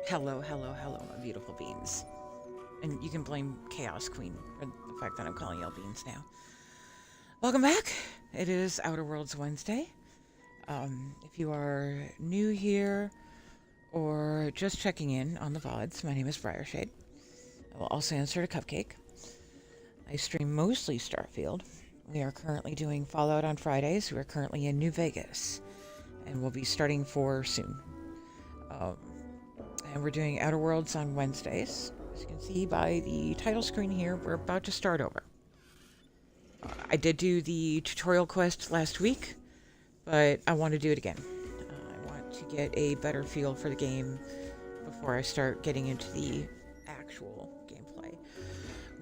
Hello, hello, hello, my beautiful beans. And you can blame Chaos Queen for the fact that I'm calling y'all beans now. Welcome back. It is Outer Worlds Wednesday. If you are new here or just checking in on the VODs, my name is Briarshade. I will also answer to Cupcake. I stream mostly Starfield. We are currently doing Fallout on Fridays. We are currently in New Vegas. And we'll be starting 4 soon. And we're doing Outer Worlds on Wednesdays. As you can see by the title screen here, we're about to start over. I did do the tutorial quest last week, but I want to do it again. I want to get a better feel for the game before I start getting into the actual gameplay.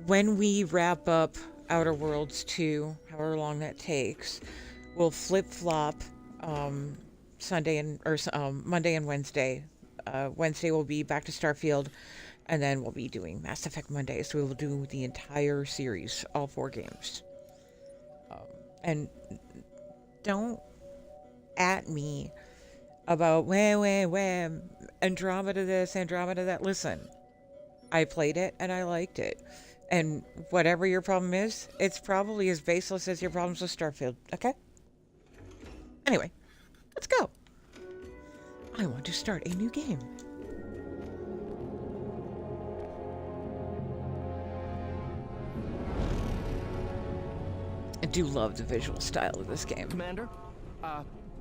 When we wrap up Outer Worlds 2, however long that takes, we'll flip-flop Monday and Wednesday. Wednesday will be back to Starfield, and then we'll be doing Mass Effect Monday. So we will do the entire series, all 4 games. And don't at me about wham, Andromeda this, Andromeda that. Listen, I played it and I liked it. And whatever your problem is, it's probably as baseless as your problems with Starfield, okay? Anyway, let's go. I want to start a new game. I do love the visual style of this game. Commander,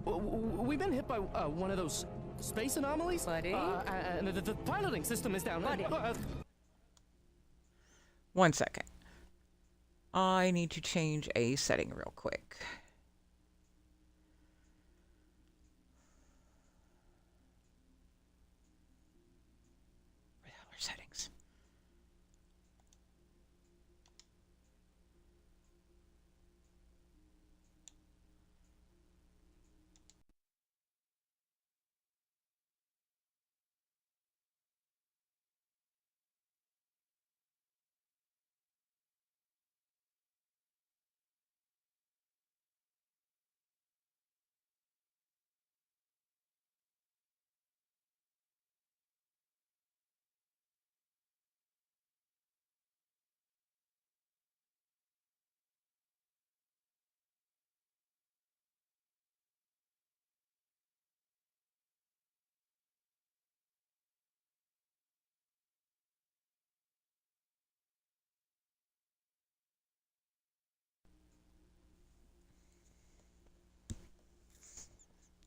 we've been hit by one of those space anomalies. Buddy? And the piloting system is down. Buddy. 1 second. I need to change a setting real quick. Where the hell are settings?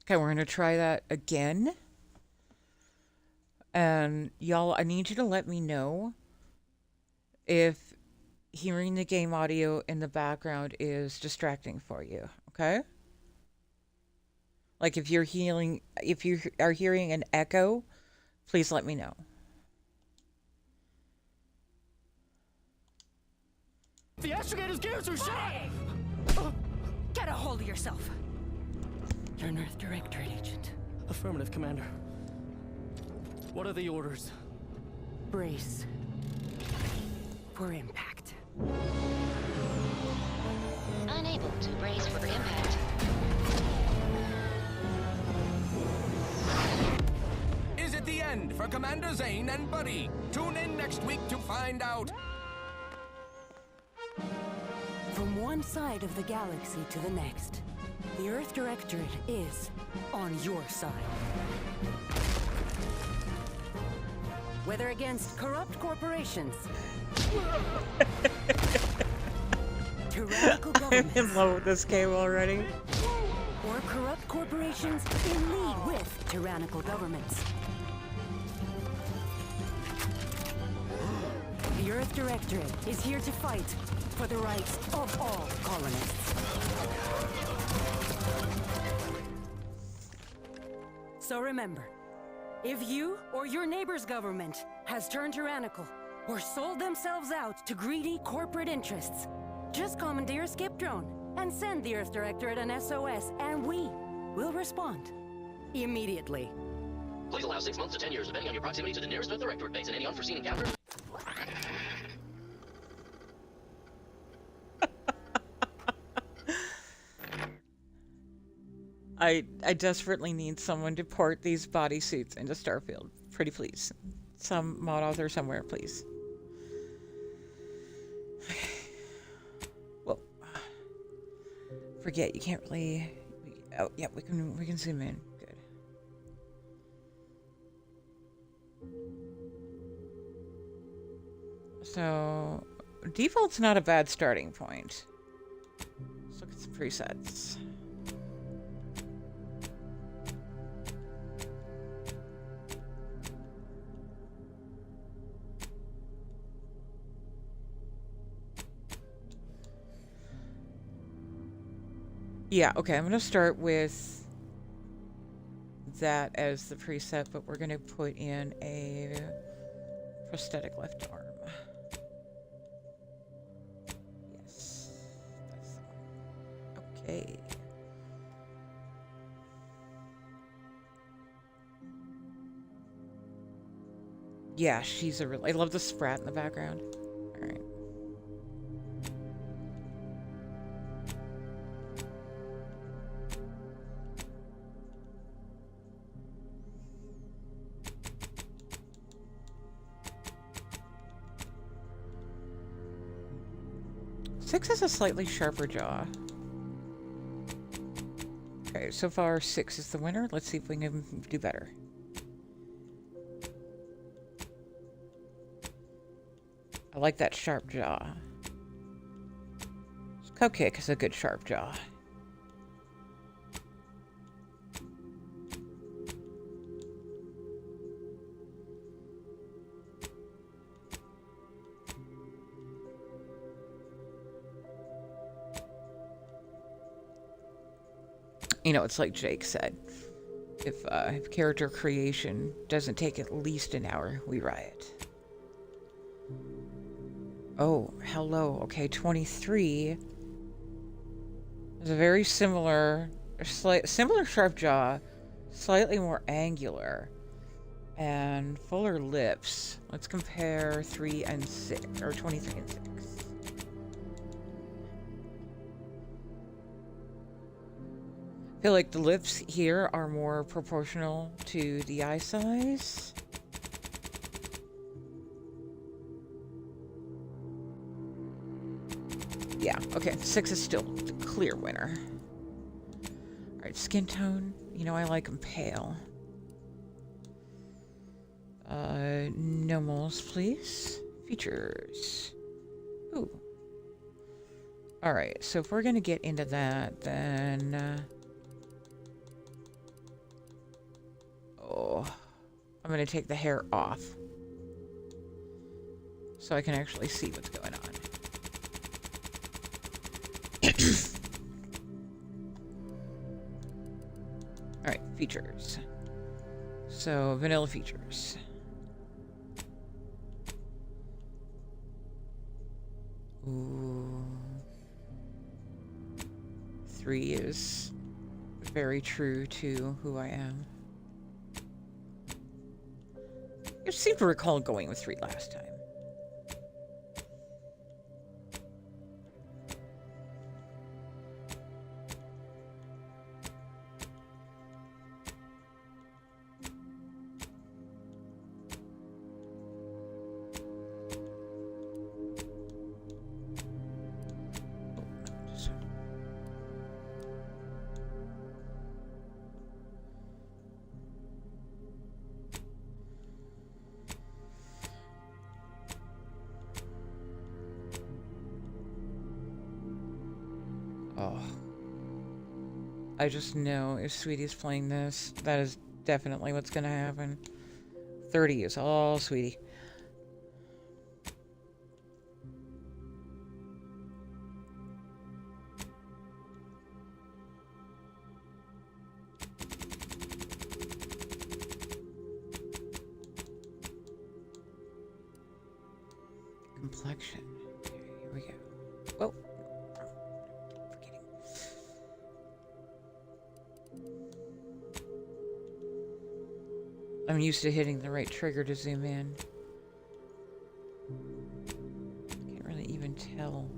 Okay, we're going to try that again. And y'all, I need you to let me know if hearing the game audio in the background is distracting for you, okay? Like if you are hearing an echo, please let me know. The astrogator's gears are shot! Get a hold of yourself. You're an Earth Directorate agent. Affirmative, Commander. What are the orders? Brace for impact. Unable to brace for impact. Is it the end for Commander Zane and Buddy? Tune in next week to find out. From one side of the galaxy to the next, the Earth Directorate is on your side. Whether against corrupt corporations, tyrannical I'm governments, in love with this game already. or corrupt corporations in league with tyrannical governments. The Earth Directorate is here to fight for the rights of all colonists. So remember, if you or your neighbor's government has turned tyrannical or sold themselves out to greedy corporate interests, just commandeer a skip drone and send the Earth Directorate an SOS, and we will respond immediately. Please allow 6 months to 10 years, depending on your proximity to the nearest Earth Directorate base and any unforeseen encounters. I desperately need someone to port these bodysuits into Starfield. Pretty please. Some mod author somewhere, please. Well, forget you can't really. Oh, yeah, we can zoom in. Good. So, default's not a bad starting point. Let's look at some presets. Yeah, okay, I'm gonna start with that as the preset, but we're gonna put in a prosthetic left arm. Yes, that's the one. Okay. Yeah, she's a real. I love the sprat in the background. All right. Six has a slightly sharper jaw. Okay, so far 6 is the winner. Let's see if we can do better. I like that sharp jaw. Cupcake has a good sharp jaw. You know, it's like Jake said. If character creation doesn't take at least an hour, we riot. Oh, hello. Okay, 23 is a very similar sharp jaw, slightly more angular, and fuller lips. Let's compare 3 and 6, or 23 and 6. I feel like the lips here are more proportional to the eye size. Yeah, okay, 6 is still the clear winner. Alright, skin tone. You know, I like them pale. No moles, please. Features. Ooh. Alright, so if we're gonna get into that, then... I'm going to take the hair off so I can actually see what's going on. Alright, features. So, vanilla features. Ooh. 3 is very true to who I am. I seem to recall going with 3 last time. Oh. I just know if Sweetie's playing this, that is definitely what's gonna happen. 30 is all Sweetie. Complexion. Okay, here we go. Whoa. Forgetting. I'm used to hitting the right trigger to zoom in. Can't really even tell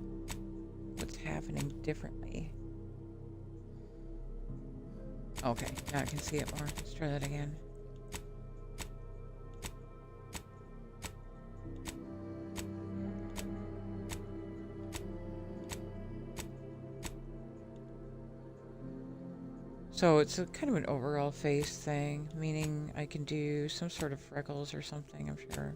what's happening differently. Okay, now I can see it more. Let's try that again. So it's a kind of an overall face thing, meaning I can do some sort of freckles or something, I'm sure.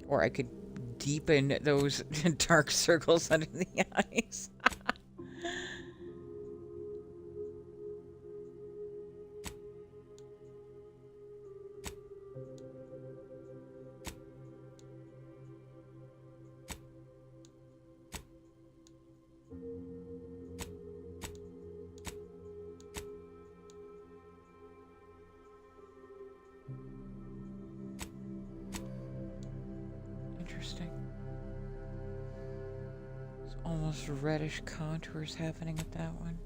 Or I could deepen those dark circles under the eyes. Interesting. There's almost reddish contours happening with that one.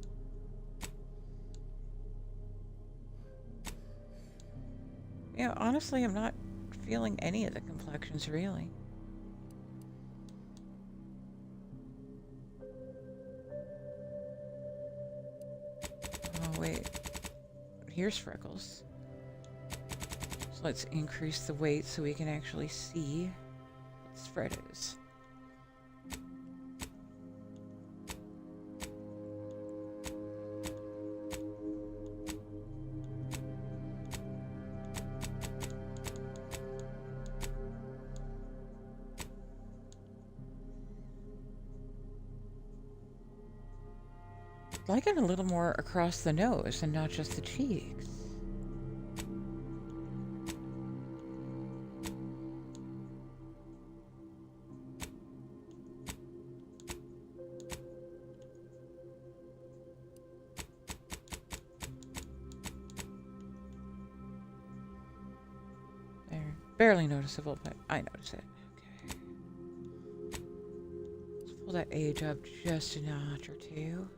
Yeah, honestly, I'm not feeling any of the complexions, really. Oh, wait. Here's freckles. So let's increase the weight so we can actually see what spread is. I'd like it a little more across the nose and not just the cheeks. There. Barely noticeable, but I notice it. Okay. Let's pull that age up just a notch or two.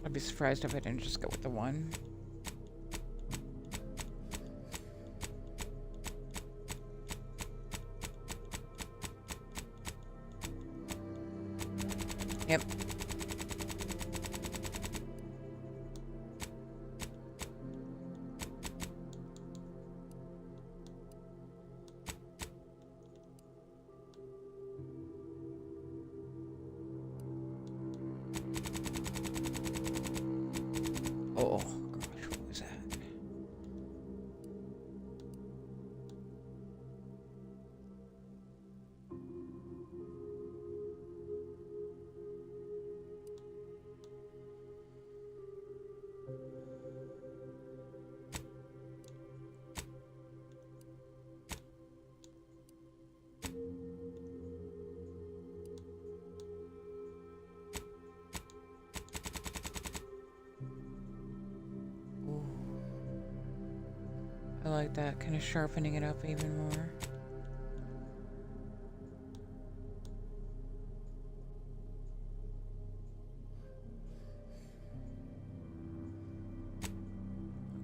I'd be surprised if I didn't just go with the one. Yep. Oh, gosh, what was that? I like that, kind of sharpening it up even more.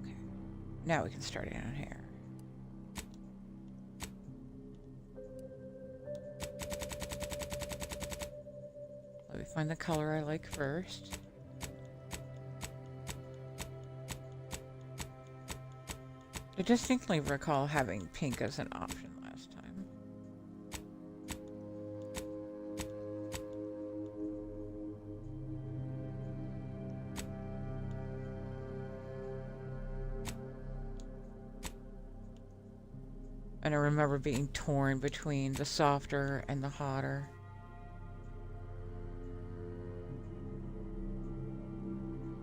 Okay, now we can start it on here. Let me find the color I like first. I distinctly recall having pink as an option last time. And I remember being torn between the softer and the hotter.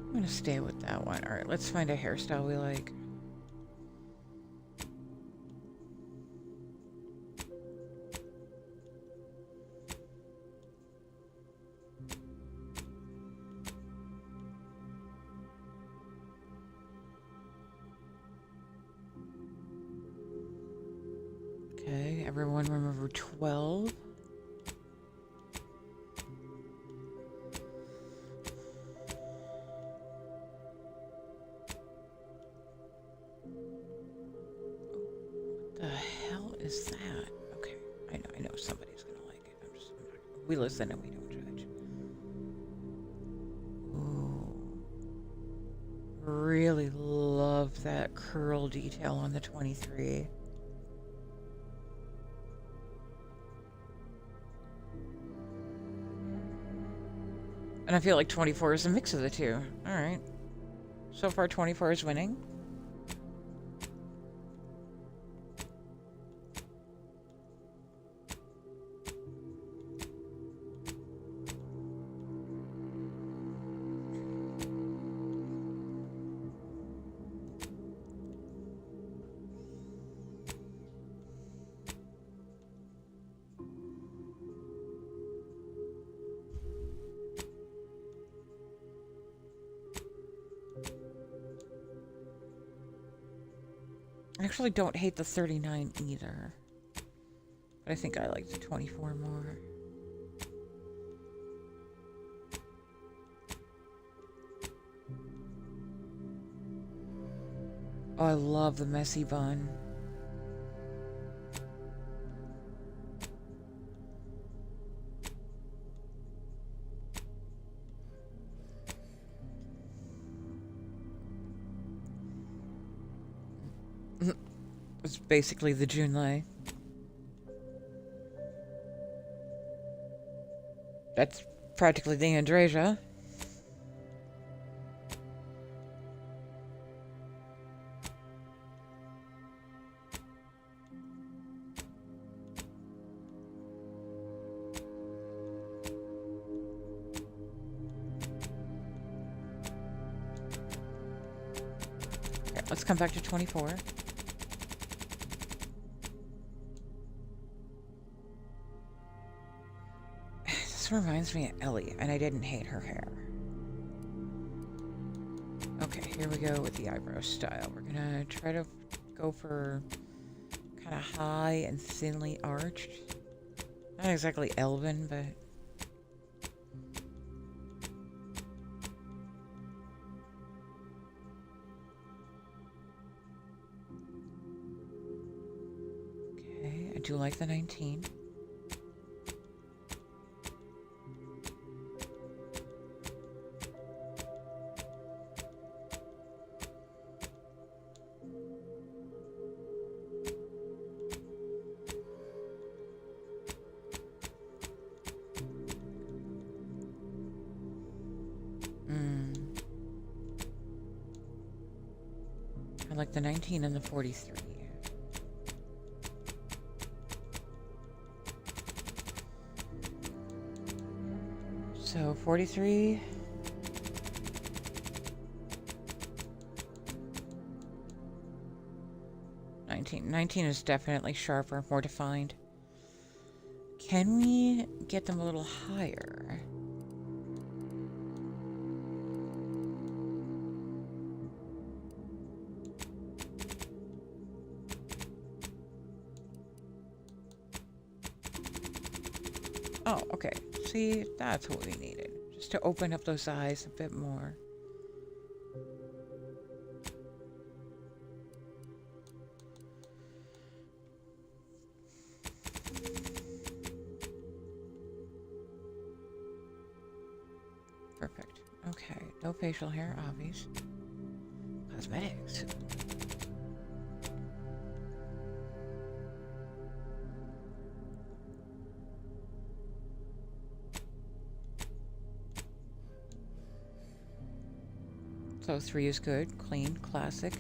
I'm gonna stay with that one. Alright, let's find a hairstyle we like. Okay, everyone remember 12? is that? Okay, I know somebody's gonna like it. We listen and we don't judge. Ooh. Really love that curl detail on the 23. And I feel like 24 is a mix of the two. Alright. So far 24 is winning. I actually don't hate the 39 either. But I think I like the 24 more. Oh, I love the messy bun. It's basically the Junlei. That's practically the Andrasia. Okay, let's come back to 24. This reminds me of Ellie, and I didn't hate her hair. Okay, here we go with the eyebrow style. We're gonna try to go for kind of high and thinly arched. Not exactly elven, but... Okay, I do like the 19. I like the 19 and the 43. So 43. Nineteen is definitely sharper, more defined. Can we get them a little higher? Oh, okay. See, that's what we needed. Just to open up those eyes a bit more. Perfect. Okay, no facial hair, obvious. Cosmetics. So 3 is good, clean, classic.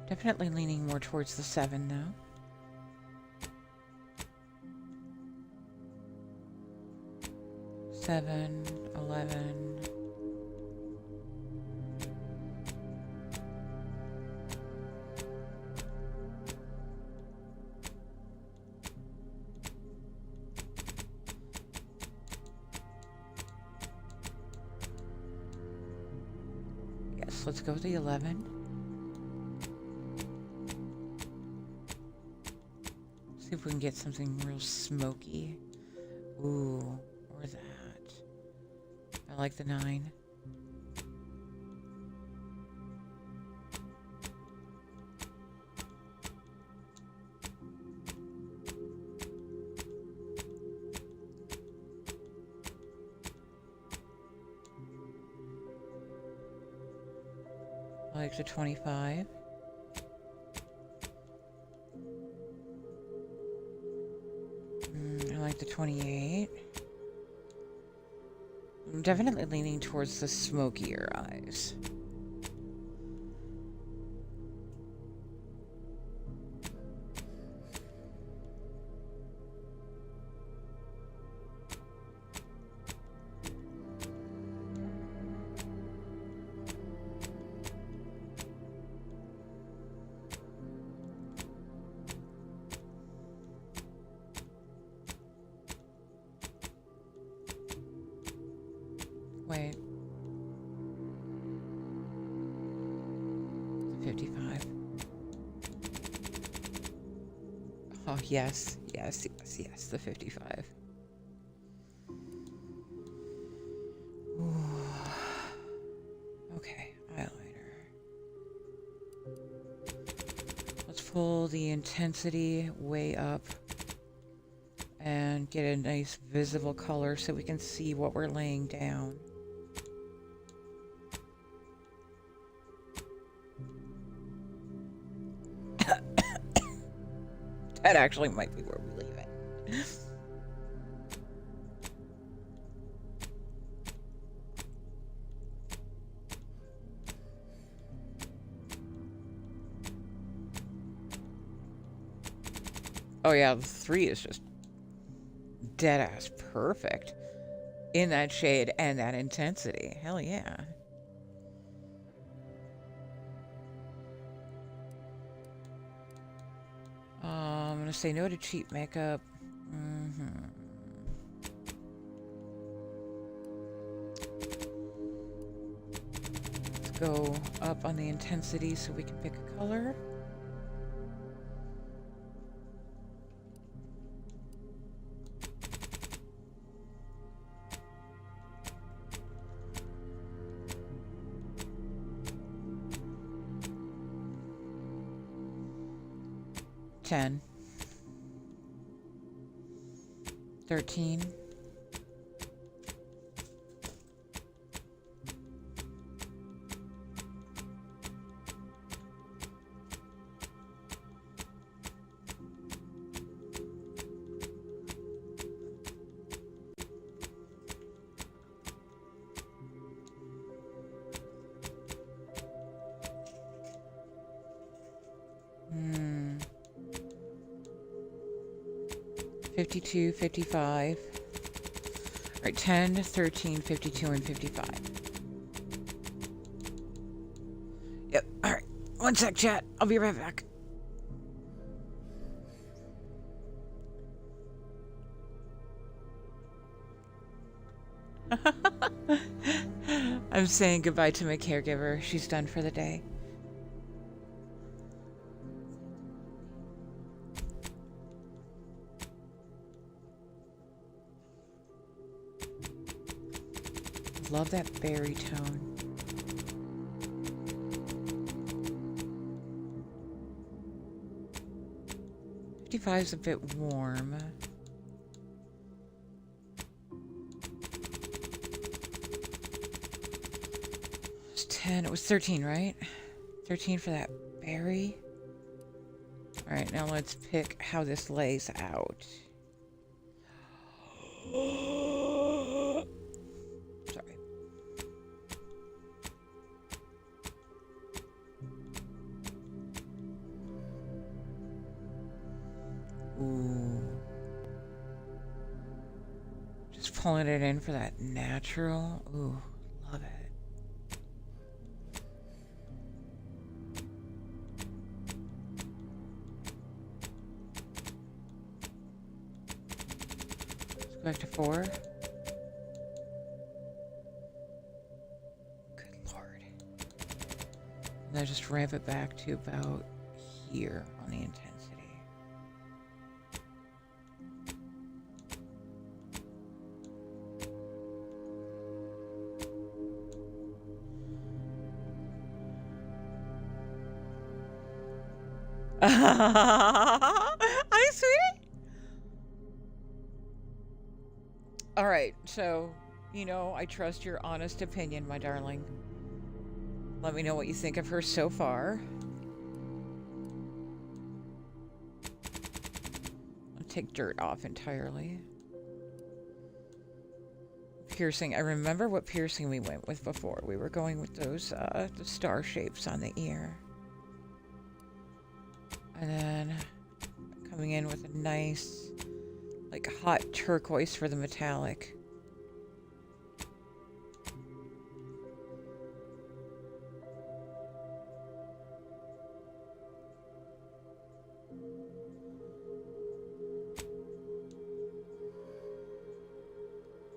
Definitely leaning more towards the 7 now. Seven, 11. Yes, let's go with the 11. See if we can get something real smoky. Ooh, or that. I like the 9. I like the 25. I like the 28. I'm definitely leaning towards the smokier eyes. Wait. 55. Oh, yes. Yes, yes, yes. The 55. Ooh. Okay, eyeliner. Let's pull the intensity way up and get a nice visible color so we can see what we're laying down. That actually might be where we leave it. Oh yeah, the 3 is just dead ass perfect in that shade and that intensity. Hell yeah. I'm gonna say no to cheap makeup. Let's go up on the intensity so we can pick a color. Ten. 13. Hmm. 52, 55. All right, 10, 13, 52, and 55. Yep, all right. One sec, chat. I'll be right back. I'm saying goodbye to my caregiver. She's done for the day. Love that berry tone. $55's a bit warm. It's 10. It was 13, right? 13 for that berry. All right, now let's pick how this lays out. Sorry. Ooh. Just pulling it in for that natural. Ooh, love it. Let's go back to 4. Good Lord. And then just ramp it back to about here on the intensity. Hi, sweetie. All right, so, you know, I trust your honest opinion, my darling. Let me know what you think of her so far. I'll take dirt off entirely. Piercing. I remember what piercing we went with before. We were going with those the star shapes on the ear. And then coming in with a nice, like, hot turquoise for the metallic.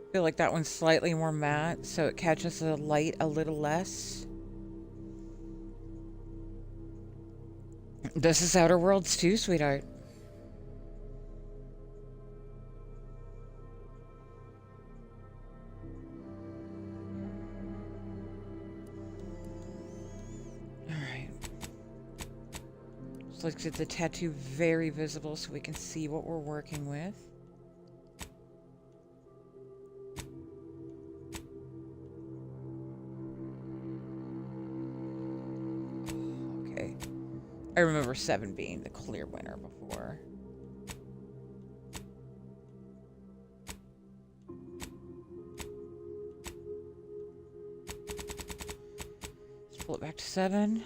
I feel like that one's slightly more matte, so it catches the light a little less. This is Outer Worlds too, sweetheart. Alright. So let's get the tattoo very visible so we can see what we're working with. I remember 7 being the clear winner before. Let's pull it back to 7.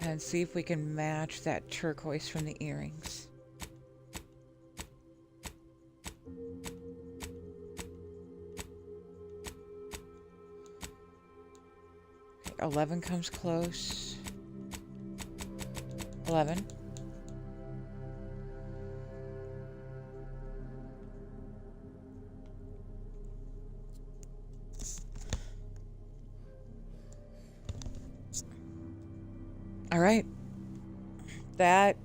And see if we can match that turquoise from the earrings. Okay, 11 comes close. 11. All right. That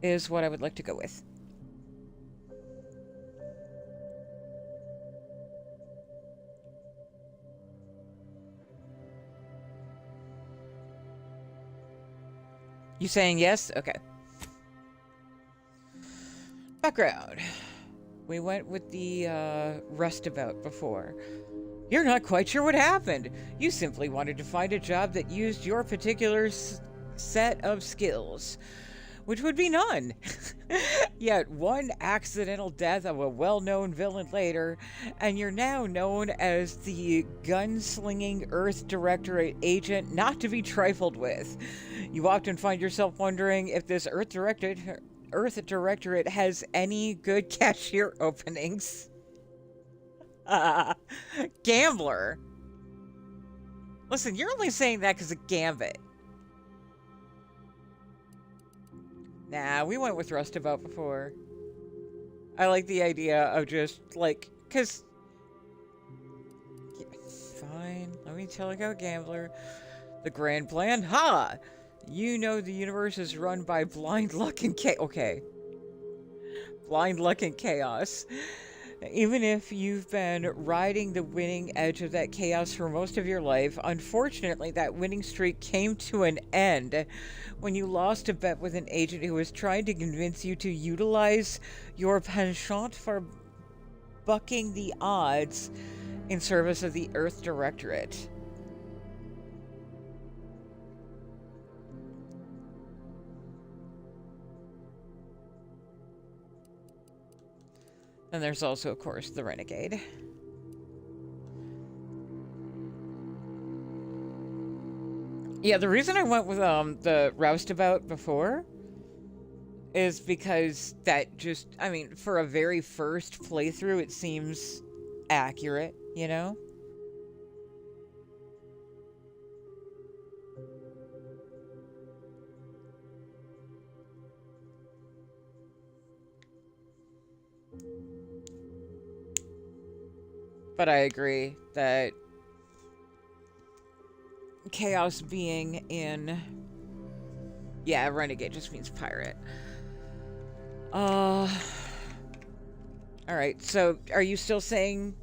is what I would like to go with. You saying yes? Okay. Background. We went with the rustabout before. You're not quite sure what happened. You simply wanted to find a job that used your particular set of skills, which would be none. Yet one accidental death of a well-known villain later, and you're now known as the gunslinging Earth Directorate agent not to be trifled with. You often find yourself wondering if this Earth Directorate has any good cashier openings. Gambler. Listen, you're only saying that because of Gambit. Nah, we went with Rustabout before. I like the idea of just, like, because... Yeah, fine, let me tell you about Gambler. The grand plan? Ha! You know the universe is run by blind luck and chaos. Okay. Blind luck and chaos. Even if you've been riding the winning edge of that chaos for most of your life, unfortunately that winning streak came to an end when you lost a bet with an agent who was trying to convince you to utilize your penchant for bucking the odds in service of the Earth Directorate. And there's also, of course, the Renegade. Yeah, the reason I went with the Roustabout before is because that just, I mean, for a very first playthrough, it seems accurate, you know? But I agree that chaos being in... Yeah, Renegade just means pirate. Alright, so are you still saying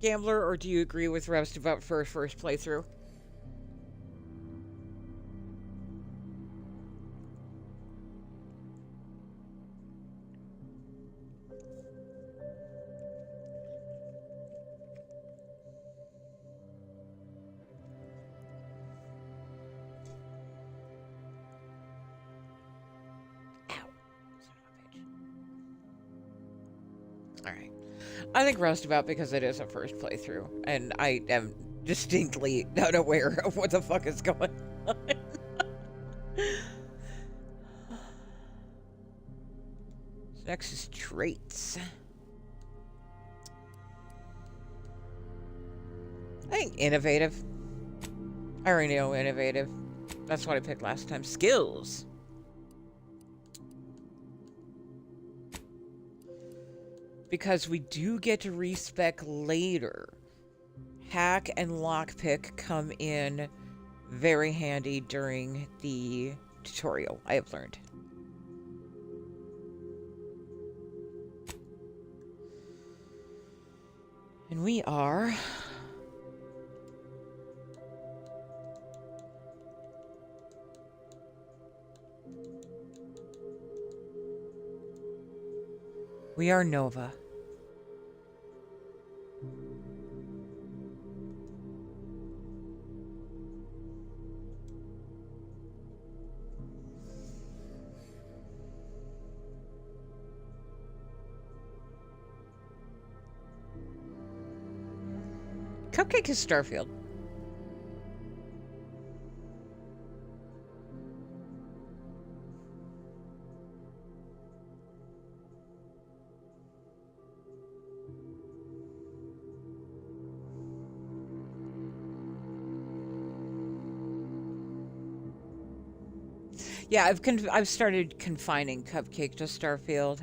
Gambler, or do you agree with Roustabout for first playthrough? Alright. I think Roustabout because it is a first playthrough, and I am distinctly unaware of what the fuck is going on. So next is traits. I think innovative. I already know innovative. That's what I picked last time. Skills. Because we do get to respec later. Hack and lockpick come in very handy during the tutorial, I have learned. And we are... We are Nova. Cupcake is Starfield. Yeah, I've started confining Cupcake to Starfield.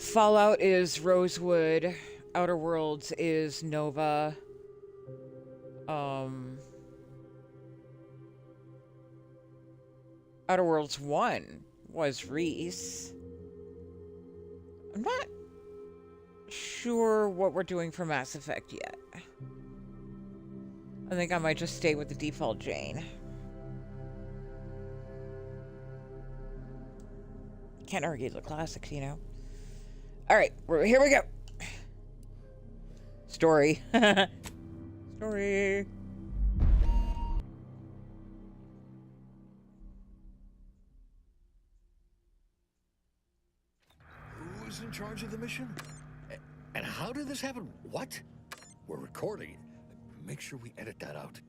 Fallout is Rosewood. Outer Worlds is Nova. Outer Worlds 1 was Reese. I'm not sure what we're doing for Mass Effect yet. I think I might just stay with the default Jane. Can't argue the classics, you know. Alright, here we go. Story. Story. Who's in charge of the mission? And how did this happen? What? We're recording. Make sure we edit that out.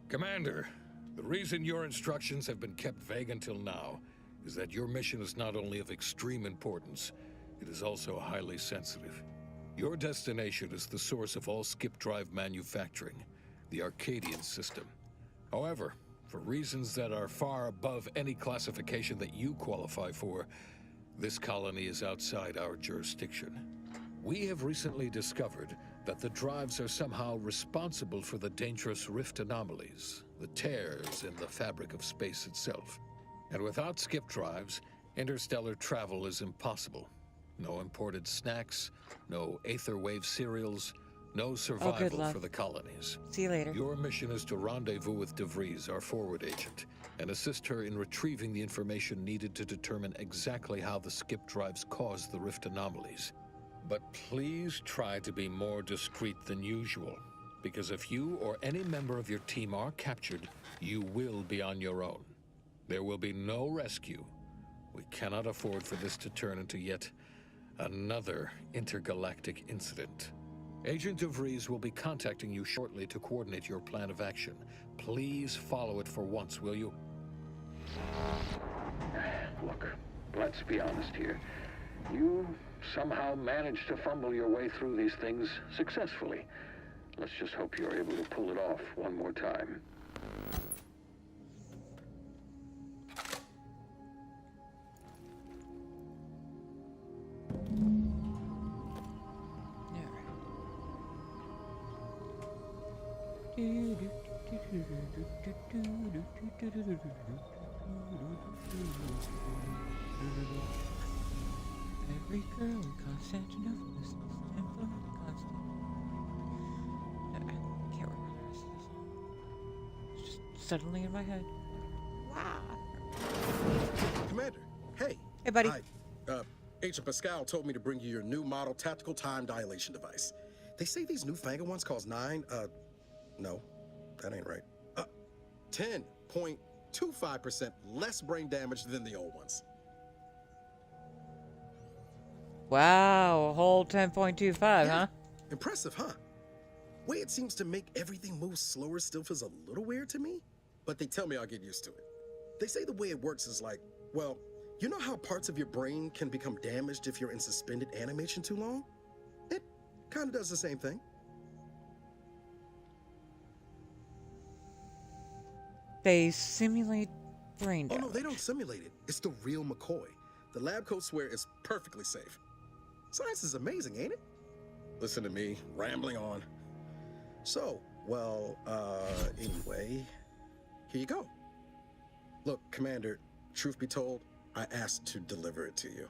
Commander, the reason your instructions have been kept vague until now is that your mission is not only of extreme importance, it is also highly sensitive. Your destination is the source of all skip drive manufacturing, the Arcadian system. However, for reasons that are far above any classification that you qualify for, this colony is outside our jurisdiction. We have recently discovered that the drives are somehow responsible for the dangerous rift anomalies, the tears in the fabric of space itself. And without skip drives, interstellar travel is impossible. No imported snacks, no aether wave cereals, no survival for the colonies. See you later. Your mission is to rendezvous with DeVries, our forward agent, and assist her in retrieving the information needed to determine exactly how the skip drives caused the rift anomalies. But please try to be more discreet than usual, because if you or any member of your team are captured, you will be on your own. There will be no rescue. We cannot afford for this to turn into yet another intergalactic incident. Agent DeVries will be contacting you shortly to coordinate your plan of action. Please follow it for once, will you? Look, let's be honest here. You somehow managed to fumble your way through these things successfully. Let's just hope you're able to pull it off one more time. Every girl in Constantinople is temple constant. I can't remember the rest of the song. It's just suddenly in my head. Wow. Commander, hey. Hey, buddy. Hi. Agent Pascal told me to bring you your new model tactical time dilation device. They say these newfangled ones cost no, that ain't right. 10.5 25% less brain damage than the old ones. Wow, a whole 10.25, Yeah. huh? Impressive, huh? Way it seems to make everything move slower still feels a little weird to me, but they tell me I'll get used to it. They say the way it works is like, well, you know how parts of your brain can become damaged if you're in suspended animation too long? It kind of does the same thing. They simulate brain Oh damage. no, they don't simulate it. It's the real McCoy. The lab coats swear it's perfectly safe. Science is amazing, ain't it? Listen to me, rambling on. So, well, anyway, here you go. Look, Commander, truth be told, I asked to deliver it to you.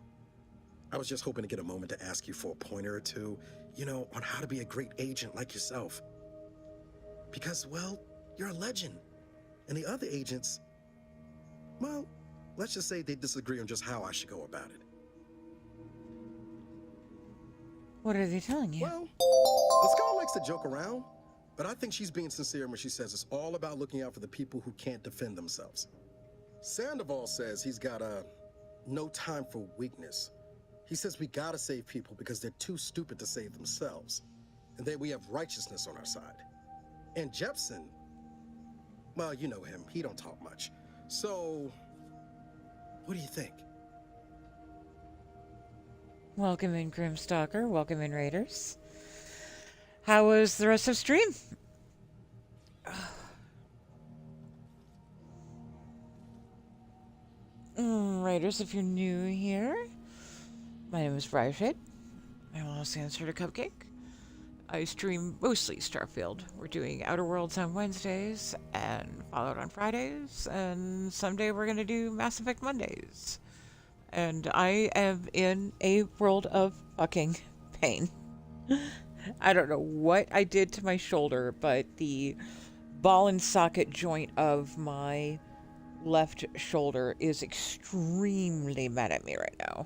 I was just hoping to get a moment to ask you for a pointer or two, you know, on how to be a great agent like yourself. Because, well, you're a legend. And the other agents, well, let's just say they disagree on just how I should go about it. What are they telling you? Well, the Scout likes to joke around, but I think she's being sincere when she says it's all about looking out for the people who can't defend themselves. Sandoval says he's got no time for weakness. He says we gotta save people because they're too stupid to save themselves. And then we have righteousness on our side. And Jepson, well, you know him, he don't talk much. So, what do you think? Welcome in, Grimstalker. Welcome in, Raiders. How was the rest of stream? Raiders, if you're new here, my name is Briarshade. I'm also answer to Cupcake. I stream mostly Starfield. We're doing Outer Worlds on Wednesdays and Fallout on Fridays, and someday we're going to do Mass Effect Mondays. And I am in a world of fucking pain. I don't know what I did to my shoulder, but the ball and socket joint of my left shoulder is extremely mad at me right now.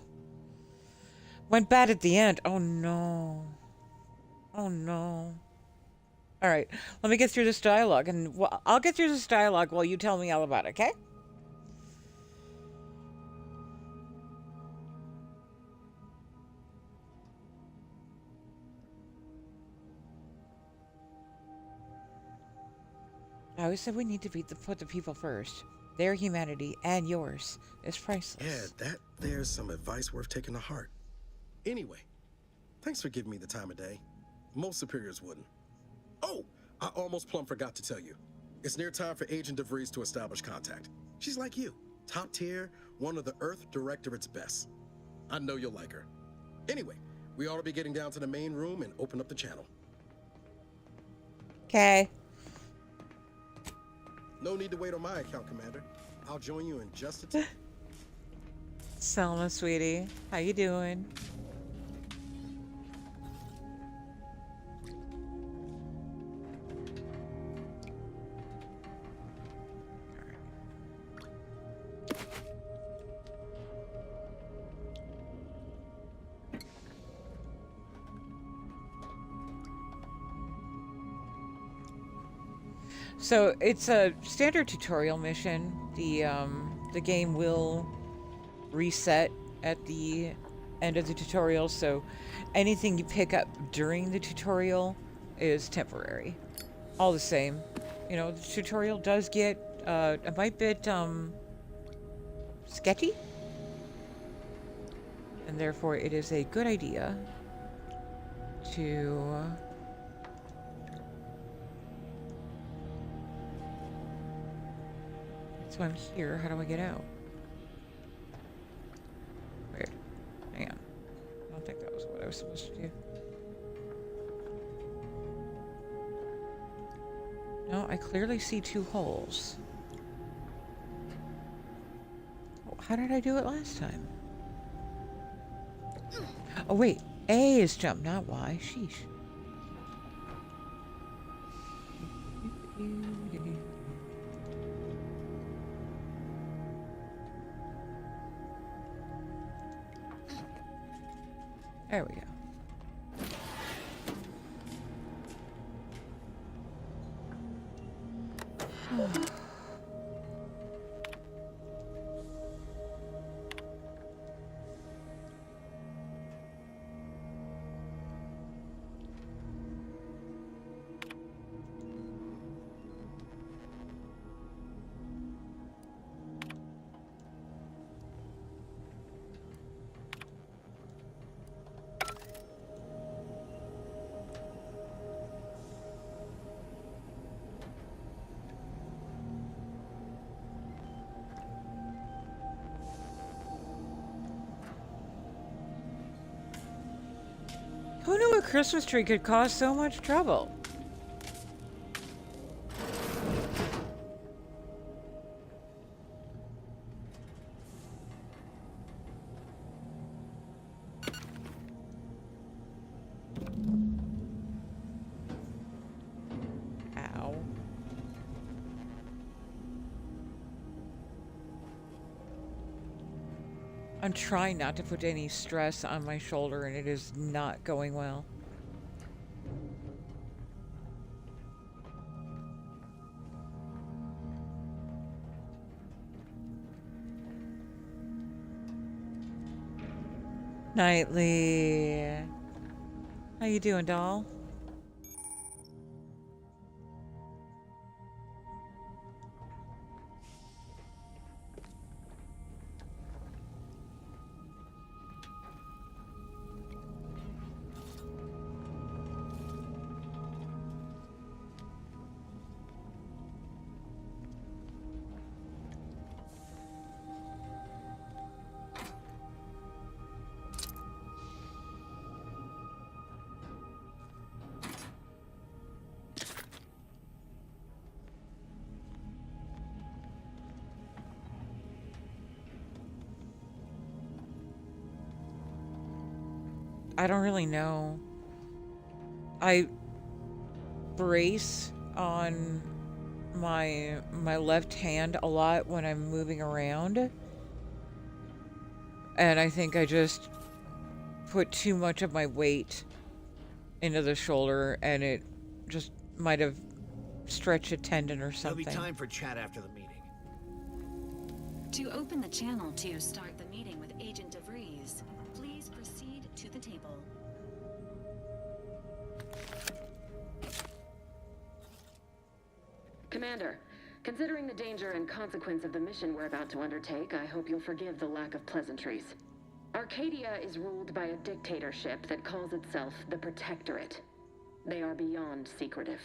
Went bad at the end. Oh no. Oh no. Alright, let me get through this dialogue, and I'll get through this dialogue while you tell me all about it, okay? I always said we need to put the people first. Their humanity and yours is priceless. Yeah, there's some advice worth taking to heart. Anyway, thanks for giving me the time of day. Most superiors wouldn't. Oh, I almost plumb forgot to tell you. It's near time for Agent DeVries to establish contact. She's like you, top tier, one of the Earth Directorate's best. I know you'll like her. Anyway, we ought to be getting down to the main room and open up the channel. Okay. No need to wait on my account, Commander. I'll join you in just a time. Selma, sweetie. How you doing? So it's a standard tutorial mission. The game will reset at the end of the tutorial, so anything you pick up during the tutorial is temporary. All the same, you know, the tutorial does get a bit sketchy, and therefore it is a good idea to so I'm here. How do I get out? Weird. Hang on. I don't think that was what I was supposed to do. No, I clearly see two holes. Oh, how did I do it last time? Oh wait, A is jump, not Y. Sheesh. There we go. Christmas tree could cause so much trouble? Ow. I'm trying not to put any stress on my shoulder, and it is not going well. Nightly. How you doing, doll? I don't really know. I brace on my left hand a lot when I'm moving around. And I think I just put too much of my weight into the shoulder, and it just might have stretched a tendon or something. There'll be time for chat after the meeting. To open the channel to start the meeting with Agent DeVries, please proceed to the table. Commander, considering the danger and consequence of the mission we're about to undertake, I hope you'll forgive the lack of pleasantries. Arcadia is ruled by a dictatorship that calls itself the Protectorate. They are beyond secretive.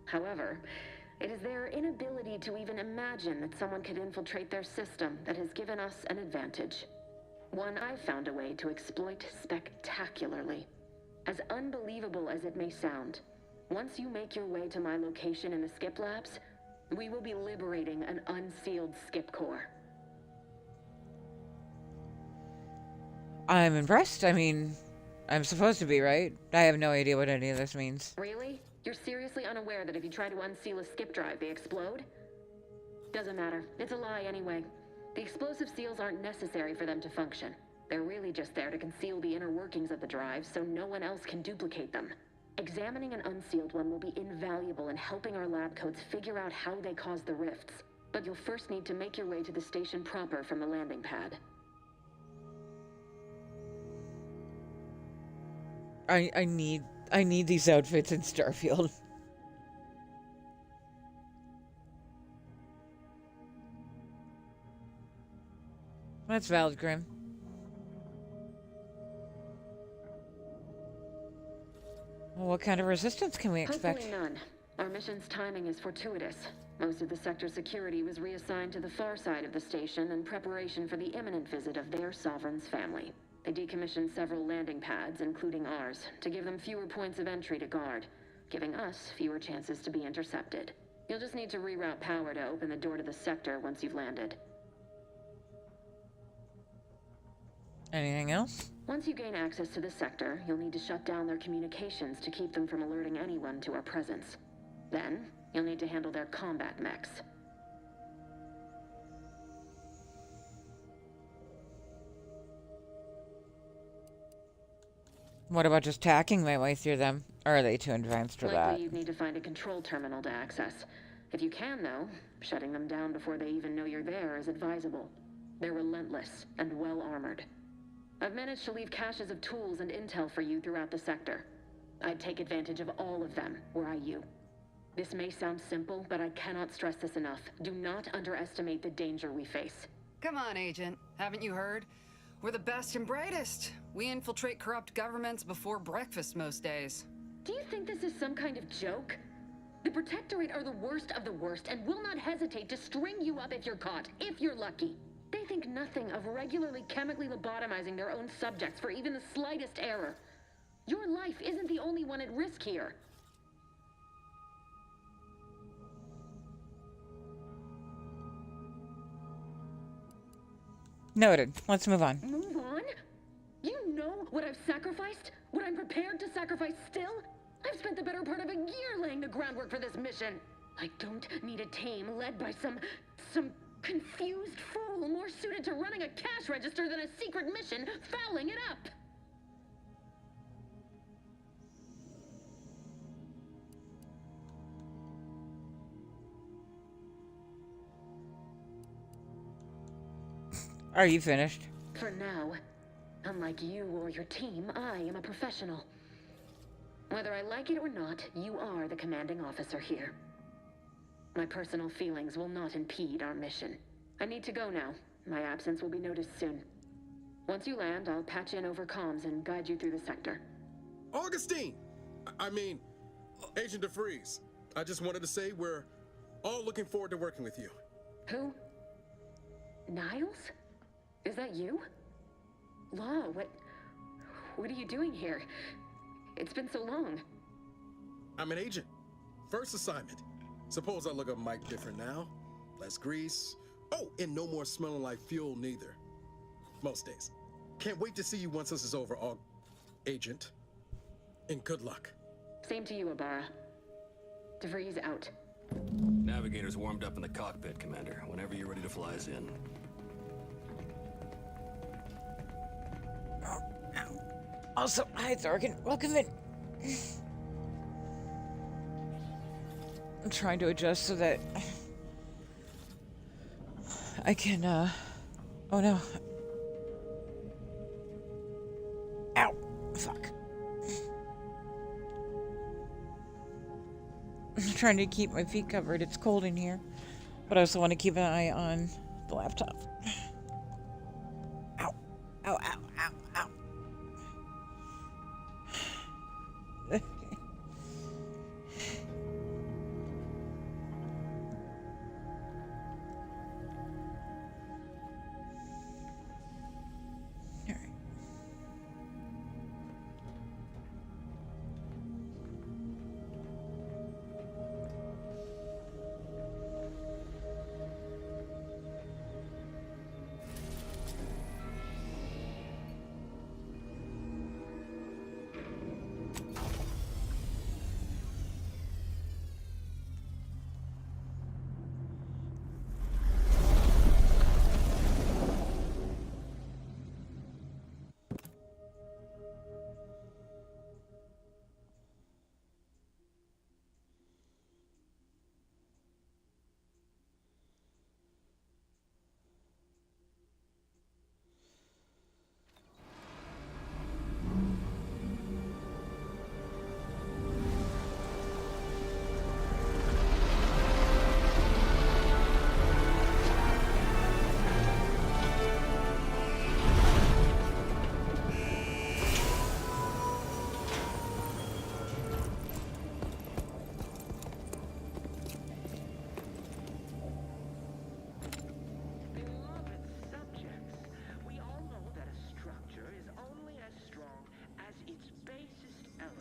However, it is their inability to even imagine that someone could infiltrate their system that has given us an advantage. One I've found a way to exploit spectacularly. As unbelievable as it may sound, once you make your way to my location in the Skip Labs, we will be liberating an unsealed Skip Core. I'm impressed. I mean, I'm supposed to be, right? I have no idea what any of this means. Really? You're seriously unaware that if you try to unseal a skip drive, they explode? Doesn't matter. It's a lie anyway. The explosive seals aren't necessary for them to function. They're really just there to conceal the inner workings of the drive so no one else can duplicate them. Examining an unsealed one will be invaluable in helping our lab coats figure out how they cause the rifts. But you'll first need to make your way to the station proper from the landing pad. I need these outfits in Starfield. That's valid, Grim. Well, what kind of resistance can we expect? Hopefully none. Our mission's timing is fortuitous. Most of the sector's security was reassigned to the far side of the station in preparation for the imminent visit of their sovereign's family. They decommissioned several landing pads, including ours, to give them fewer points of entry to guard, giving us fewer chances to be intercepted. You'll just need to reroute power to open the door to the sector once you've landed. Anything else? Once you gain access to the sector, you'll need to shut down their communications to keep them from alerting anyone to our presence. Then, you'll need to handle their combat mechs. What about just tacking my way through them? Or are they too advanced for that? Likely you'd need to find a control terminal to access. If you can, though, shutting them down before they even know you're there is advisable. They're relentless and well-armored. I've managed to leave caches of tools and intel for you throughout the sector. I'd take advantage of all of them, were I you. This may sound simple, but I cannot stress this enough. Do not underestimate the danger we face. Come on, Agent. Haven't you heard? We're the best and brightest. We infiltrate corrupt governments before breakfast most days. Do you think this is some kind of joke? The Protectorate are the worst of the worst and will not hesitate to string you up if you're caught, if you're lucky. They think nothing of regularly chemically lobotomizing their own subjects for even the slightest error. Your life isn't the only one at risk here. Noted. Let's move on. Move on? You know what I've sacrificed? What I'm prepared to sacrifice still? I've spent the better part of a year laying the groundwork for this mission. I don't need a team led by some confused fool more suited to running a cash register than a secret mission fouling it up. Are you finished? For now. Unlike you or your team, I am a professional. Whether I like it or not, you are the commanding officer here. My personal feelings will not impede our mission. I need to go now. My absence will be noticed soon. Once you land, I'll patch in over comms and guide you through the sector. Augustine! I mean, Agent DeVries. I just wanted to say we're all looking forward to working with you. Who? Niles? Is that you? Law, what are you doing here? It's been so long. I'm an agent. First assignment. Suppose I look a mite different now. Less grease. Oh, and no more smelling like fuel neither. Most days. Can't wait to see you once this is over, Agent. And good luck. Same to you, Ibarra. DeVries out. Navigator's warmed up in the cockpit, Commander. Whenever you're ready to fly us in. Also, hi Thorgan. Welcome in. I'm trying to adjust so that I can, oh no. Ow. Fuck. I'm trying to keep my feet covered. It's cold in here. But I also want to keep an eye on the laptop. Ow. Ow, ow, ow, ow.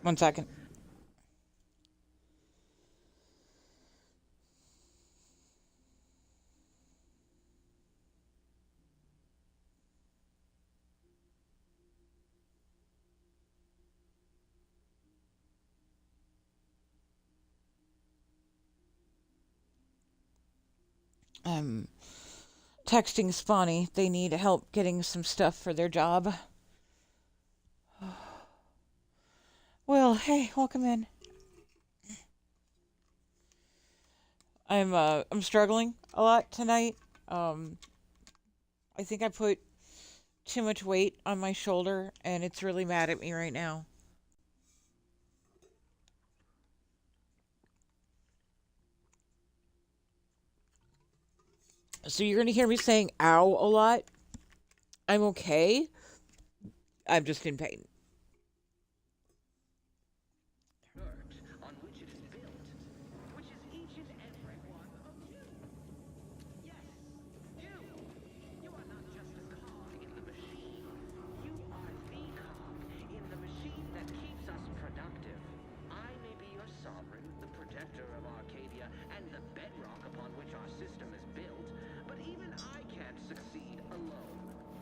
One second. Texting Spawny. They need help getting some stuff for their job. Well, hey, welcome in. I'm struggling a lot tonight. I think I put too much weight on my shoulder and it's really mad at me right now. So you're going to hear me saying ow a lot. I'm okay. I'm just in pain. On which it is built, which is each and every one of you. Yes, you. You are not just a cog in the machine. You are the cog in the machine that keeps protector of Arcadia and the bedrock upon which our system is built, but even I can't succeed alone.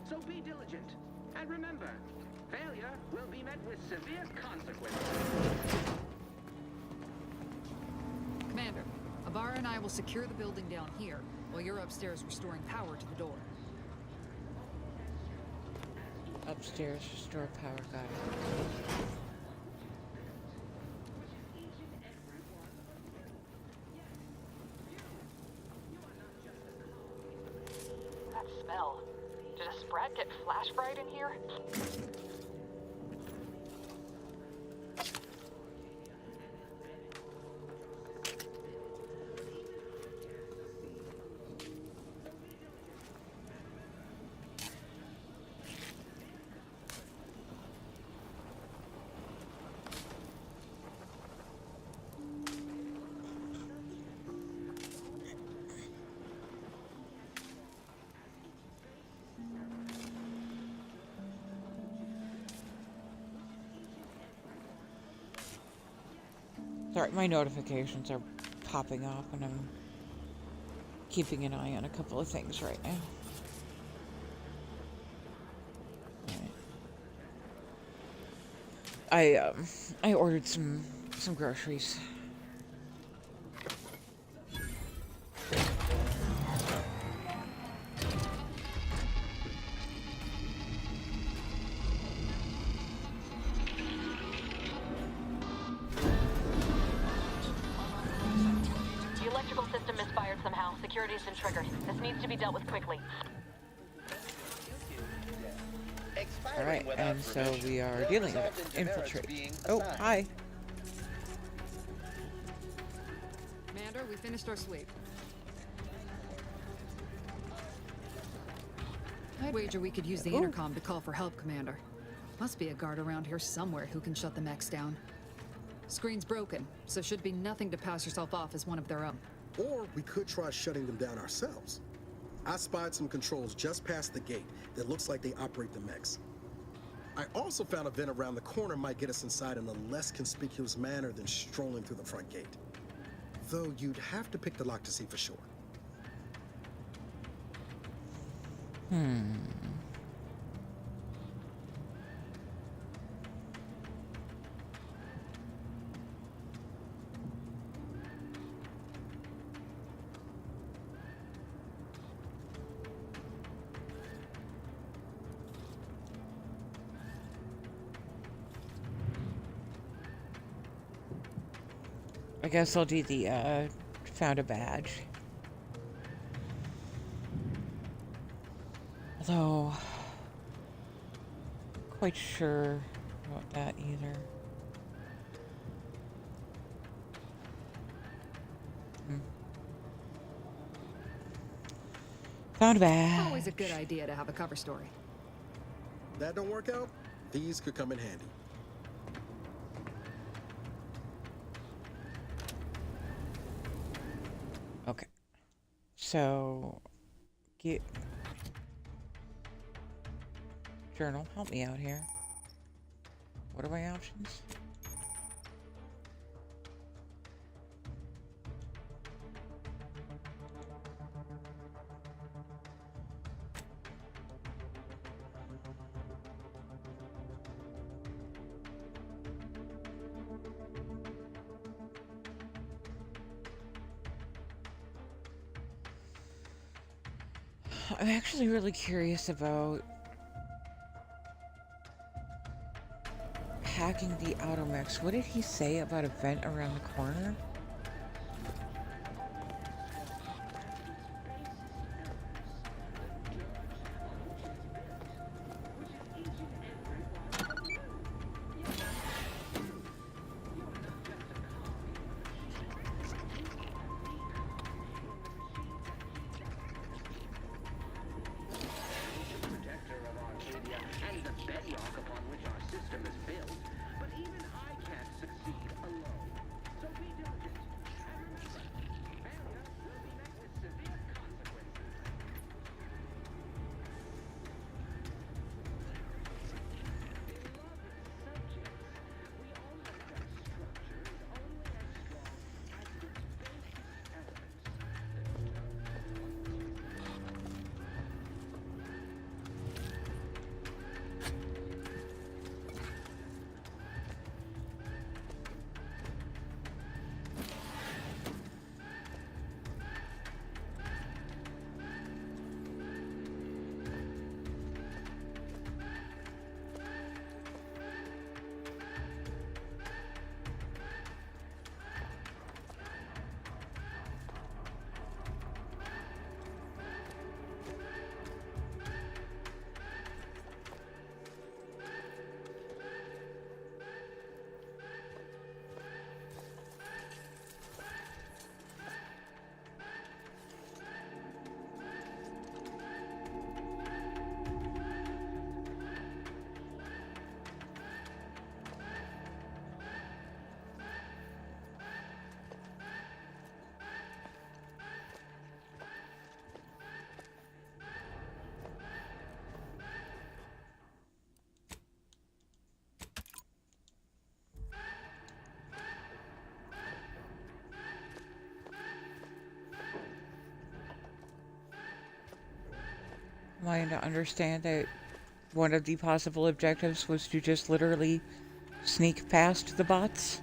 So be diligent, and remember, failure will be met with severe consequences. Commander, Avara and I will secure the building down here, while you're upstairs restoring power to the door. Upstairs, restore power, got it. That smell. Did a Sprat get flash fried in here? Sorry, my notifications are popping up and I'm keeping an eye on a couple of things right now. Right. I ordered some groceries. Security's been triggered. This needs to be dealt with quickly. Alright, and so we are dealing with infiltrate. Oh, hi. Commander, we finished our sweep. I'd wager we could use the intercom to call for help, Commander. Must be a guard around here somewhere who can shut the mechs down. Screen's broken, so should be nothing to pass yourself off as one of their own. Or we could try shutting them down ourselves. I spied some controls just past the gate that looks like they operate the mechs. I also found a vent around the corner might get us inside in a less conspicuous manner than strolling through the front gate. Though you'd have to pick the lock to see for sure. I guess I'll do the, found a badge. Although, quite sure about that either. Found a badge. Always a good idea to have a cover story. That don't work out? These could come in handy. Okay. So, get... Journal, help me out here. What are my options? I'm actually really curious about hacking the Automex. What did he say about a vent around the corner? But even I can't succeed alone. So be diligent. Am I to understand that one of the possible objectives was to just literally sneak past the bots?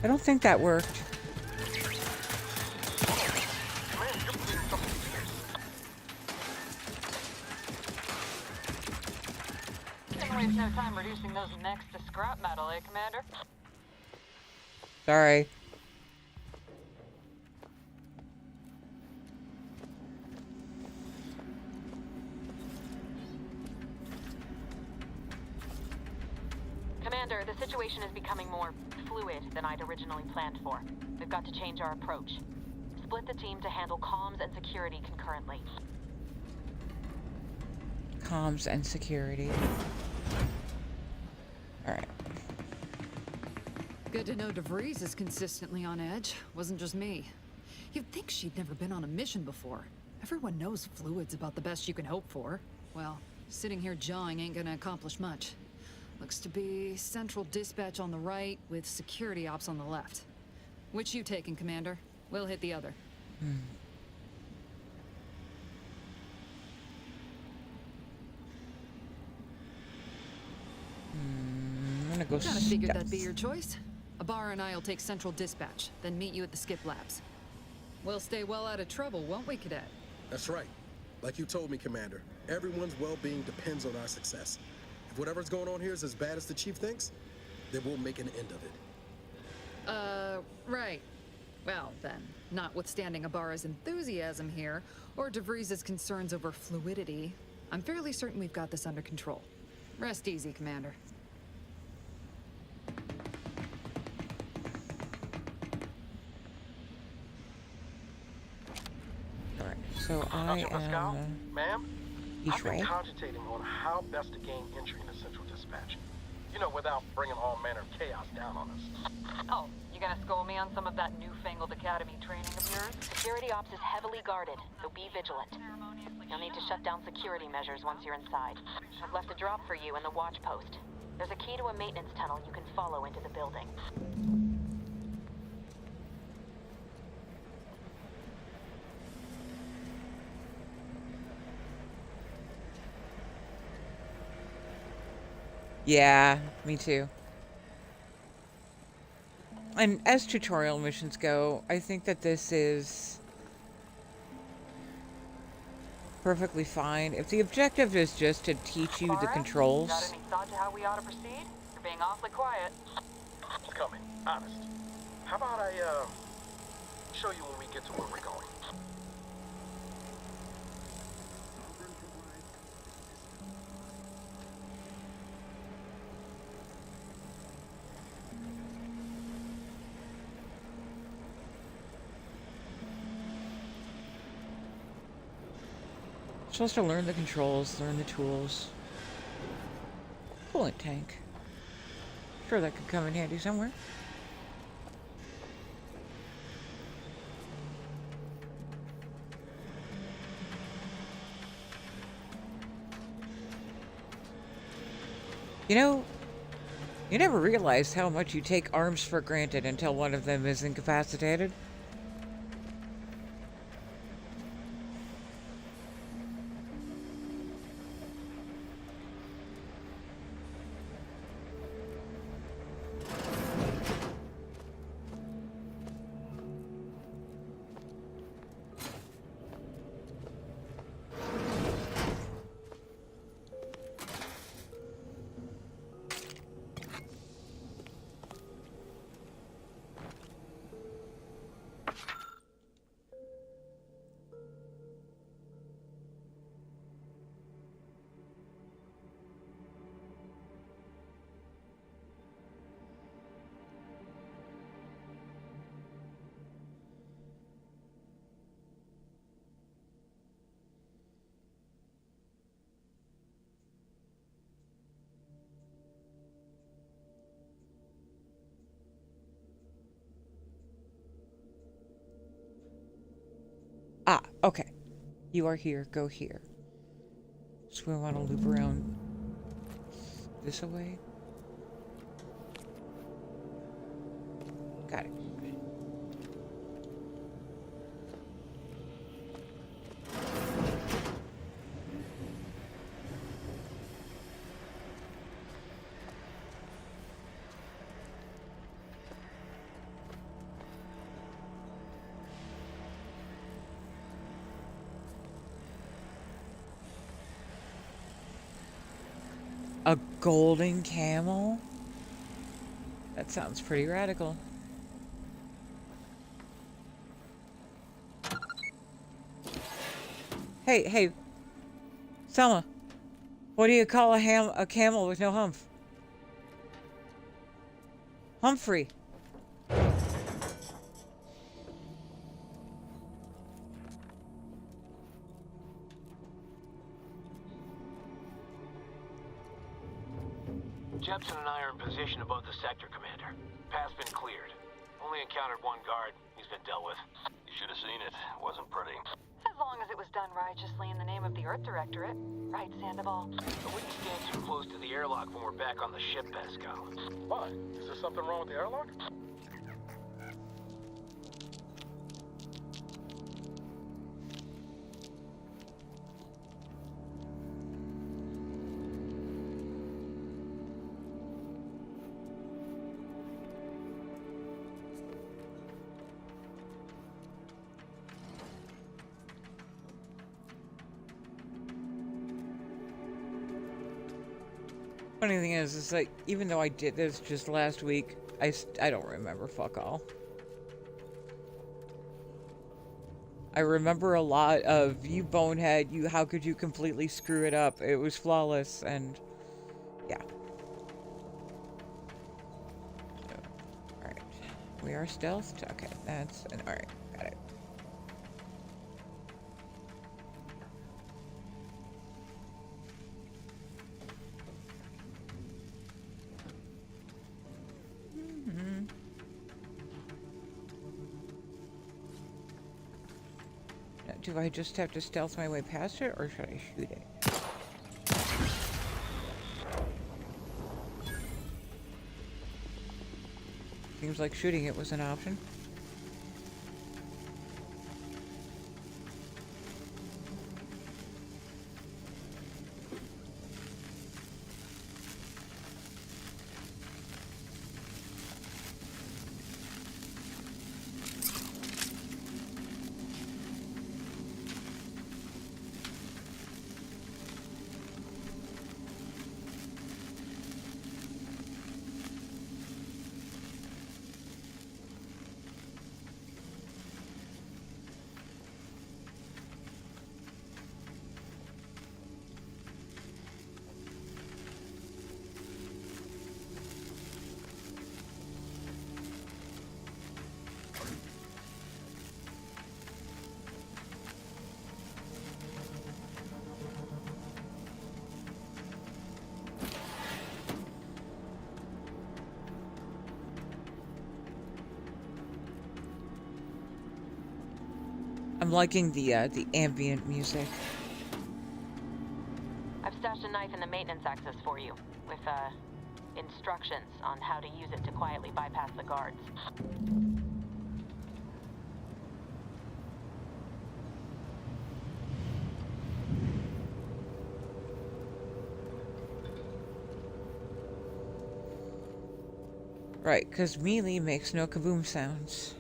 I don't think that worked. Didn't waste no time reducing those mechs to scrap metal, eh, Commander? Sorry. Commander, the situation is becoming more fluid than I'd originally planned for. We've got to change our approach. Split the team to handle comms and security concurrently. Comms and security. Alright. Good to know DeVries is consistently on edge. Wasn't just me. You'd think she'd never been on a mission before. Everyone knows fluid's about the best you can hope for. Well, sitting here jawing ain't gonna accomplish much. Looks to be central dispatch on the right with security ops on the left. Which you taking, Commander? We'll hit the other. I'm gonna go Kinda figured stealth. that'd be your choice. Abar and I'll take central dispatch, then meet you at the skip labs. We'll stay well out of trouble, won't we, Cadet? That's right. Like you told me, Commander, everyone's well-being depends on our success. If whatever's going on here is as bad as the Chief thinks, then we'll make an end of it. Right. Well, then, notwithstanding Ibarra's enthusiasm here, or DeVries' concerns over fluidity, I'm fairly certain we've got this under control. Rest easy, Commander. Alright, so I am... Ma'am, He's I've been right. cogitating on how best to gain entry into Central Dispatch. You know, without bringing all manner of chaos down on us. Oh, you gonna school me on some of that newfangled academy training of yours? Security ops is heavily guarded, so be vigilant. You'll need to shut down security measures once you're inside. I've left a drop for you in the watch post. There's a key to a maintenance tunnel you can follow into the building. Yeah, me too. And as tutorial missions go, I think that this is perfectly fine. If the objective is just to teach you the controls, Got any thought to how we ought to proceed? You're being awfully quiet. It's coming, honest. How about I, show you when we get to where we're going? supposed to learn the controls, learn the tools. Coolant tank. Sure, that could come in handy somewhere. You know, you never realize how much you take arms for granted until one of them is incapacitated. Okay. You are here. Go here. So we want to loop around this way. Got it. A golden camel? That sounds pretty radical. Hey, Selma. What do you call a camel with no hump? Humphrey. Jepson and I are in position above the sector, Commander. Path's been cleared. Only encountered one guard. He's been dealt with. You should have seen it. Wasn't pretty. As long as it was done righteously in the name of the Earth Directorate. Right, Sandoval? I wouldn't stand too close to the airlock when we're back on the ship, Pascal. Why? Is there something wrong with the airlock? Funny thing is like, even though I did this just last week, I don't remember fuck all. I remember a lot of, you bonehead, how could you completely screw it up? It was flawless, and yeah. So, alright. We are stealthed? Okay, alright, got it. Do I just have to stealth my way past it, or should I shoot it? Seems like shooting it was an option. I'm liking the ambient music. I've stashed a knife in the maintenance access for you, with, instructions on how to use it to quietly bypass the guards. Right, because melee makes no kaboom sounds.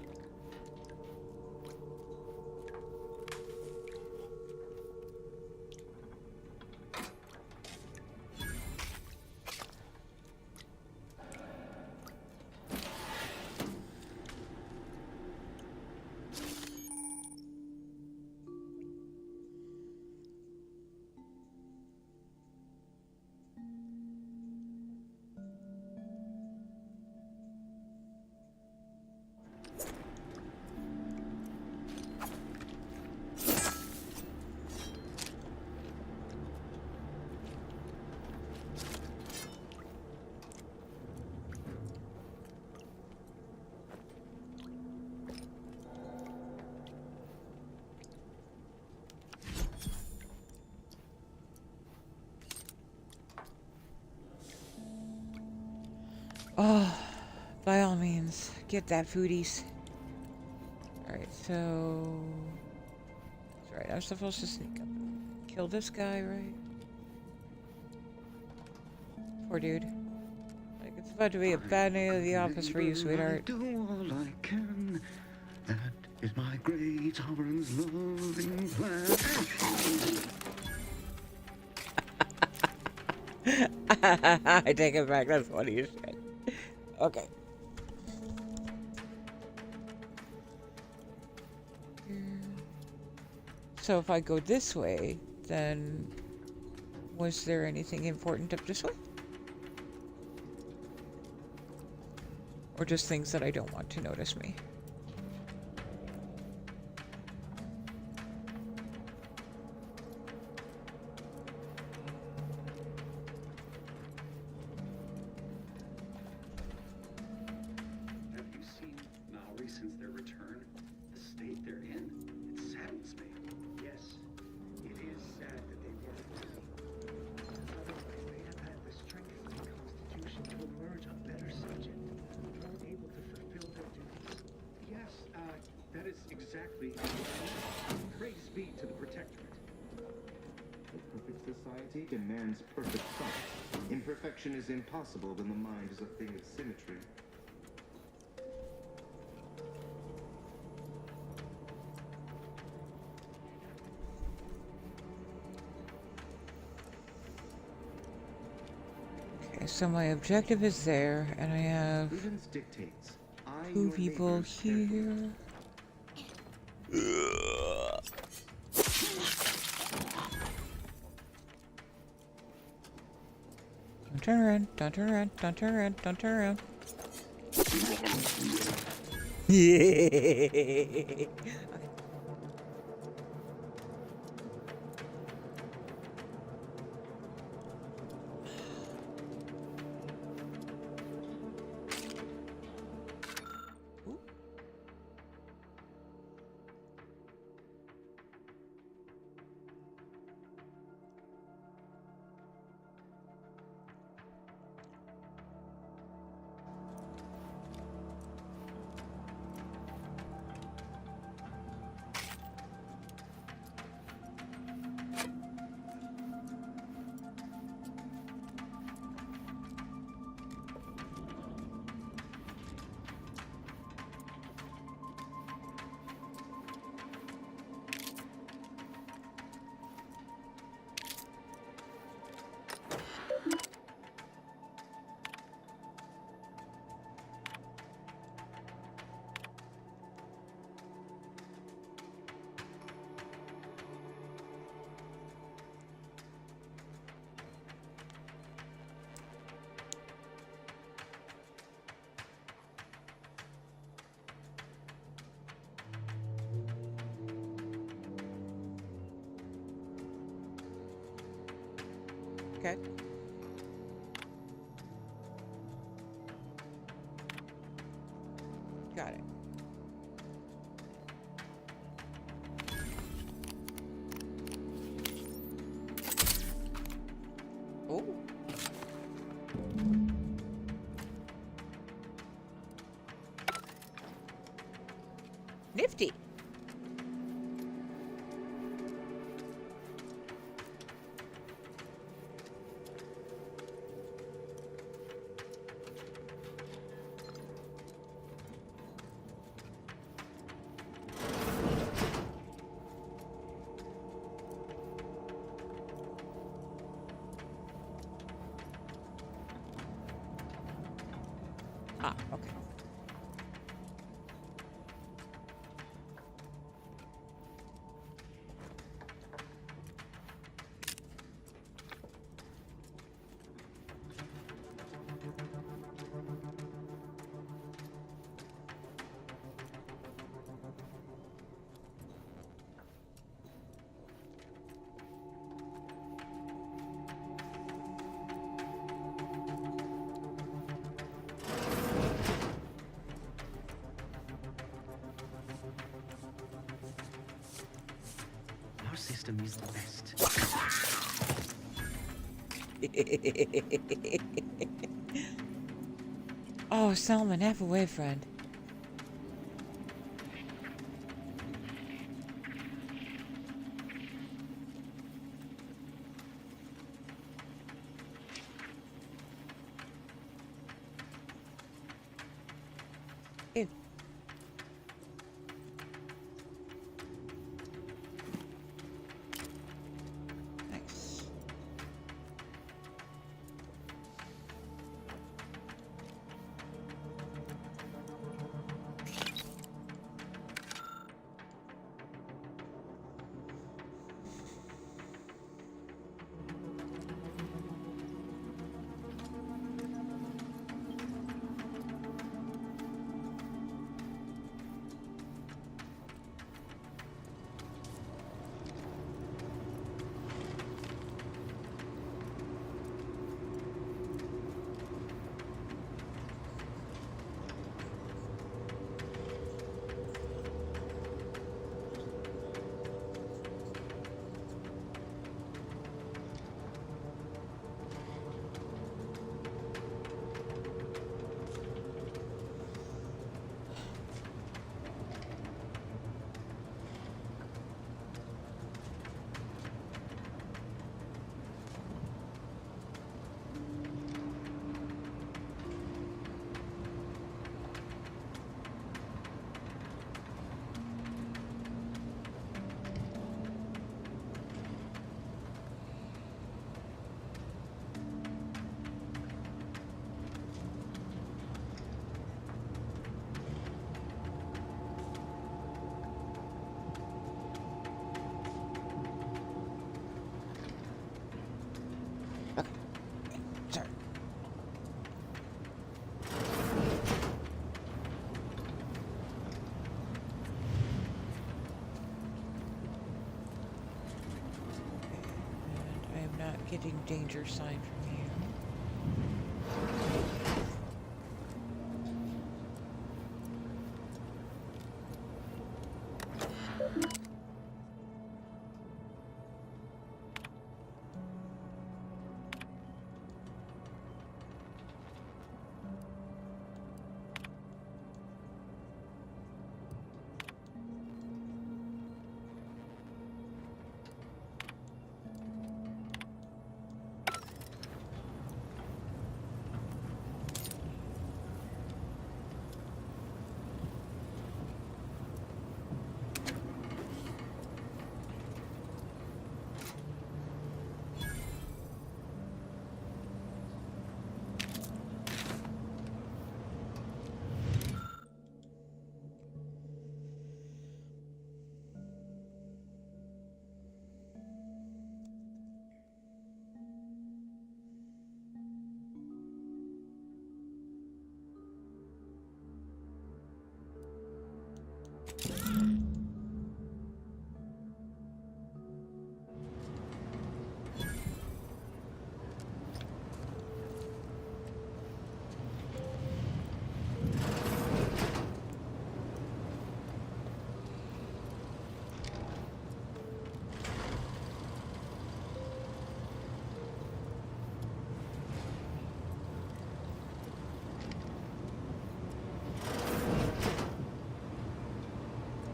Oh, by all means, get that foodies. Alright, so... That's right, I'm supposed to sneak up and kill this guy, right? Poor dude. Like, it's about to be a bad day of the office for you, sweetheart. Do all I can. That is my great sovereign's loving plan. I take it back, that's funny as shit. Okay. So if I go this way, then was there anything important up this way? Or just things that I don't want to notice me? Have you seen Maori since their return? The state they're in? It saddens me. Yes, it is sad that they weren't busy. Otherwise, they have had the strength of the Constitution to emerge a better subject, able to fulfill their duties. Yes, that is exactly what I mean. Praise be to the Protectorate. A perfect society demands perfect thought. Imperfection is impossible when the mind is a thing of symmetry. Okay, so my objective is there, and I have Prudence dictates. two people here. Don't turn around, don't turn around, don't turn around, don't turn around. Yeah. Okay. Got it. Oh. Nifty. Ah, okay. Our system is the best. Oh, Salmon, half away, friend. Ew. Nice. Sorry. And I am not getting danger sign from you.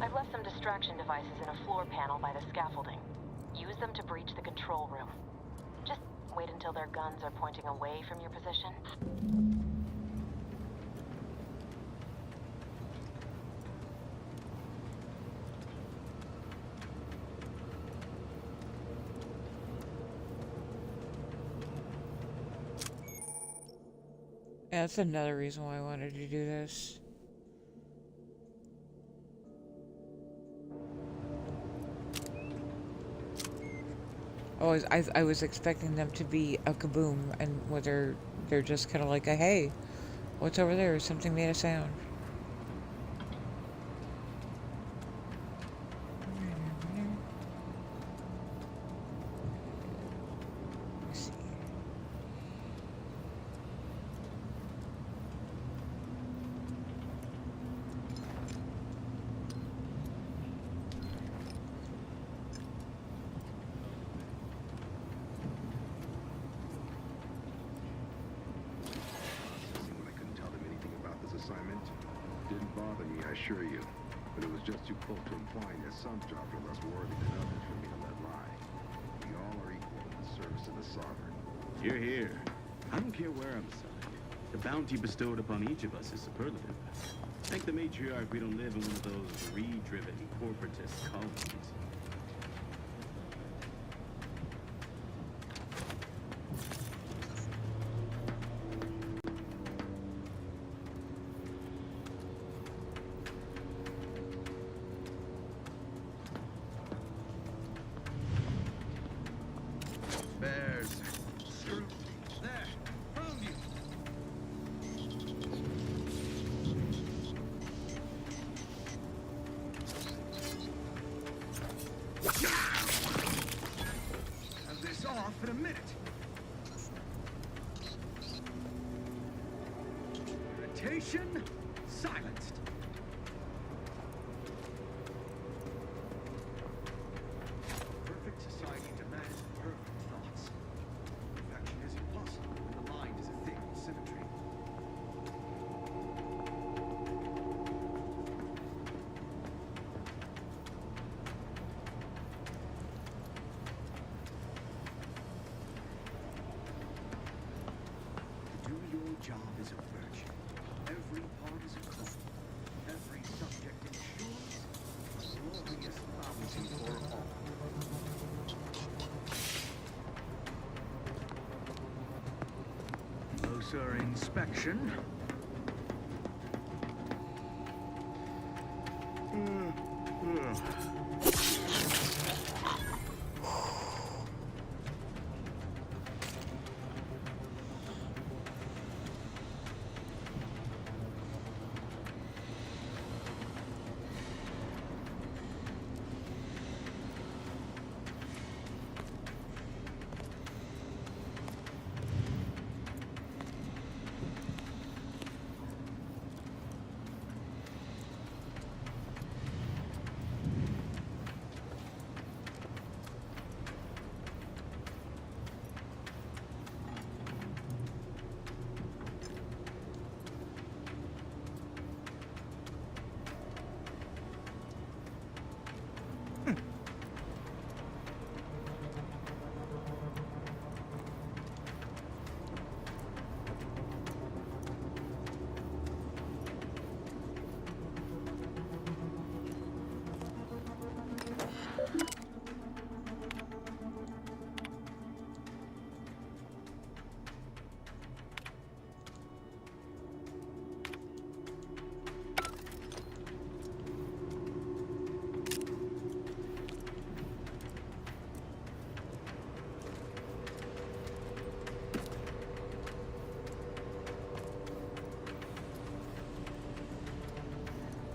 I've left some distraction devices in a floor panel by the scaffolding. Use them to breach the control room. Just wait until their guns are pointing away from your position. Yeah, that's another reason why I wanted to do this. I was expecting them to be a kaboom, and whether they're just kind of like a hey, what's over there? Something made a sound. I couldn't tell them anything bother me, I assure you. But it was just too close to implying that some jobs are less worthy than others for me to let lie. We all are equal in the service of the Sovereign. Hear, hear. I don't care where I'm assigned. The bounty bestowed upon each of us is superlative. Thank the matriarch we don't live in one of those greed-driven corporatist colonies. Bears. Screw. There. Found you. Have this off in a minute. Irritation silenced. Perfect society demands perfect thoughts. Perfection is impossible when the mind is a thing of symmetry. To do your job is a virtue. Every part is a code. Every subject ensures a glorious bounty for all. Closer inspection.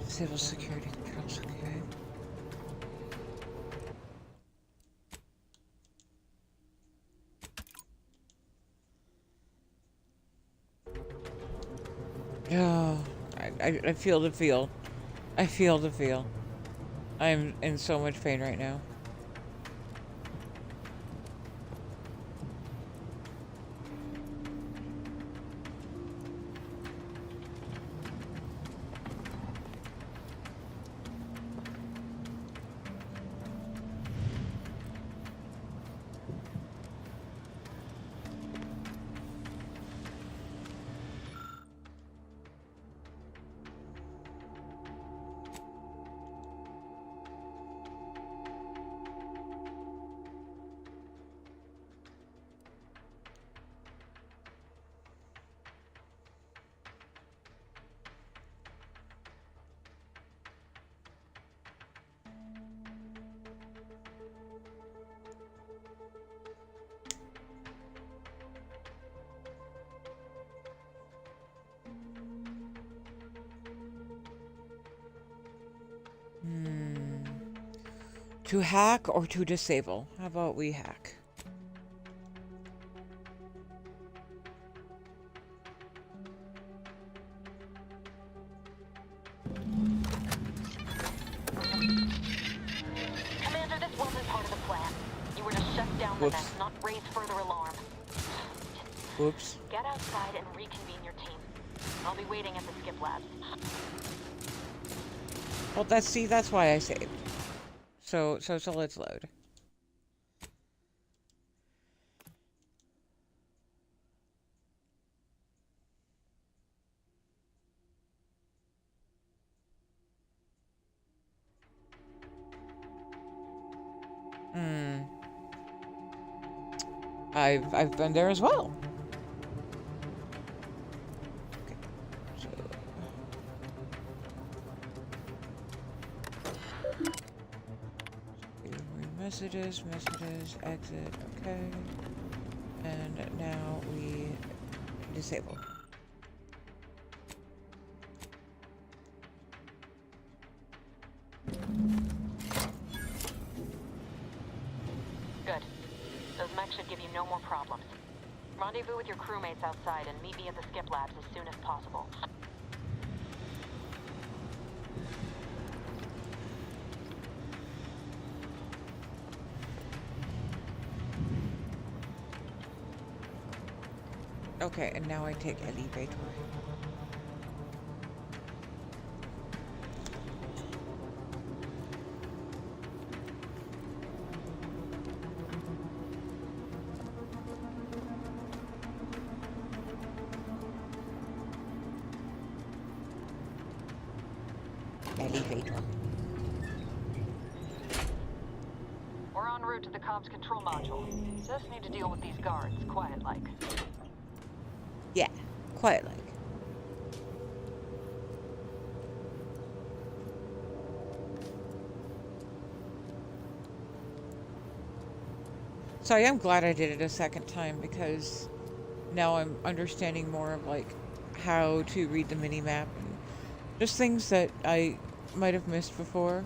Civil security controls, okay. Oh, I feel the feel. I feel the feel. I'm in so much pain right now. To hack or to disable? How about we hack? Commander, this wasn't part of the plan. You were to shut down the nest, not raise further alarm. Whoops. Get outside and reconvene your team. I'll be waiting at the skip labs. Well, that's why I saved. So let's load. I've been there as well. Okay. So messages, exit, okay. And now we disable. Good. Those mechs should give you no more problems. Rendezvous with your crewmates outside and meet me at the skip labs as soon as possible. Okay, and now I take elevator. Elevator. We're en route to the comms control module. Just need to deal with these guards, quiet-like. Yeah, quiet like. So I am glad I did it a second time because now I'm understanding more of like how to read the mini-map and just things that I might have missed before.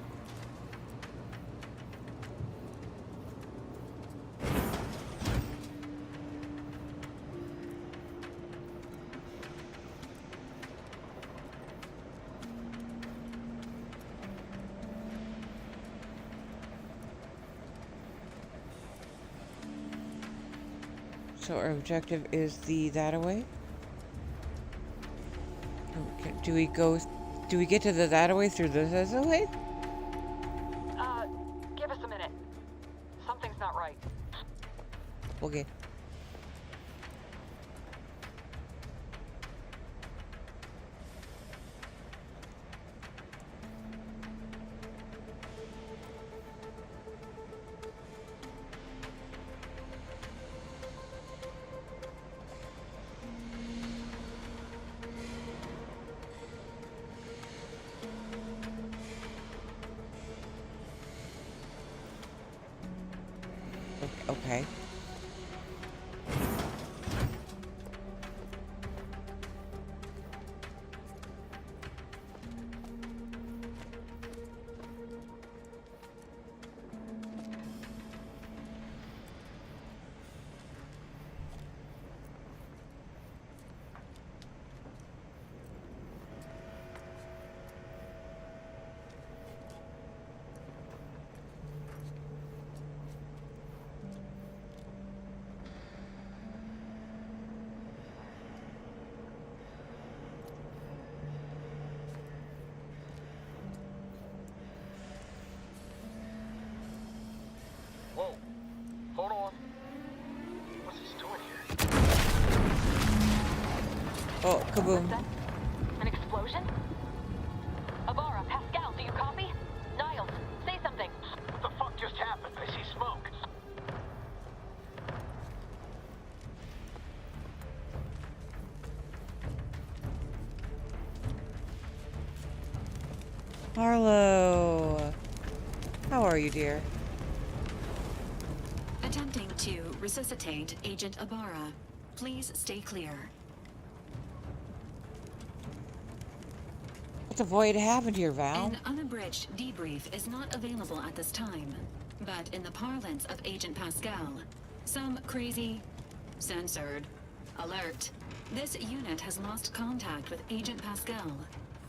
So our objective is the that-away. Do we get to the that-away through the this-away? Give us a minute. Something's not right. Okay. Okay. Whoa. Hold on. What's this doing here? Oh, kaboom. An explosion? Avara, Pascal, do you copy? Niles, say something. What the fuck just happened? I see smoke. Harlow. How are you, dear? Attempting to resuscitate Agent Ibarra. Please stay clear. What's a void happened here, Val? An unabridged debrief is not available at this time, but in the parlance of Agent Pascal, some crazy, censored, alert. This unit has lost contact with Agent Pascal.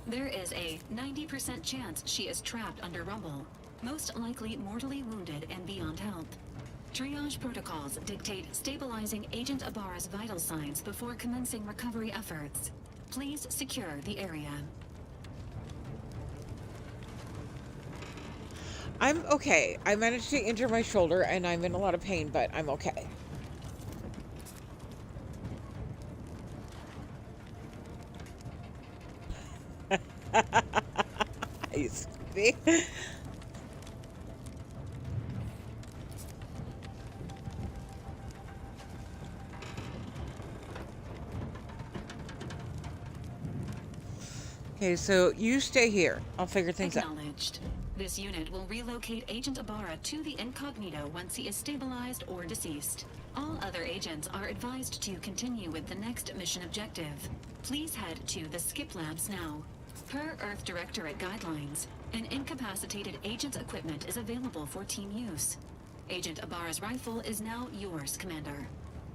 There is a 90% chance she is trapped under rubble, most likely mortally wounded and beyond health. Triage protocols dictate stabilizing Agent Ibarra's vital signs before commencing recovery efforts. Please secure the area. I'm okay. I managed to injure my shoulder, and I'm in a lot of pain, but I'm okay. You see? Okay, so you stay here. I'll figure things out. Acknowledged. This unit will relocate Agent Ibarra to the incognito once he is stabilized or deceased. All other agents are advised to continue with the next mission objective. Please head to the skip labs now. Per Earth Directorate guidelines, an incapacitated agent's equipment is available for team use. Agent Ibarra's rifle is now yours, Commander.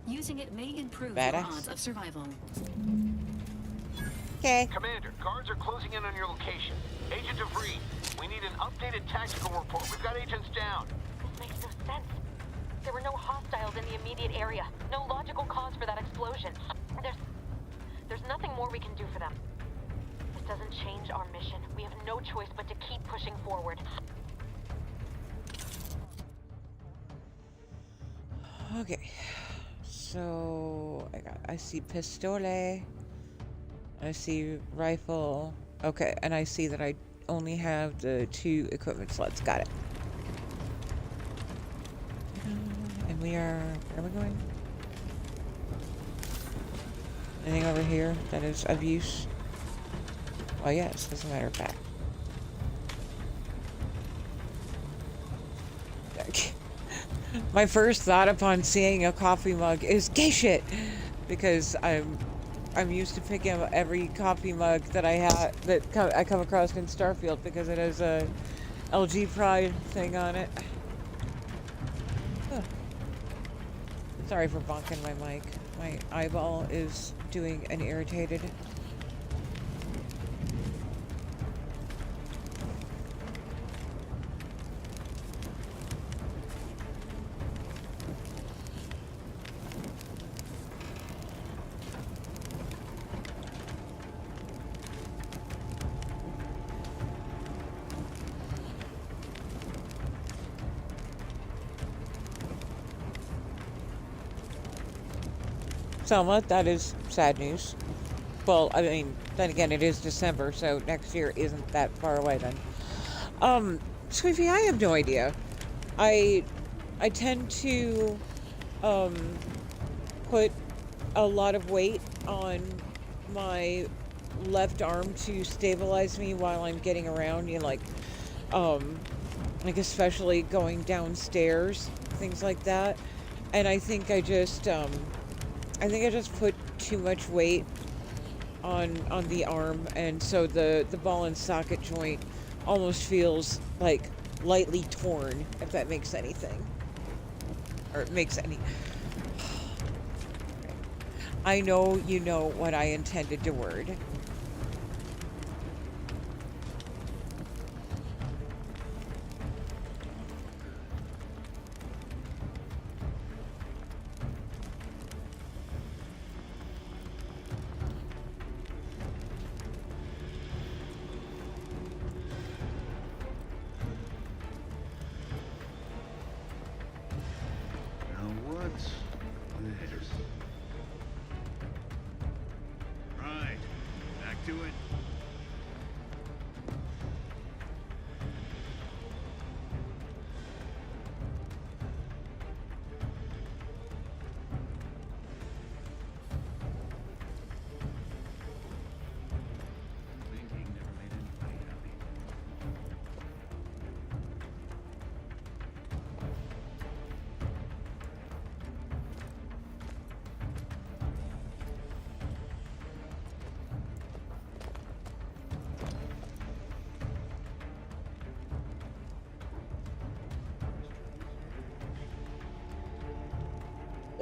Using it may improve your odds of survival. Okay. Commander, guards are closing in on your location. Agent DeVries, we need an updated tactical report. We've got agents down. This makes no sense. There were no hostiles in the immediate area. No logical cause for that explosion. There's nothing more we can do for them. This doesn't change our mission. We have no choice but to keep pushing forward. Okay. So I see pistole. I see rifle. Okay, and I see that I only have the 2 equipment slots. Got it. And we are... Where are we going? Anything over here that is of use? Oh yes, as a matter of fact. My first thought upon seeing a coffee mug is gay shit, because I'm used to picking up every coffee mug that I come across in Starfield because it has a LG Pride thing on it. Huh. Sorry for bonking my mic. My eyeball is doing an irritated. Selma, that is sad news. Well, I mean, then again, it is December, so next year isn't that far away then. Sweefy, I have no idea. I tend to, put a lot of weight on my left arm to stabilize me while I'm getting around, you know, like especially going downstairs, things like that. And I think I just put too much weight on the arm, and so the ball and socket joint almost feels like lightly torn, if that makes anything. Or it makes any... I know you know what I intended to word. Right. Back to it.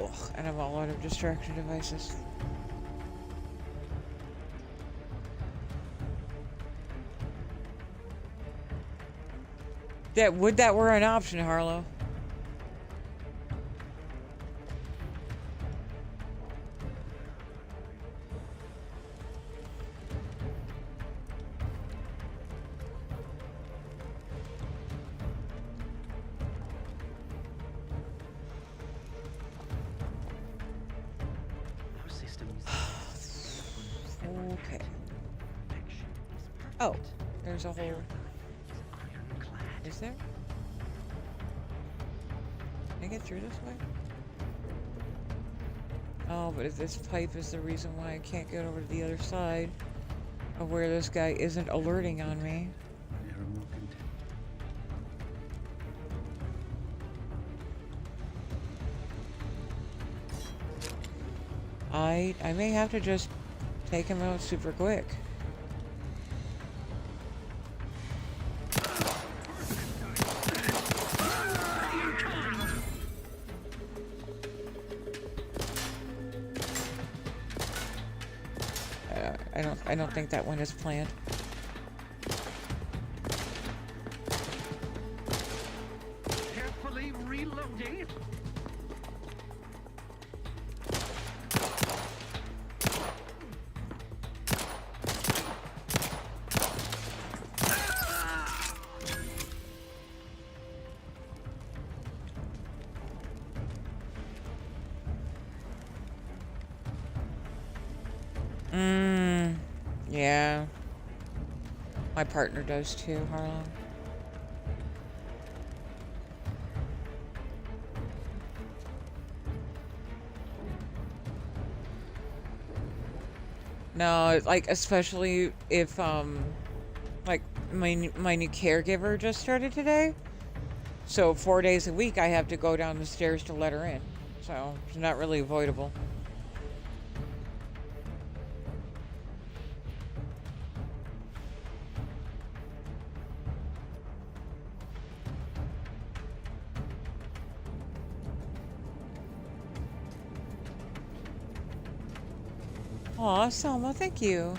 Ugh, and I'm all out of distraction devices. Would that were an option, Harlow. Okay. Oh, there's a hole. Is there? Can I get through this way? Oh, but if this pipe is the reason why I can't get over to the other side of where this guy isn't alerting on me. I may have to just take him out super quick. I don't think that one is planned. Carefully reloading. Yeah. My partner does too, Harlan. No, like, especially if, like, my new caregiver just started today. So 4 days a week I have to go down the stairs to let her in. So it's not really avoidable. Aw, Selma, thank you.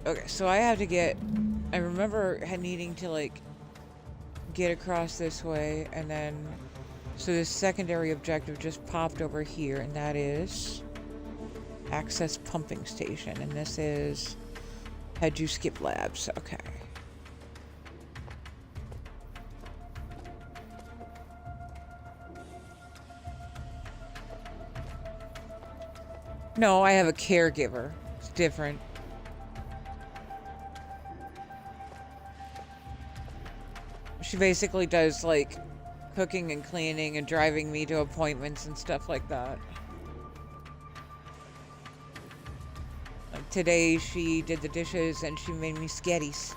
Okay, so I have to get... I remember needing to, like, get across this way, and then... So this secondary objective just popped over here, and that is... Access pumping station, and this is... Had you skip labs, okay. No, I have a caregiver. It's different. She basically does, like, cooking and cleaning and driving me to appointments and stuff like that. Like today, she did the dishes and she made me sketties.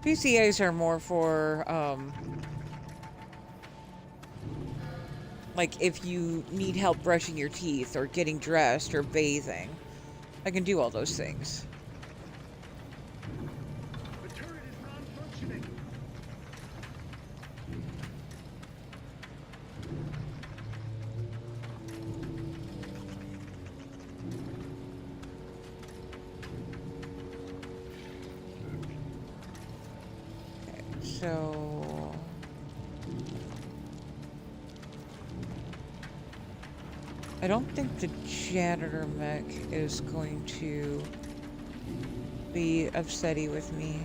PCAs are more for, like, if you need help brushing your teeth or getting dressed or bathing. I can do all those things. The turret is non-functioning. Okay, so... I don't think the janitor mech is going to be upsetty with me.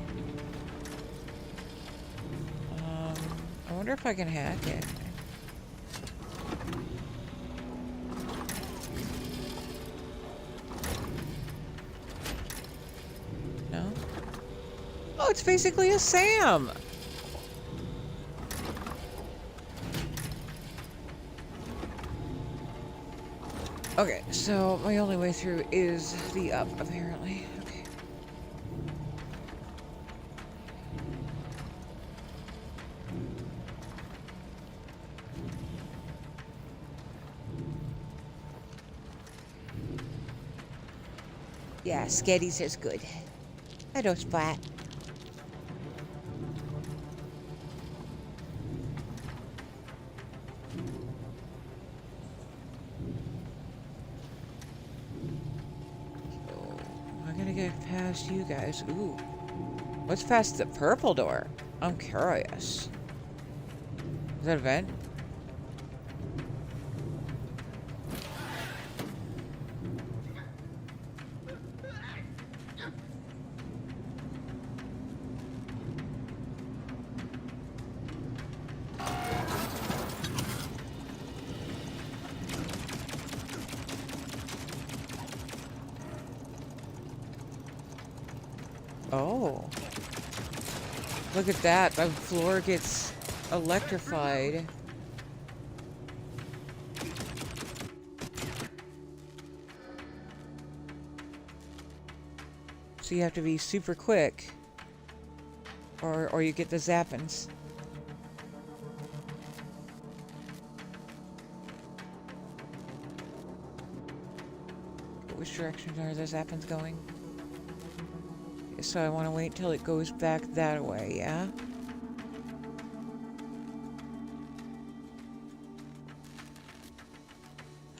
I wonder if I can hack it. No? Oh, it's basically a SAM! Okay, so my only way through is the up, apparently. Okay. Yeah, Sketties is good. Hello, Splat. Past you guys. Ooh. What's past the purple door? I'm curious. Is that a vent? Oh. Look at that. The floor gets electrified. So you have to be super quick, or you get the zappins. Which direction are the zappins going? So I want to wait till it goes back that way, yeah?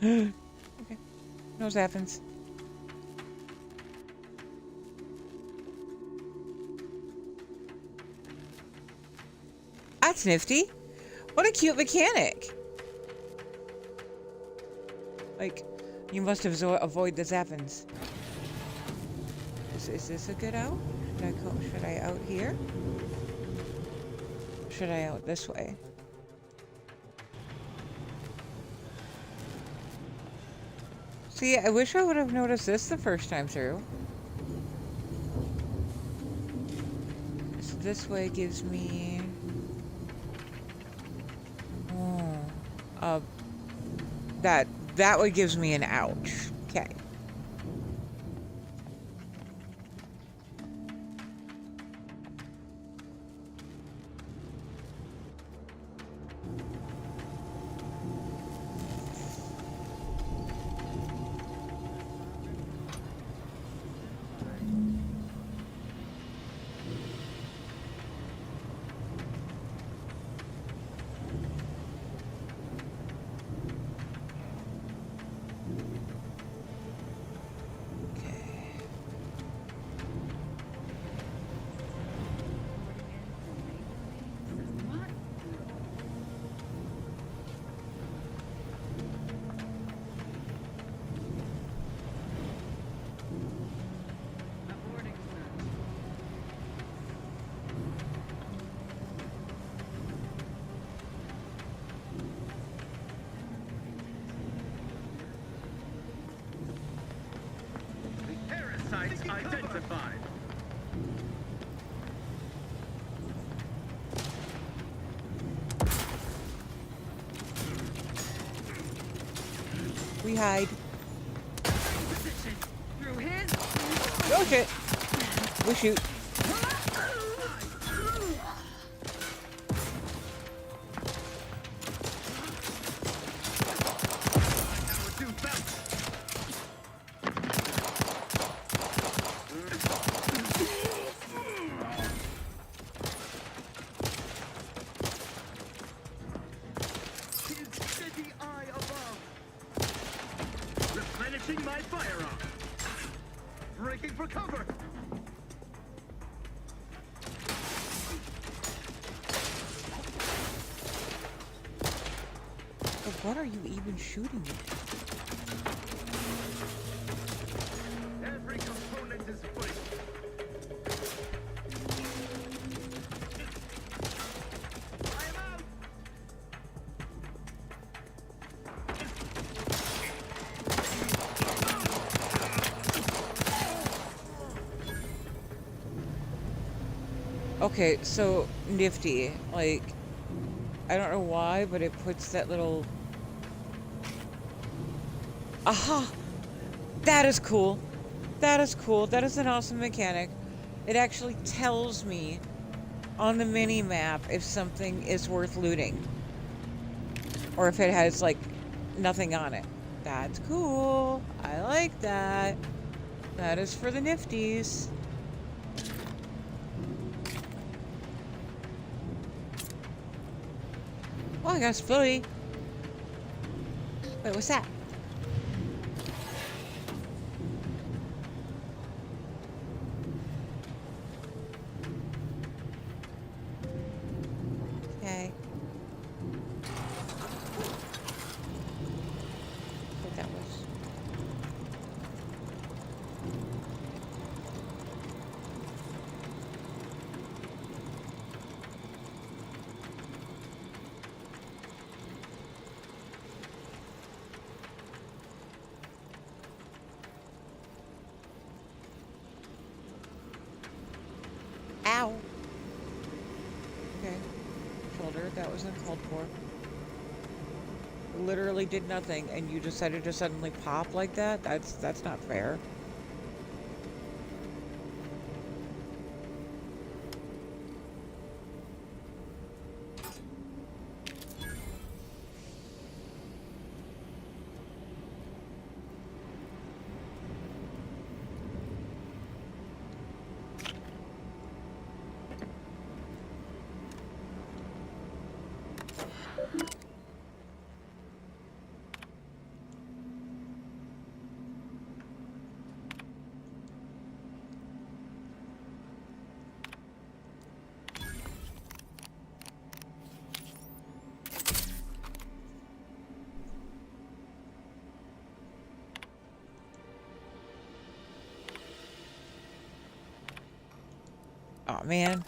Okay. No zappins. That's nifty. What a cute mechanic. Like, you must have avoid the zappins. Is this a good out? Should I out here? Should I out this way? See, I wish I would have noticed this the first time through. So this way gives me... Oh. That way gives me an ouch. Okay. Parasites identified. We hide. Through his... Oh shit! We shoot. Replenishing my firearm. Breaking for cover. But what are you even shooting at? Every component is free. Okay, so nifty. Like, I don't know why, but it puts that little... Aha! That is cool. That is cool. That is an awesome mechanic. It actually tells me on the mini-map if something is worth looting. Or if it has, like, nothing on it. That's cool. I like that. That is for the nifties. Oh, I got a spilly. Wait, what's that? Okay. louder. That was uncalled for. Literally did nothing, and you decided to suddenly pop like that? That's not fair. Oh man.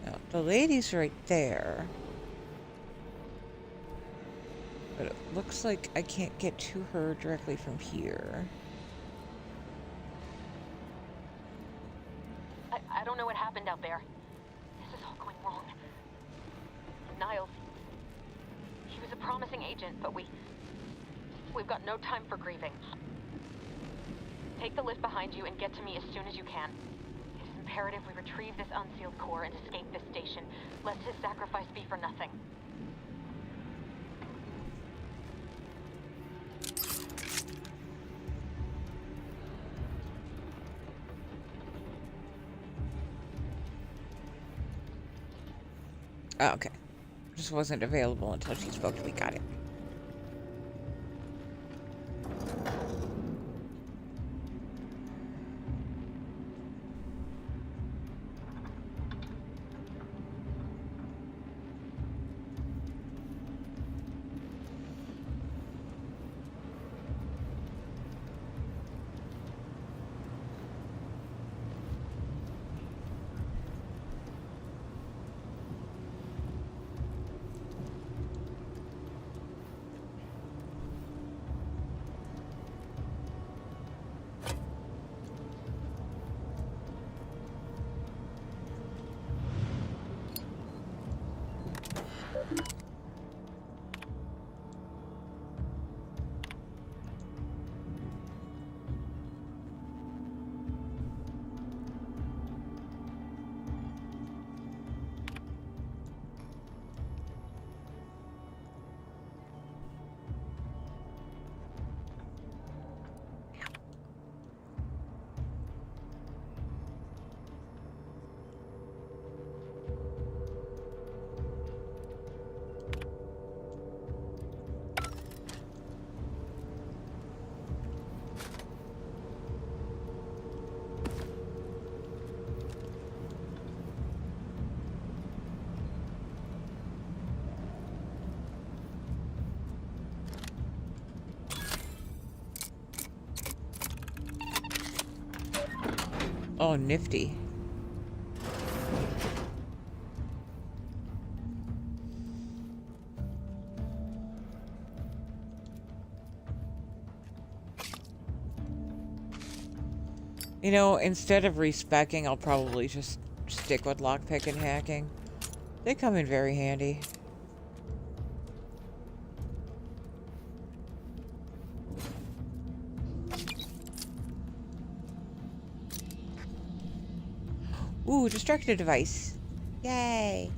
Now, the lady's right there. But it looks like I can't get to her directly from here. I don't know what happened out there. This is all going wrong. Niles. He was a promising agent, but we've got no time for grieving. Take the lift behind you and get to me as soon as you can. It is imperative we retrieve this unsealed core and escape this station, lest his sacrifice be for nothing. Oh, okay. Just wasn't available until she spoke to me. Got it. Oh, nifty. You know, instead of respecking, I'll probably just stick with lockpick and hacking. They come in very handy. Ooh, distracted device. Yay!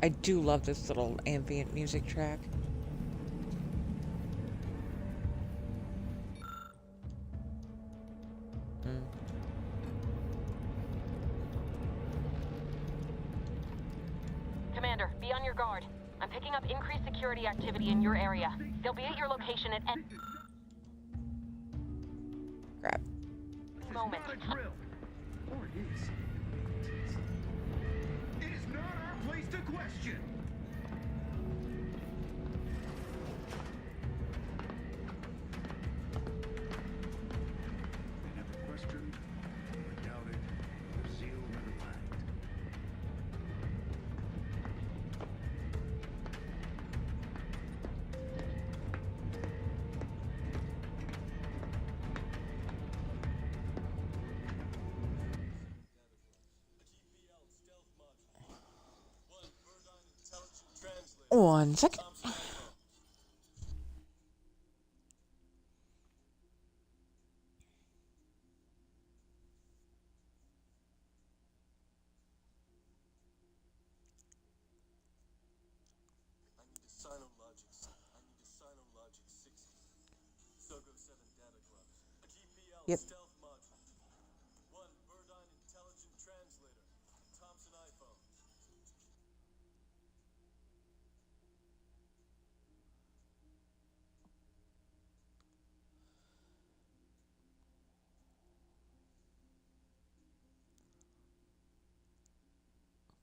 I do love this little ambient music track. Commander, be on your guard. I'm picking up increased security activity in your area. They'll be at your location at any Crap. moment. Or it is. It is not our place to question. They never questioned, never doubted, their zeal never lacked. One second. Yep.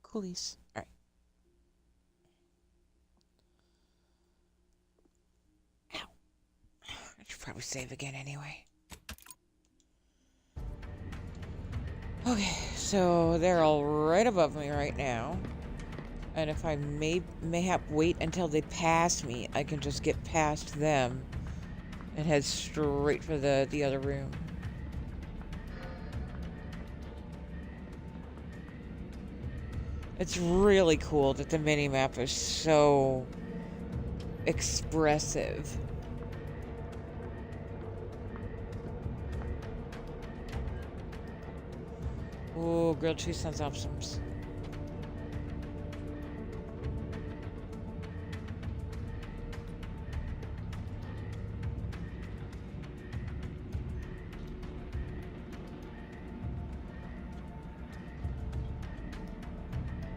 Coolies. All right. Ow. I should probably save again anyway. Okay, so they're all right above me right now. And if I mayhap wait until they pass me, I can just get past them and head straight for the other room. It's really cool that the minimap is so expressive. Oh, grilled cheese sounds awesome.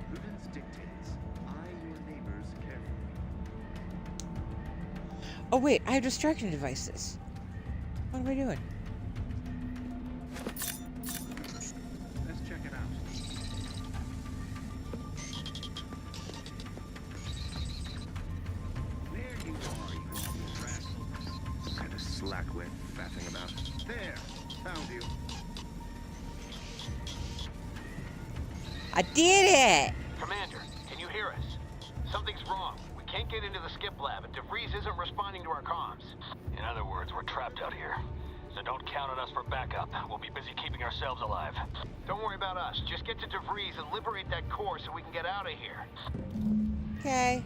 Prudence dictates, eye your neighbors carefully. Oh wait, I have distraction devices. What am I doing? Let's check it out. There you are, you awful rascal. Some kind of slackwit faffing about. There, found you. I did it! Commander, can you hear us? Something's wrong. We can't get into the skip lab, and DeVries isn't responding to our comms. In other words, we're trapped out here. So don't count on us for backup. We'll be busy keeping ourselves alive. Don't worry about us. Just get to DeVries and liberate that core so we can get out of here. Okay.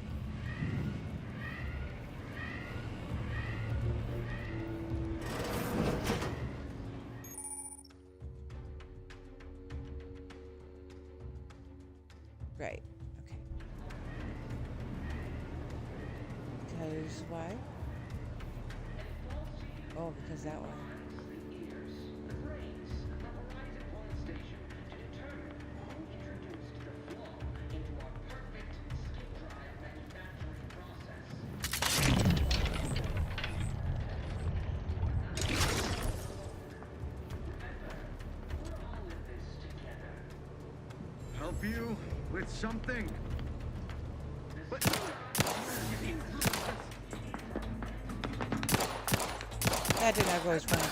Right. Okay. Because why? Oh, because that one. you with something? That did not go as planned.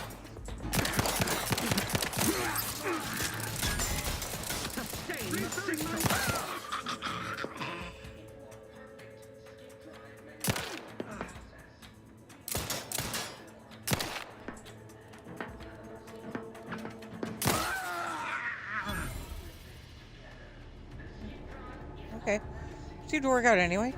Okay. Seemed to work out anyway.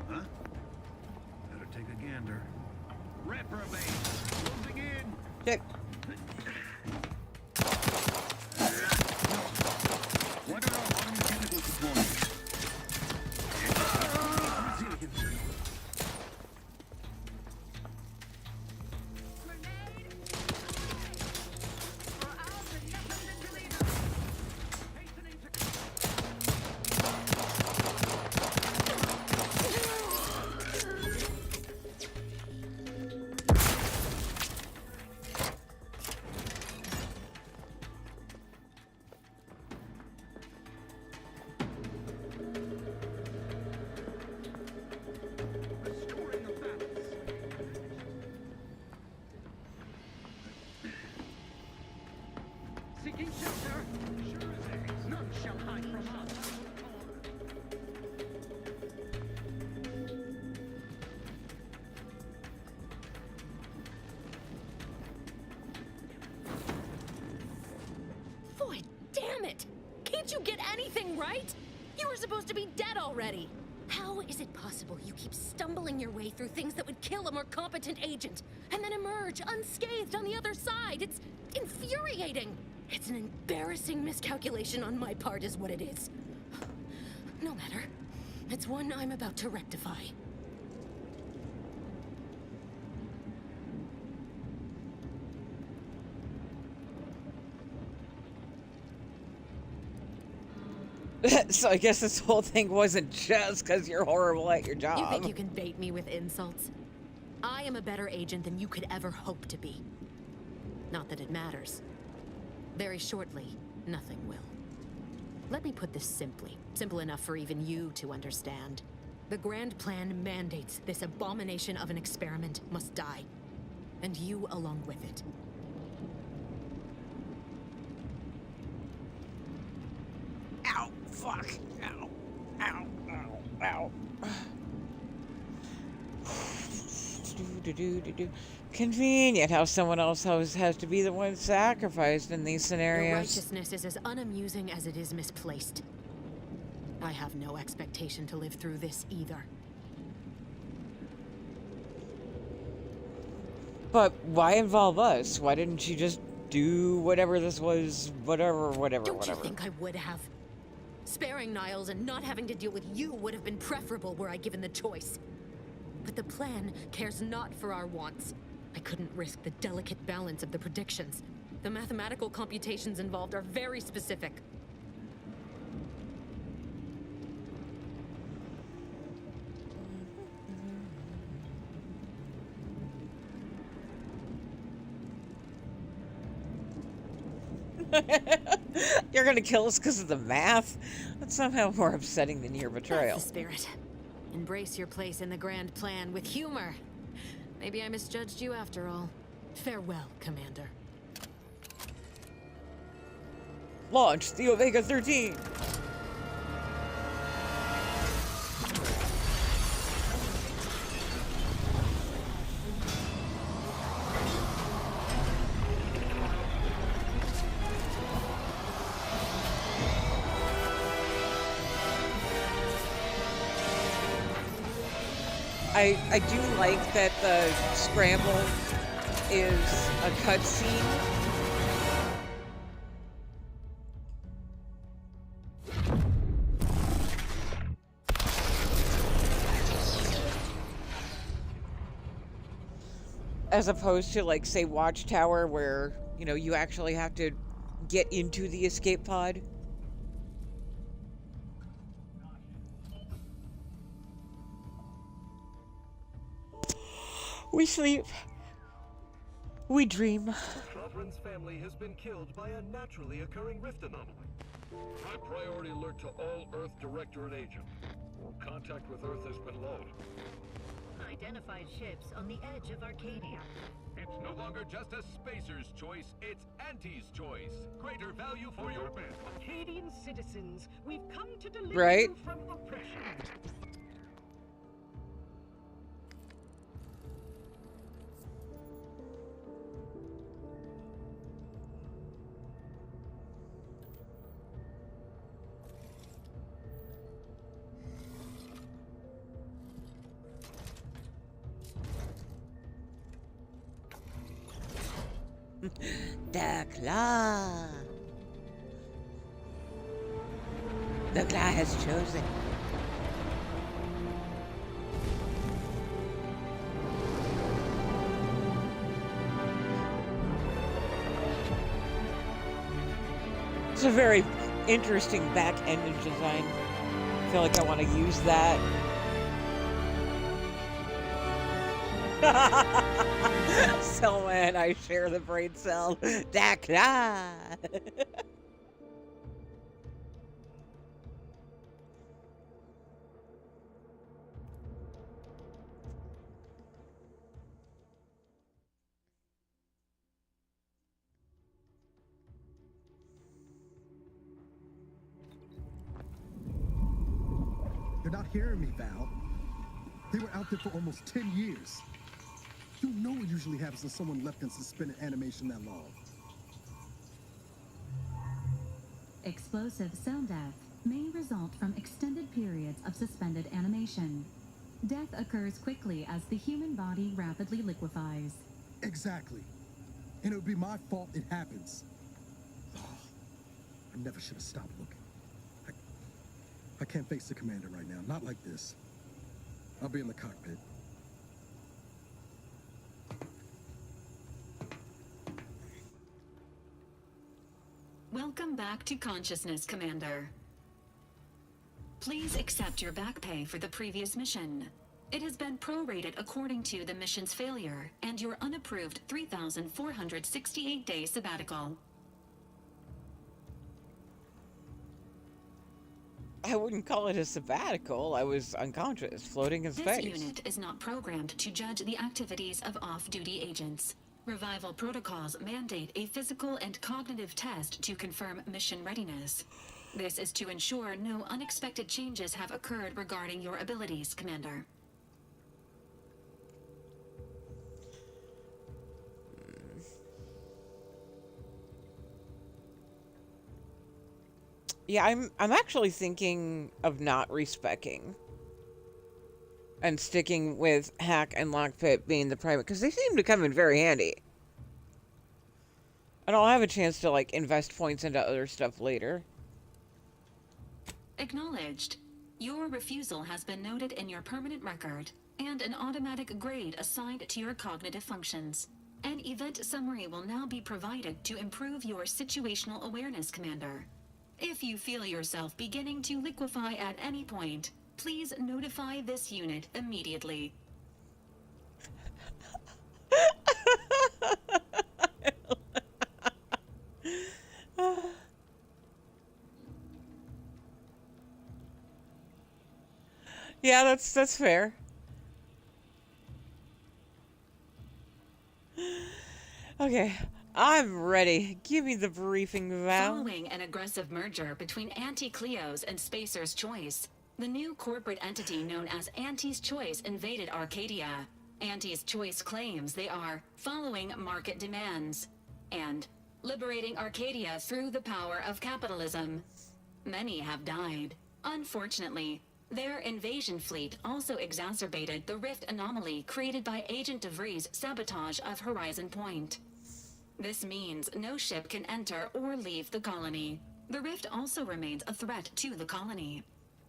Huh? Better take a gander. Reprobate! Closing in! Check. What are our armed chemical deployments? Seeking shelter? Sure as eggs. None shall hide from us. Boy, damn it! Can't you get anything right? You were supposed to be dead already. How is it possible you keep stumbling your way through things that would kill a more competent agent, and then emerge unscathed on the other side? It's infuriating. It's an embarrassing miscalculation on my part is what it is. No matter. It's one I'm about to rectify. So I guess this whole thing wasn't just because you're horrible at your job. You think you can bait me with insults? I am a better agent than you could ever hope to be. Not that it matters. Very shortly, nothing will. Let me put this simply. Simple enough for even you to understand. The grand plan mandates this abomination of an experiment must die. And you along with it. Ow! Fuck! Ow! Ow! Ow! Ow! Convenient how someone else has to be the one sacrificed in these Your scenarios. righteousness is as unamusing as it is misplaced. I have no expectation to live through this either. But why involve us? Why didn't you just do whatever this was? Whatever. Don't you think I would have? Sparing Niles and not having to deal with you would have been preferable were I given the choice. But the plan cares not for our wants. I couldn't risk the delicate balance of the predictions. The mathematical computations involved are very specific. You're gonna kill us because of the math? That's somehow more upsetting than your betrayal. That's the spirit. Embrace your place in the grand plan with humor. Maybe I misjudged you after all. Farewell, Commander. Launch the Omega-13! I do like that the scramble is a cutscene. As opposed to, like, say, Watchtower, where, you know, you actually have to get into the escape pod. We sleep. We dream. Shovrin's family has been killed by a naturally occurring rift anomaly. High priority alert to all Earth Directorate agents. Contact with Earth has been low. Identified ships on the edge of Arcadia. It's no longer just a spacer's choice, it's Auntie's choice. Greater value for your men. Arcadian citizens, we've come to deliver Right? you from oppression. The Claw. The Claw has chosen. It's a very interesting back end design. I feel like I want to use that. Selma and I share the brain cell. Dakla. You're not hearing me, Val. They were out there for almost 10 years. You know what usually happens when someone left in suspended animation that long. Explosive cell death may result from extended periods of suspended animation. Death occurs quickly as the human body rapidly liquefies. Exactly. And it would be my fault it happens. Oh, I never should have stopped looking. I can't face the commander right now. Not like this. I'll be in the cockpit. Welcome back to consciousness, Commander. Please accept your back pay for the previous mission. It has been prorated according to the mission's failure and your unapproved 3,468-day sabbatical. I wouldn't call it a sabbatical. I was unconscious, floating in space. This unit is not programmed to judge the activities of off-duty agents. Revival protocols mandate a physical and cognitive test to confirm mission readiness. This is to ensure no unexpected changes have occurred regarding your abilities, Commander. Yeah, I'm actually thinking of not respecing and sticking with Hack and Lockpit being the private, because they seem to come in very handy. And I'll have a chance to, like, invest points into other stuff later. Acknowledged. Your refusal has been noted in your permanent record, and an automatic grade assigned to your cognitive functions. An event summary will now be provided to improve your situational awareness, Commander. If you feel yourself beginning to liquefy at any point, please notify this unit immediately. Yeah, that's fair. Okay, I'm ready. Give me the briefing, Val. Following an aggressive merger between Anti-Cleo's and Spacer's Choice, the new corporate entity known as Auntie's Choice invaded Arcadia. Auntie's Choice claims they are following market demands and liberating Arcadia through the power of capitalism. Many have died. Unfortunately, Their invasion fleet also exacerbated the rift anomaly created by Agent DeVries' sabotage of Horizon Point. This means no ship can enter or leave the colony. The rift also remains a threat to the colony.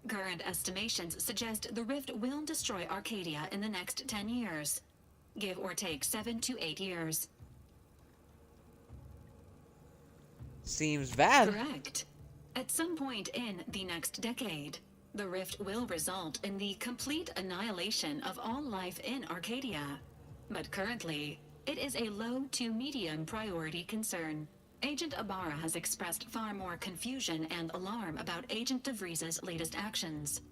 Current estimations suggest the rift will destroy Arcadia in the next 10 years. Give or take 7 to 8 years. Seems bad. Correct. At some point in the next decade, the rift will result in the complete annihilation of all life in Arcadia. But currently, it is a low to medium priority concern. Agent Ibarra has expressed far more confusion and alarm about Agent DeVries' latest actions.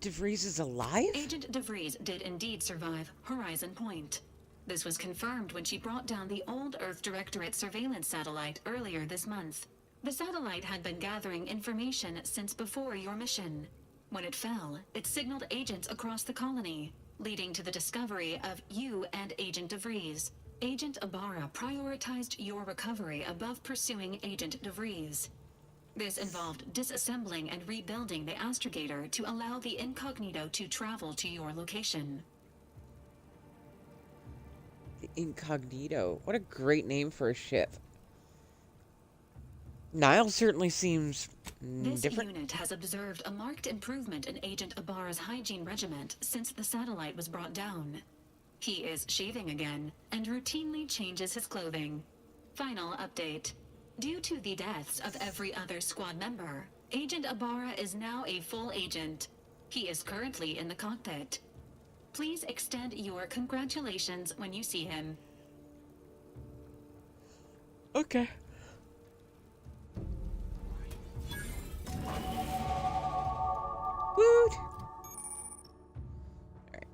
DeVries is alive? Agent DeVries did indeed survive Horizon Point. This was confirmed when she brought down the old Earth Directorate surveillance satellite earlier this month. The satellite had been gathering information since before your mission. When it fell, it signaled agents across the colony, leading to the discovery of you and Agent DeVries. Agent Ibarra prioritized your recovery above pursuing Agent DeVries. This involved disassembling and rebuilding the astrogator to allow the Incognito to travel to your location. The Incognito. What a great name for a ship. Nile certainly seems This different. unit has observed a marked improvement in Agent Ibarra's hygiene regiment since the satellite was brought down. He is shaving again and routinely changes his clothing. Final update. Due to the deaths of every other squad member, Agent Ibarra is now a full agent. He is currently in the cockpit. Please extend your congratulations when you see him. Okay. Woot! Alright.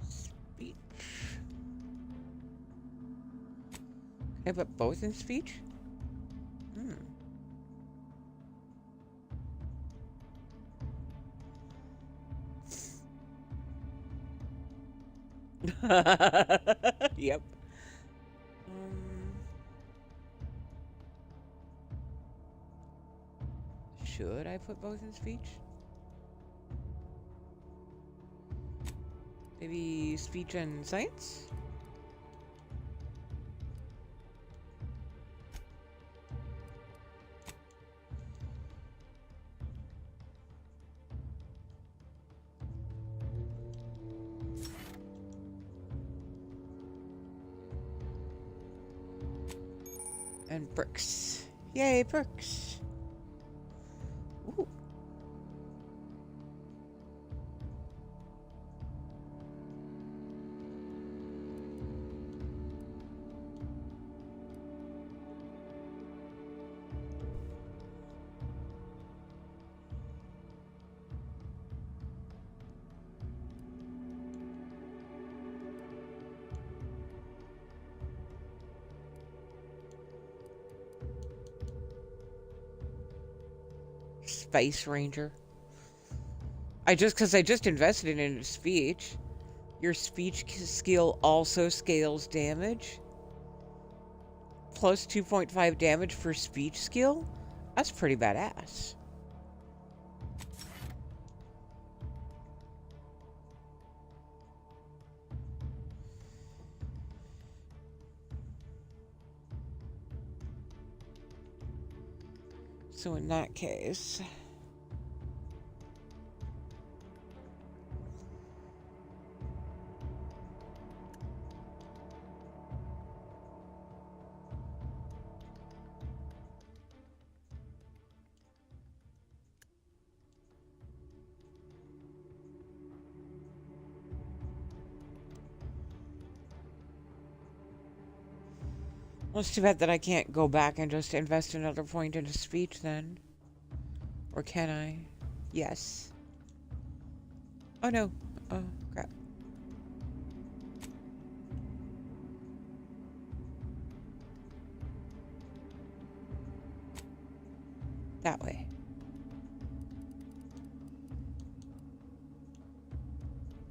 Speech. Can I put both in speech? Yep. Should I put both in speech? Maybe speech and science? And bricks. Yay, bricks. Ooh. Space Ranger. Because I just invested in a speech. Your speech skill also scales damage. Plus 2.5 damage for speech skill? That's pretty badass. So in that case... Well, it's too bad that I can't go back and just invest another point into speech then. Or can I? Yes. Oh no. Oh, crap. That way.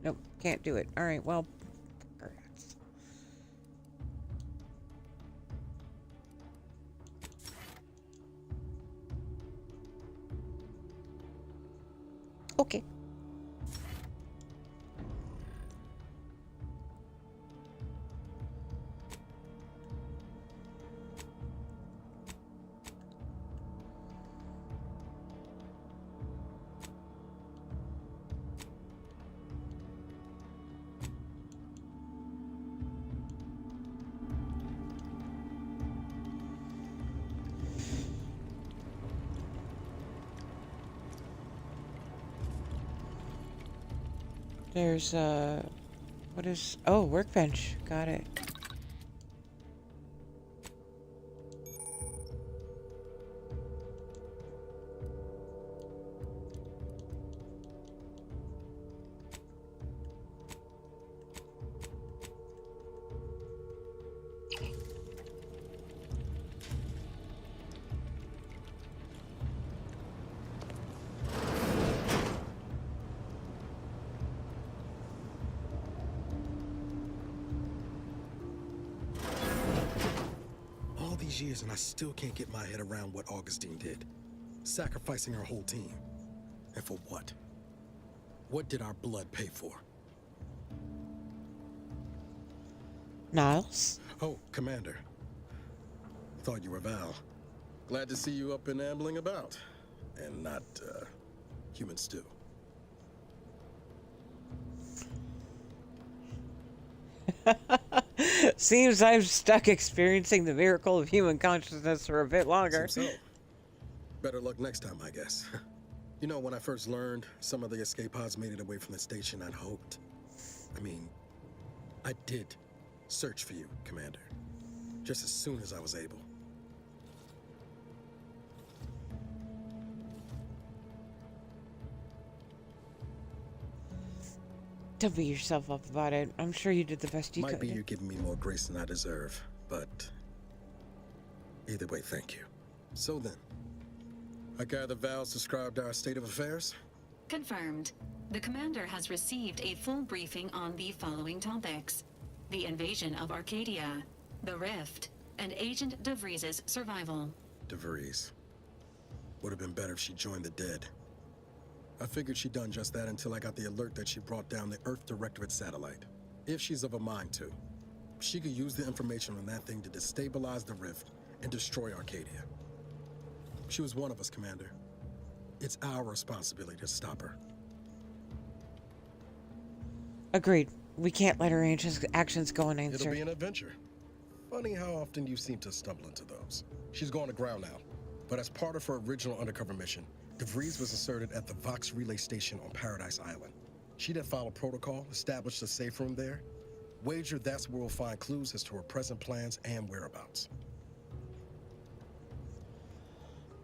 Nope. Can't do it. Alright, well. Okay. There's, what is... Oh, workbench. Got it. Years and I still can't get my head around what Augustine did. Sacrificing her whole team. And for what? What did our blood pay for? Niles? Oh, Commander. Thought you were Val. Glad to see you up and ambling about. And not, human stew. Seems I'm stuck experiencing the miracle of human consciousness for a bit longer. Seems so. Better luck next time, I guess. You know, when I first learned some of the escape pods made it away from the station, I'd hoped. I did search for you, Commander. Just as soon as I was able. Don't beat yourself up about it. I'm sure you did the best you could. Might be you're giving me more grace than I deserve, but either way, thank you. So then, I gather Val's described our state of affairs? Confirmed. The commander has received a full briefing on the following topics: the invasion of Arcadia, the Rift, and Agent DeVries' survival. DeVries. Would have been better if she joined the dead. I figured she'd done just that until I got the alert that she brought down the Earth Directorate satellite. If she's of a mind to, she could use the information on that thing to destabilize the Rift and destroy Arcadia. She was one of us, Commander. It's our responsibility to stop her. Agreed. We can't let her actions go unanswered. It'll be an adventure. Funny how often you seem to stumble into those. She's going to ground now, but as part of her original undercover mission, DeVries was inserted at the Vox relay station on Paradise Island. She did follow protocol, established a safe room there. Wager that's where we'll find clues as to her present plans and whereabouts.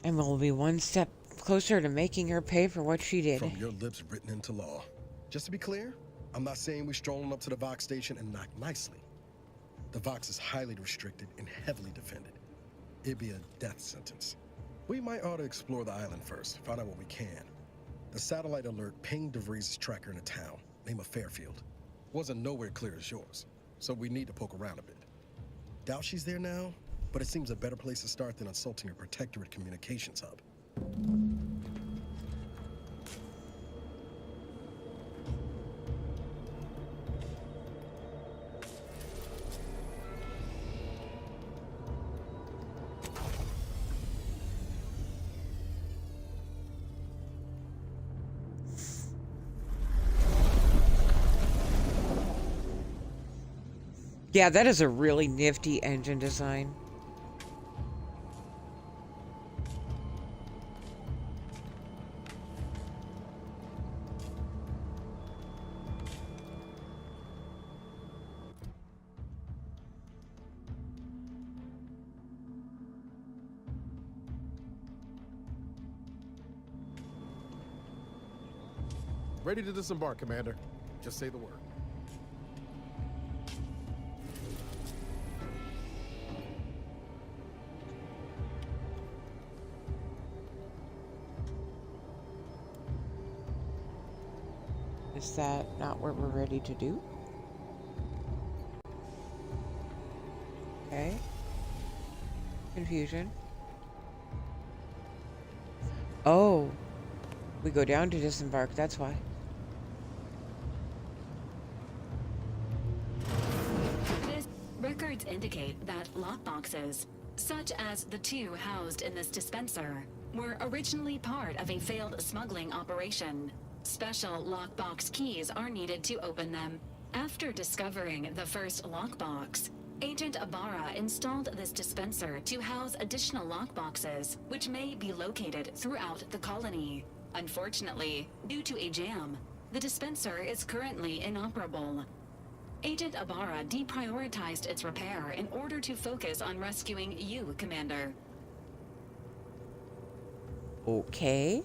And we'll be one step closer to making her pay for what she did. From your lips written into law. Just to be clear, I'm not saying we're strolling up to the Vox station and knock nicely. The Vox is highly restricted and heavily defended. It'd be a death sentence. We might ought to explore the island first, find out what we can. The satellite alert pinged DeVries' tracker in a town, name of Fairfield. Wasn't nowhere clear as yours, so we need to poke around a bit. Doubt she's there now, but it seems a better place to start than insulting her protectorate communications hub. Yeah, that is a really nifty engine design. Ready to disembark, Commander. Just say the word. Is that not what we're ready to do? Okay. Confusion. Oh. We go down to disembark, that's why. Records indicate that lockboxes, such as the two housed in this dispenser, were originally part of a failed smuggling operation. Special lockbox keys are needed to open them. After discovering the first lockbox, Agent Ibarra installed this dispenser to house additional lockboxes, which may be located throughout the colony. Unfortunately, due to a jam, the dispenser is currently inoperable. Agent Ibarra deprioritized its repair in order to focus on rescuing you, Commander. Okay.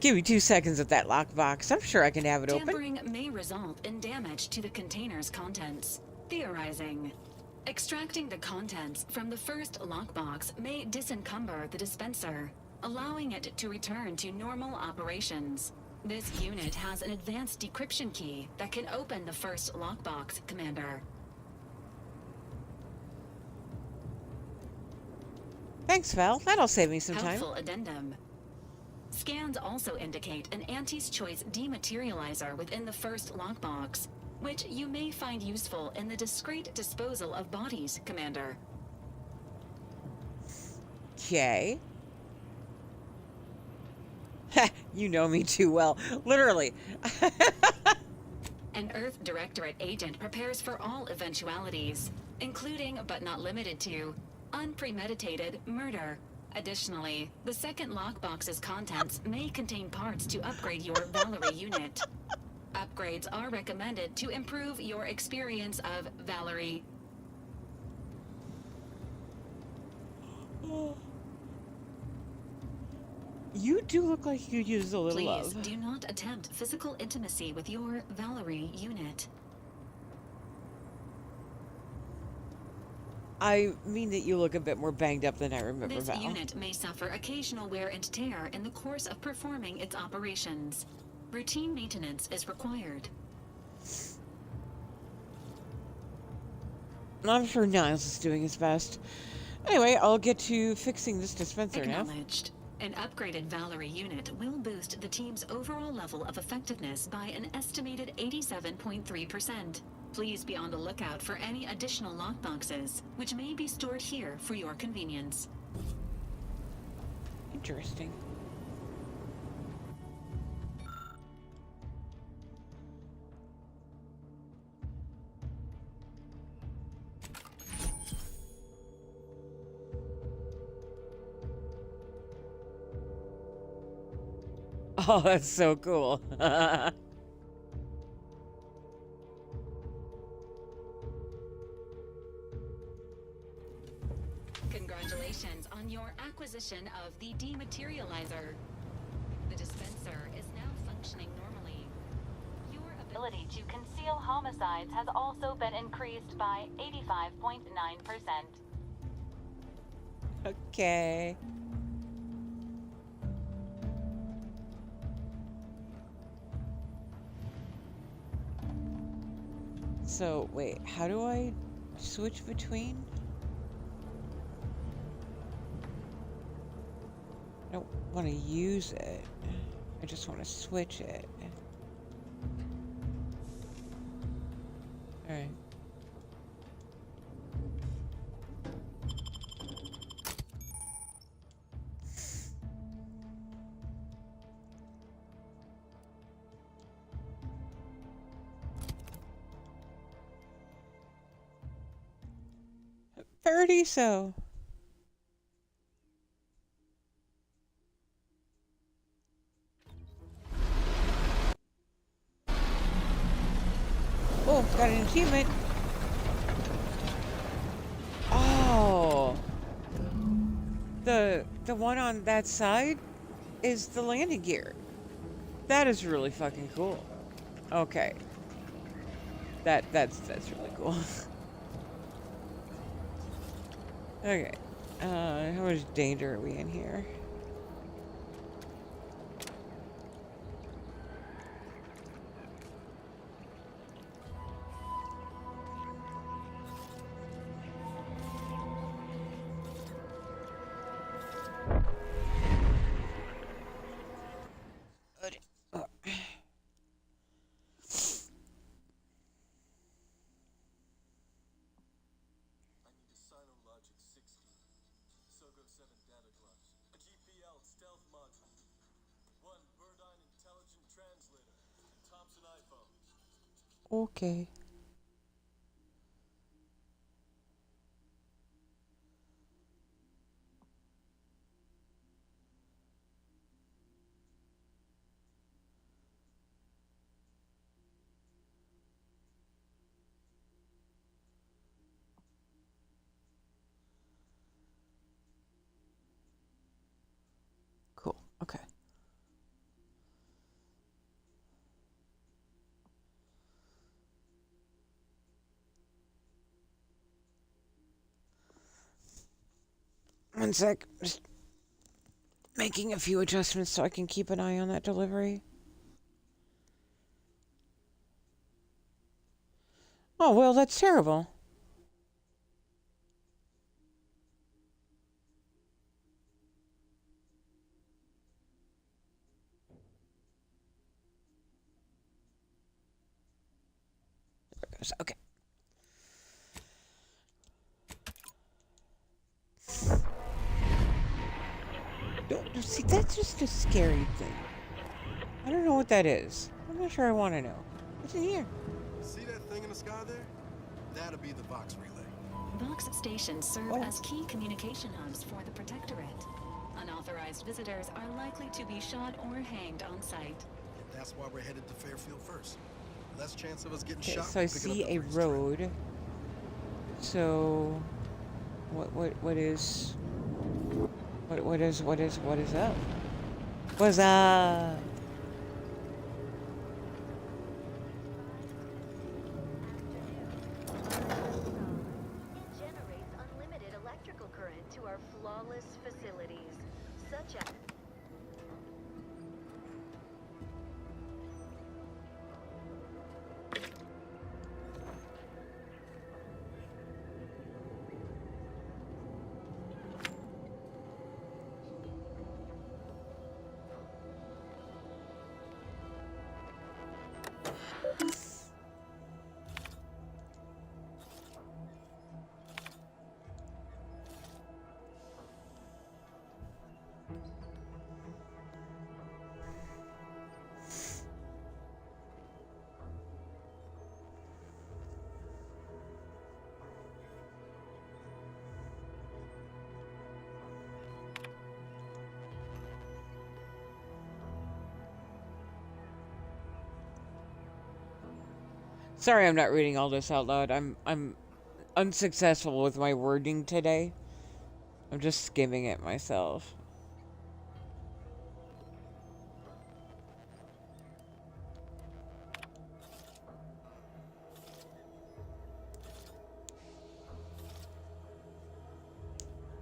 Give me 2 seconds of that lockbox. I'm sure I can have it open. Tampering may result in damage to the container's contents. Theorizing. Extracting the contents from the first lockbox may disencumber the dispenser, allowing it to return to normal operations. This unit has an advanced decryption key that can open the first lockbox, Commander. Thanks, Val. That'll save me some time. Helpful addendum. Scans also indicate an Anti's Choice dematerializer within the first lockbox, which you may find useful in the discreet disposal of bodies, Commander. Okay. You know me too well. Literally. An Earth Directorate agent prepares for all eventualities, including but not limited to unpremeditated murder. Additionally, the second lockbox's contents may contain parts to upgrade your Valerie unit. Upgrades are recommended to improve your experience of Valerie. You do look like you use a little Please love. do not attempt physical intimacy with your Valerie unit. I mean that you look a bit more banged up than I remember, This Val. unit may suffer occasional wear and tear in the course of performing its operations. Routine maintenance is required. I'm sure Niles is doing his best. Anyway, I'll get to fixing this dispenser now. Acknowledged. An upgraded Valerie unit will boost the team's overall level of effectiveness by an estimated 87.3%. Please be on the lookout for any additional lockboxes, which may be stored here for your convenience. Interesting. Oh, that's so cool. Congratulations on your acquisition of the dematerializer. The dispenser is now functioning normally. Your ability to conceal homicides has also been increased by 85.9%. Okay. So, wait, how do I switch between? I don't want to use it. I just want to switch it. Alright. $30 so. Oh, got an achievement. Oh. The one on that side is the landing gear. That is really fucking cool. Okay. That's really cool. Okay. How much danger are we in here? Okay. Cool. Okay. One sec. Just making a few adjustments so I can keep an eye on that delivery. Oh, well, that's terrible. There it goes. Okay. Don't see, that's just a scary thing. I don't know what that is. I'm not sure I want to know. What's in here? See that thing in the sky there? That'll be the Vox relay. Vox stations serve as key communication hubs for the Protectorate. Unauthorized visitors are likely to be shot or hanged on site. That's why we're headed to Fairfield first. Less chance of us getting Okay, shot. so I see a road. So, what is up? What's up? Generates unlimited electrical current to our flawless facilities, such as... Sorry, I'm not reading all this out loud. I'm unsuccessful with my wording today. I'm just skimming it myself.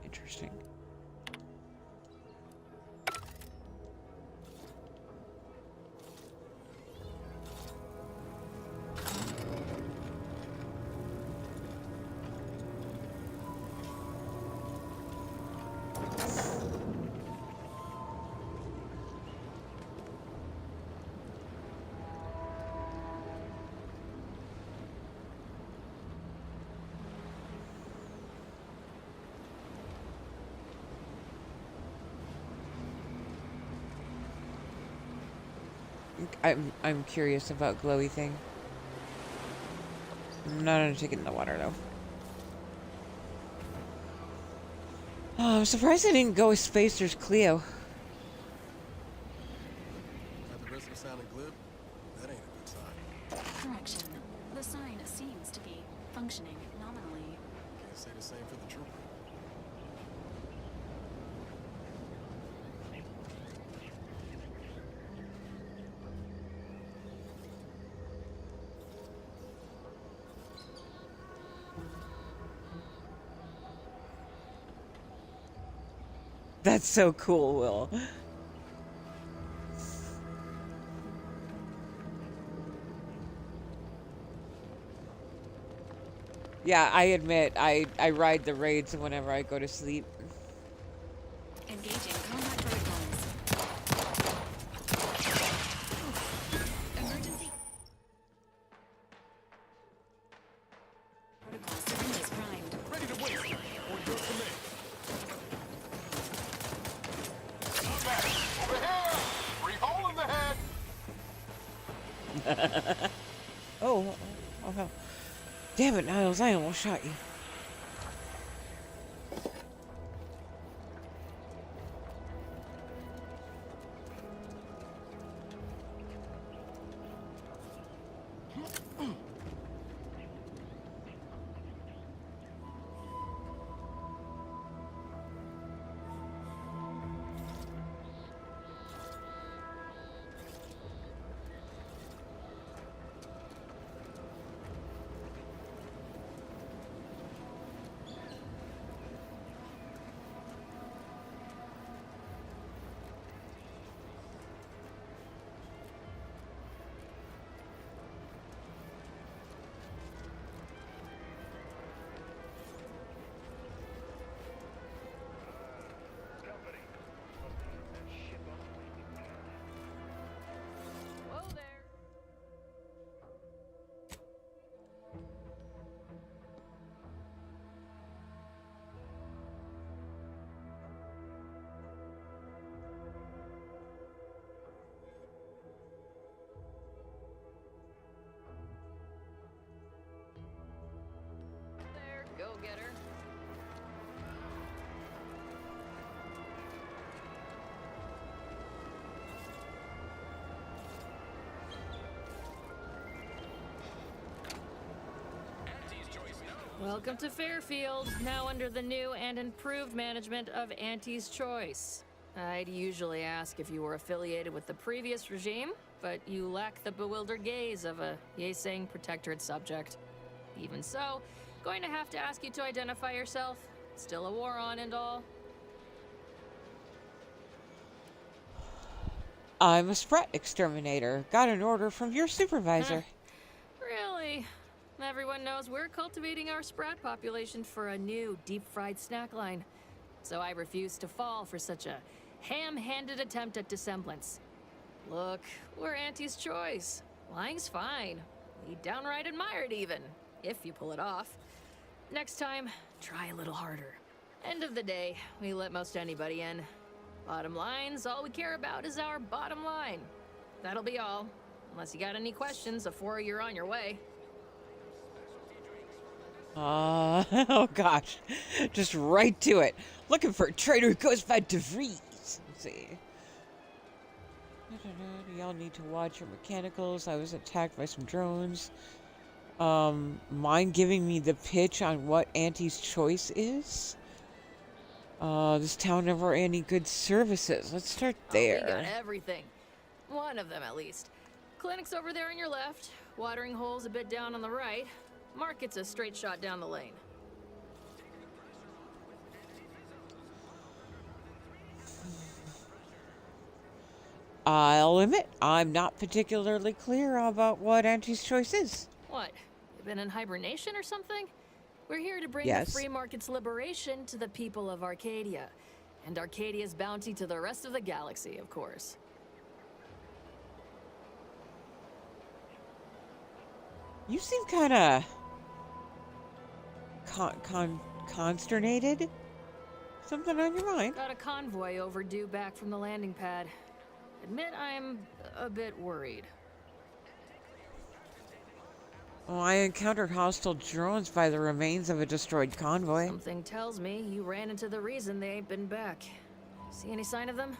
Interesting. I'm curious about glowy thing. I'm not gonna take it in the water though. Oh, I'm surprised I didn't go with Spacer's Cleo. At the risk of sounding glib, that ain't a good sign. Correction. The sign seems to be functioning nominally. Can't say the same for the trooper. That's so cool, Will. Yeah, I admit, I ride the raids whenever I go to sleep. Engaging combat protocols. Emergency. Protocol syringes primed. Ready to wait, or your command. Oh, hell. Damn it, Niles, I almost shot you. Whoa there. There, go get her. Welcome to Fairfield, now under the new and improved management of Auntie's Choice. I'd usually ask if you were affiliated with the previous regime, but you lack the bewildered gaze of a yay-saying protectorate subject. Even so, going to have to ask you to identify yourself. Still a war on and all. I'm a Sprat exterminator. Got an order from your supervisor. Really? Everyone knows we're cultivating our Sprat population for a new deep-fried snack line. So I refuse to fall for such a ham-handed attempt at dissemblance. Look, we're Auntie's Choice. Lying's fine. We downright admire it even, if you pull it off. Next time, try a little harder. End of the day, we let most anybody in. Bottom line's all we care about is our bottom line. That'll be all. Unless you got any questions before you're on your way. Oh gosh. Just right to it. Looking for a trader who goes by DeVries. Let's see. Y'all need to watch your mechanicals. I was attacked by some drones. Mind giving me the pitch on what Auntie's Choice is? This town never had any good services. Let's start there. We got everything. One of them, at least. Clinic's over there on your left. Watering hole's a bit down on the right. Market's a straight shot down the lane. I'll admit, I'm not particularly clear about what Auntie's Choice is. What? You been in hibernation or something? We're here to bring Yes. the free market's liberation to the people of Arcadia. And Arcadia's bounty to the rest of the galaxy, of course. You seem kind of consternated. Something on your mind? Got a convoy overdue back from the landing pad. Admit I'm a bit worried. Oh, I encountered hostile drones by the remains of a destroyed convoy. Something tells me you ran into the reason they ain't been back. See any sign of them?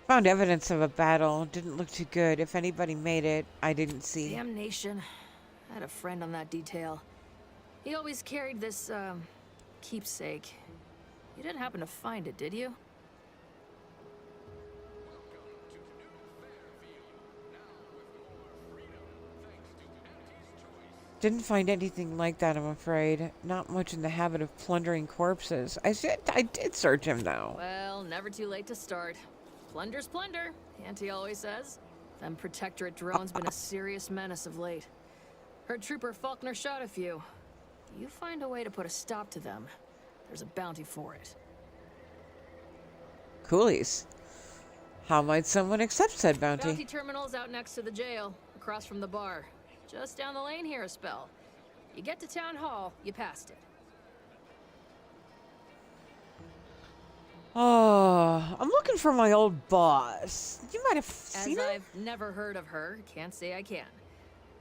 Found evidence of a battle. Didn't look too good. If anybody made it, I didn't see. Damnation. I had a friend on that detail. He always carried this, keepsake. You didn't happen to find it, did you? Didn't find anything like that, I'm afraid. Not much in the habit of plundering corpses. I did search him, though. Well, never too late to start. Plunder's plunder, Auntie always says. Them Protectorate drones been a serious menace of late. Heard Trooper Faulkner shot a few. You find a way to put a stop to them, there's a bounty for it. Coolies. How might someone accept said bounty? Bounty terminal's out next to the jail, across from the bar. Just down the lane here a spell. You get to Town Hall, you passed it. Oh, I'm looking for my old boss. You might have seen As her? I've never heard of her, can't say I can.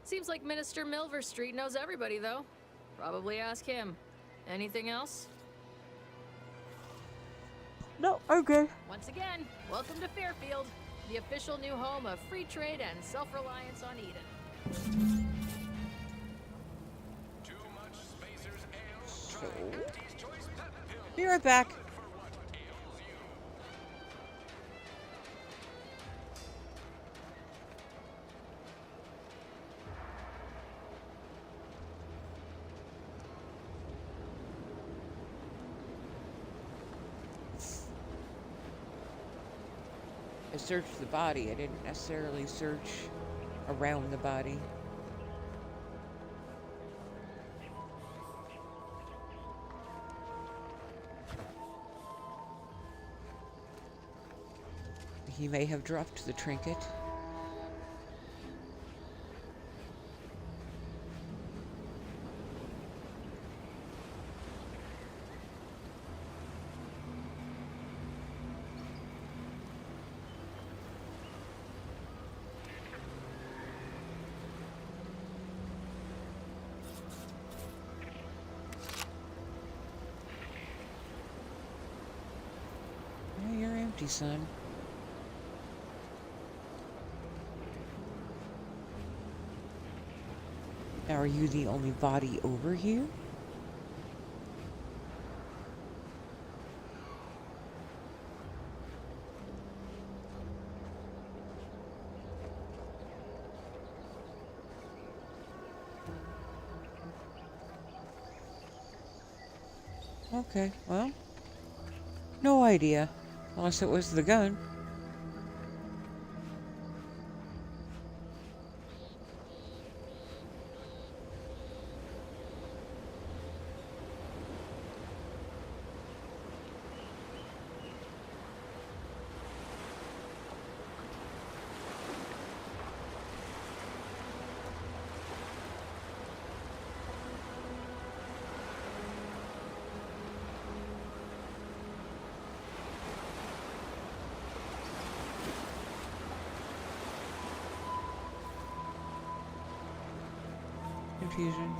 Seems like Minister Milver Street knows everybody, though. Probably ask him. Anything else? No, okay. Once again, welcome to Fairfield, the official new home of free trade and self-reliance on Eden. So, be right back. I searched the body. I didn't necessarily search around the body. He may have dropped the trinket. Oh, you're empty, son. Now, are you the only body over here? Okay, well, no idea, unless it was the gun. Confusion.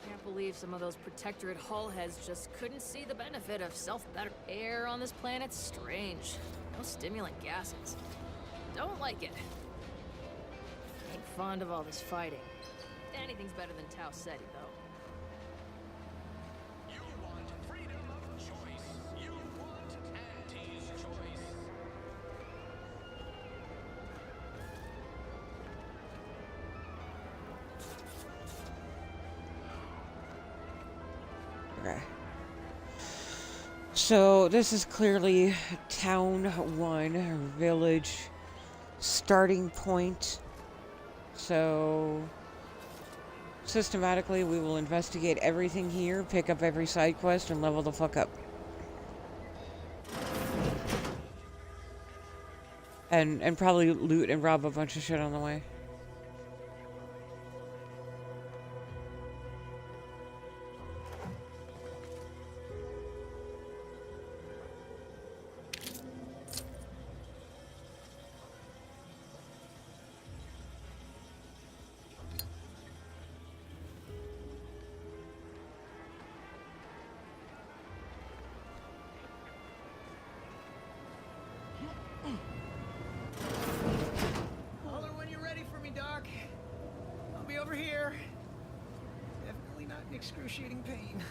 Can't believe some of those Protectorate hull heads just couldn't see the benefit of self-better. Air on this planet's strange. No stimulant gases. Don't like it. Ain't fond of all this fighting. Anything's better than Tau Ceti, though. Okay. So this is clearly Town 1, village starting point. So systematically we will investigate everything here, pick up every side quest, and level the fuck up. And probably loot and rob a bunch of shit on the way. Holler when you're ready for me, Doc. I'll be over here. Definitely not in excruciating pain.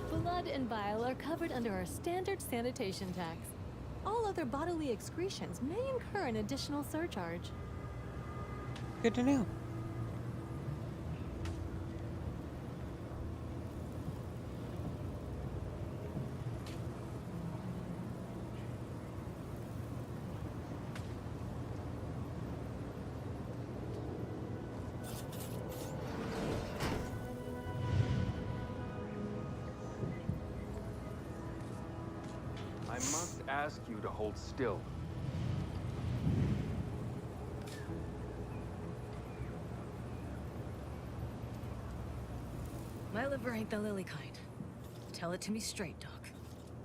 Blood and bile are covered under our standard sanitation tax. All other bodily excretions may incur an additional surcharge. Good to know. ask you to hold still. My liver ain't the lily kind. Tell it to me straight, Doc.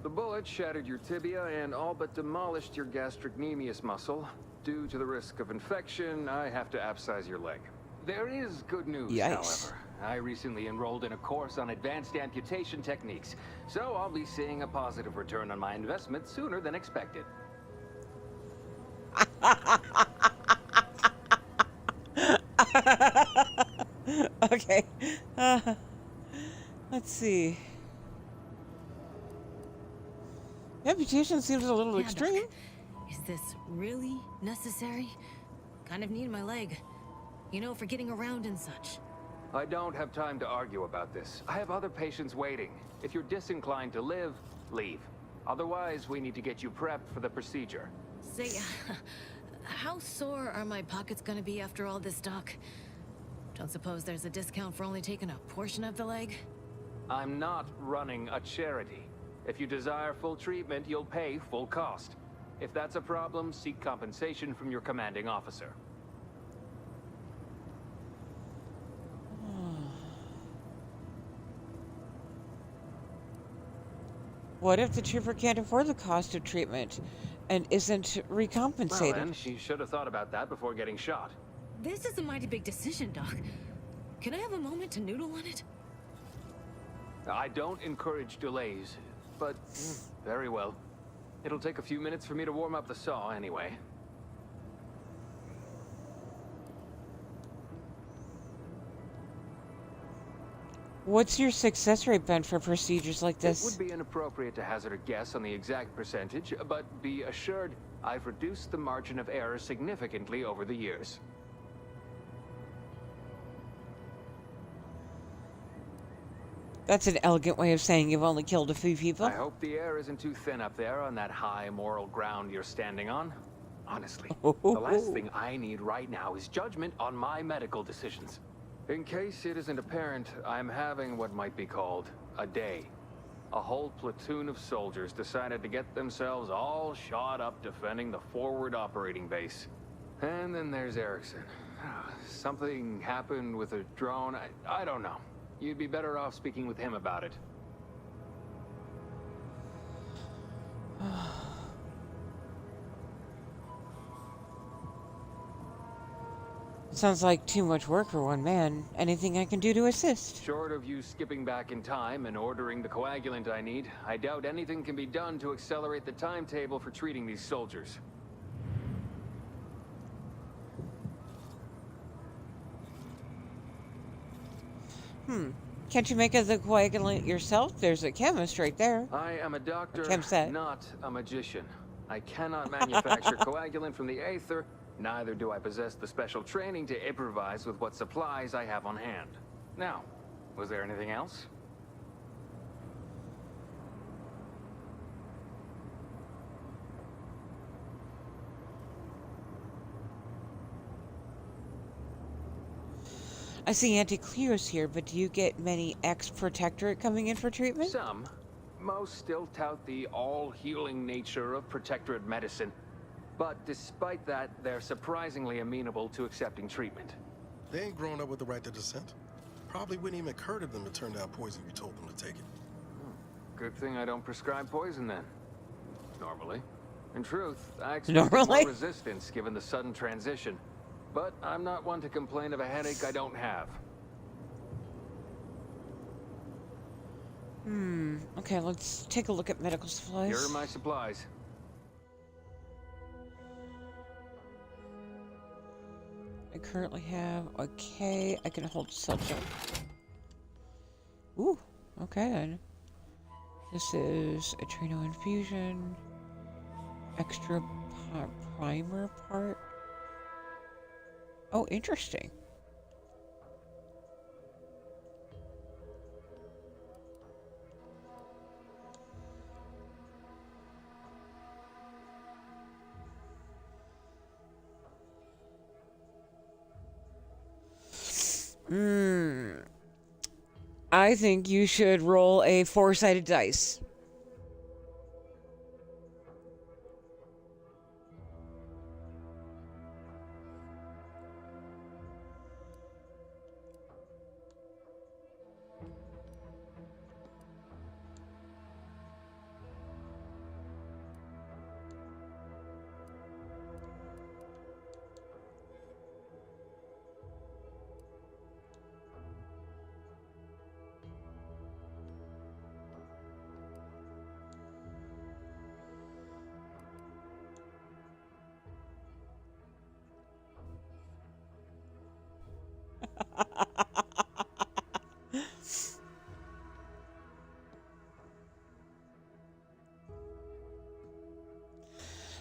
The bullet shattered your tibia and all but demolished your gastrocnemius muscle. Due to the risk of infection, I have to abscise your leg. There is good news, Yikes. however. I recently enrolled in a course on advanced amputation techniques, so I'll be seeing a positive return on my investment sooner than expected. Okay. Let's see. Amputation seems a little extreme. Doc. Is this really necessary? Kind of need my leg. You know, for getting around and such. I don't have time to argue about this. I have other patients waiting. If you're disinclined to live, leave. Otherwise, we need to get you prepped for the procedure. Say, how sore are my pockets gonna be after all this, Doc? Don't suppose there's a discount for only taking a portion of the leg? I'm not running a charity. If you desire full treatment, you'll pay full cost. If that's a problem, seek compensation from your commanding officer. What if the trooper can't afford the cost of treatment and isn't recompensated? Well, then, she should have thought about that before getting shot. This is a mighty big decision, Doc. Can I have a moment to noodle on it? I don't encourage delays, but very well. It'll take a few minutes for me to warm up the saw anyway. What's your success rate been for procedures like It this? would be inappropriate to hazard a guess on the exact percentage, but be assured I've reduced the margin of error significantly over the years. That's an elegant way of saying you've only killed a few people. I hope the air isn't too thin up there on that high moral ground you're standing on. Honestly, the last thing I need right now is judgment on my medical decisions. In case it isn't apparent, I'm having what might be called a day. A whole platoon of soldiers decided to get themselves all shot up defending the forward operating base. And then there's Erickson. Something happened with a drone. I don't know. You'd be better off speaking with him about it. Sounds like too much work for one man. Anything I can do to assist? Short of you skipping back in time and ordering the coagulant I need, I doubt anything can be done to accelerate the timetable for treating these soldiers. Can't you make the coagulant yourself? There's a chemist right there. I am a doctor, Chemset. not a magician. I cannot manufacture coagulant from the aether, neither do I possess the special training to improvise with what supplies I have on hand. Now, was there anything else? I see Auntie Cleo's here, but do you get many ex-protectorate coming in for treatment? Some. Most still tout the all-healing nature of protectorate medicine. But despite that, they're surprisingly amenable to accepting treatment. They ain't grown up with the right to dissent. Probably wouldn't even occur to them to turn down poison you told them to take it. Good thing I don't prescribe poison then. Normally. In truth, I expect Normally? more resistance given the sudden transition. But I'm not one to complain of a headache I don't have. Okay, let's take a look at medical supplies. Here are my supplies. I currently have, okay, I can hold seltzer. Ooh, okay then. This is a Trino infusion, extra primer part. Oh, interesting. I think you should roll a 4-sided dice.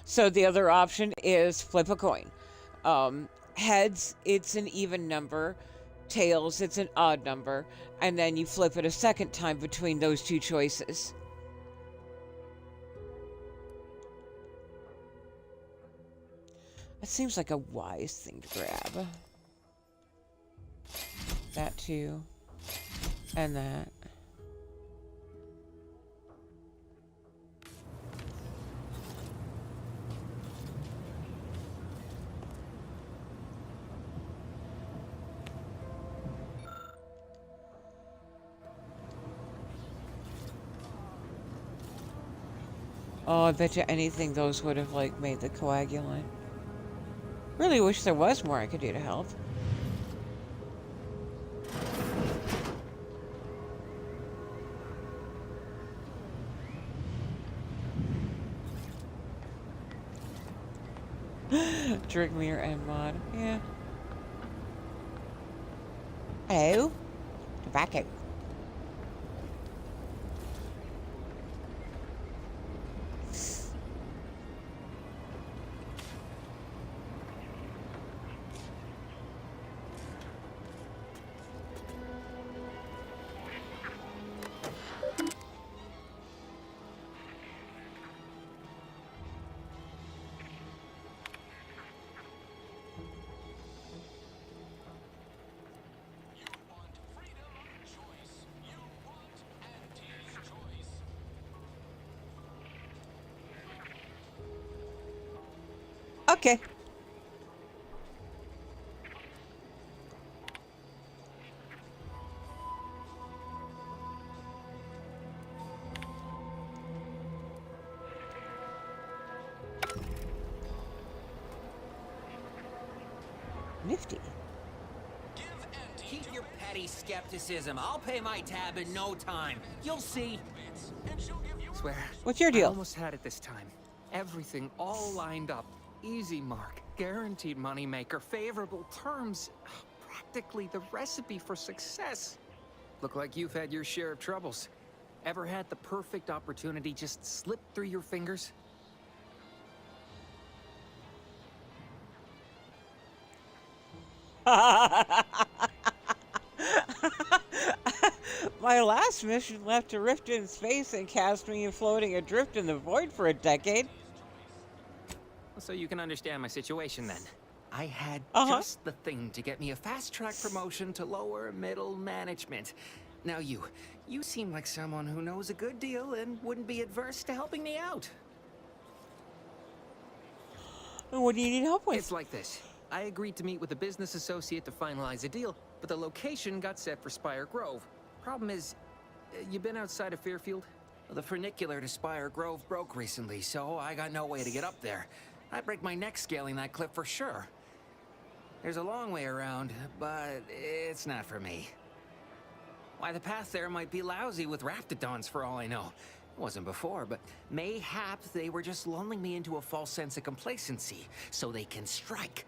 So the other option is flip a coin. Heads, it's an even number. Tails, it's an odd number. And then you flip it a second time between those two choices. That seems like a wise thing to grab. That too. And that. Oh, I bet you anything those would have, like, made the coagulant. Really wish there was more I could do to help. Drink mirror and mod. Yeah. Hello? Tobacco. Okay. Nifty. Keep your petty skepticism. I'll pay my tab in no time. You'll see. Swear. What's your deal? I almost had it this time. Everything all lined up. Easy mark, guaranteed moneymaker, favorable terms. Practically the recipe for success. Look like you've had your share of troubles. Ever had the perfect opportunity just slip through your fingers? My last mission left a rift in space and cast me floating adrift in the void for a decade. So you can understand my situation then. I had just the thing to get me a fast-track promotion to lower middle management. Now you seem like someone who knows a good deal and wouldn't be adverse to helping me out. What do you need help with? It's like this. I agreed to meet with a business associate to finalize a deal, but the location got set for Spire Grove. Problem is, you been outside of Fairfield? The funicular to Spire Grove broke recently, so I got no way to get up there. I'd break my neck scaling that cliff for sure. There's a long way around, but it's not for me. Why, the path there might be lousy with raptidons for all I know. It wasn't before, but mayhap they were just lulling me into a false sense of complacency so they can strike.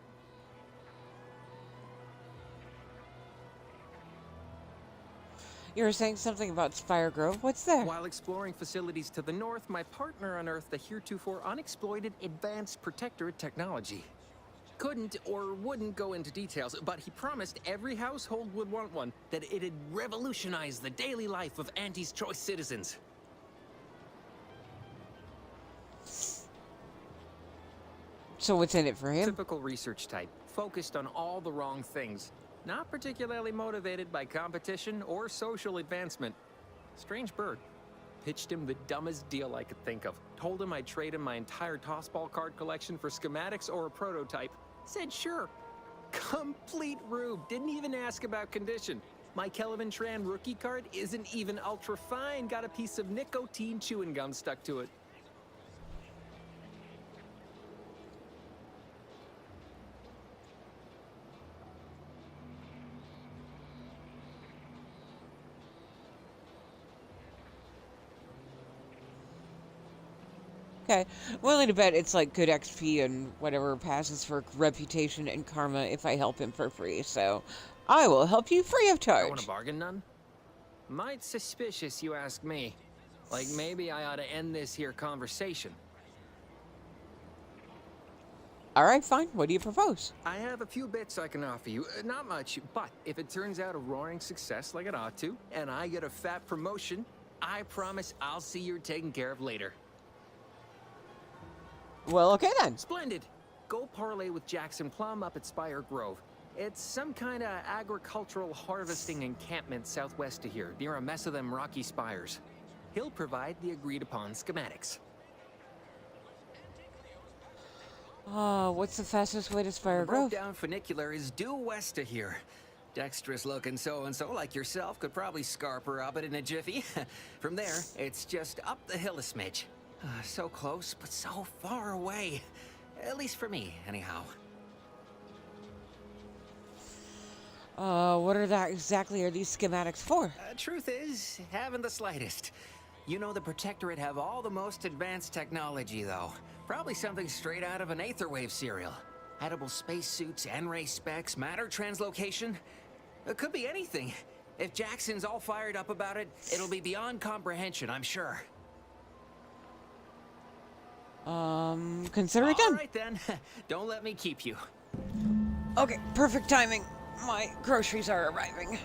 You were saying something about Spire Grove? What's there? While exploring facilities to the north, my partner unearthed a heretofore unexploited advanced protectorate technology. Couldn't or wouldn't go into details, but he promised every household would want one, that it'd revolutionize the daily life of Auntie's Choice citizens. So what's in it for him? Typical research type, focused on all the wrong things. Not particularly motivated by competition or social advancement. Strange bird. Pitched him the dumbest deal I could think of. Told him I'd trade him my entire tossball card collection for schematics or a prototype. Said sure. Complete rube. Didn't even ask about condition. My Kelvin Tran rookie card isn't even ultra fine. Got a piece of nicotine chewing gum stuck to it. Okay, willing to bet it's like good XP and whatever passes for reputation and karma if I help him for free, so I will help you free of charge. I want a bargain, none? Might suspicious, you ask me. Like maybe I ought to end this here conversation. All right, fine. What do you propose? I have a few bits I can offer you. Not much, but if it turns out a roaring success like it ought to, and I get a fat promotion, I promise I'll see you're taken care of later. Well, okay then. Splendid. Go parlay with Jackson Plum up at Spire Grove. It's some kind of agricultural harvesting encampment southwest of here, near a mess of them rocky spires. He'll provide the agreed-upon schematics. What's the fastest way to Spire Grove? The broke-down funicular is due west of here. Dexterous-looking so-and-so like yourself could probably scarp her up it in a jiffy. From there, it's just up the hill a smidge. So close, but so far away. At least for me, anyhow. What exactly are these schematics for? Truth is, haven't the slightest. You know the Protectorate have all the most advanced technology, though. Probably something straight out of an Aetherwave serial. Edible spacesuits, N-ray specs, matter translocation. It could be anything. If Jackson's all fired up about it, it'll be beyond comprehension, I'm sure. Consider it done. All right then. Don't let me keep you. Okay, perfect timing. My groceries are arriving.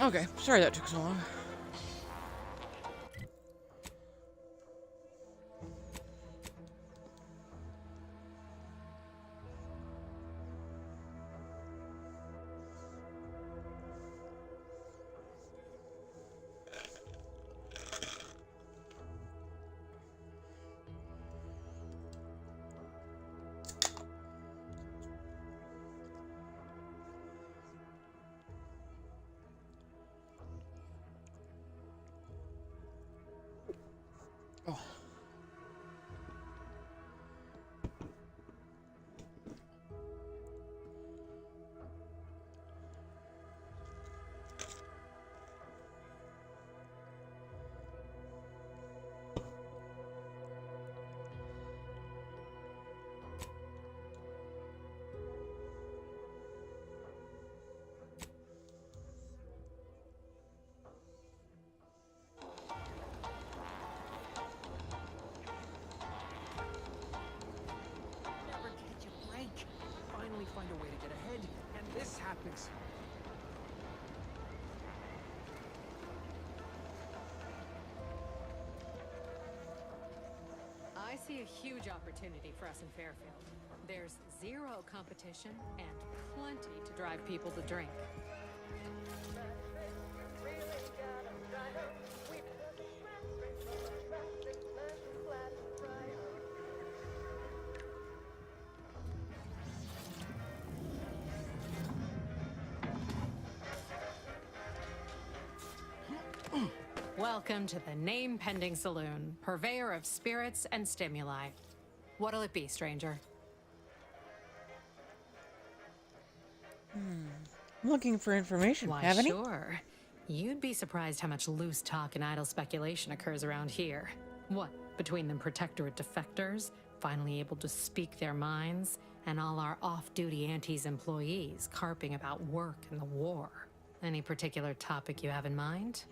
Okay, sorry that took so long. Oh. Never catch a break. Finally find a way to get ahead, and this happens. I see a huge opportunity for us in Fairfield. There's zero competition and plenty to drive people to drink. Welcome to the name-pending saloon, purveyor of spirits and stimuli. What'll it be, stranger? I'm looking for information. Why, Have any? sure. You'd be surprised how much loose talk and idle speculation occurs around here. What, between the Protectorate defectors, finally able to speak their minds, and all our off-duty Antes employees carping about work and the war. Any particular topic you have in mind?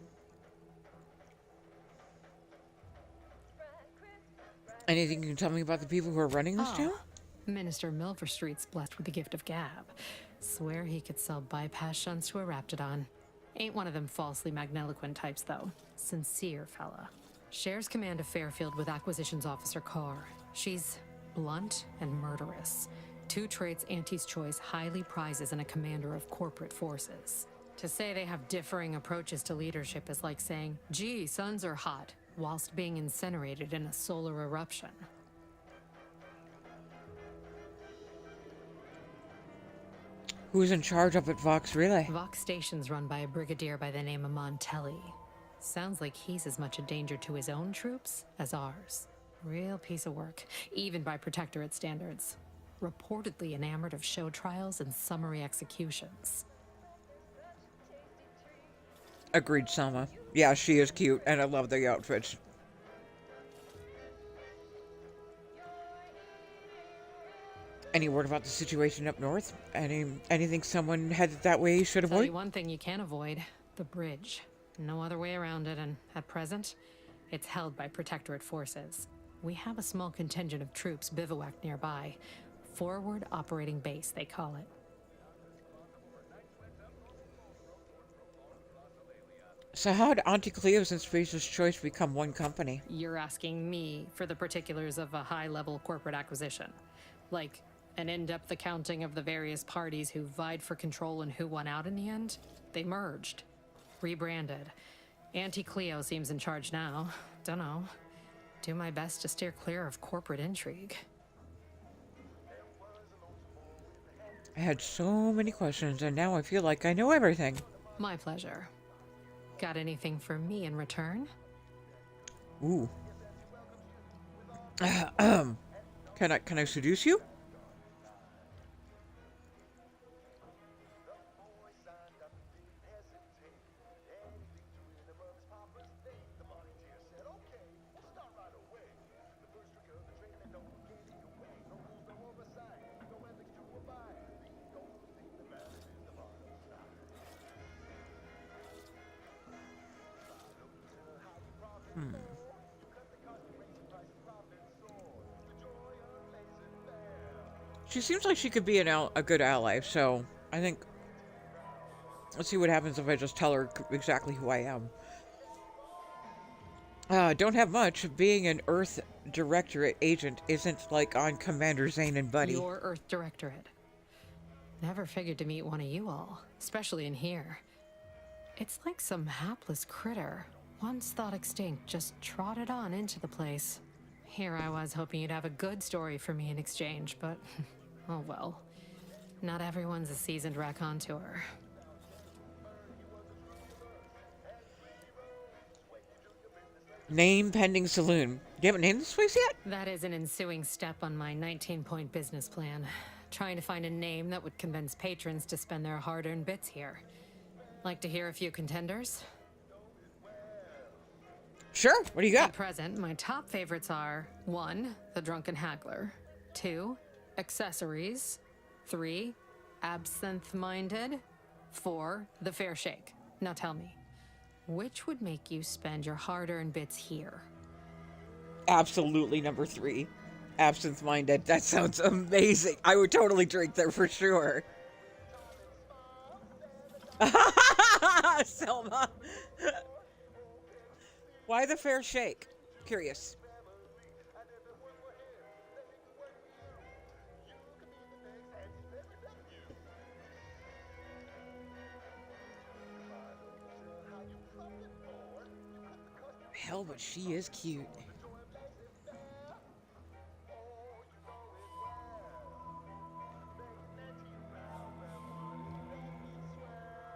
Anything you can tell me about the people who are running this town? Minister Milverstreet's blessed with the gift of gab. Swear he could sell bypass shunts to a Raptidon. Ain't one of them falsely magniloquent types, though. Sincere fella. Shares command of Fairfield with Acquisitions Officer Carr. She's blunt and murderous. Two traits Auntie's Choice highly prizes in a commander of corporate forces. To say they have differing approaches to leadership is like saying, gee, suns are hot, whilst being incinerated in a solar eruption. Who's in charge up at Vox Relay? Vox Station's run by a brigadier by the name of Montelli. Sounds like he's as much a danger to his own troops as ours. Real piece of work, even by Protectorate standards. Reportedly enamored of show trials and summary executions. Agreed, Selma. Yeah, she is cute, and I love the outfits. Any word about the situation up north? Anything someone headed that way should Tell avoid? you one thing you can't avoid: the bridge. No other way around it, and at present, it's held by Protectorate forces. We have a small contingent of troops bivouacked nearby. Forward Operating Base, they call it. So how did Auntie Cleo's and Spacer's Choice become one company? You're asking me for the particulars of a high-level corporate acquisition. Like an in-depth accounting of the various parties who vied for control and who won out in the end? They merged. Rebranded. Auntie Cleo seems in charge now. Dunno. Do my best to steer clear of corporate intrigue. I had so many questions, and now I feel like I know everything. My pleasure. Got anything for me in return? Ooh. Can I seduce you? She seems like she could be a good ally, so I think Let's see what happens if I just tell her exactly who I am. Don't have much. Being an Earth Directorate agent isn't like on Commander Zane and Buddy. Your Earth Directorate. Never figured to meet one of you all, especially in here. It's like some hapless critter, once thought extinct, just trotted on into the place. Here I was hoping you'd have a good story for me in exchange, but oh well. Not everyone's a seasoned raconteur. Name pending saloon. You haven't named this place yet? That is an ensuing step on my 19-point business plan. Trying to find a name that would convince patrons to spend their hard-earned bits here. Like to hear a few contenders? Sure, what do you got? At present, my top favorites are 1. The Drunken Haggler, 2. Accessories, 3. Absinthe-Minded, 4. The Fair Shake. Now tell me, which would make you spend your hard-earned bits here? Absolutely number 3. Absinthe-Minded. That sounds amazing. I would totally drink there for sure. Selma. Why the Fair Shake? Curious. Hell, but she is cute.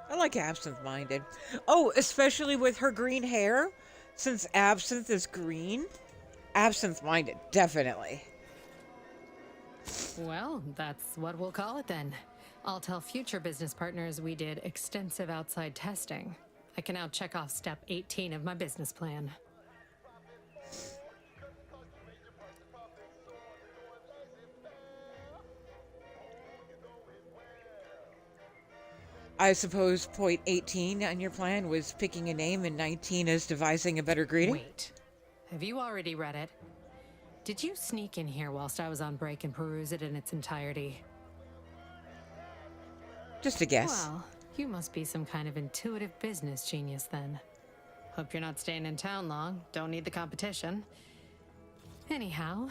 I like absinthe-minded. Oh, especially with her green hair. Since absinthe is green. Absinthe-minded, definitely. Well, that's what we'll call it then. I'll tell future business partners we did extensive outside testing. I can now check off step 18 of my business plan. I suppose point 18 on your plan was picking a name and 19 is devising a better greeting? Wait, have you already read it? Did you sneak in here whilst I was on break and peruse it in its entirety? Just a guess. Well, you must be some kind of intuitive business genius then. Hope you're not staying in town long. Don't need the competition. Anyhow.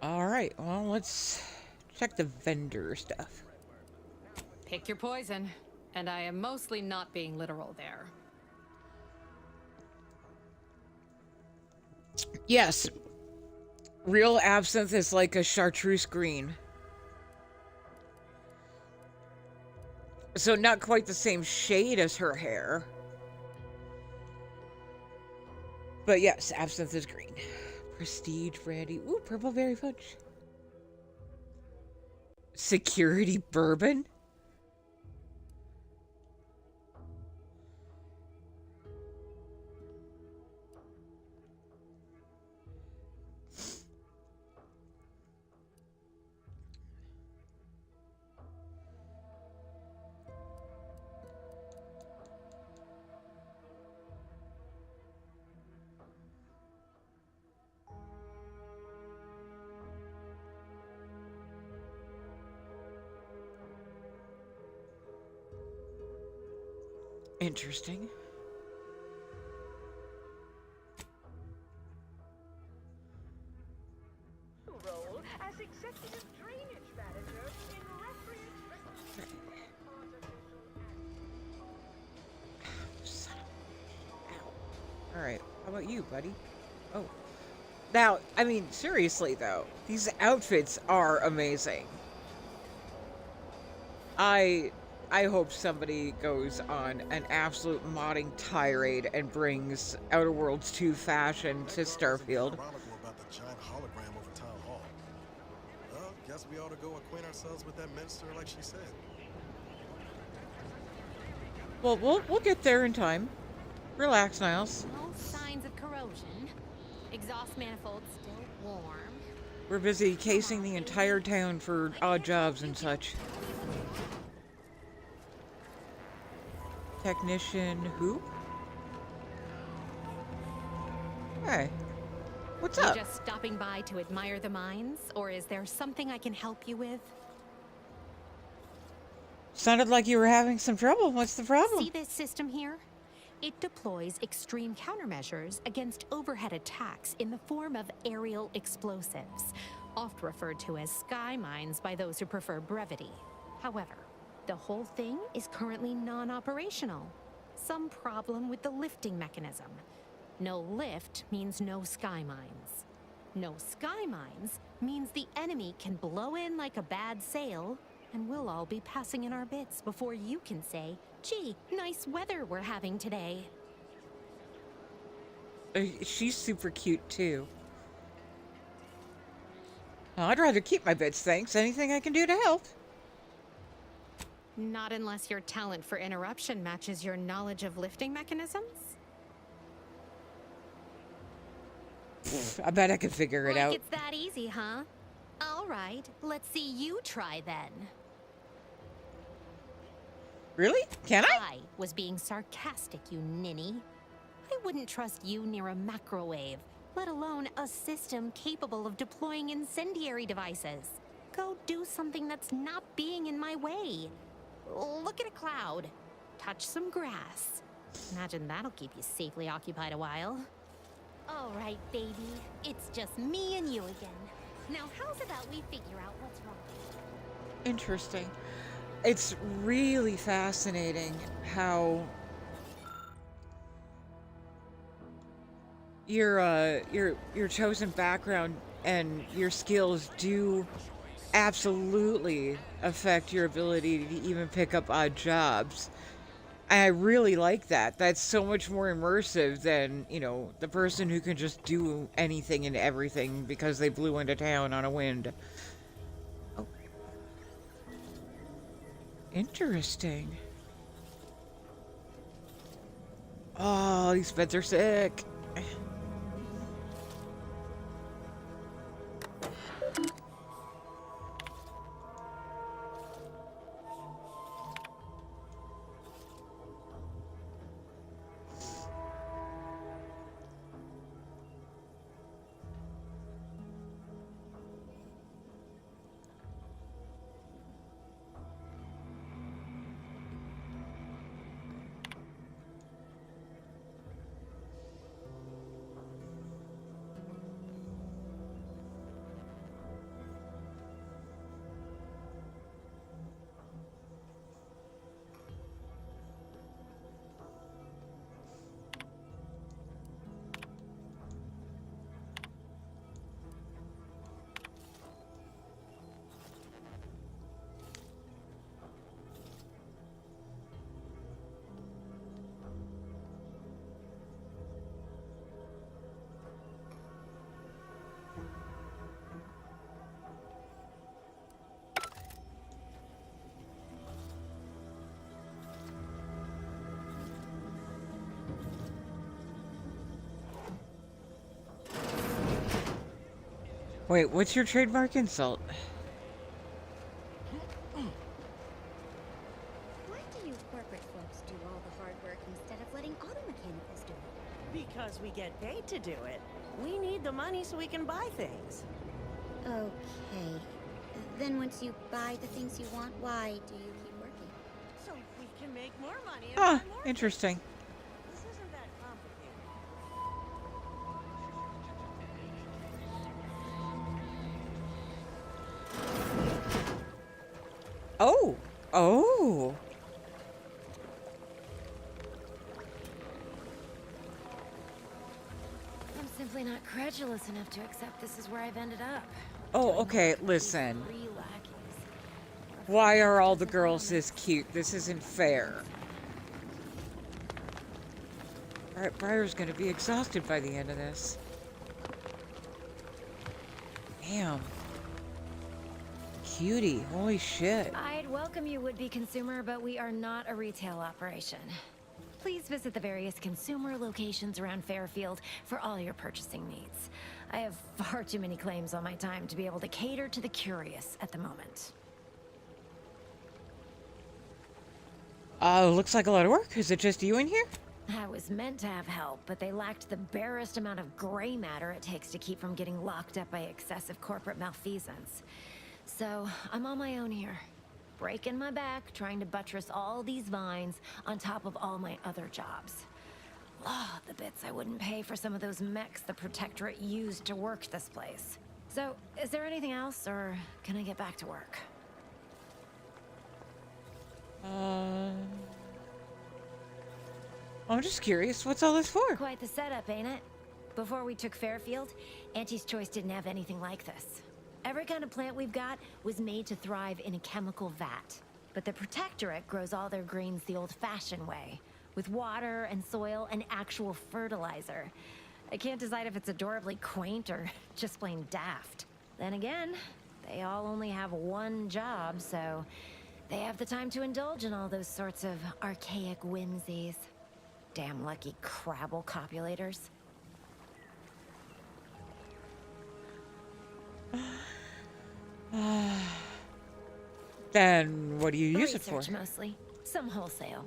Alright, well, let's check the vendor stuff. Pick your poison. And I am mostly not being literal there. Yes. Real absinthe is like a chartreuse green. So not quite the same shade as her hair. But yes, absinthe is green. Prestige brandy. Ooh, purple berry fudge. Security bourbon? Interesting. Role as executive drainage manager in Alright, how about you, buddy? Oh. Now, I mean, seriously, though, these outfits are amazing. I hope somebody goes on an absolute modding tirade and brings Outer Worlds 2 fashion to Starfield. About the giant hologram over town hall. Well, guess we ought to go acquaint ourselves with that minister like she said. Well, we'll get there in time. Relax, Niles. No signs of corrosion. Exhaust manifold still warm. We're busy casing the entire town for odd jobs and such. Technician who? Hey. What's You up? just stopping by to admire the mines, or is there something I can help you with? Sounded like you were having some trouble. What's the problem? See this system here? It deploys extreme countermeasures against overhead attacks in the form of aerial explosives, oft referred to as sky mines by those who prefer brevity. However, the whole thing is currently non-operational. Some problem with the lifting mechanism. No lift means no sky mines. No sky mines means the enemy can blow in like a bad sail, and we'll all be passing in our bits before you can say, gee, nice weather we're having today. She's super cute, too. Oh, I'd rather keep my bits, thanks. Anything I can do to help? Not unless your talent for interruption matches your knowledge of lifting mechanisms? I bet I could figure it Like out. it's that easy, huh? All right, let's see you try then. Really? Can I? I was being sarcastic, you ninny. I wouldn't trust you near a macrowave, let alone a system capable of deploying incendiary devices. Go do something that's not being in my way. Look at a cloud. Touch some grass. Imagine that'll keep you safely occupied a while. All right, baby. It's just me and you again. Now, how's about we figure out what's wrong? Interesting. It's really fascinating how your chosen background and your skills do absolutely affect your ability to even pick up odd jobs. And I really like that. That's so much more immersive than, you know, the person who can just do anything and everything because they blew into town on a wind. Oh. Interesting. Oh, these beds are sick. Wait, what's your trademark insult? Why do you corporate folks do all the hard work instead of letting auto mechanicals do it? Because we get paid to do it. We need the money so we can buy things. Okay. Then once you buy the things you want, why do you keep working? So we can make more money and Ah, buy more. interesting. This isn't that complicated. Oh, oh. I'm simply not credulous enough to accept this is where I've ended up. Oh, okay, listen. Why are all the girls this cute? This isn't fair. Alright, Briar's gonna be exhausted by the end of this. Damn. Cutie, holy shit. I'd welcome you, would-be consumer, but we are not a retail operation. Please visit the various consumer locations around Fairfield for all your purchasing needs. I have far too many claims on my time to be able to cater to the curious at the moment. Looks like a lot of work. Is it just you in here? I was meant to have help, but they lacked the barest amount of gray matter it takes to keep from getting locked up by excessive corporate malfeasance. So, I'm on my own here. Breaking my back, trying to buttress all these vines on top of all my other jobs. Oh, the bits I wouldn't pay for some of those mechs the Protectorate used to work this place. So, is there anything else, or can I get back to work? I'm just curious, what's all this for? Quite the setup, ain't it? Before we took Fairfield, Auntie's Choice didn't have anything like this. Every kind of plant we've got was made to thrive in a chemical vat. But the Protectorate grows all their greens the old-fashioned way, with water and soil and actual fertilizer. I can't decide if it's adorably quaint or just plain daft. Then again, they all only have one job, so they have the time to indulge in all those sorts of archaic whimsies. Damn lucky Crabble copulators. Then what do you use it for? Research mostly. Some wholesale.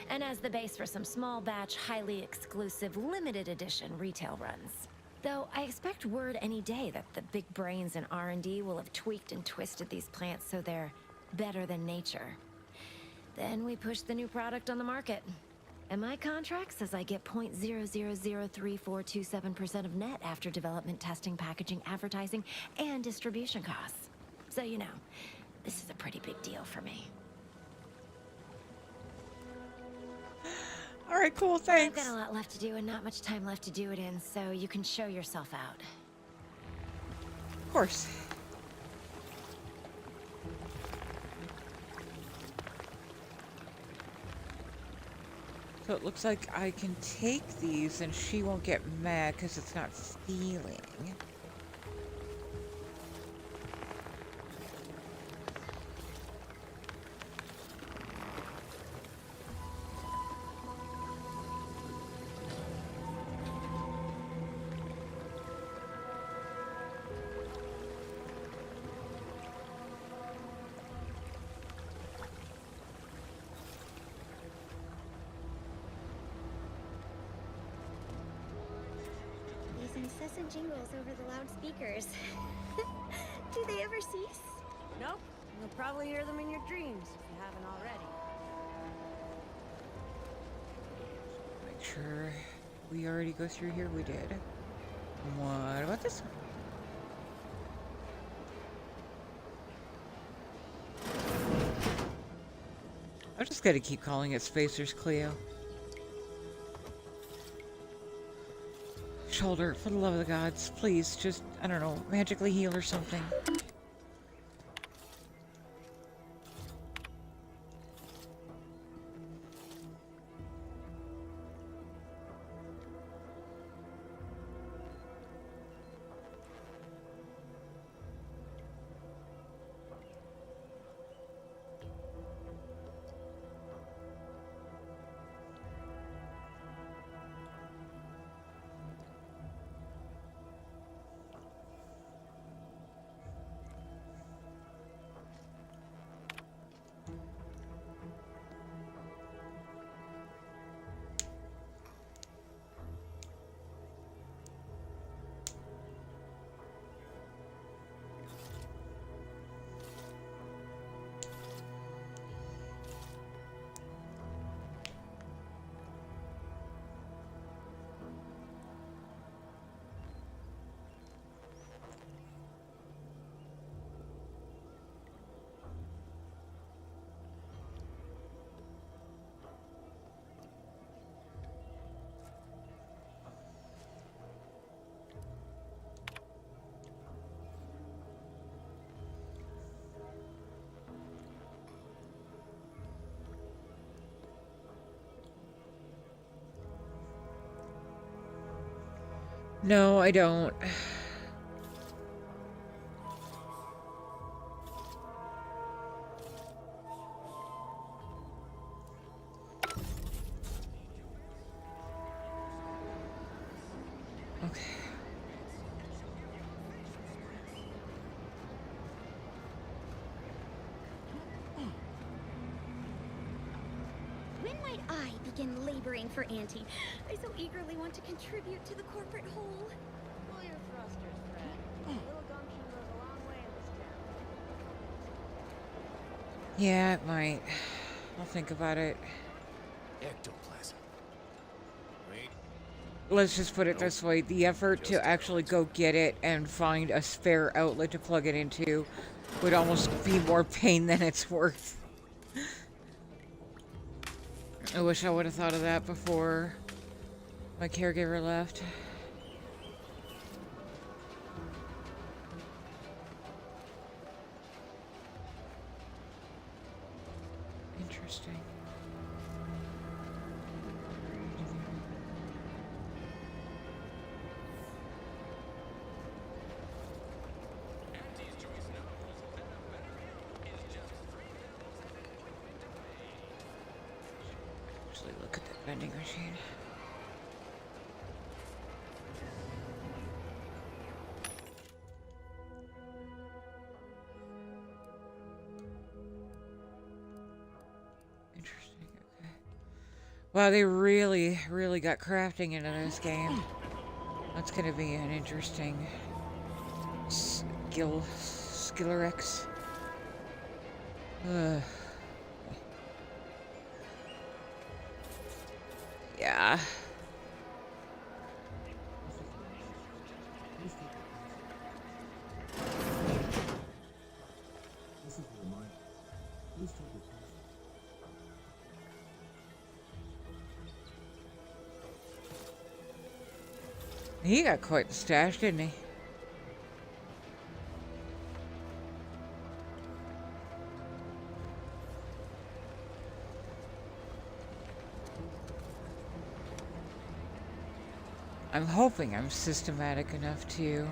And as the base for some small batch, highly exclusive, limited edition retail runs. Though I expect word any day that the big brains in R&D will have tweaked and twisted these plants so they're better than nature. Then we push the new product on the market. And my contract says I get 0.003427% of net after development, testing, packaging, advertising, and distribution costs. So you know, this is a pretty big deal for me. All right, cool, thanks. I've got a lot left to do and not much time left to do it in, so you can show yourself out. Of course. So it looks like I can take these and she won't get mad because it's not stealing. These incessant jingles over the loudspeakers. Do they ever cease? Nope. You'll probably hear them in your dreams if you haven't already. Make sure we already go through here. We did. What about this one? I'm just gonna keep calling it Spacers Cleo. Shoulder, for the love of the gods, please, just, I don't know, magically heal or something. No, I don't. Okay. When might I begin laboring for Auntie? I so eagerly want to contribute to the corporate whole. Pull your thrusters, friend. A little gumption goes a long way in this town. Yeah, it might. I'll think about it. Ectoplasm. Wait. Let's just put it this way. The effort to actually go get it and find a spare outlet to plug it into would almost be more pain than it's worth. I wish I would have thought of that before my caregiver left. Interesting. Actually, look at that vending machine. Interesting, okay. Wow, they really, really got crafting into this game. That's gonna be an interesting Skillerex. Yeah. He got quite the stash, didn't he? I'm hoping I'm systematic enough to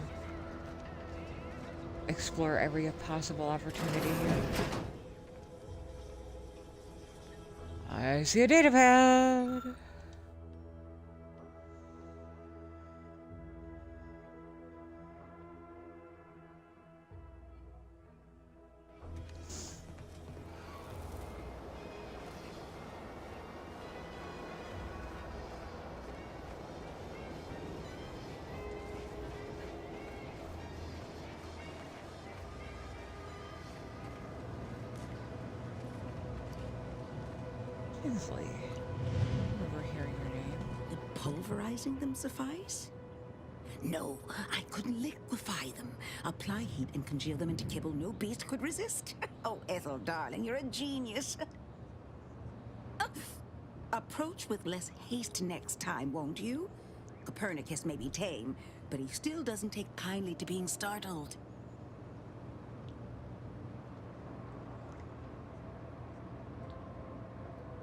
explore every possible opportunity here. I see a data pad. Kinsley. I remember hearing your name. Would pulverizing them suffice? No, I couldn't liquefy them. Apply heat and congeal them into kibble no beast could resist. Oh, Ethel, darling, you're a genius. Approach with less haste next time, won't you? Copernicus may be tame, but he still doesn't take kindly to being startled.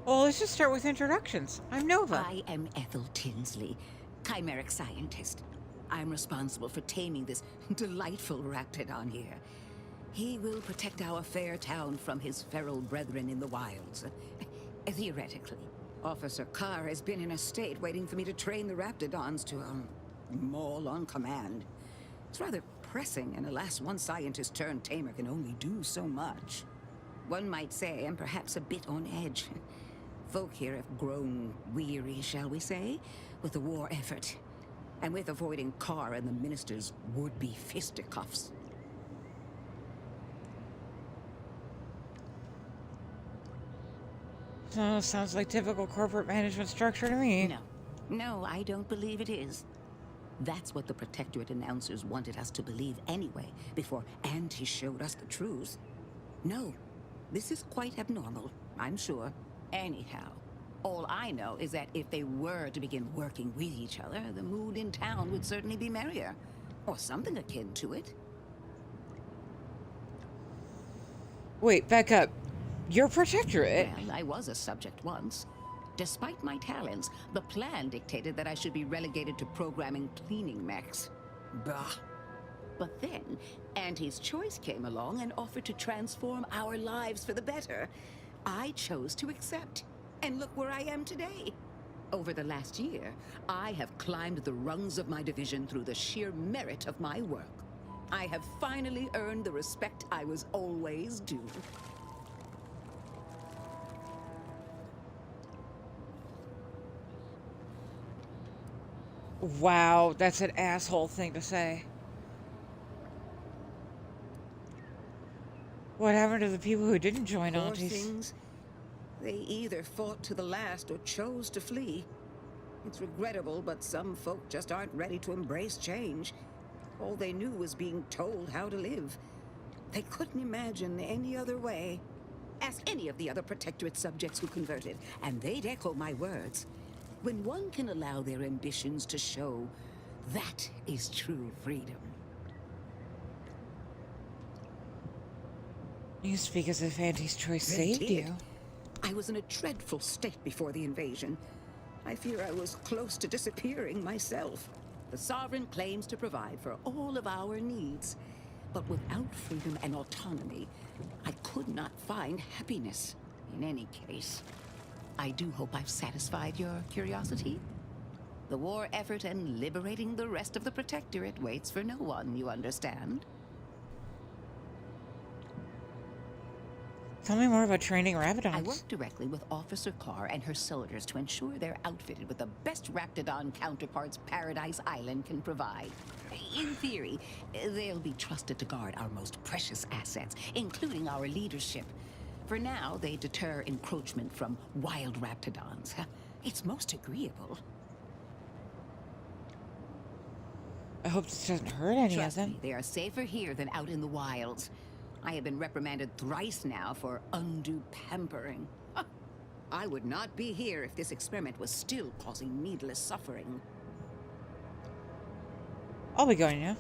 Well, let's just start with introductions. I'm Nova. I am Ethel Tinsley, chimeric scientist. I'm responsible for taming this delightful raptidon here. He will protect our fair town from his feral brethren in the wilds. Theoretically. Officer Carr has been in a state waiting for me to train the raptidons to, maul on command. It's rather pressing, and alas, one scientist-turned-tamer can only do so much. One might say I'm perhaps a bit on edge. Folk here have grown weary, shall we say, with the war effort, and with avoiding Carr and the minister's would-be fisticuffs. Oh, sounds like typical corporate management structure to me. No, I don't believe it is. That's what the Protectorate announcers wanted us to believe anyway, before Auntie showed us the truth. No, this is quite abnormal, I'm sure. Anyhow, all I know is that if they were to begin working with each other, the mood in town would certainly be merrier. Or something akin to it. Wait, back up. You're Protectorate? Well, I was a subject once. Despite my talents, the plan dictated that I should be relegated to programming cleaning mechs. Bah. But then, Auntie's choice came along and offered to transform our lives for the better. I chose to accept. And look where I am today. Over the last year, I have climbed the rungs of my division through the sheer merit of my work. I have finally earned the respect I was always due. Wow, that's an asshole thing to say. What happened to the people who didn't join Poor Aunties? things. They either fought to the last or chose to flee. It's regrettable, but some folk just aren't ready to embrace change. All they knew was being told how to live. They couldn't imagine any other way. Ask any of the other Protectorate subjects who converted, and they'd echo my words. When one can allow their ambitions to show, that is true freedom. You speak as if Auntie's choice They saved did. you. I was in a dreadful state before the invasion. I fear I was close to disappearing myself. The Sovereign claims to provide for all of our needs. But without freedom and autonomy, I could not find happiness. In any case, I do hope I've satisfied your curiosity. The war effort and liberating the rest of the Protectorate waits for no one, you understand? Tell me more about training I Rabadons. work directly with Officer Carr and her soldiers to ensure they're outfitted with the best Raptidon counterparts Paradise Island can provide. In theory, they'll be trusted to guard our most precious assets, including our leadership. For now, they deter encroachment from wild Raptidons. It's most agreeable. I hope this doesn't hurt any Trust of them. me, they are safer here than out in the wilds. I have been reprimanded thrice now for undue pampering. I would not be here if this experiment was still causing needless suffering. I'll be going now.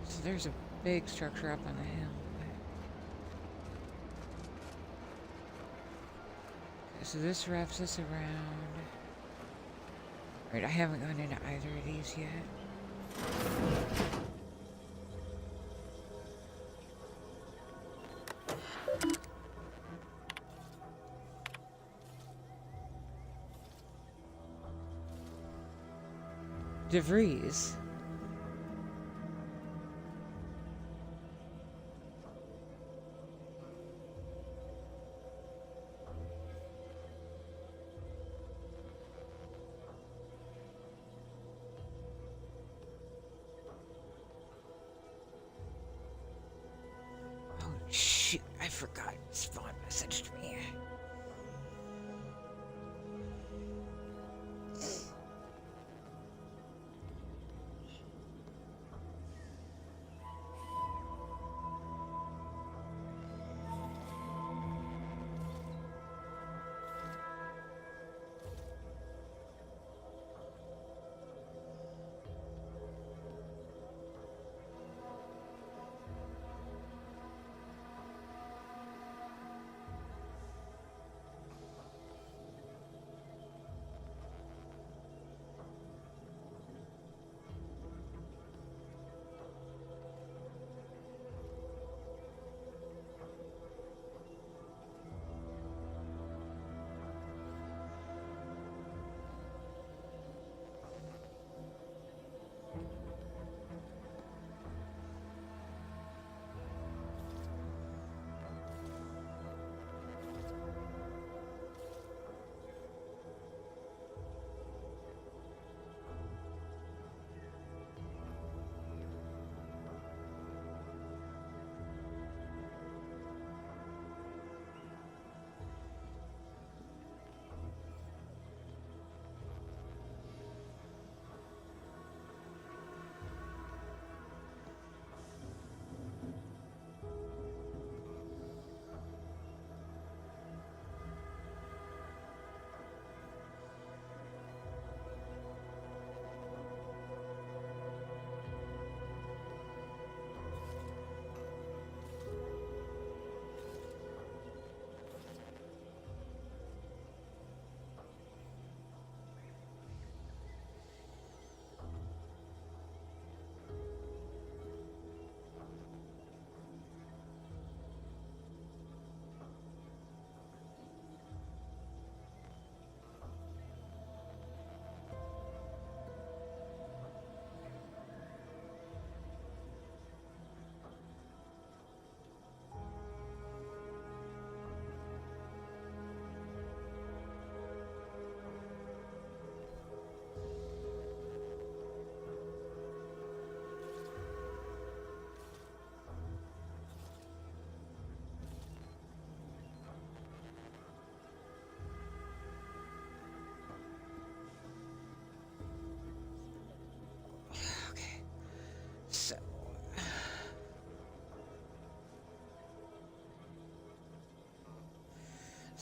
So there's a big structure up on the hill. Okay, so this wraps us around. Right, I haven't gone into either of these yet. DeVries. Oh shoot, I forgot. Spawn messaged me.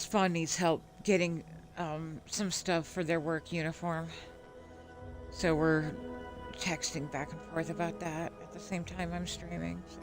Spawn needs help getting some stuff for their work uniform. So we're texting back and forth about that at the same time I'm streaming. So.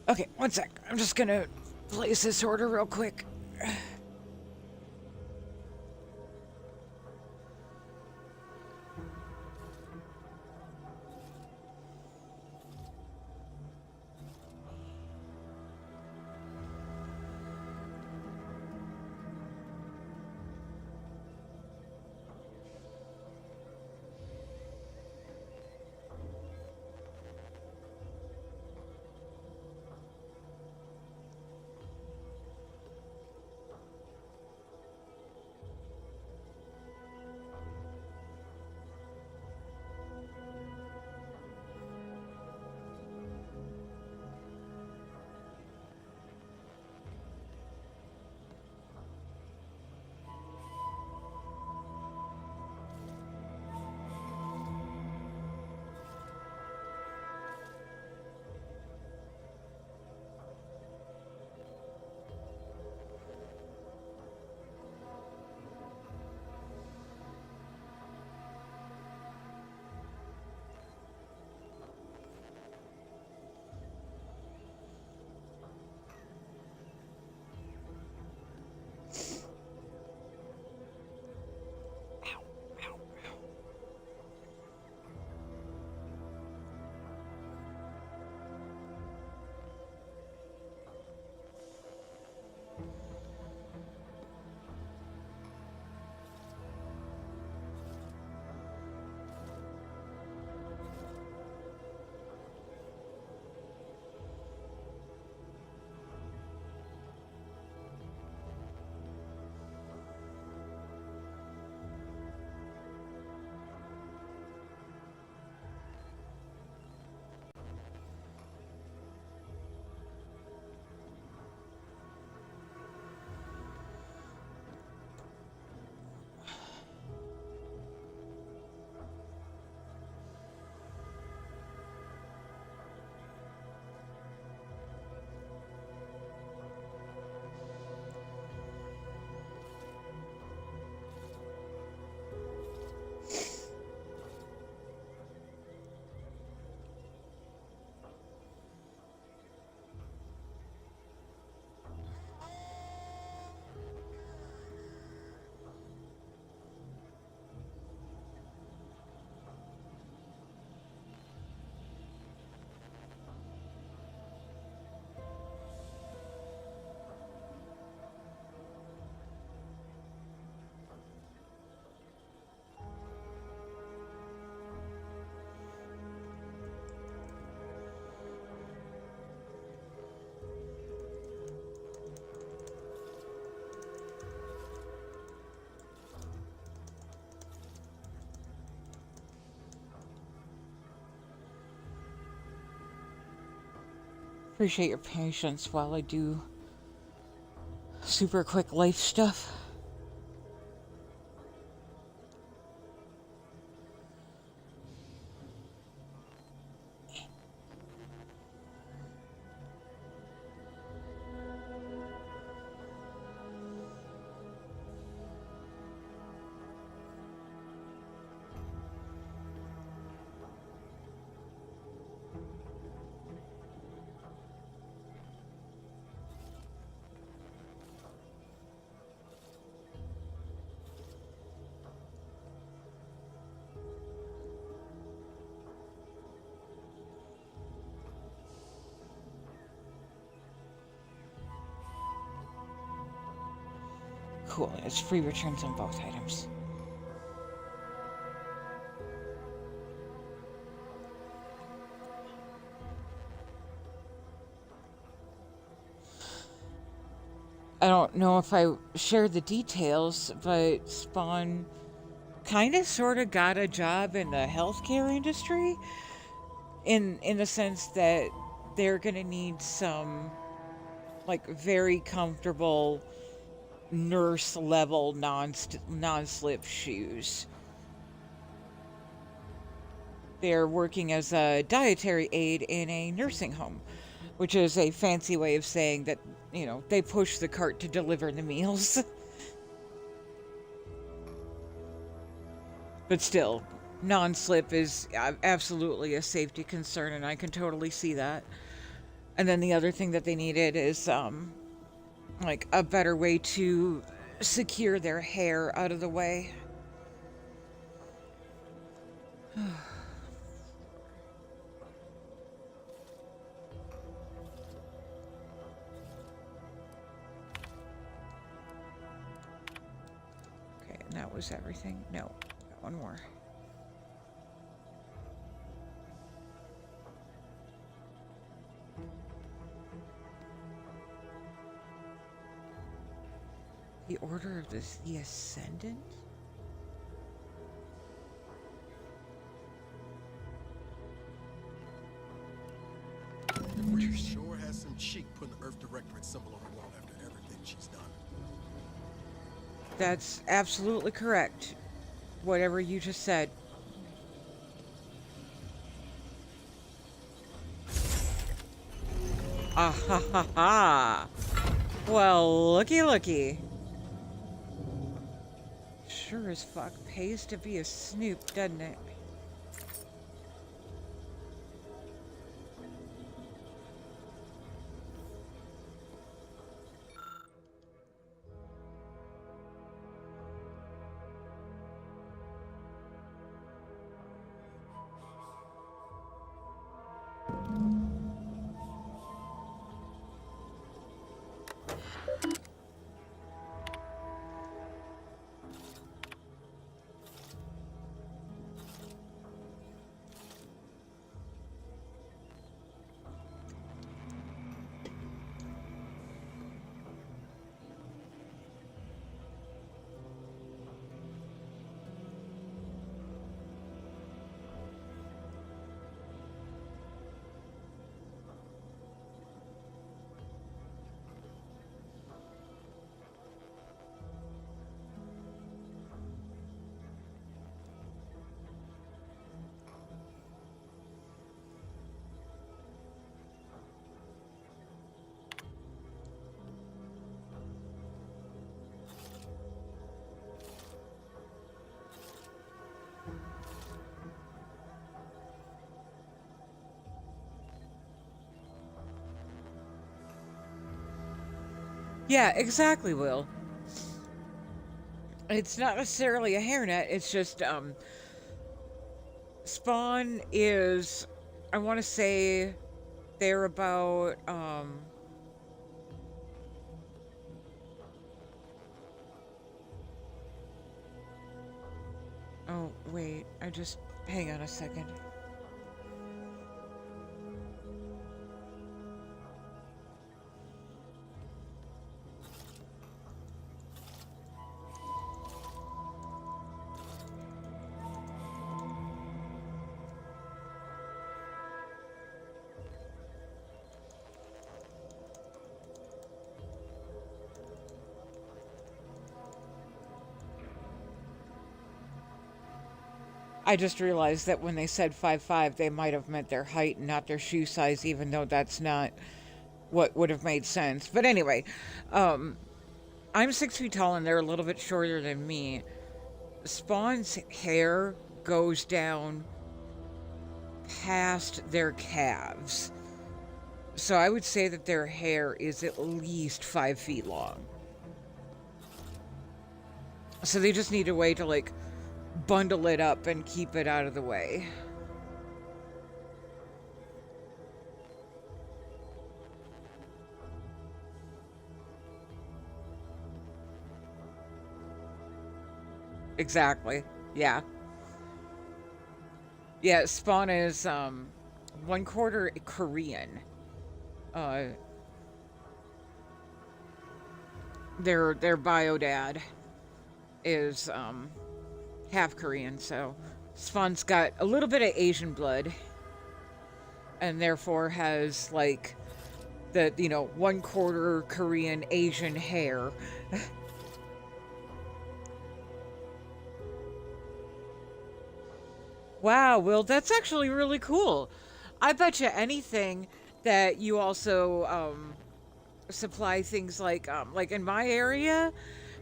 Okay, one sec. I'm just gonna place this order real quick. Appreciate your patience while I do super quick life stuff. Cool, it's free returns on both items. I don't know if I shared the details, but Spawn kind of sort of got a job in the healthcare industry in the sense that they're going to need some like very comfortable nurse level non-slip shoes. They're working as a dietary aide in a nursing home, which is a fancy way of saying that, you know, they push the cart to deliver the meals. But still, non-slip is absolutely a safety concern, and I can totally see that. And then the other thing that they needed is like a better way to secure their hair out of the way. Okay, and that was everything. No, got one more. The Order of the Ascendant? Reed sure has some cheek putting the Earth Directorate symbol on the wall after everything she's done. That's absolutely correct. Whatever you just said. Ah ha ha ha! Well, looky. Sure as fuck pays to be a snoop, doesn't it? Yeah, exactly, Will. It's not necessarily a hairnet, it's just, Spawn is, I want to say, they're about, oh, wait, hang on a second. I just realized that when they said 5'5", they might have meant their height and not their shoe size, even though that's not what would have made sense. But anyway, I'm 6 feet tall and they're a little bit shorter than me. Spawn's hair goes down past their calves. So I would say that their hair is at least 5 feet long. So they just need a way to, like, bundle it up and keep it out of the way. Exactly. Yeah. Yeah, Spawn is 1/4 Korean. Their bio dad is half Korean, so Spawn's got a little bit of Asian blood, and therefore has like the 1/4 Korean Asian hair. Wow, Will, that's actually really cool. I bet you anything that you also supply things like in my area,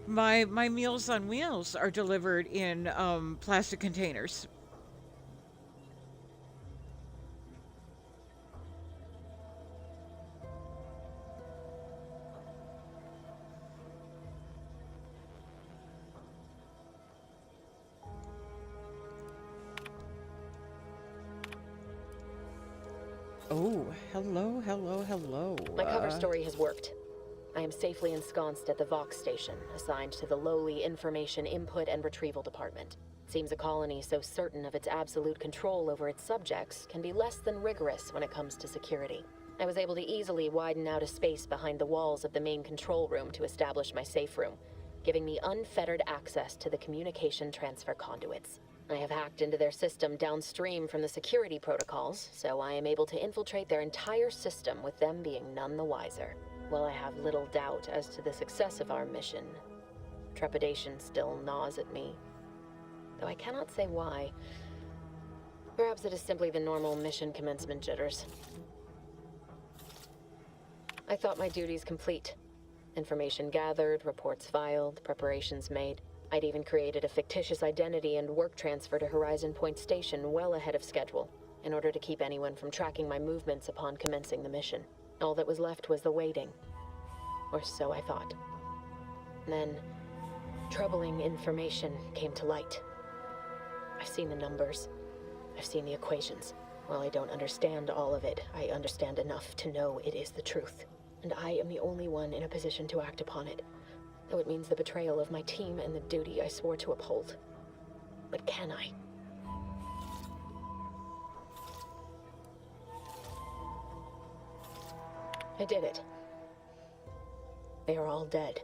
my Meals on Wheels are delivered in plastic containers. Oh, hello, hello, hello. My cover story has worked. I am safely ensconced at the Vox station, assigned to the lowly Information Input and Retrieval Department. Seems a colony so certain of its absolute control over its subjects can be less than rigorous when it comes to security. I was able to easily widen out a space behind the walls of the main control room to establish my safe room, giving me unfettered access to the communication transfer conduits. I have hacked into their system downstream from the security protocols, so I am able to infiltrate their entire system with them being none the wiser. While I have little doubt as to the success of our mission, trepidation still gnaws at me, though I cannot say why. Perhaps it is simply the normal mission commencement jitters. I thought my duties complete. Information gathered, reports filed, preparations made. I'd even created a fictitious identity and work transfer to Horizon Point Station well ahead of schedule, in order to keep anyone from tracking my movements upon commencing the mission. All that was left was the waiting. Or so I thought. Then, troubling information came to light. I've seen the numbers. I've seen the equations. While I don't understand all of it, I understand enough to know it is the truth. And I am the only one in a position to act upon it. Though it means the betrayal of my team and the duty I swore to uphold. But can I? I did it. They are all dead.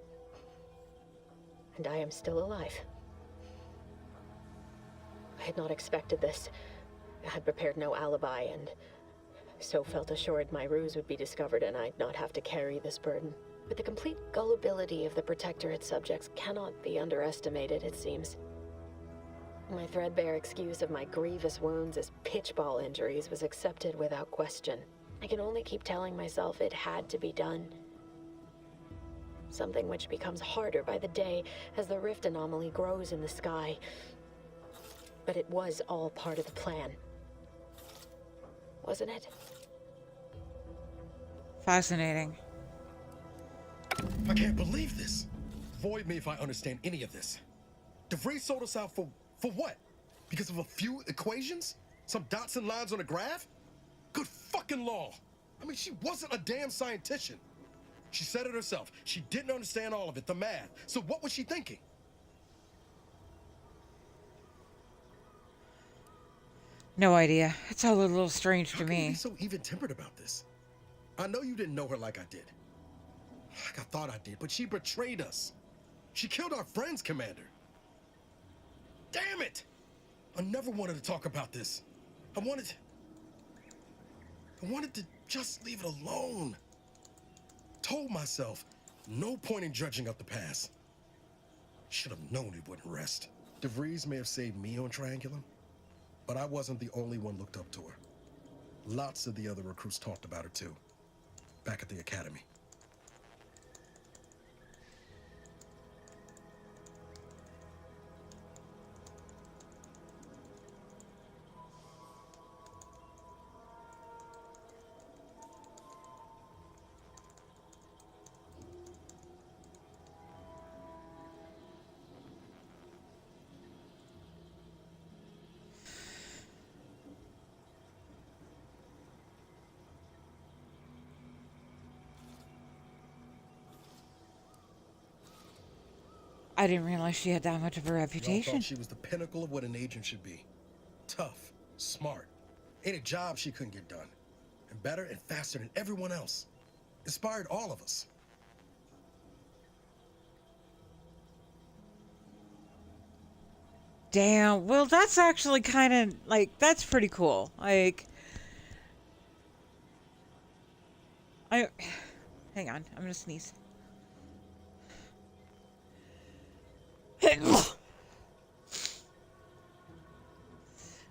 And I am still alive. I had not expected this. I had prepared no alibi, and so felt assured my ruse would be discovered and I'd not have to carry this burden. But the complete gullibility of the Protectorate subjects cannot be underestimated, it seems. My threadbare excuse of my grievous wounds as pitchball injuries was accepted without question. I can only keep telling myself it had to be done. Something which becomes harder by the day as the rift anomaly grows in the sky. But it was all part of the plan. Wasn't it? Fascinating. I can't believe this. Void me if I understand any of this. DeVries sold us out for what? Because of a few equations? Some dots and lines on a graph? Good fucking law. I mean, she wasn't a damn scientist. She said it herself. She didn't understand all of it, the math. So what was she thinking? No idea. It's all a little strange to How can you me. be so even-tempered about this? I know you didn't know her like I did. Like I thought I did, but she betrayed us. She killed our friends, Commander. Damn it! I never wanted to talk about this. I wanted to just leave it alone. Told myself, no point in dredging up the past. Should have known it wouldn't rest. DeVries may have saved me on Triangulum, But I wasn't the only one looked up to her. Lots of the other recruits talked about her too, back at the academy. I didn't realize she had that much of a Y'all reputation. thought she was the pinnacle of what an agent should be. Tough, smart, ain't a job she couldn't get done. And better and faster than everyone else. Inspired all of us. Damn. Well, that's actually kind of like, that's pretty cool. Like, hang on, I'm gonna sneeze.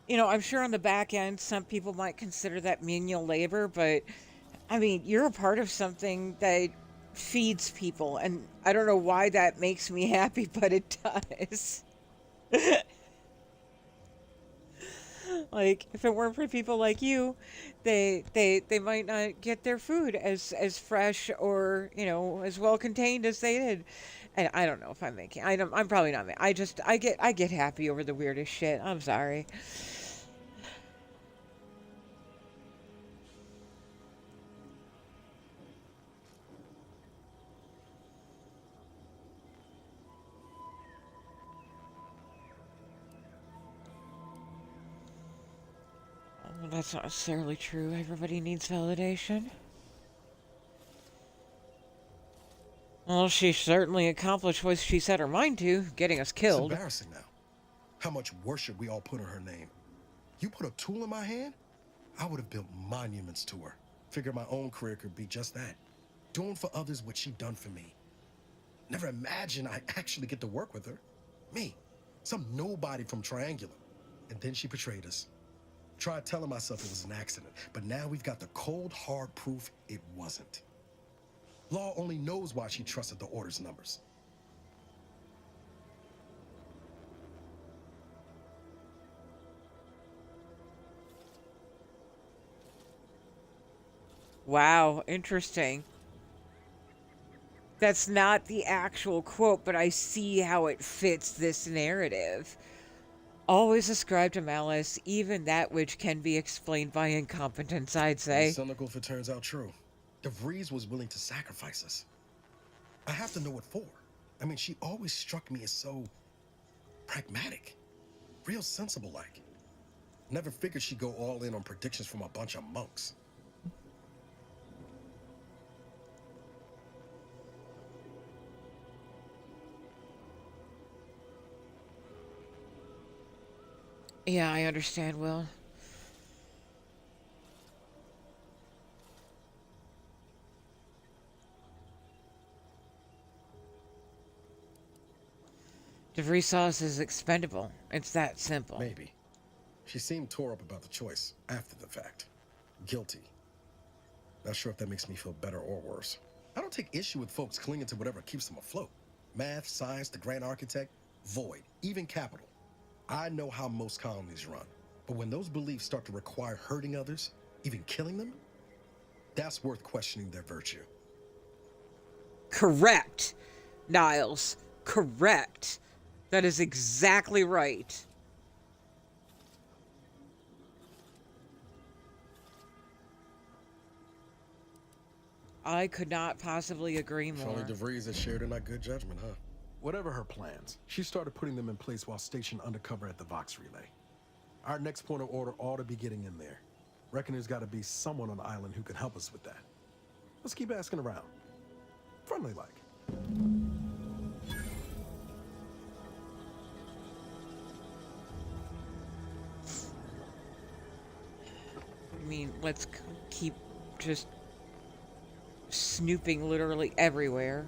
You know, I'm sure on the back end, some people might consider that menial labor, but I mean, you're a part of something that feeds people, and I don't know why that makes me happy, but it does. Like, if it weren't for people like you, they might not get their food as fresh or, you know, as well contained as they did. And I don't know if I'm making. I'm probably not. I get happy over the weirdest shit. I'm sorry. Well, that's not necessarily true. Everybody needs validation. Well, she certainly accomplished what she set her mind to, getting us killed. It's embarrassing now. How much worship we all put on her name. You put a tool in my hand, I would have built monuments to her. Figured my own career could be just that. Doing for others what she done for me. Never imagined I'd actually get to work with her. Me, some nobody from Triangular. And then she betrayed us. Tried telling myself it was an accident, but now we've got the cold, hard proof it wasn't. Law only knows why she trusted the Order's numbers. Wow, interesting. That's not the actual quote, but I see how it fits this narrative. Always ascribe to malice, even that which can be explained by incompetence, I'd say. Cynical if it turns out true. DeVries was willing to sacrifice us. I have to know what for. I mean, she always struck me as so pragmatic. Real sensible-like. Never figured she'd go all in on predictions from a bunch of monks. Yeah, I understand, Will. DeVries saw us as expendable. It's that simple. Maybe. She seemed tore up about the choice after the fact. Guilty. Not sure if that makes me feel better or worse. I don't take issue with folks clinging to whatever keeps them afloat. Math, science, the grand architect, void, even capital. I know how most colonies run. But when those beliefs start to require hurting others, even killing them, that's worth questioning their virtue. Correct, Niles. Correct. That is exactly right. I could not possibly agree If more. only DeVries had shared in our good judgment, huh? Whatever her plans, she started putting them in place while stationed undercover at the Vox Relay. Our next point of order ought to be getting in there. Reckon there's got to be someone on the island who can help us with that. Let's keep asking around. Friendly like. I mean, let's keep just snooping literally everywhere.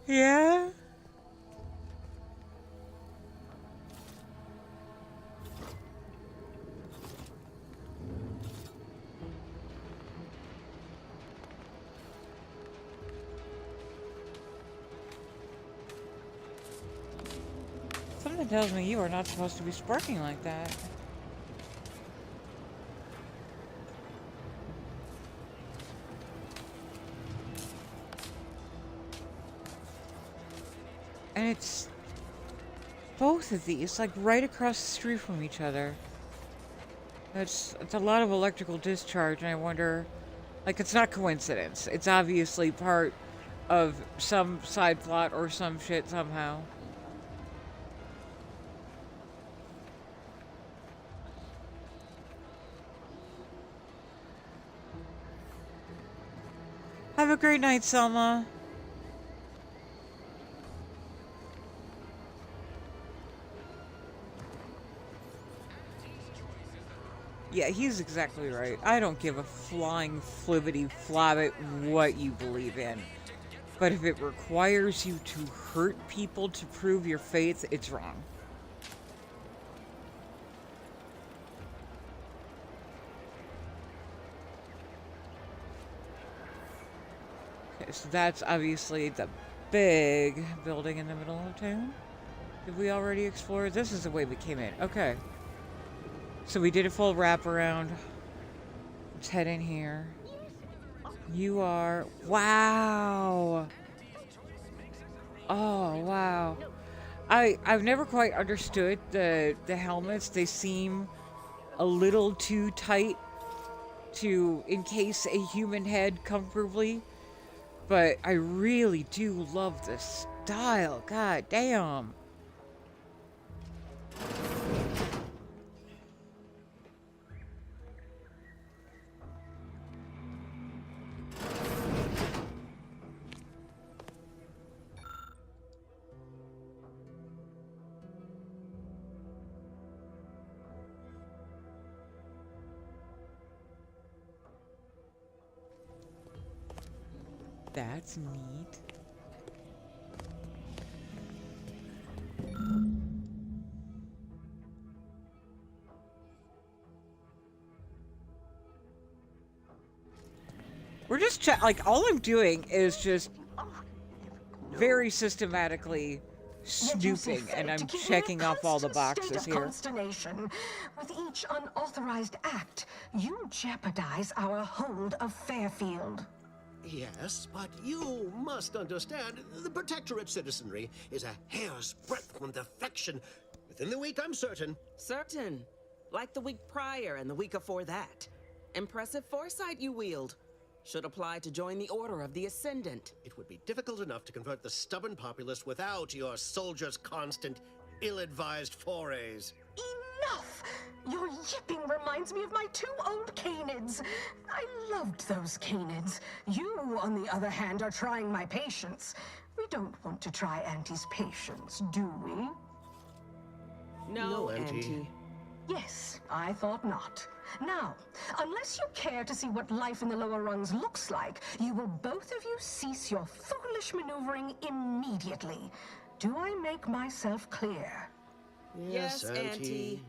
Yeah? Something tells me you are not supposed to be sparking like that. And it's both of these, like right across the street from each other. It's a lot of electrical discharge, and I wonder, like, it's not coincidence. It's obviously part of some side plot or some shit somehow. Have a great night, Selma. Yeah, he's exactly right. I don't give a flying flibbity flobbit what you believe in. But if it requires you to hurt people to prove your faith, it's wrong. Okay, so that's obviously the big building in the middle of town. Did we already explore? This is the way we came in. Okay. So we did a full wraparound. Let's head in here. You are... Wow! Oh, wow. I've never quite understood the helmets. They seem a little too tight to encase a human head comfortably. But I really do love this style. God damn. That's neat. We're just like, all I'm doing is just very systematically snooping, and I'm checking off all the boxes here. Consternation. With each unauthorized act, you jeopardize our hold of Fairfield. Yes, but you must understand, the Protectorate citizenry is a hair's breadth from defection. Within the week, I'm certain. Certain. Like the week prior and the week before that. Impressive foresight you wield. Should apply to join the Order of the Ascendant. It would be difficult enough to convert the stubborn populace without your soldiers' constant, ill-advised forays. Enough! Your yipping reminds me of my 2 old canids. I loved those canids. You, on the other hand, are trying my patience. We don't want to try Auntie's patience, do we? No, Auntie. Yes, I thought not. Now, unless you care to see what life in the lower rungs looks like, you will both of you cease your foolish maneuvering immediately. Do I make myself clear? Yes, Auntie.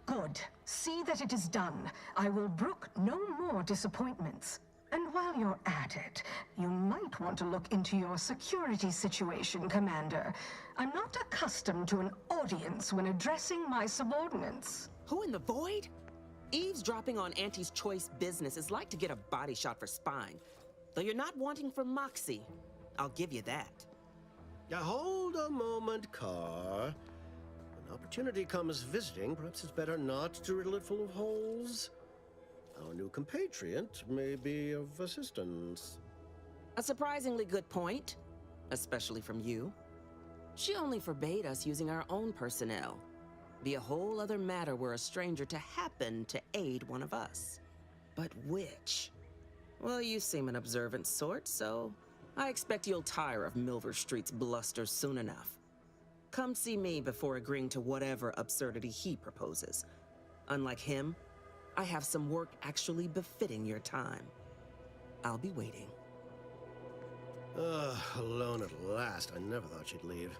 Good. See that it is done. I will brook no more disappointments. And while you're at it, you might want to look into your security situation, Commander. I'm not accustomed to an audience when addressing my subordinates. Who in the void? Eavesdropping on Auntie's choice business is like to get a body shot for spine. Though you're not wanting for moxie. I'll give you that. Now hold a moment, Carr. When opportunity comes visiting, perhaps it's better not to riddle it full of holes. Our new compatriot may be of assistance. A surprisingly good point. Especially from you. She only forbade us using our own personnel. Be a whole other matter were a stranger to happen to aid one of us. But which? Well, you seem an observant sort, so I expect you'll tire of Milver Street's bluster soon enough. Come see me before agreeing to whatever absurdity he proposes. Unlike him, I have some work actually befitting your time. I'll be waiting. Alone at last. I never thought she'd leave.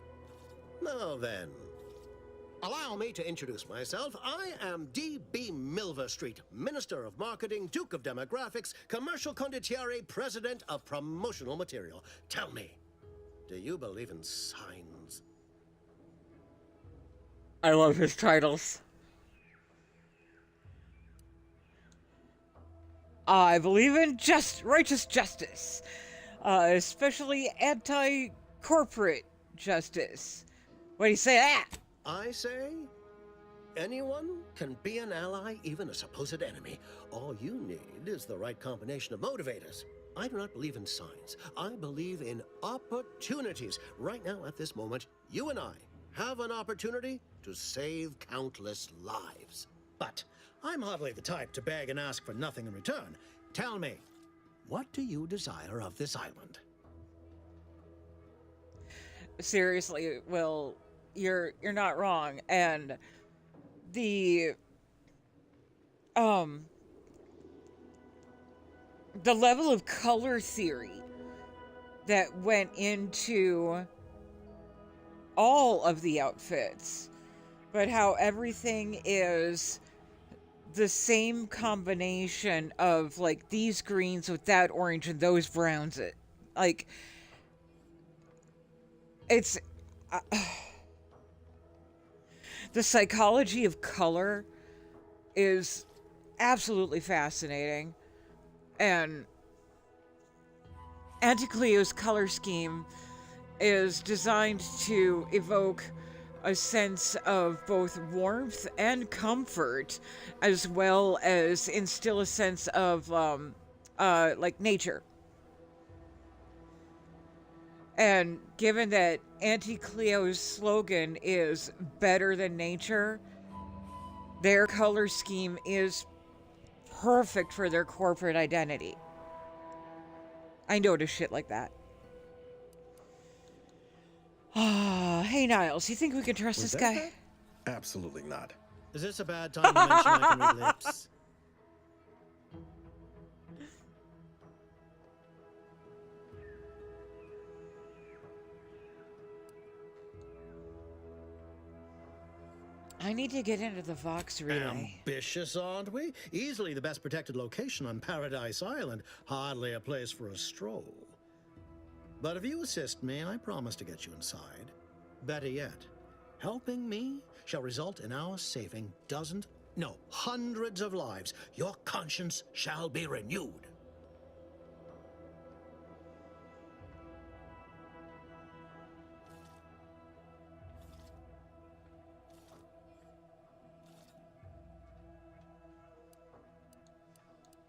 Now then, allow me to introduce myself. I am D.B. Milver Street, Minister of Marketing, Duke of Demographics, Commercial Condottiere, President of Promotional Material. Tell me, do you believe in signs? I love his titles. I believe in righteous justice, especially anti-corporate justice. What do you say to that? I say, anyone can be an ally, even a supposed enemy. All you need is the right combination of motivators. I do not believe in signs. I believe in opportunities. Right now, at this moment, you and I have an opportunity to save countless lives. But I'm hardly the type to beg and ask for nothing in return. Tell me, what do you desire of this island? Seriously, Will, you're not wrong. And the level of color theory that went into all of the outfits, but how everything is the same combination of like these greens with that orange and those browns. It's the psychology of color is absolutely fascinating, and Auntie Cleo's color scheme is designed to evoke a sense of both warmth and comfort, as well as instill a sense of like nature. And given that Auntie Cleo's slogan is better than nature, their color scheme is perfect for their corporate identity. I notice shit like that. Hey Niles, you think we can trust this guy? Absolutely not. Is this a bad time to mention I can read lips? I need to get into the Vox relay. Ambitious, aren't we? Easily the best protected location on Paradise Island. Hardly a place for a stroll. But if you assist me, I promise to get you inside. Better yet, helping me shall result in our saving hundreds of lives. Your conscience shall be renewed.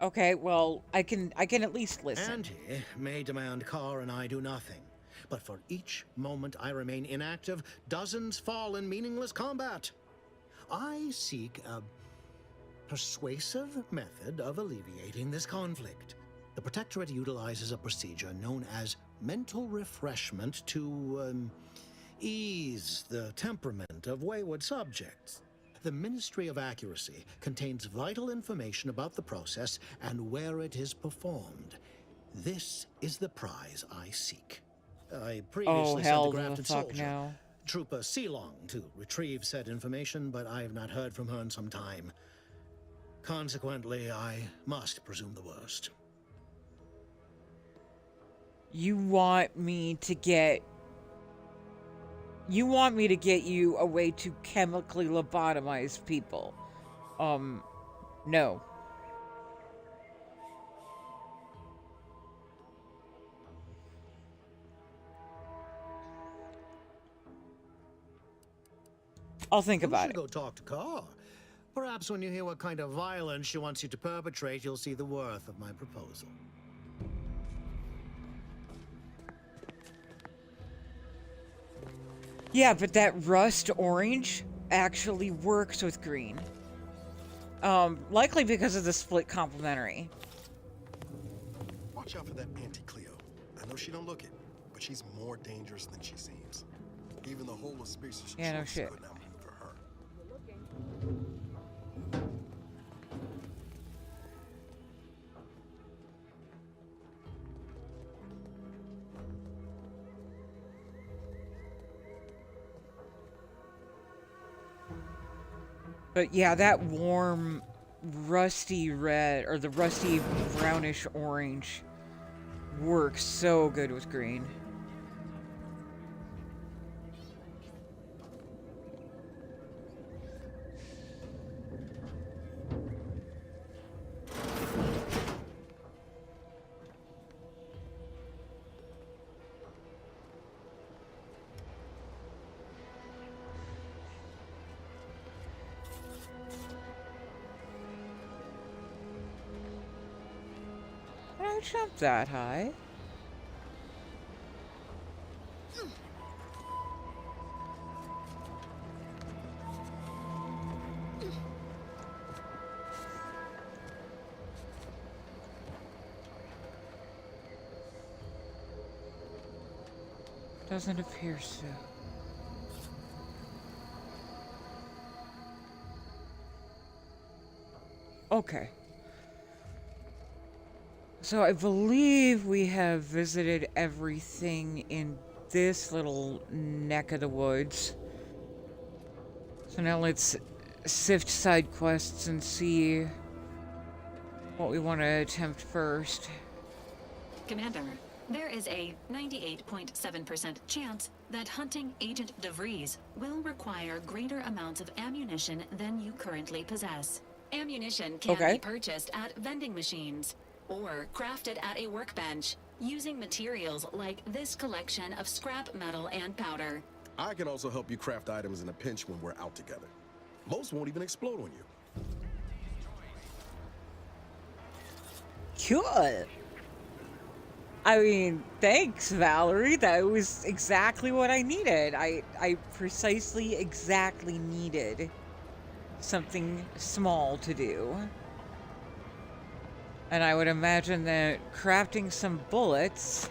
Okay, well, I can at least listen. Auntie may demand Carr and I do nothing. But for each moment I remain inactive, dozens fall in meaningless combat. I seek a persuasive method of alleviating this conflict. The Protectorate utilizes a procedure known as mental refreshment to ease the temperament of wayward subjects. The Ministry of Accuracy contains vital information about the process and where it is performed. This is the prize I seek. I previously sent the grafted soldier, no. Trooper Sealong, to retrieve said information, but I have not heard from her in some time. Consequently, I must presume the worst. You want me to get you a way to chemically lobotomize people. No. I'll think about it. You should go talk to Carr. Perhaps when you hear what kind of violence she wants you to perpetrate, you'll see the worth of my proposal. Yeah, but that rust orange actually works with green. Likely because of the split complementary. Watch out for that Auntie Cleo. I know she don't look it, but she's more dangerous than she seems. Even the whole of species Yeah, no shit. could not move for her. But yeah, that warm, rusty red, or the rusty brownish orange, works so good with green. Did I jump that high? Doesn't appear so. Okay. So I believe we have visited everything in this little neck of the woods. So now let's sift side quests and see what we want to attempt first. Commander, there is a 98.7% chance that hunting Agent DeVries will require greater amounts of ammunition than you currently possess. Ammunition can be purchased at vending machines or crafted at a workbench using materials like this collection of scrap metal and powder. I can also help you craft items in a pinch when we're out together. Most won't even explode on you. Cool. I mean, thanks, Valerie. That was exactly what I needed. I precisely exactly needed something small to do. And I would imagine that crafting some bullets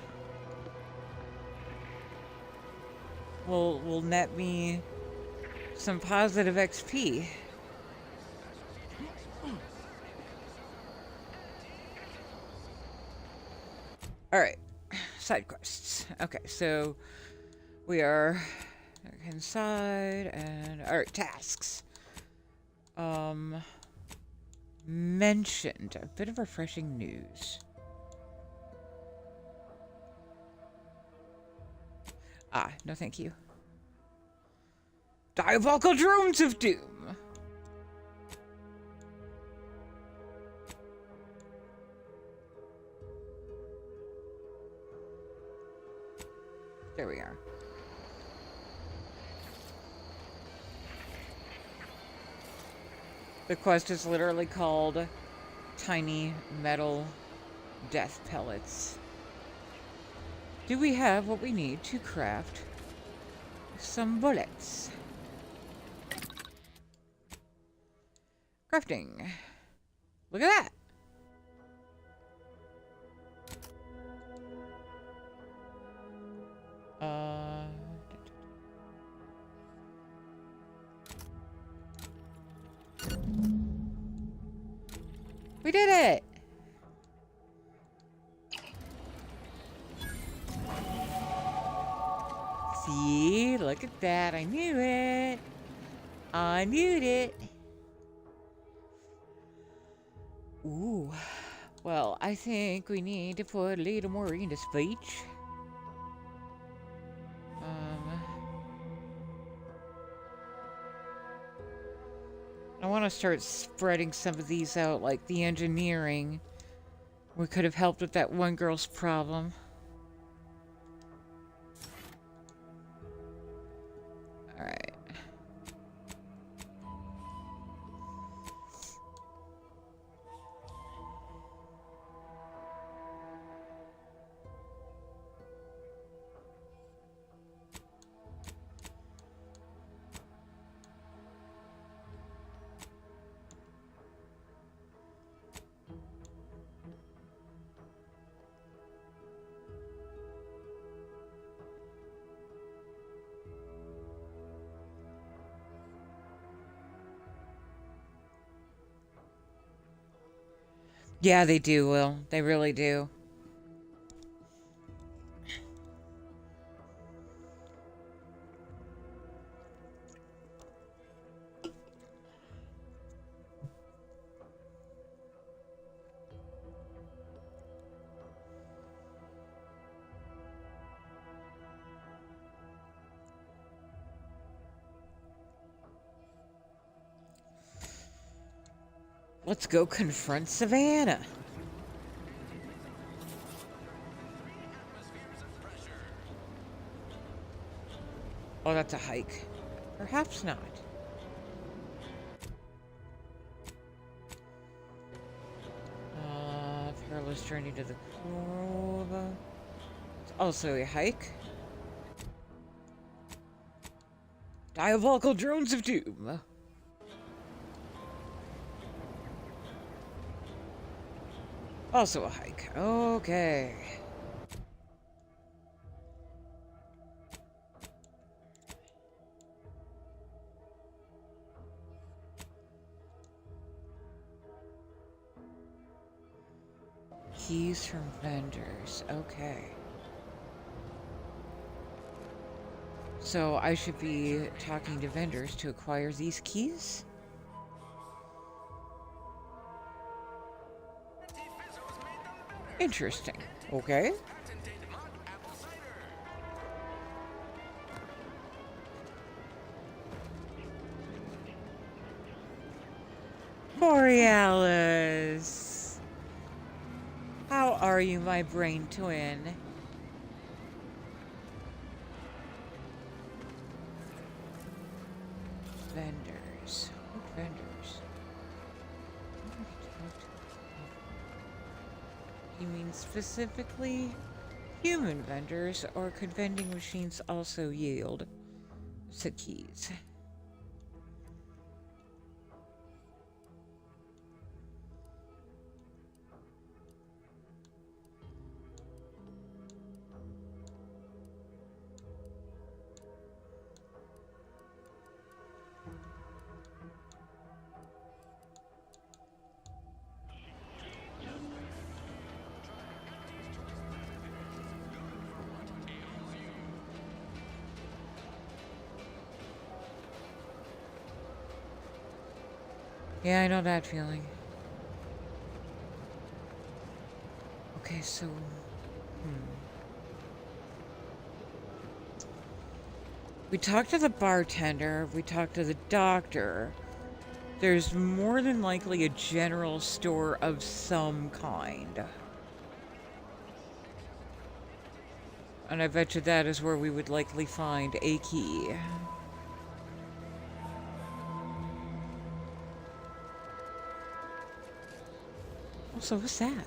will net me some positive XP. Alright, side quests. Okay, so we are inside and alright, tasks. Mentioned a bit of refreshing news. Ah, no thank you. Diabolical drones of doom. There we are. The quest is literally called Tiny Metal Death Pellets. Do we have what we need to craft some bullets? Crafting. Look at that. We did it! See? Look at that. I knew it. I knew it. Ooh. Well, I think we need to put a little more into speech. I want to start spreading some of these out, like the engineering. We could have helped with that one girl's problem. Alright. Yeah, they do, Will. They really do. Let's go confront Savannah. Oh, that's a hike. Perhaps not. Perilous journey to the Cove. It's also a hike. Diabolical drones of doom. Also a hike. Okay. Keys from vendors. Okay. So I should be talking to vendors to acquire these keys? Interesting. Okay. Borealis. How are you, my brain twin? Vendors. What vendors? You mean specifically human vendors, or could vending machines also yield the keys? Yeah, I know that feeling. Okay, so... We talked to the bartender, we talked to the doctor. There's more than likely a general store of some kind. And I bet you that is where we would likely find a key. So what's that?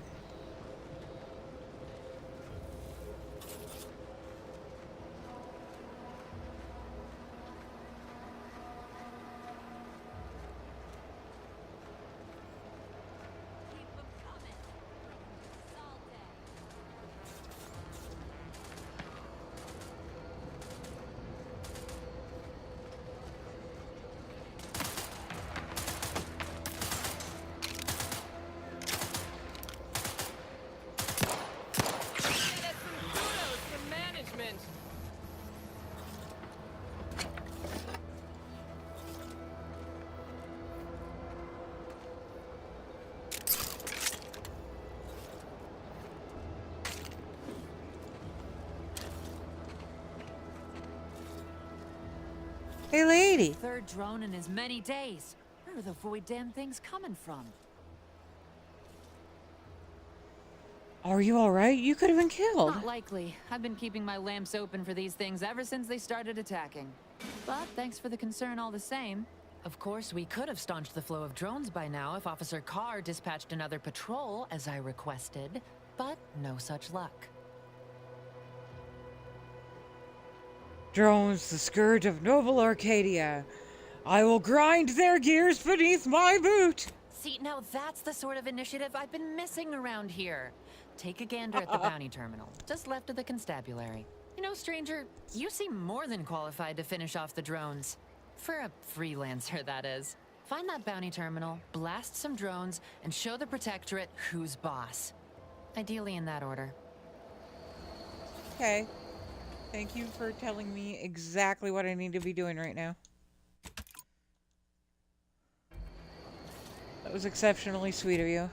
Hey, lady. Third drone in as many days. Where are the void damn things coming from? Are you alright? You could have been killed. Not likely. I've been keeping my lamps open for these things ever since they started attacking. But thanks for the concern all the same. Of course, we could have staunched the flow of drones by now if Officer Carr dispatched another patrol, as I requested. But no such luck. Drones, the scourge of noble Arcadia. I will grind their gears beneath my boot. See, now that's the sort of initiative I've been missing around here. Take a gander at the bounty terminal, just left of the constabulary. You know, stranger, you seem more than qualified to finish off the drones. For a freelancer, that is. Find that bounty terminal, blast some drones, and show the Protectorate who's boss. Ideally in that order. Okay. Thank you for telling me exactly what I need to be doing right now. That was exceptionally sweet of you.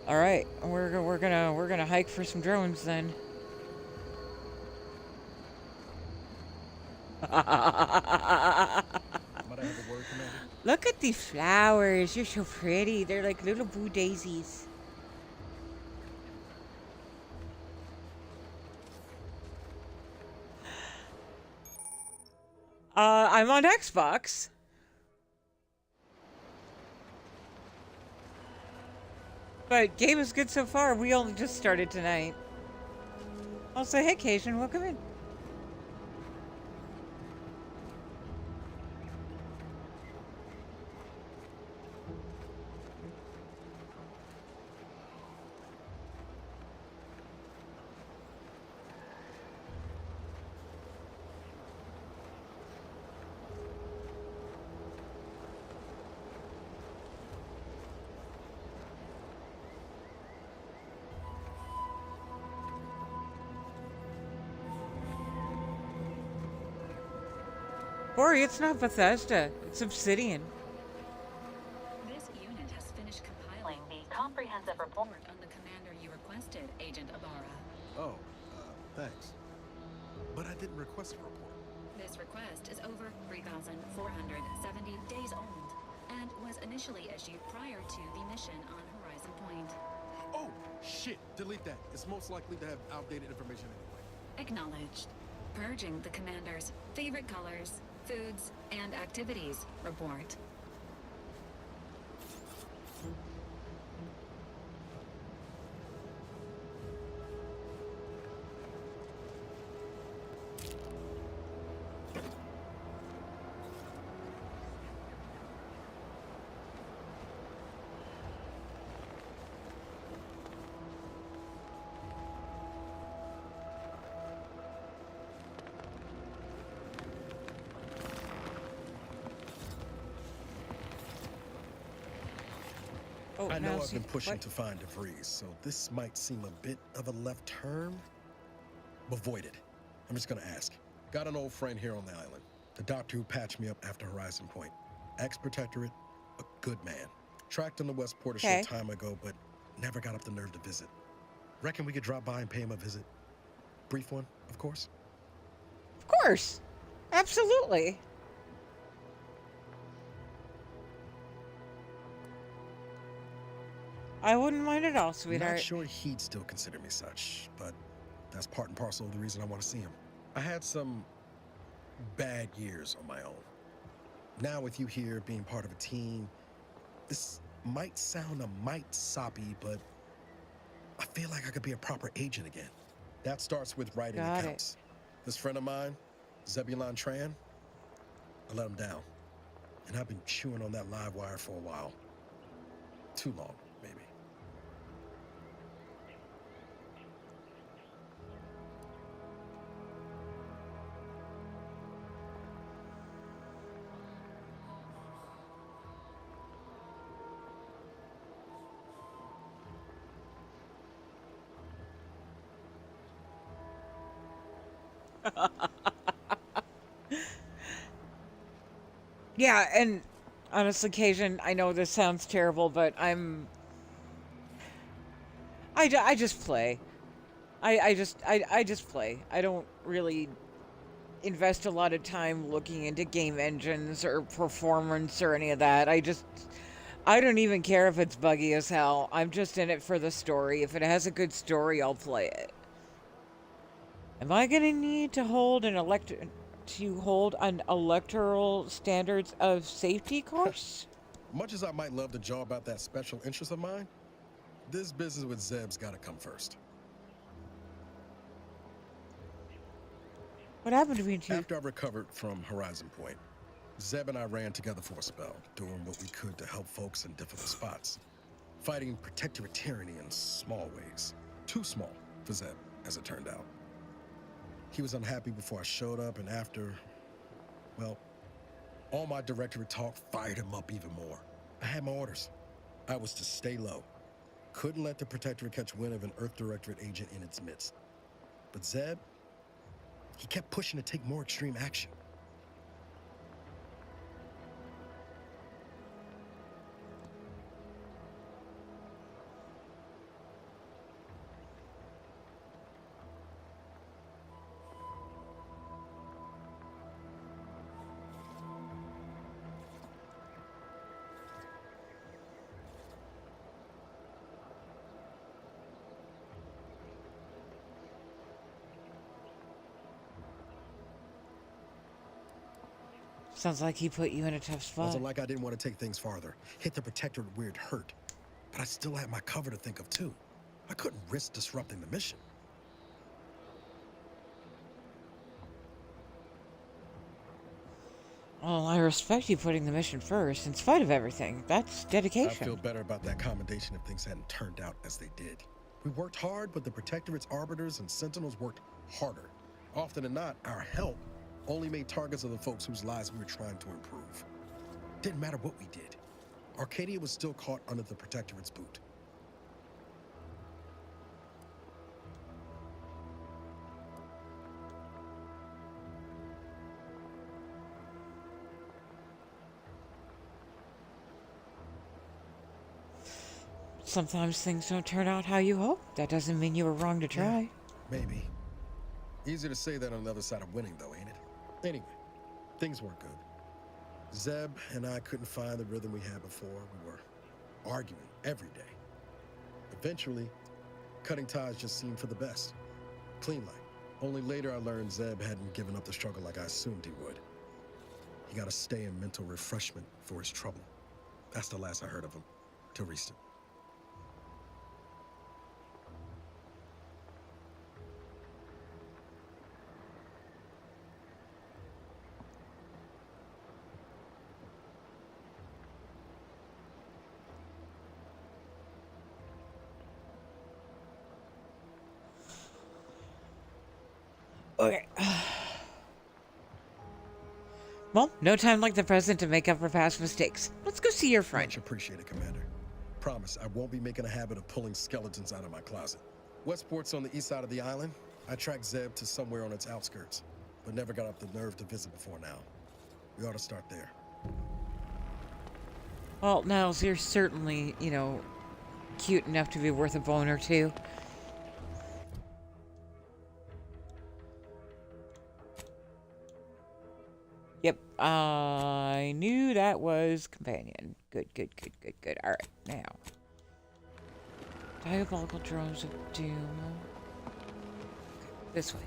All right, we're gonna hike for some drones then. Look at these flowers. You're so pretty. They're like little blue daisies. I'm on Xbox. But game is good so far. We only just started tonight. Also, hey, Cation, welcome in. Corey, it's not Bethesda. It's Obsidian. This unit has finished compiling the comprehensive report on the commander you requested, Agent Ibarra. Oh, thanks. But I didn't request a report. This request is over 3,470 days old and was initially issued prior to the mission on Horizon Point. Oh, shit! Delete that. It's most likely to have outdated information anyway. Acknowledged. Purging the commander's favorite colors, foods, and activities report. I know I've been pushing to find DeVries, so this might seem a bit of a left turn. Avoid it. I'm just gonna ask. Got an old friend here on the island. The doctor who patched me up after Horizon Point. Ex-protectorate, a good man. Tracked him to Westport a short time ago, but never got up the nerve to visit. Reckon we could drop by and pay him a visit? Brief one, of course. Of course. Absolutely. I wouldn't mind at all, sweetheart. Not sure he'd still consider me such, but that's part and parcel of the reason I want to see him. I had some bad years on my own. Now with you here being part of a team, this might sound a mite soppy, but I feel like I could be a proper agent again. That starts with writing accounts. This friend of mine, Zebulon Tran, I let him down. And I've been chewing on that live wire for a while. Too long, maybe. Yeah, and honestly, Cajun, I know this sounds terrible, but I just play. I just play. I don't really invest a lot of time looking into game engines or performance or any of that. I don't even care if it's buggy as hell. I'm just in it for the story. If it has a good story, I'll play it. Am I gonna need to hold an electoral standards of safety course? Much as I might love to jaw about that special interest of mine, this business with Zeb's gotta come first. What happened to me too? After I recovered from Horizon Point, Zeb and I ran together for a spell, doing what we could to help folks in difficult spots. Fighting protectorate tyranny in small ways. Too small for Zeb, as it turned out. He was unhappy before I showed up, and after, well, all my directorate talk fired him up even more. I had my orders. I was to stay low. Couldn't let the protectorate catch wind of an Earth Directorate agent in its midst. But Zeb, he kept pushing to take more extreme action. Sounds like he put you in a tough spot. Wasn't like I didn't want to take things farther. Hit the Protectorate weird hurt. But I still had my cover to think of, too. I couldn't risk disrupting the mission. Well, I respect you putting the mission first, in spite of everything. That's dedication. I feel better about that commendation if things hadn't turned out as they did. We worked hard, but the Protectorate's arbiters and sentinels worked harder. Often than not, our help only made targets of the folks whose lives we were trying to improve. Didn't matter what we did. Arcadia was still caught under the Protectorate's boot. Sometimes things don't turn out how you hope. That doesn't mean you were wrong to try. Yeah, maybe. Easier to say that on the other side of winning, though, ain't it? Anyway, things weren't good. Zeb and I couldn't find the rhythm we had before. We were arguing every day. Eventually, cutting ties just seemed for the best. Clean like. Only later I learned Zeb hadn't given up the struggle like I assumed he would. He got to stay in mental refreshment for his trouble. That's the last I heard of him, till recent. Okay. Well, no time like the present to make up for past mistakes. Let's go see your friend. Much appreciated, Commander. Promise, I won't be making a habit of pulling skeletons out of my closet. Westport's on the east side of the island. I tracked Zeb to somewhere on its outskirts, but never got up the nerve to visit before now. We ought to start there. Well, Niles, you're certainly, cute enough to be worth a bone or two. Yep, I knew that was companion. Good. All right, now. Diabolical drones of doom. Okay, this way.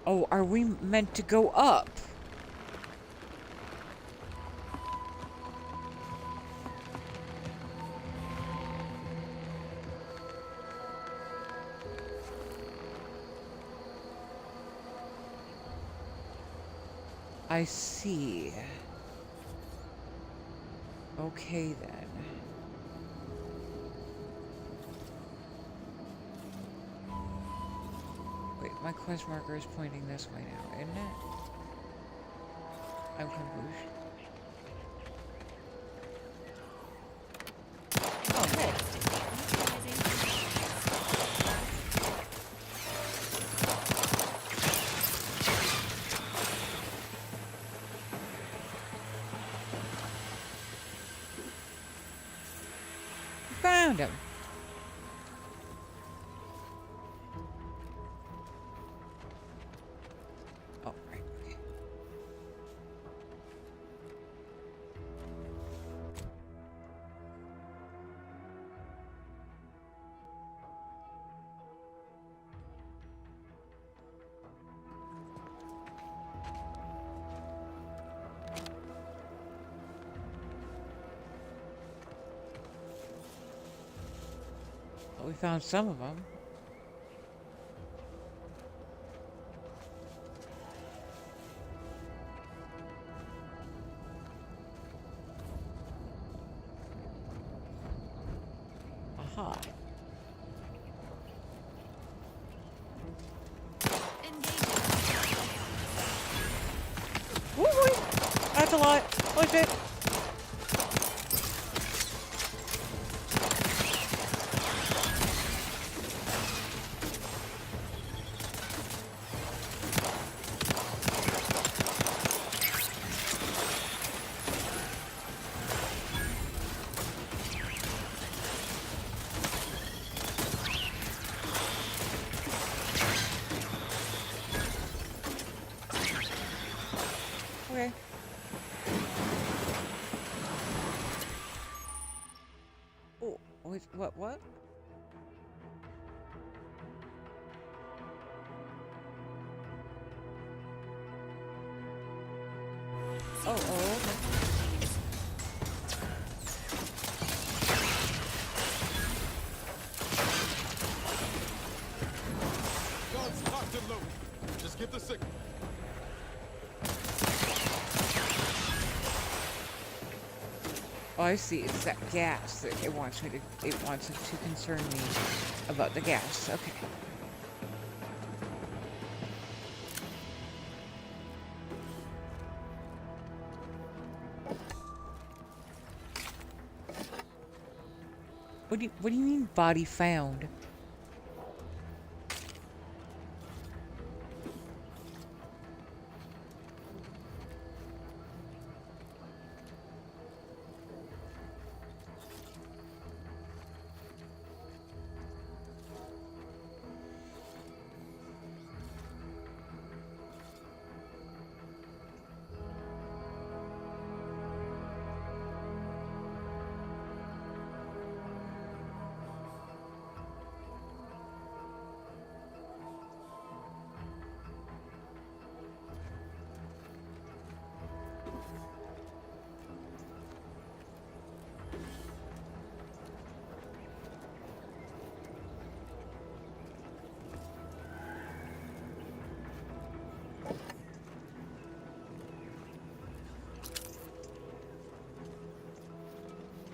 Oh, are we meant to go up? I see. Okay, then. Wait, my quest marker is pointing this way now, isn't it? I'm confused. Oh, hey. Found him. Oh, right, okay. Well, we found some of them. Aha. Woo woo! That's a lot. Oh shit. what? Oh. Guns locked and loaded. Just get the signal. Oh, I see. It's that gas that it wants it to concern me about the gas. Okay. What do you mean body found?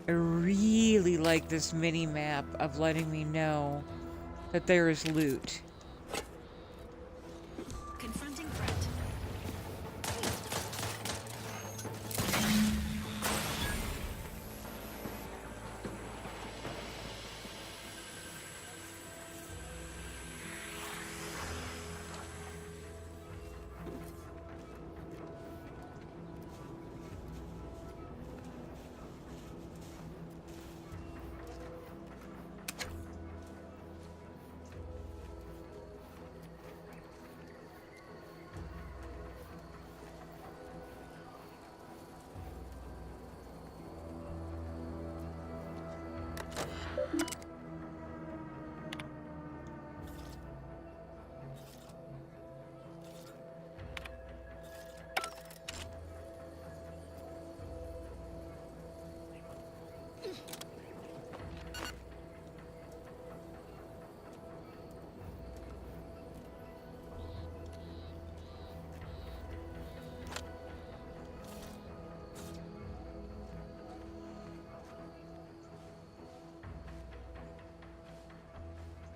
I really like this mini map of letting me know that there is loot. Confronting threat.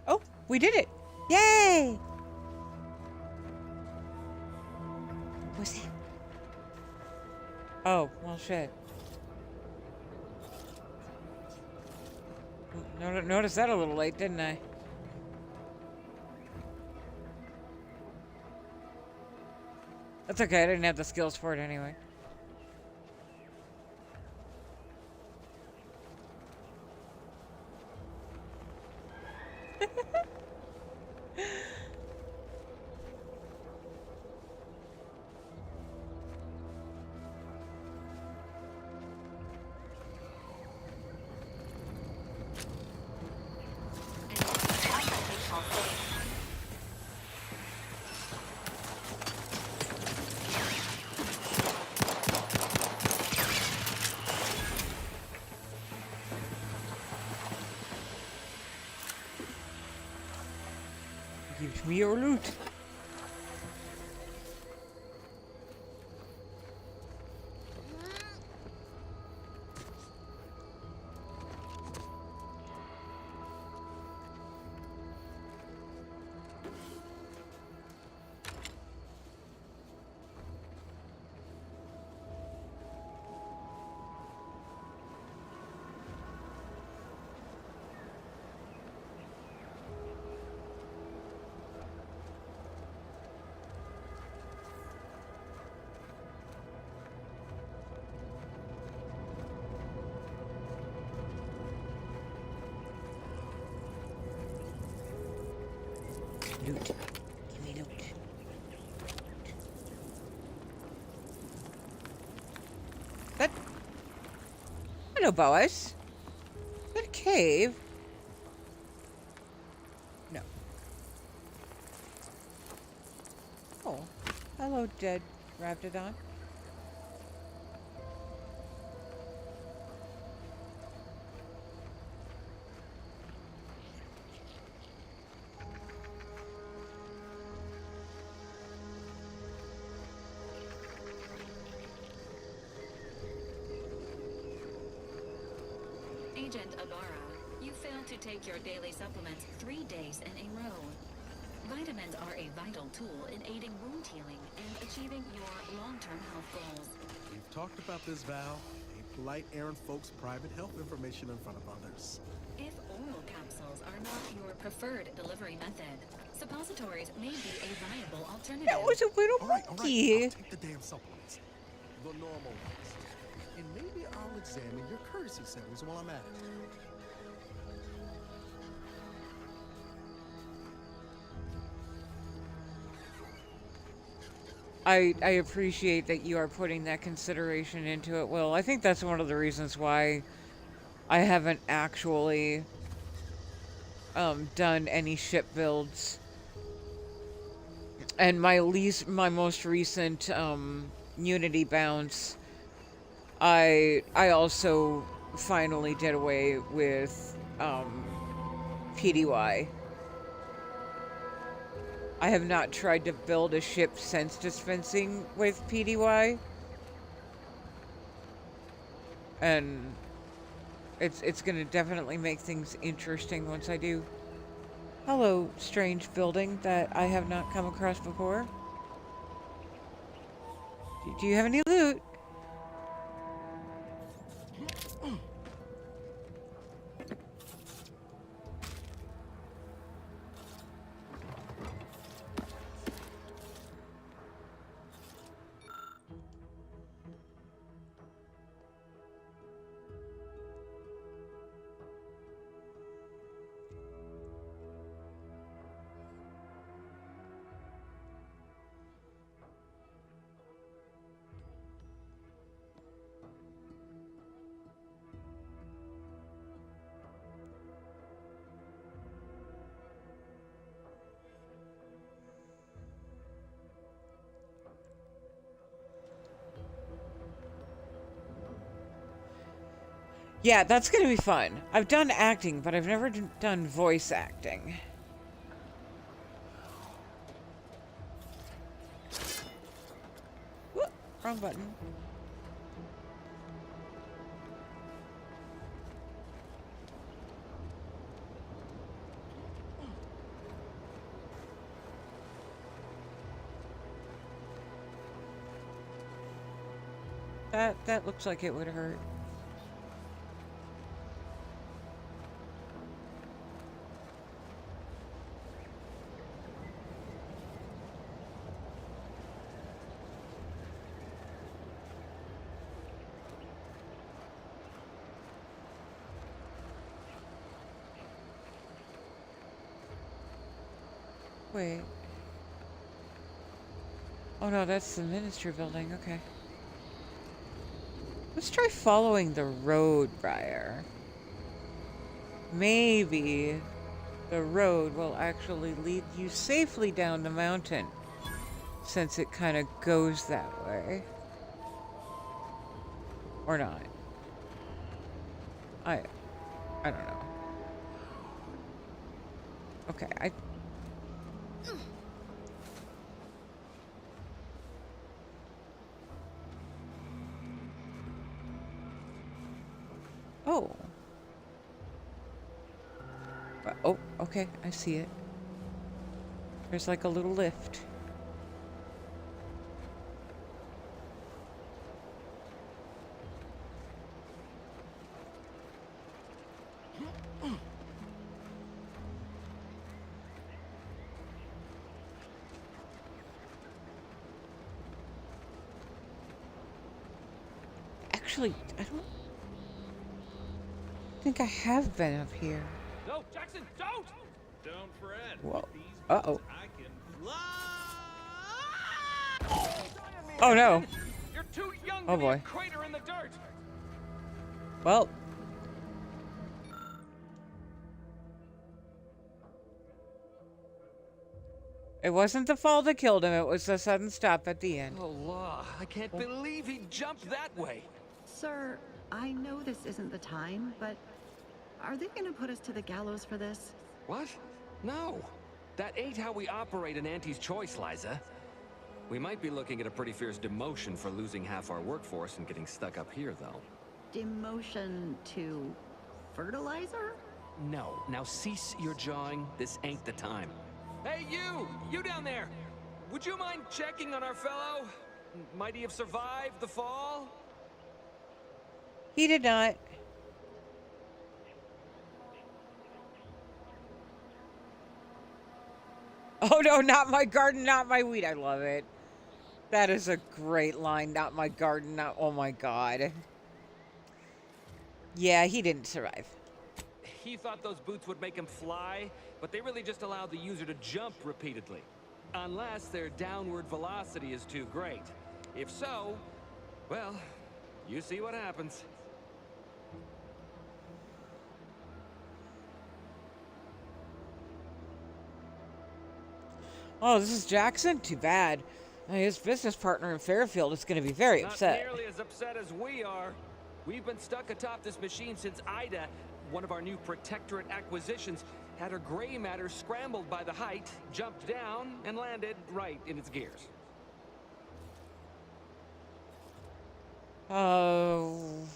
Oh, we did it! Yay! What's that? Oh, well, shit. Noticed that a little late, didn't I? That's okay, I didn't have the skills for it anyway. Give me your loot. Loot. Give me loot. That... Hello, boys. That cave? No. Oh. Hello, dead Raptidon. Agent Ibarra, you failed to take your daily supplements 3 days in a row. Vitamins are a vital tool in aiding wound healing and achieving your long-term health goals. We've talked about this, Val. Ain't polite airing folks' private health information in front of others. If oral capsules are not your preferred delivery method, suppositories may be a viable alternative. That was a little monkey. I'll take the damn supplements. The normal ones. And maybe I'll examine your courtesy settings while I'm at it. I appreciate that you are putting that consideration into it, Will. I think that's one of the reasons why I haven't actually done any ship builds. And my most recent Unity bounce, I also finally did away with PDY. I have not tried to build a ship since dispensing with PDY. And it's going to definitely make things interesting once I do. Hello, strange building that I have not come across before. Do you have any loot? Yeah, that's gonna be fun. I've done acting, but I've never done voice acting. Whoop, wrong button. That looks like it would hurt. Wait. Oh no, that's the ministry building, okay. Let's try following the road, Briar. Maybe the road will actually lead you safely down the mountain, since it kind of goes that way. Or not. I don't know. Okay, Oh. Oh, okay, I see it. There's like a little lift. Actually, I don't think I have been up here. No, Jackson, don't! Don't fret. Whoa. Uh-oh. Oh no. You're too young Oh to boy. be a crater in the dirt. Well. It wasn't the fall that killed him, it was the sudden stop at the end. Oh, law. I can't believe he jumped that way. Sir, I know this isn't the time, but are they gonna put us to the gallows for this? What? No. That ain't how we operate in Auntie's Choice, Liza. We might be looking at a pretty fierce demotion for losing half our workforce and getting stuck up here, though. Demotion to fertilizer? No. Now cease your jawing. This ain't the time. Hey, you! You down there! Would you mind checking on our fellow? Might he have survived the fall? He did not. Oh no, not my garden, not my weed. I love it. That is a great line. Not my garden, not... Oh my god. Yeah, he didn't survive. He thought those boots would make him fly, but they really just allow the user to jump repeatedly. Unless their downward velocity is too great. If so, well, you see what happens. Oh, this is Jackson? Too bad. His business partner in Fairfield is going to be very upset. Not nearly as upset as we are. We've been stuck atop this machine since Ida, one of our new Protectorate acquisitions, had her gray matter scrambled by the height, jumped down, and landed right in its gears. Oh.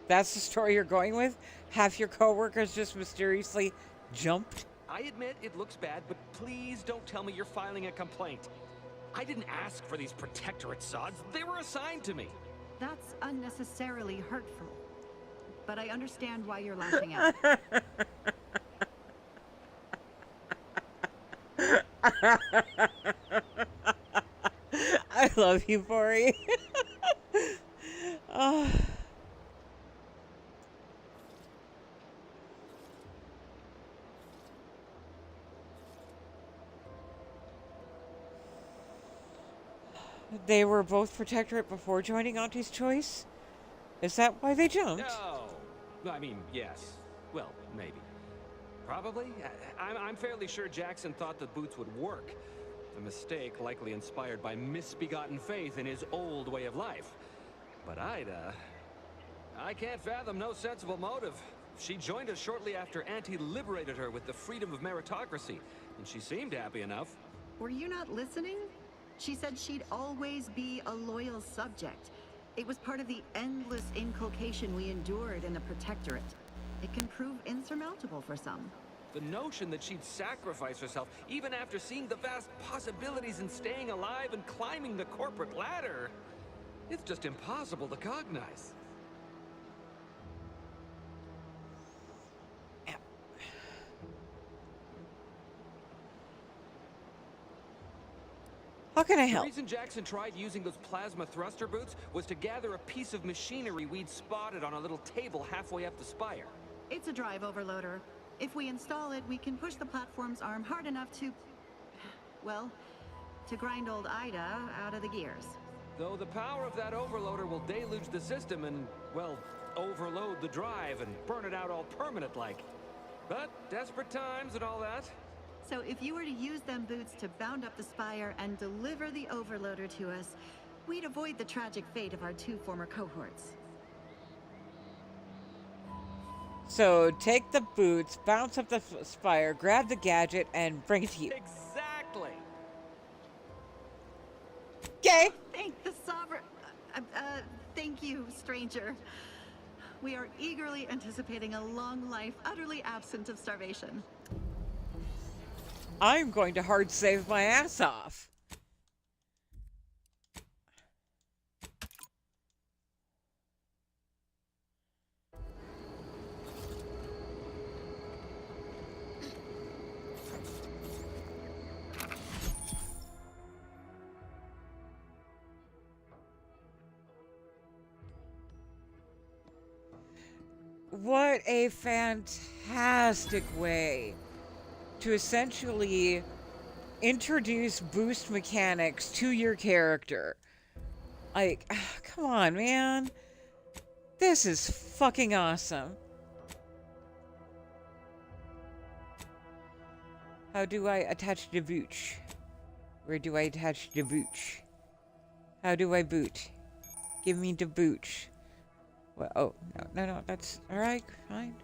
That's the story you're going with? Half your coworkers just mysteriously jumped? I admit it looks bad, but please don't tell me you're filing a complaint. I didn't ask for these Protectorate sods. They were assigned to me. That's unnecessarily hurtful. But I understand why you're lashing out. I love you, Bori. Oh. They were both Protectorate before joining Auntie's Choice? Is that why they jumped? No. I mean, yes. Well, maybe. Probably. I'm fairly sure Jackson thought the boots would work. A mistake likely inspired by misbegotten faith in his old way of life. But Ida... I can't fathom no sensible motive. She joined us shortly after Auntie liberated her with the freedom of meritocracy, and she seemed happy enough. Were you not listening? She said she'd always be a loyal subject. It was part of the endless inculcation we endured in the Protectorate. It can prove insurmountable for some. The notion that she'd sacrifice herself, even after seeing the vast possibilities in staying alive and climbing the corporate ladder, it's just impossible to cognize. How can I help? The reason Jackson tried using those plasma thruster boots was to gather a piece of machinery we'd spotted on a little table halfway up the spire. It's a drive overloader. If we install it, we can push the platform's arm hard enough to... well, to grind old Ida out of the gears. Though the power of that overloader will deluge the system and, well, overload the drive and burn it out all permanent-like. But desperate times and all that. So if you were to use them boots to bound up the spire and deliver the overloader to us, we'd avoid the tragic fate of our two former cohorts. So take the boots, bounce up the spire, grab the gadget, and bring it to you. Exactly. Okay. Thank the sovereign. Thank you, stranger. We are eagerly anticipating a long life, utterly absent of starvation. I'm going to hard save my ass off. What a fantastic way to essentially introduce boost mechanics to your character. Like, come on, man. This is fucking awesome. How do I attach the boot? Where do I attach the boot? How do I boot? Give me the boot. Well, oh no, that's all right, fine.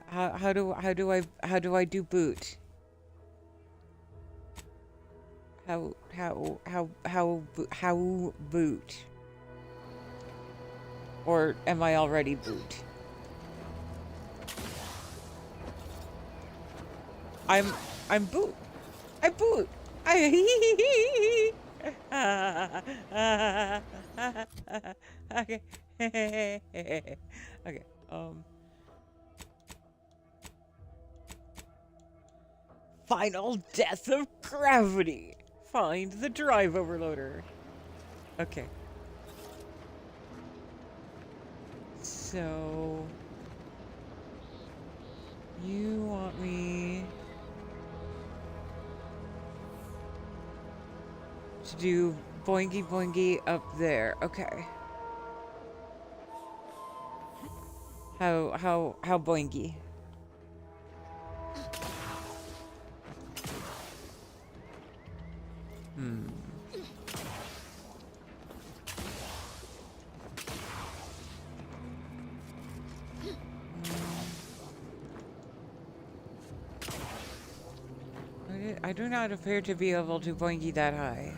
How do I do boot? How boot? Or am I already boot? I'm boot. I boot. Okay. Okay. Final death of gravity. Find the drive overloader. Okay. So you want me to do boingy boingy up there. Okay. How boingy? I do not appear to be able to boingy that high.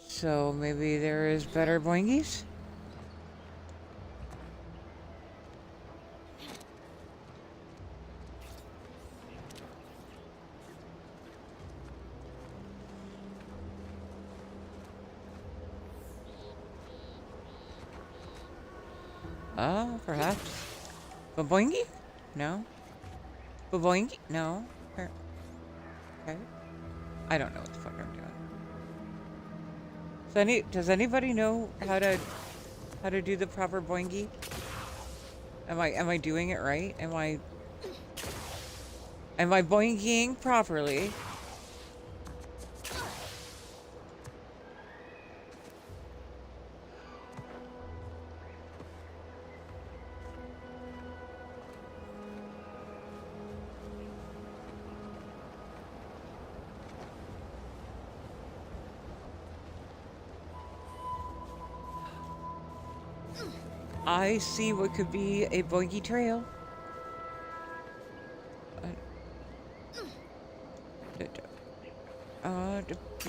So maybe there is better boingies? Perhaps. Baboingy? No. Baboingy? No. Okay. I don't know what the fuck I'm doing. So does anybody know how to do the proper boingy? Am I doing it right? Am I boingying properly? I see what could be a boingy trail.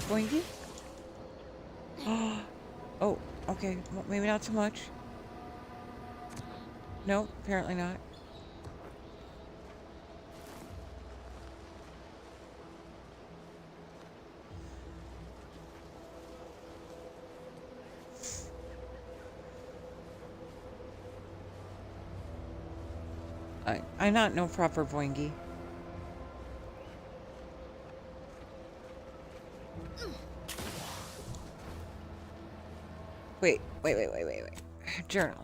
Boingy? Oh, okay. Well, maybe not so much. No, apparently not. I not know proper boingy. Wait. Journal.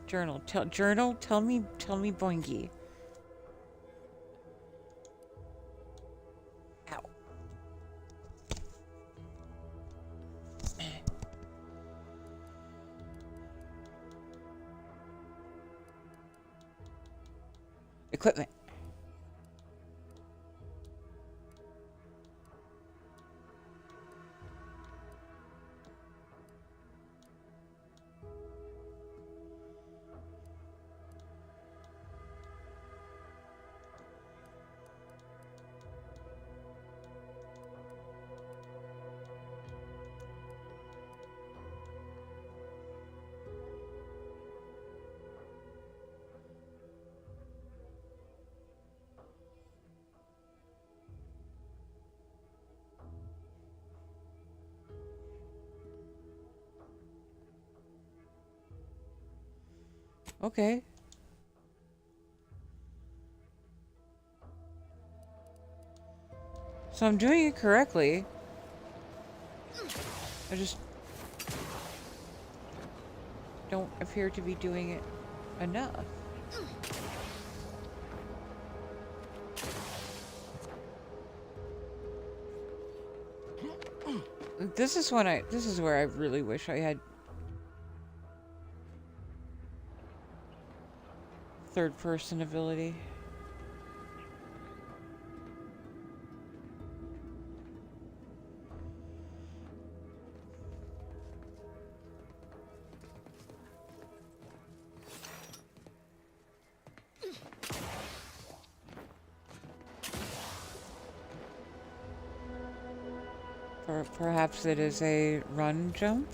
Tell me boingy. Ow. Equipment. Okay. So I'm doing it correctly. I just don't appear to be doing it enough. This is where I really wish I had third person ability. Or perhaps it is a run jump?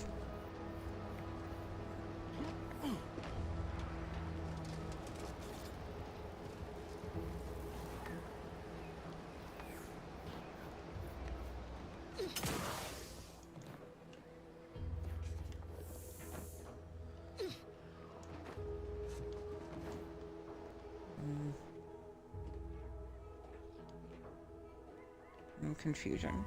Confusion.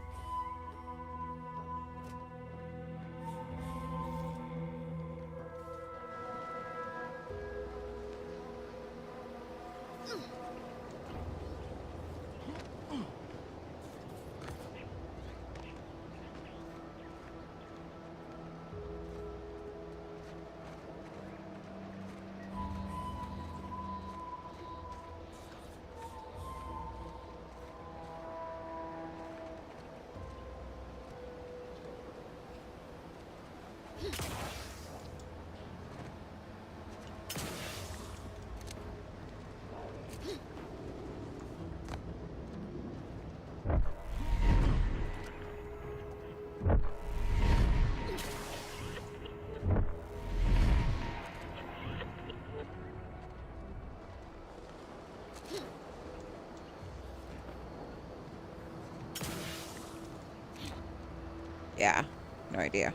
Yeah, no idea.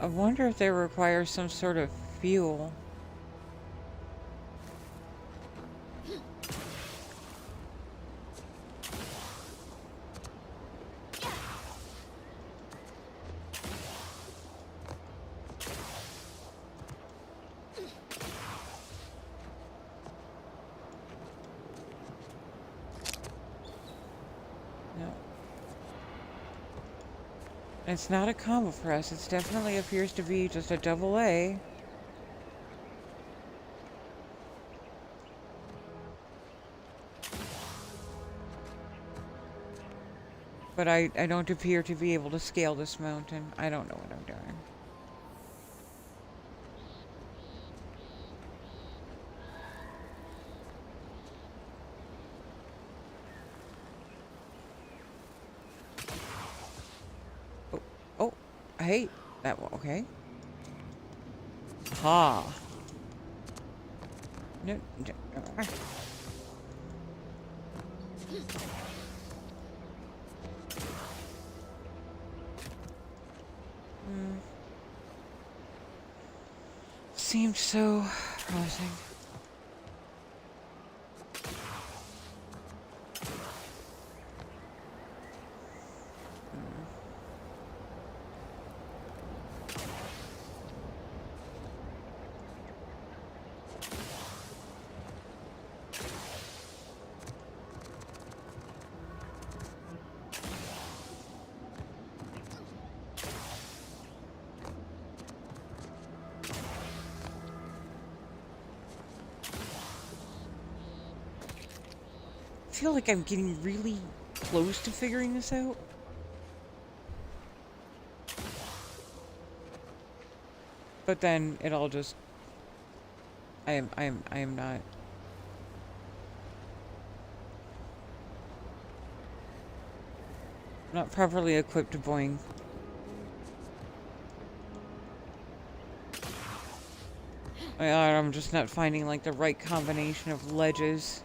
I wonder if they require some sort of fuel. It's not a combo press. It definitely appears to be just a double A. But I don't appear to be able to scale this mountain. I don't know what I'm doing. Oh, hey, that one, okay. Ha. No, Seemed so promising. I feel like I'm getting really close to figuring this out. But then it all just I am not properly equipped to boing. I'm just not finding, like, the right combination of ledges.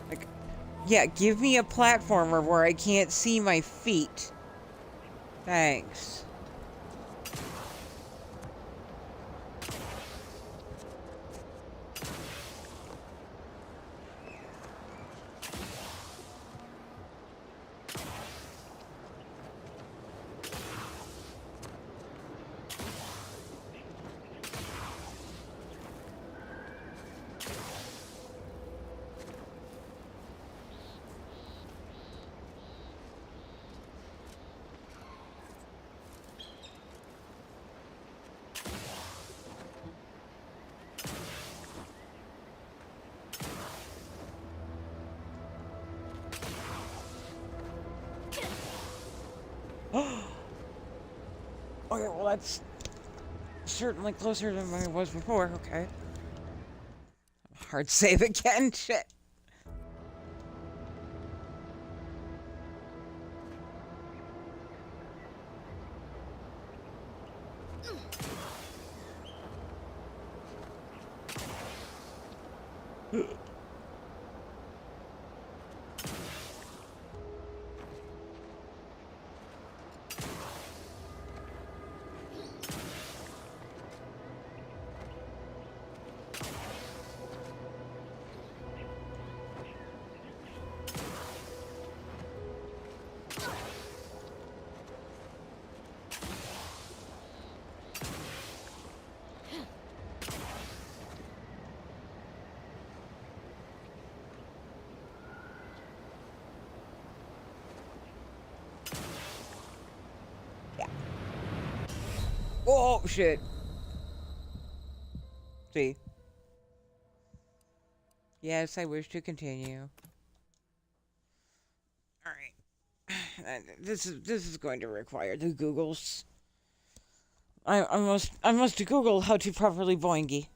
Like, yeah, give me a platformer where I can't see my feet. Thanks. Okay, well that's certainly closer than I was before, okay. Hard save again, shit. Oh, shit. See. Yes, I wish to continue. Alright. This is going to require the Googles. I must Google how to properly boingy.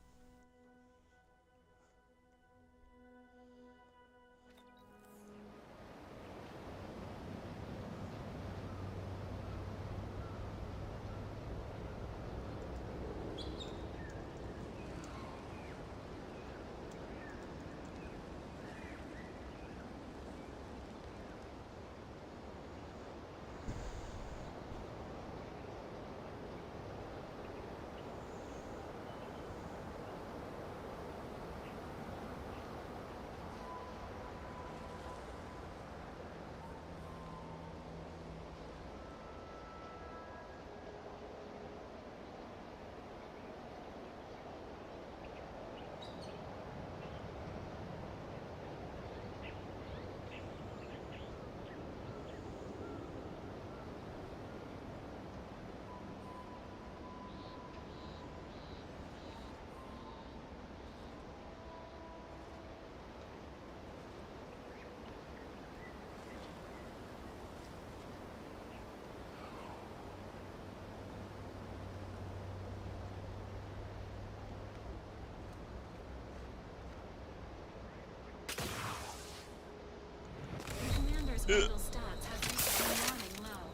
Commander's vital stats have reached an alarming low.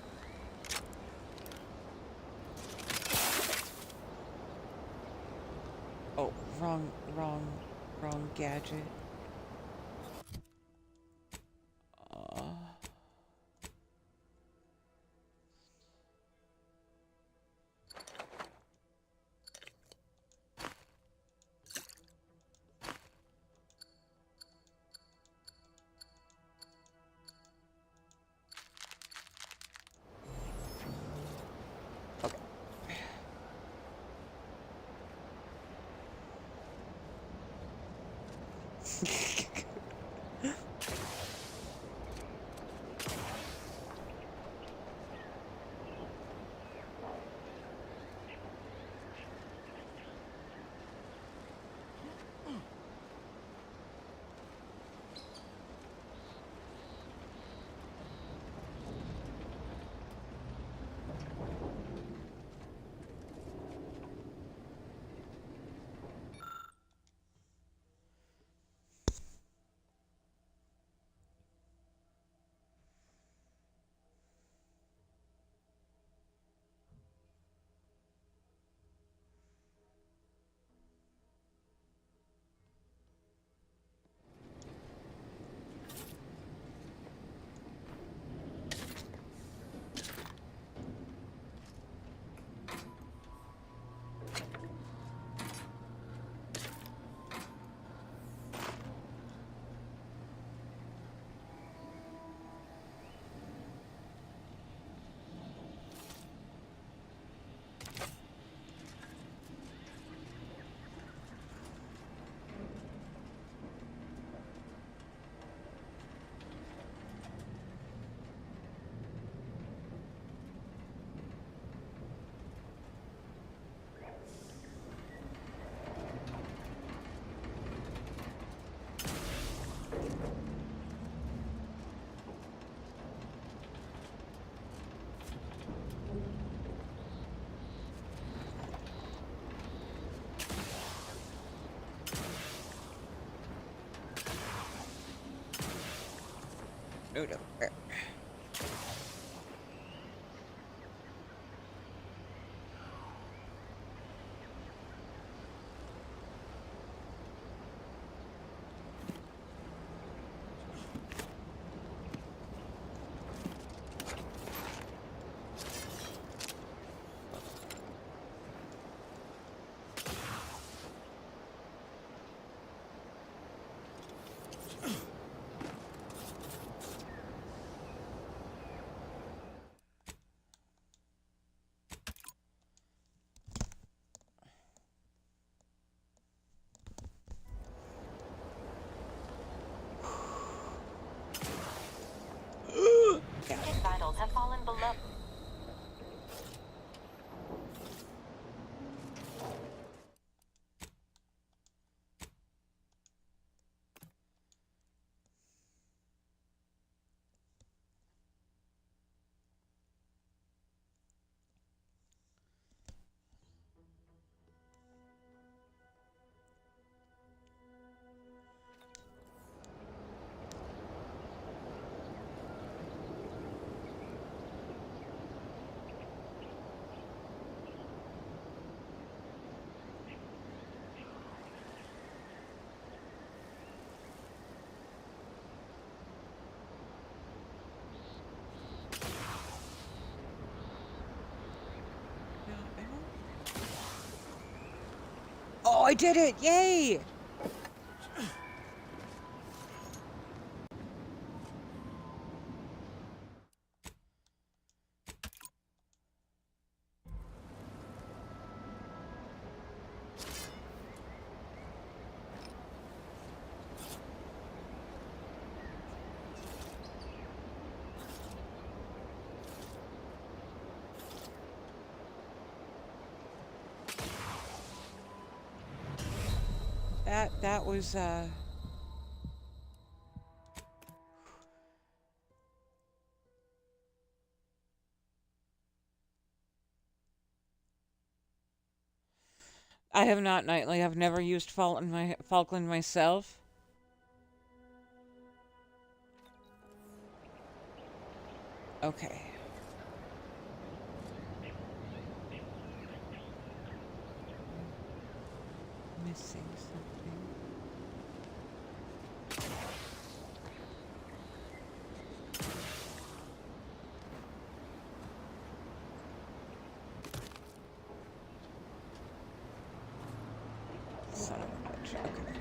Oh, wrong gadget. Oh no. Where? Unit vitals have fallen below. Oh, I did it! Yay! That was I have not nightly. I've never used Falkland myself. Okay. Missing something. Son of a bitch. Okay.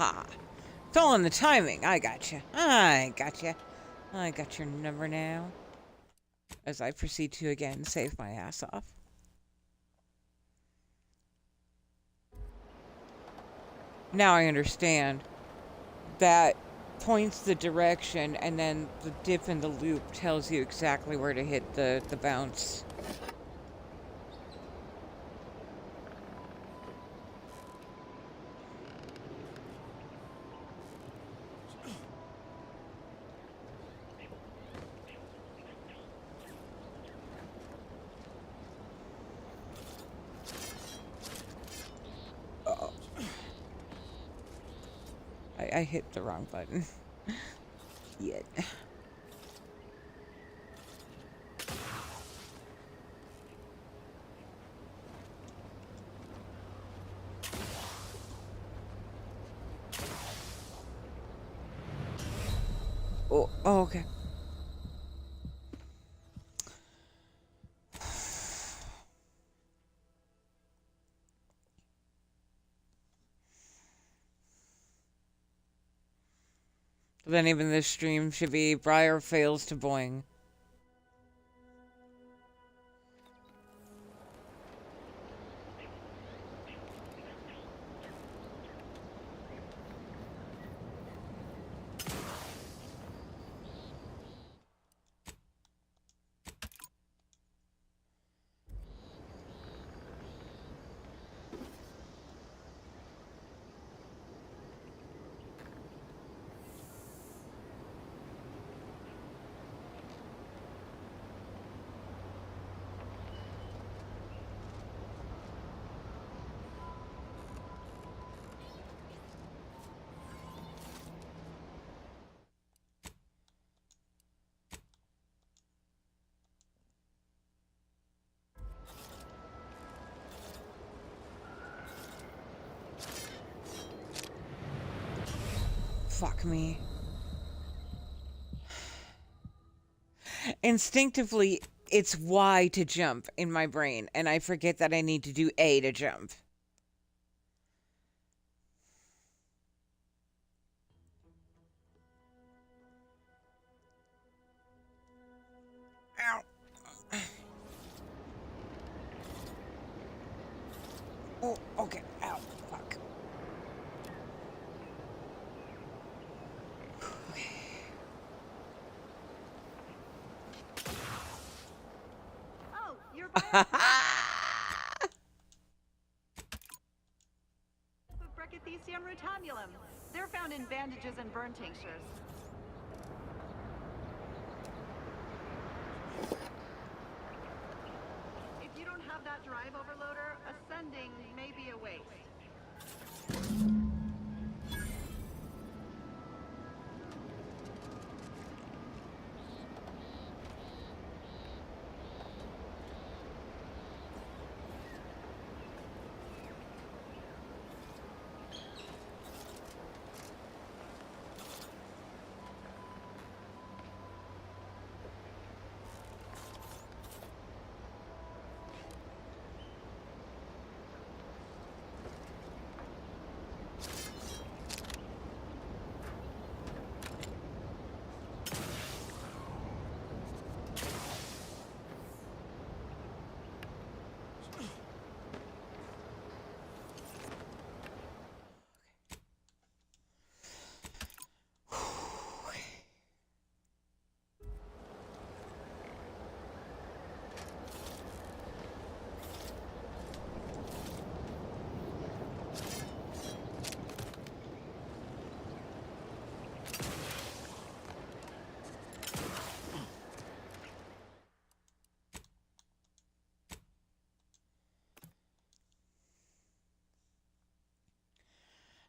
Ha! It's all in the timing. I gotcha. I gotcha. I got your number now. As I proceed to again save my ass off. Now I understand. That points the direction, and then the dip in the loop tells you exactly where to hit the bounce. I hit the wrong button. Yet. Oh, okay. Then even this stream should be Briar fails to boing. Fuck me. Instinctively, it's Y to jump in my brain, and I forget that I need to do A to jump. Ow. Oh, okay. Ow. Fuck. Oh, you're Brachythecium rutanulum. They're found in bandages and burn tinctures. If you don't have that drive overloader, ascending may be a waste.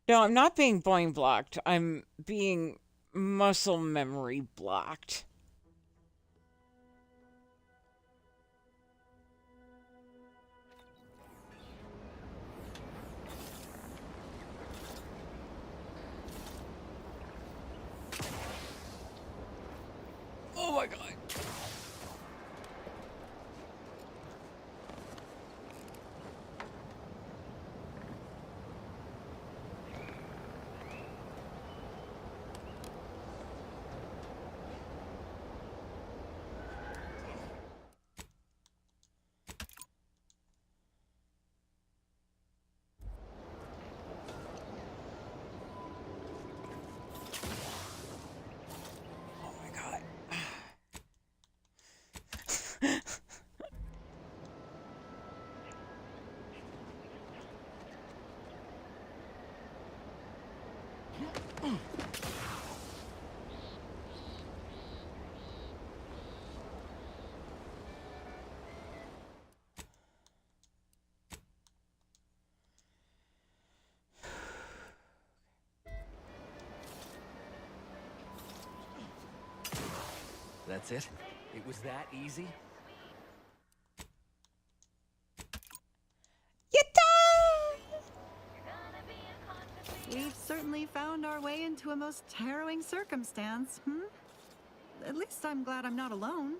No, I'm not being boing blocked. I'm being muscle memory blocked. Oh my god. That's it? It was that easy? We've certainly found our way into a most harrowing circumstance, At least I'm glad I'm not alone.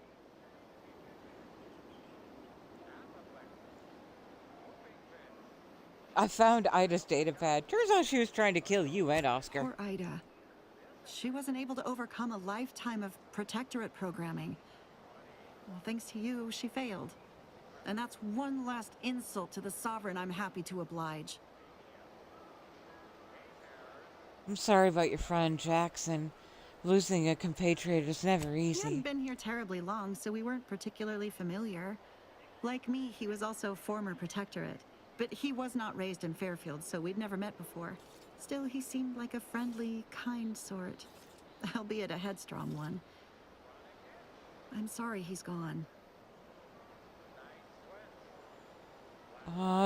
I found Ida's datapad. Turns out she was trying to kill you and Oscar. Poor Ida. She wasn't able to overcome a lifetime of protectorate programming. Well, thanks to you, she failed. And that's one last insult to the Sovereign I'm happy to oblige. I'm sorry about your friend, Jackson. Losing a compatriot is never He easy. hadn't been here terribly long, so we weren't particularly familiar. Like me, he was also former protectorate. But he was not raised in Fairfield, so we'd never met before. Still, he seemed like a friendly, kind sort. Albeit a headstrong one. I'm sorry he's gone.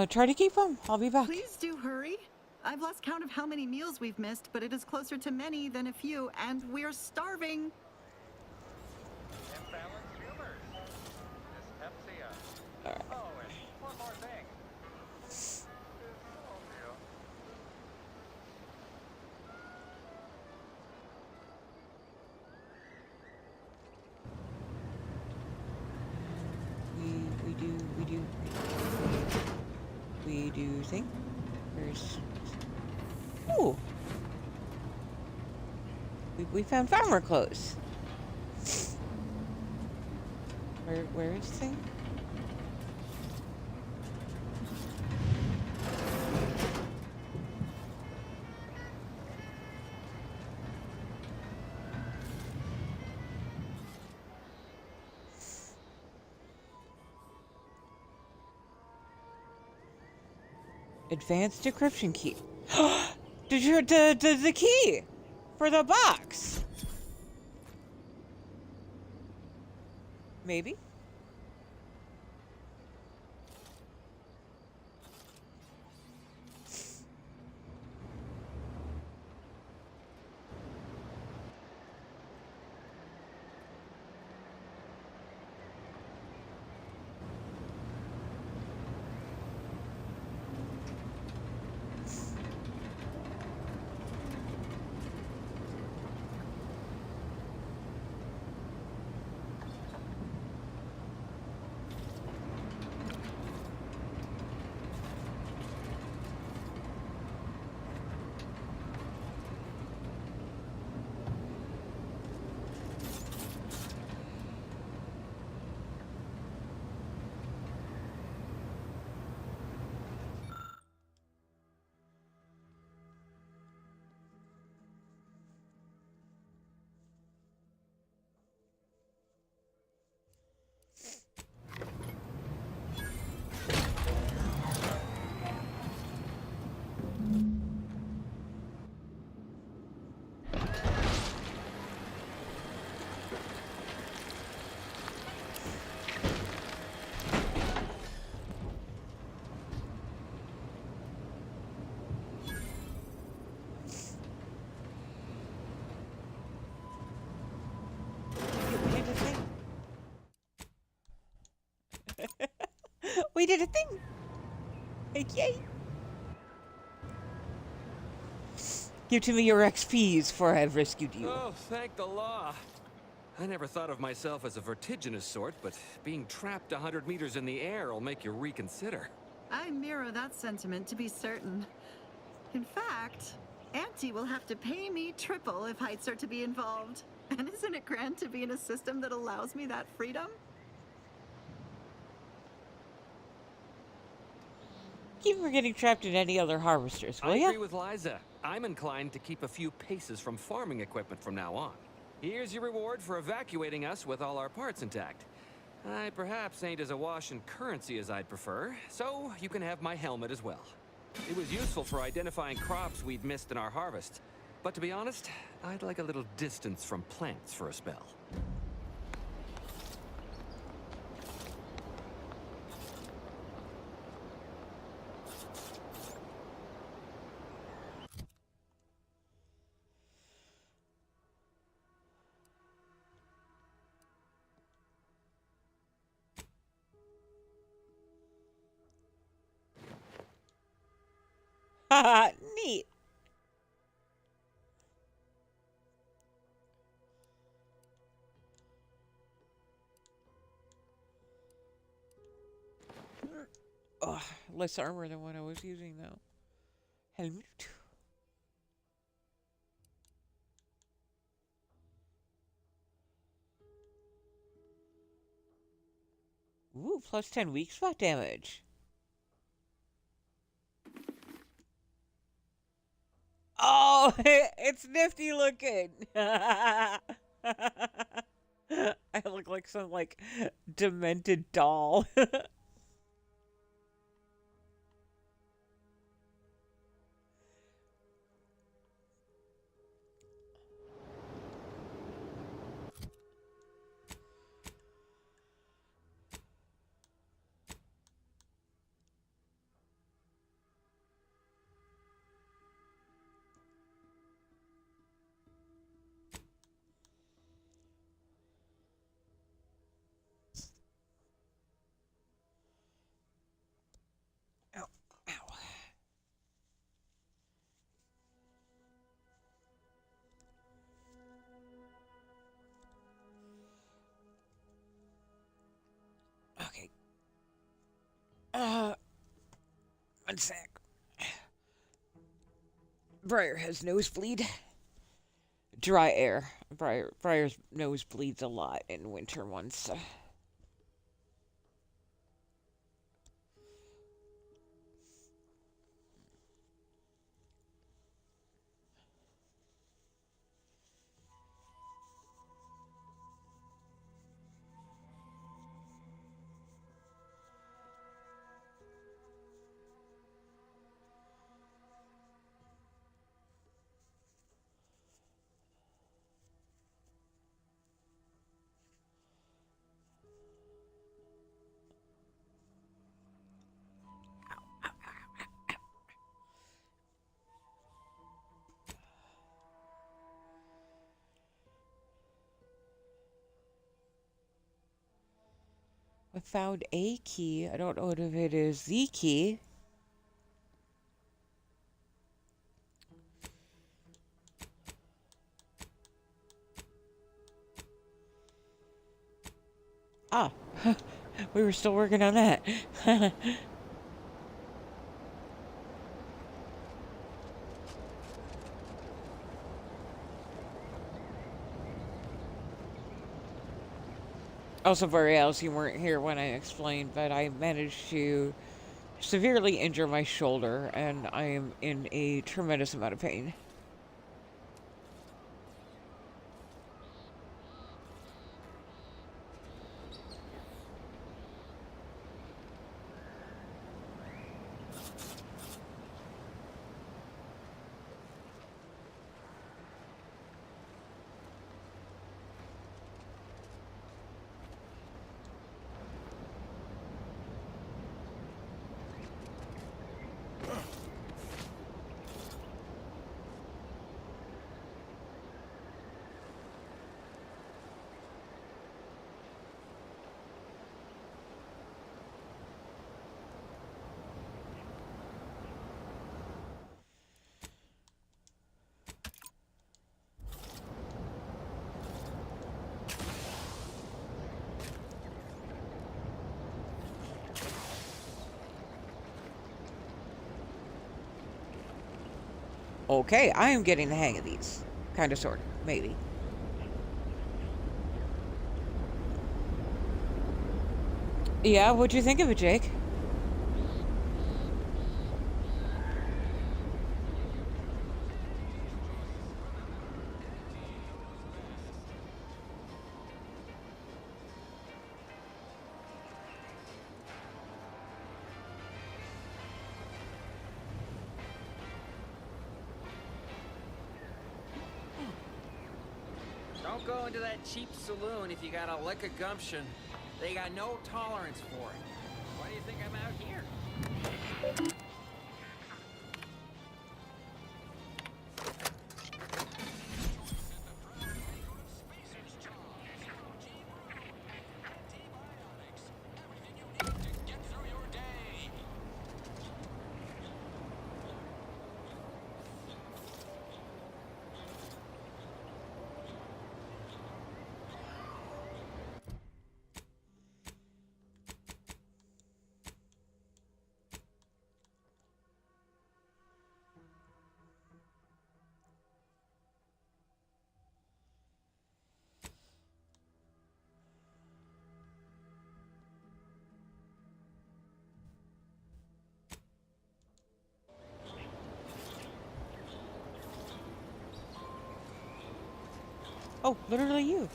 Try to keep him. I'll be back. Please do hurry. I've lost count of how many meals we've missed, but it is closer to many than a few, and we're starving. We do thing. Where's... Ooh. We found farmer clothes. Where is the thing? Advanced decryption key. The key for the box. Maybe. We did a thing. Yay. Give to me your XPs, for I have rescued you. Oh, thank the law. I never thought of myself as a vertiginous sort, but being trapped 100 meters in the air will make you reconsider. I mirror that sentiment, to be certain. In fact, Auntie will have to pay me triple if heights are to be involved. And isn't it grand to be in a system that allows me that freedom? Keep from getting trapped in any other harvesters, will I ya? agree with Liza. I'm inclined to keep a few paces from farming equipment from now on. Here's your reward for evacuating us with all our parts intact. I perhaps ain't as awash in currency as I'd prefer, so you can have my helmet as well. It was useful for identifying crops we'd missed in our harvest. But to be honest, I'd like a little distance from plants for a spell. Neat. Oh, less armor than what I was using though. Helmut. Ooh, plus 10 weak spot damage. Oh, it's nifty looking. I look like some like demented doll. Okay. One sec. Briar has nosebleed. Dry air. Briar's nose bleeds a lot in winter months. I found a key. I don't know if it is the key. Ah, we were still working on that. Also, Borealis, you weren't here when I explained, but I managed to severely injure my shoulder, and I am in a tremendous amount of pain. Okay, I am getting the hang of these. Kind of, sort of, maybe. Yeah, what'd you think of it, Jake? Don't go into that cheap saloon if you got a lick of gumption. They got no tolerance for it. Why do you think I'm out here? Oh, literally you.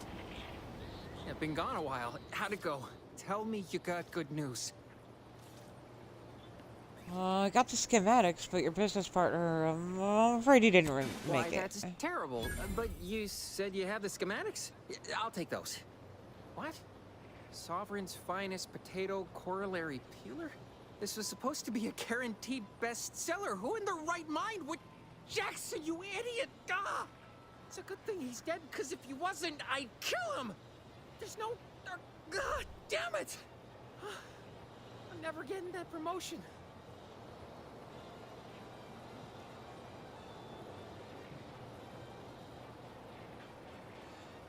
I've been gone a while. How'd it go? Tell me you got good news. I got the schematics, but your business partner, I'm afraid he didn't Why, make it. that's terrible. But you said you have the schematics? I'll take those. What? Sovereign's finest potato corollary peeler? This was supposed to be a guaranteed bestseller. Who in their right mind would... Jackson, you idiot! Ah! It's a good thing he's dead, because if he wasn't, I'd kill him! There's no... God damn it! I'm never getting that promotion.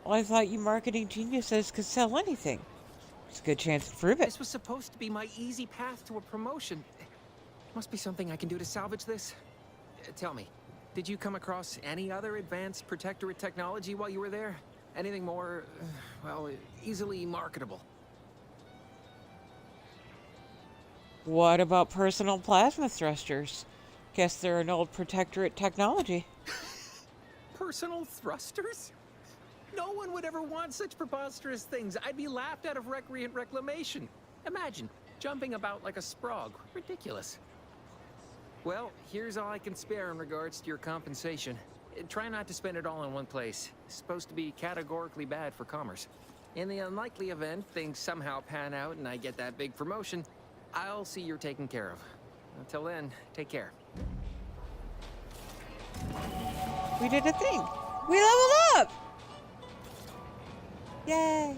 Well, I thought you marketing geniuses could sell anything. It's a good chance to prove it. This was supposed to be my easy path to a promotion. Must be something I can do to salvage this. Tell me, did you come across any other advanced protectorate technology while you were there? Anything more, well, easily marketable? What about personal plasma thrusters? Guess they're an old protectorate technology. Personal thrusters? No one would ever want such preposterous things. I'd be laughed out of recreant reclamation. Imagine, jumping about like a sprog. Ridiculous. Well, here's all I can spare in regards to your compensation. Try not to spend it all in one place. It's supposed to be categorically bad for commerce. In the unlikely event things somehow pan out and I get that big promotion, I'll see you're taken care of. Until then, take care. We did a thing. We leveled up! Yay!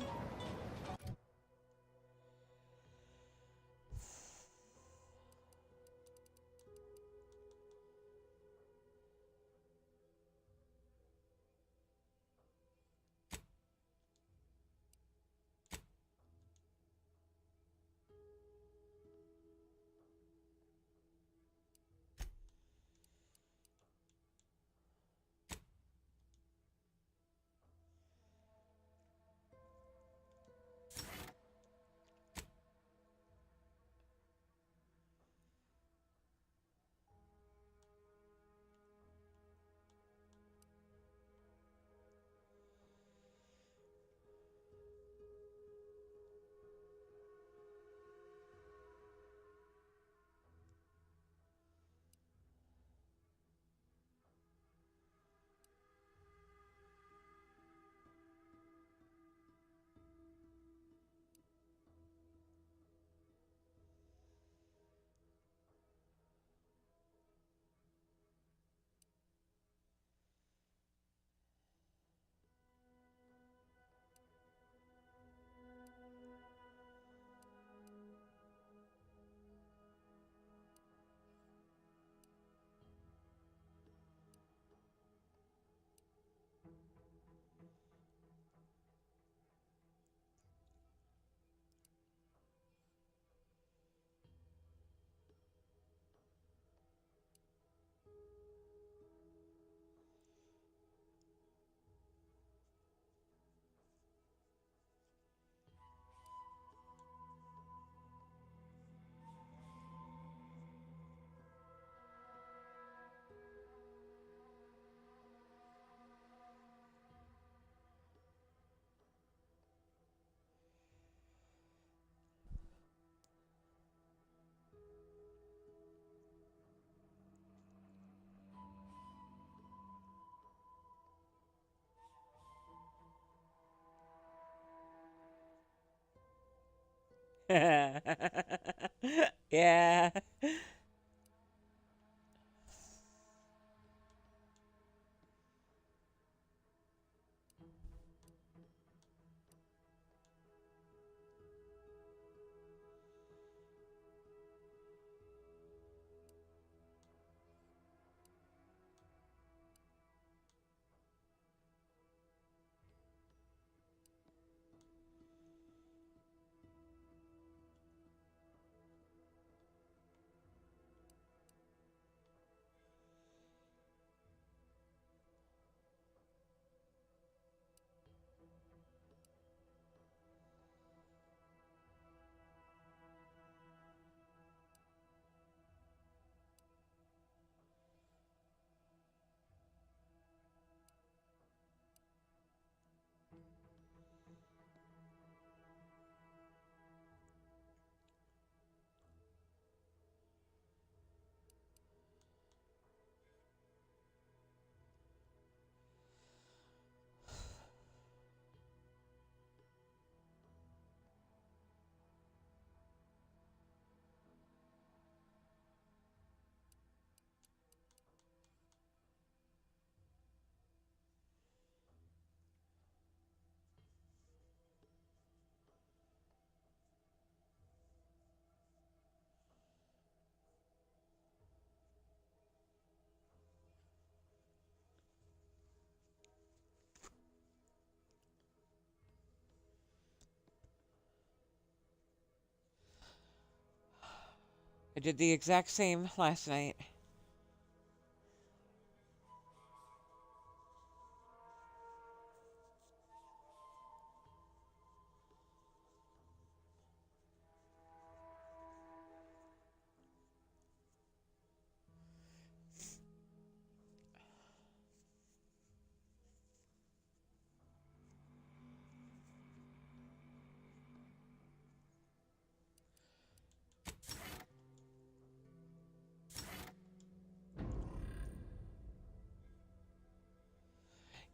Yeah. I did the exact same last night.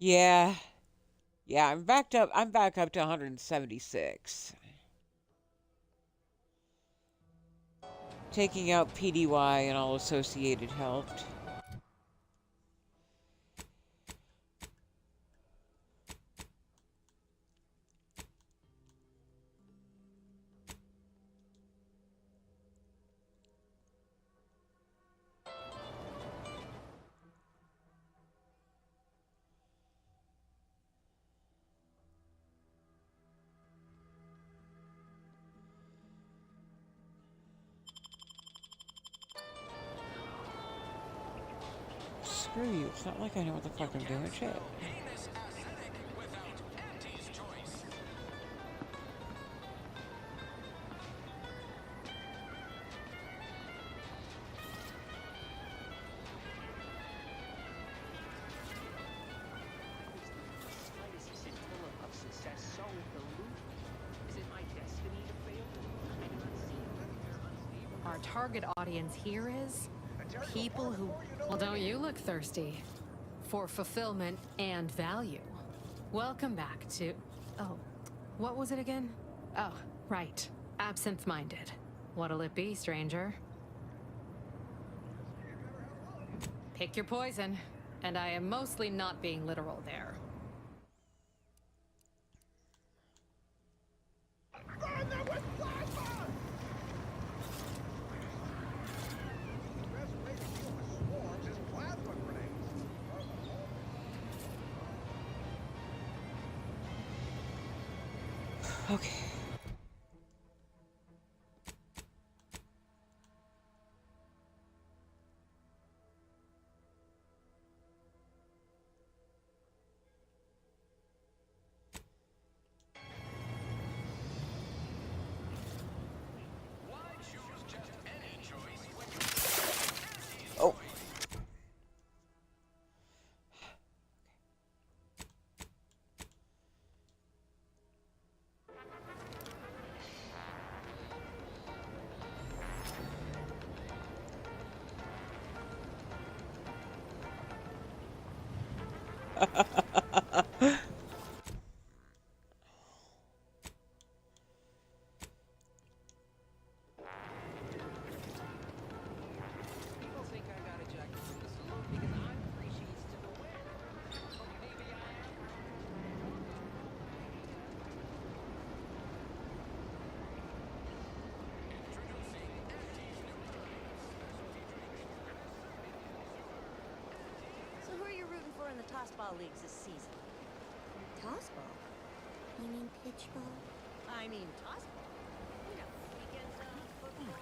Yeah. Yeah, I'm backed up. I'm back up to 176. Taking out PDY and all associated helped. Screw you. It's not like I know what the fuck I'm doing. Shit. Our target audience here is people who... Well, don't you look thirsty for fulfillment and value. Welcome back to... Oh, what was it again? Oh, right. Absent-minded. What'll it be, stranger? Pick your poison. And I am mostly not being literal there. Okay. Oh. So who are you rooting for in the tossball leagues this season? Tossball? You mean pitch ball? I mean tossball. You know, weekends football.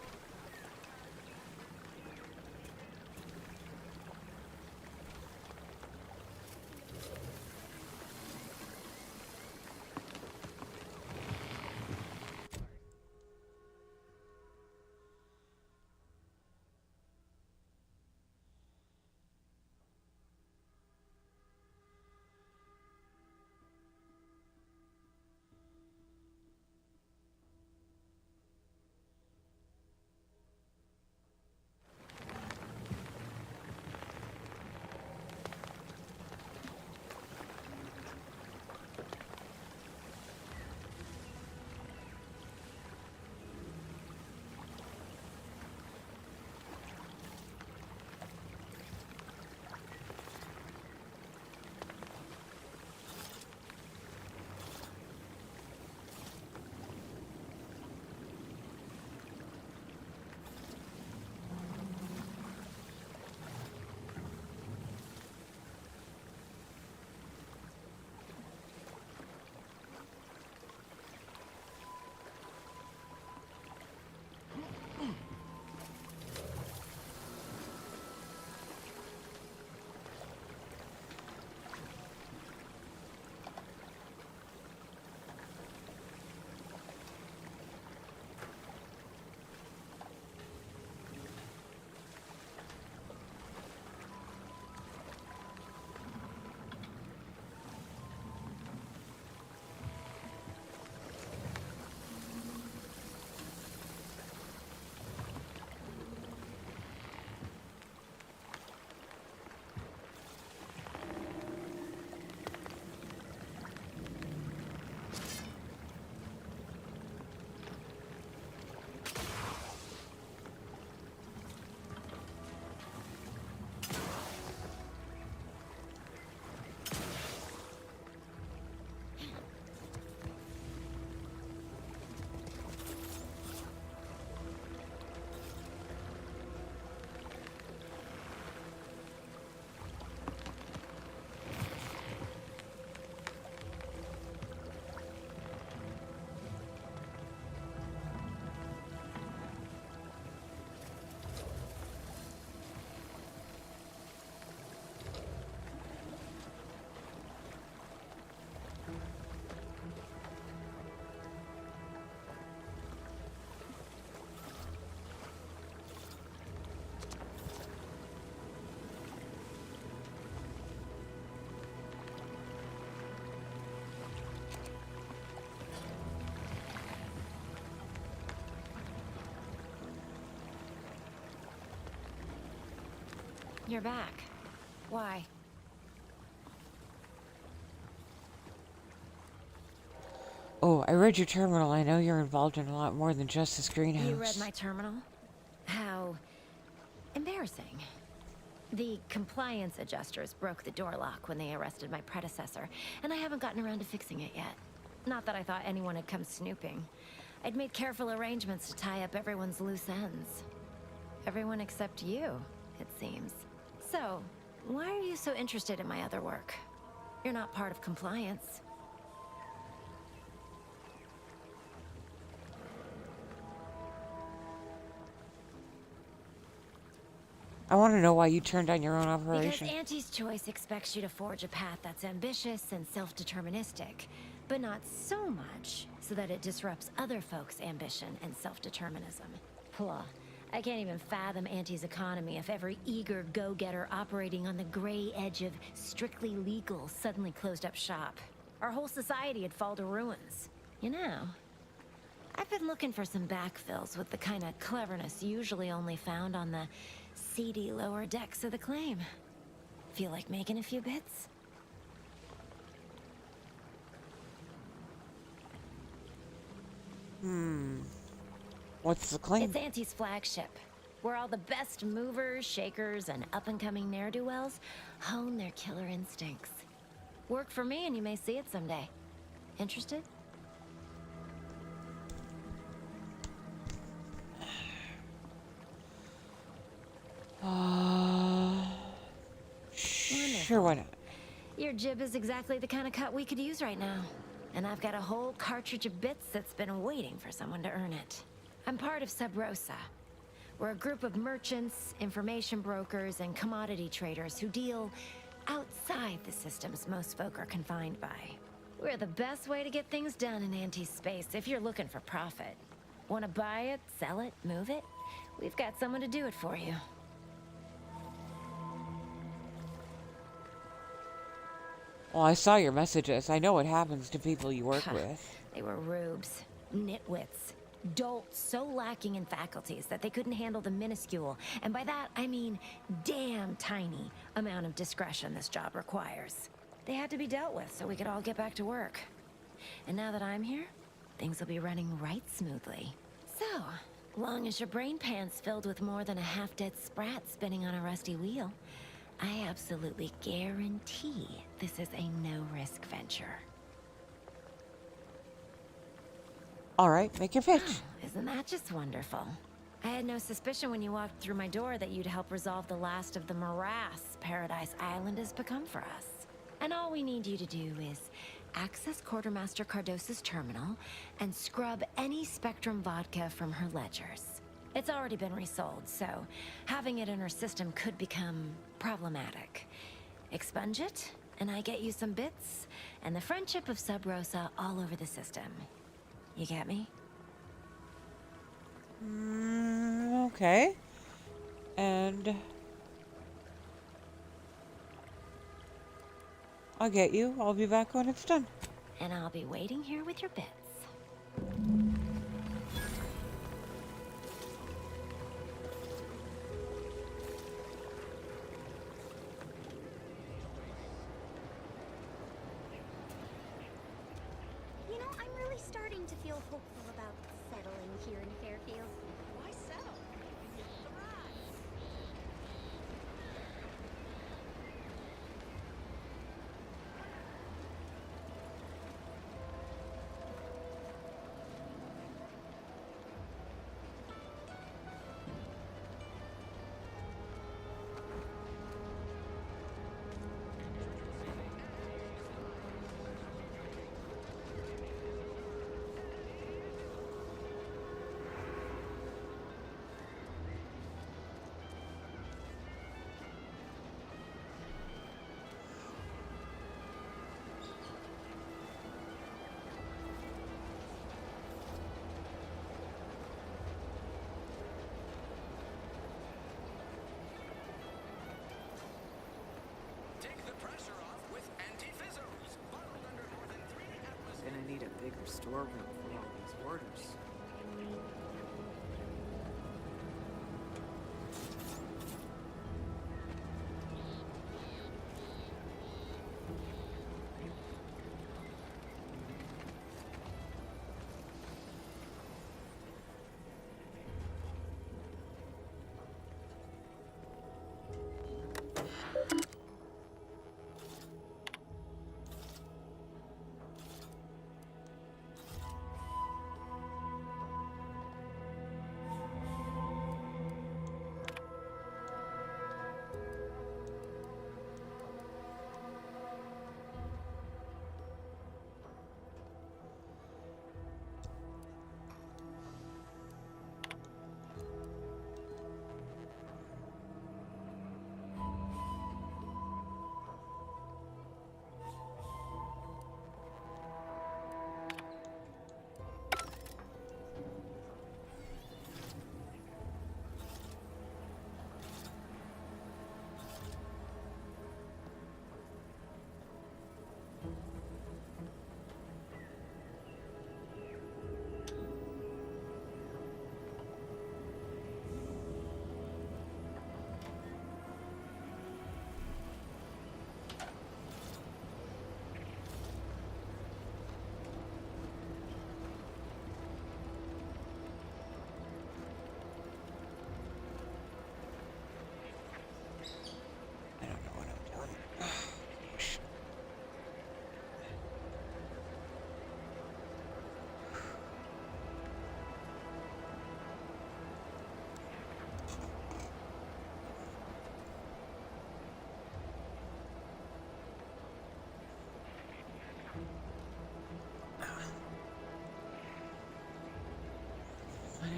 You're back. Why? Oh, I read your terminal. I know you're involved in a lot more than just this greenhouse. You read my terminal? How embarrassing. The compliance adjusters broke the door lock when they arrested my predecessor, and I haven't gotten around to fixing it yet. Not that I thought anyone had come snooping. I'd made careful arrangements to tie up everyone's loose ends. Everyone except you, it seems. So, why are you so interested in my other work? You're not part of compliance. I want to know why you turned down your own operation. Because Auntie's choice expects you to forge a path that's ambitious and self-deterministic, but not so much so that it disrupts other folks' ambition and self-determinism. Blah. I can't even fathom Auntie's economy if every eager go-getter operating on the gray edge of strictly legal suddenly closed up shop. Our whole society would fall to ruins. You know, I've been looking for some backfills with the kind of cleverness usually only found on the seedy lower decks of the claim. Feel like making a few bits? What's the claim? It's Auntie's flagship, where all the best movers, shakers, and up-and-coming ne'er-do-wells hone their killer instincts. Work for me and you may see it someday. Interested? Sure, why not? Your jib is exactly the kind of cut we could use right now. And I've got a whole cartridge of bits that's been waiting for someone to earn it. I'm part of Sub Rosa. We're a group of merchants, information brokers, and commodity traders who deal outside the systems most folk are confined by. We're the best way to get things done in anti-space if you're looking for profit. Want to buy it, sell it, move it? We've got someone to do it for you. Well, I saw your messages. I know what happens to people you work with. They were rubes, nitwits, dolts so lacking in faculties that they couldn't handle the minuscule, and by that I mean damn tiny, amount of discretion this job requires. They had to be dealt with so we could all get back to work. And now that I'm here, things will be running right smoothly. So, long as your brain pan's filled with more than a half-dead sprat spinning on a rusty wheel, I absolutely guarantee this is a no-risk venture. All right, make your pitch. Isn't that just wonderful? I had no suspicion when you walked through my door that you'd help resolve the last of the morass Paradise Island has become for us. And all we need you to do is access Quartermaster Cardos's terminal and scrub any Spectrum vodka from her ledgers. It's already been resold, so having it in her system could become problematic. Expunge it, and I get you some bits, and the friendship of Sub Rosa all over the system. You get me? Okay. And I'll get you. I'll be back when it's done. And I'll be waiting here with your bits. You know, I'm really starting to feel hopeful about settling here in Fairfield. Why settle? Gonna need a bigger storeroom for all these orders.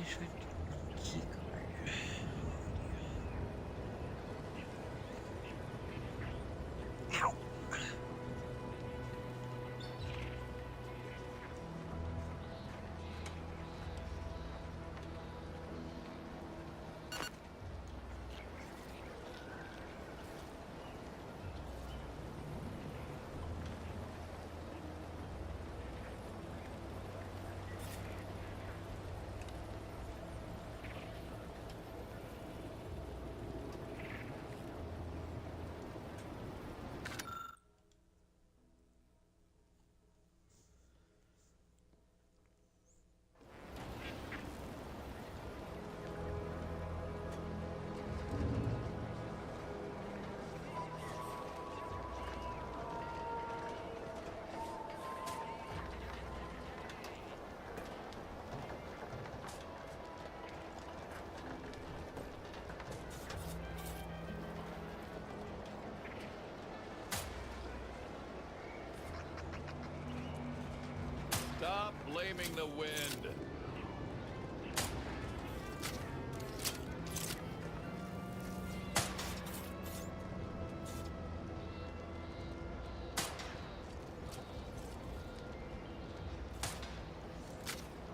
Punishment key card. Ow. Stop blaming the wind.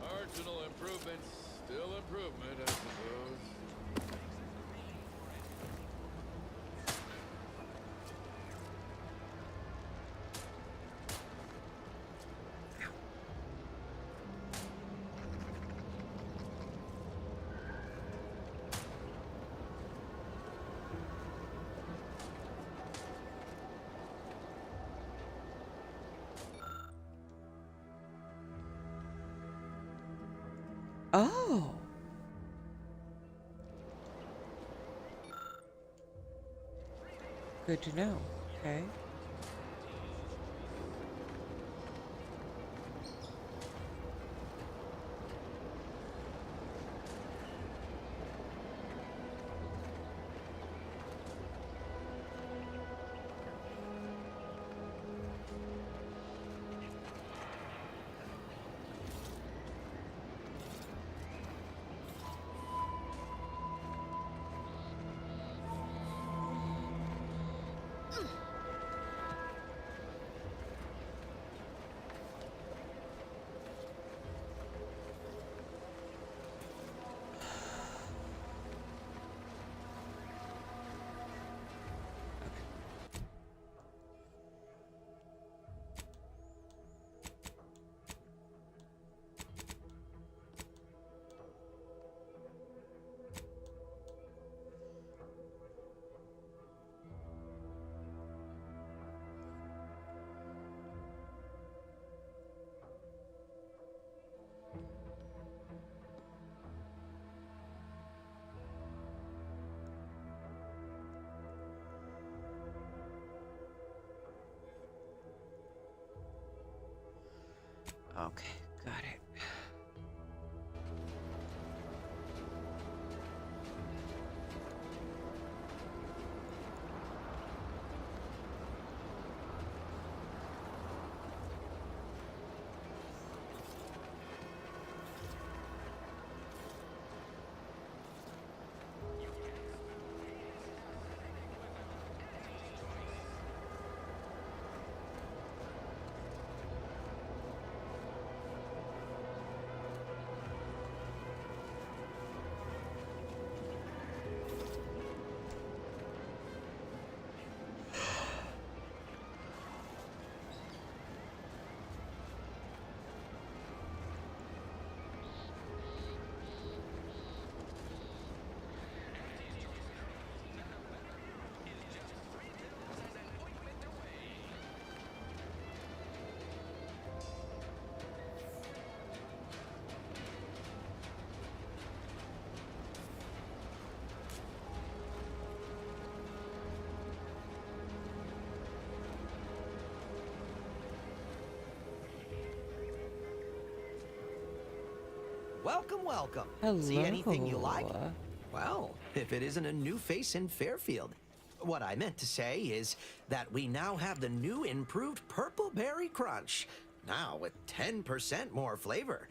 Marginal improvements, still improvement, I suppose. Oh. Good to know. Okay. Okay, got it. Welcome, welcome. Hello. See anything you like? Well, if it isn't a new face in Fairfield. What I meant to say is that we now have the new improved Purple Berry Crunch. Now with 10% more flavor.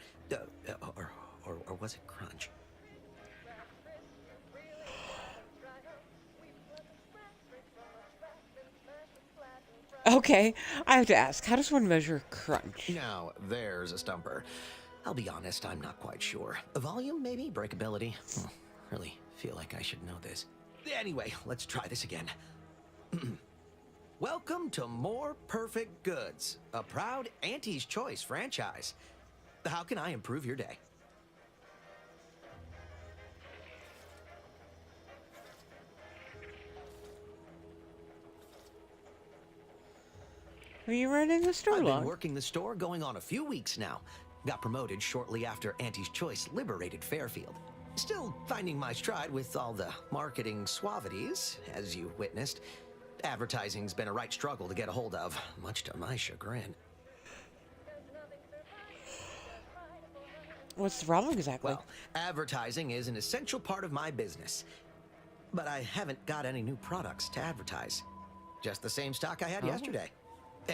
or was it crunch? Okay, I have to ask, how does one measure crunch? Now, there's a stumper. I'll be honest, I'm not quite sure. Volume, maybe? Breakability? Really feel like I should know this. Anyway, let's try this again. Welcome to More Perfect Goods, a proud Auntie's Choice franchise. How can I improve your day? Are you running the store I've long? been working the store going on a few weeks now. Got promoted shortly after Auntie's Choice liberated Fairfield. Still finding my stride with all the marketing suavities, as you witnessed. Advertising's been a right struggle to get a hold of, much to my chagrin. What's the problem exactly? Well, advertising is an essential part of my business. But I haven't got any new products to advertise. Just the same stock I had yesterday.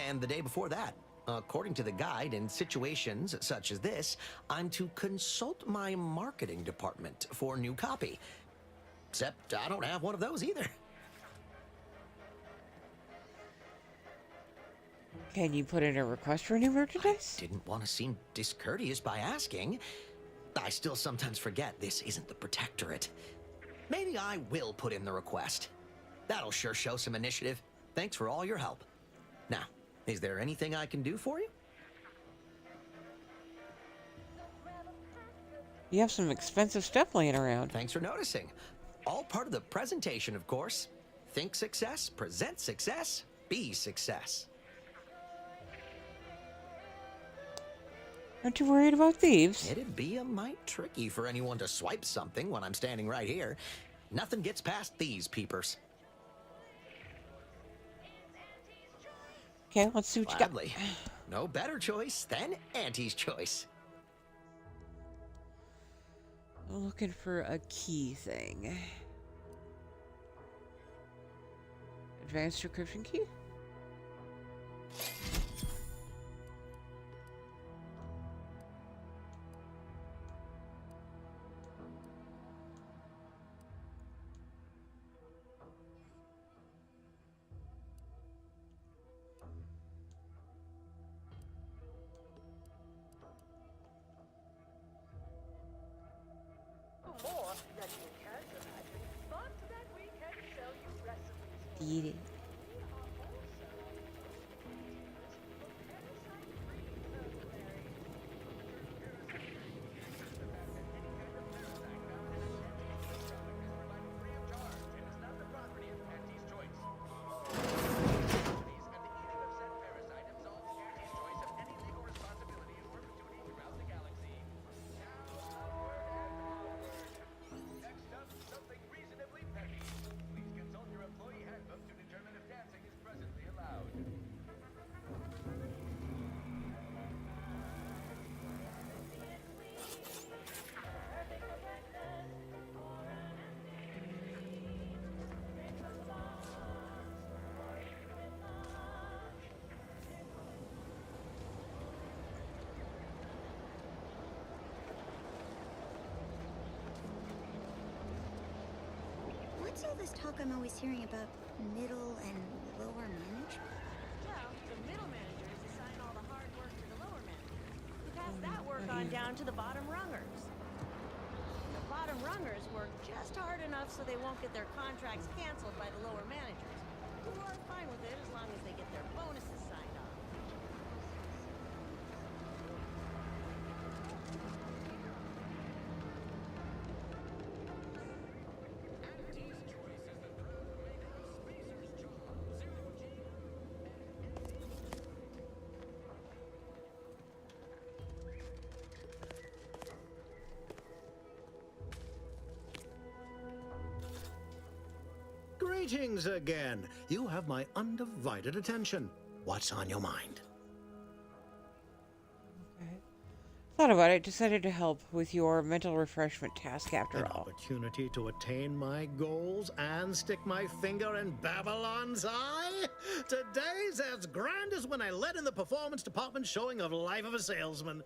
And the day before that. According to the guide, in situations such as this, I'm to consult my marketing department for new copy. Except I don't have one of those either. Can you put in a request for new merchandise? I didn't want to seem discourteous by asking. I still sometimes forget this isn't the Protectorate. Maybe I will put in the request. That'll sure show some initiative. Thanks for all your help. Now, is there anything I can do for you? You have some expensive stuff laying around. Thanks for noticing. All part of the presentation, of course. Think success, present success, be success. Aren't you worried about thieves? It'd be a mite tricky for anyone to swipe something when I'm standing right here. Nothing gets past these peepers. Okay, let's see what Gladly. you got. No better choice than Auntie's Choice. I'm looking for a key thing. Advanced decryption key? More than you can imagine, but that we can sell you recipes. Eat it. What's all this talk I'm always hearing about middle and lower management? Well, the middle managers assign all the hard work to the lower managers, who pass that work on down to the bottom rungers. The bottom rungers work just hard enough so they won't get their contracts canceled by the lower managers, who are fine with it as long as they get their bonuses signed off. Greetings again. You have my undivided attention. What's on your mind? Thought about it, decided to help with your mental refreshment task after all. Opportunity to attain my goals and stick my finger in Babylon's eye? Today's as grand as when I led in the performance department showing of Life of a Salesman.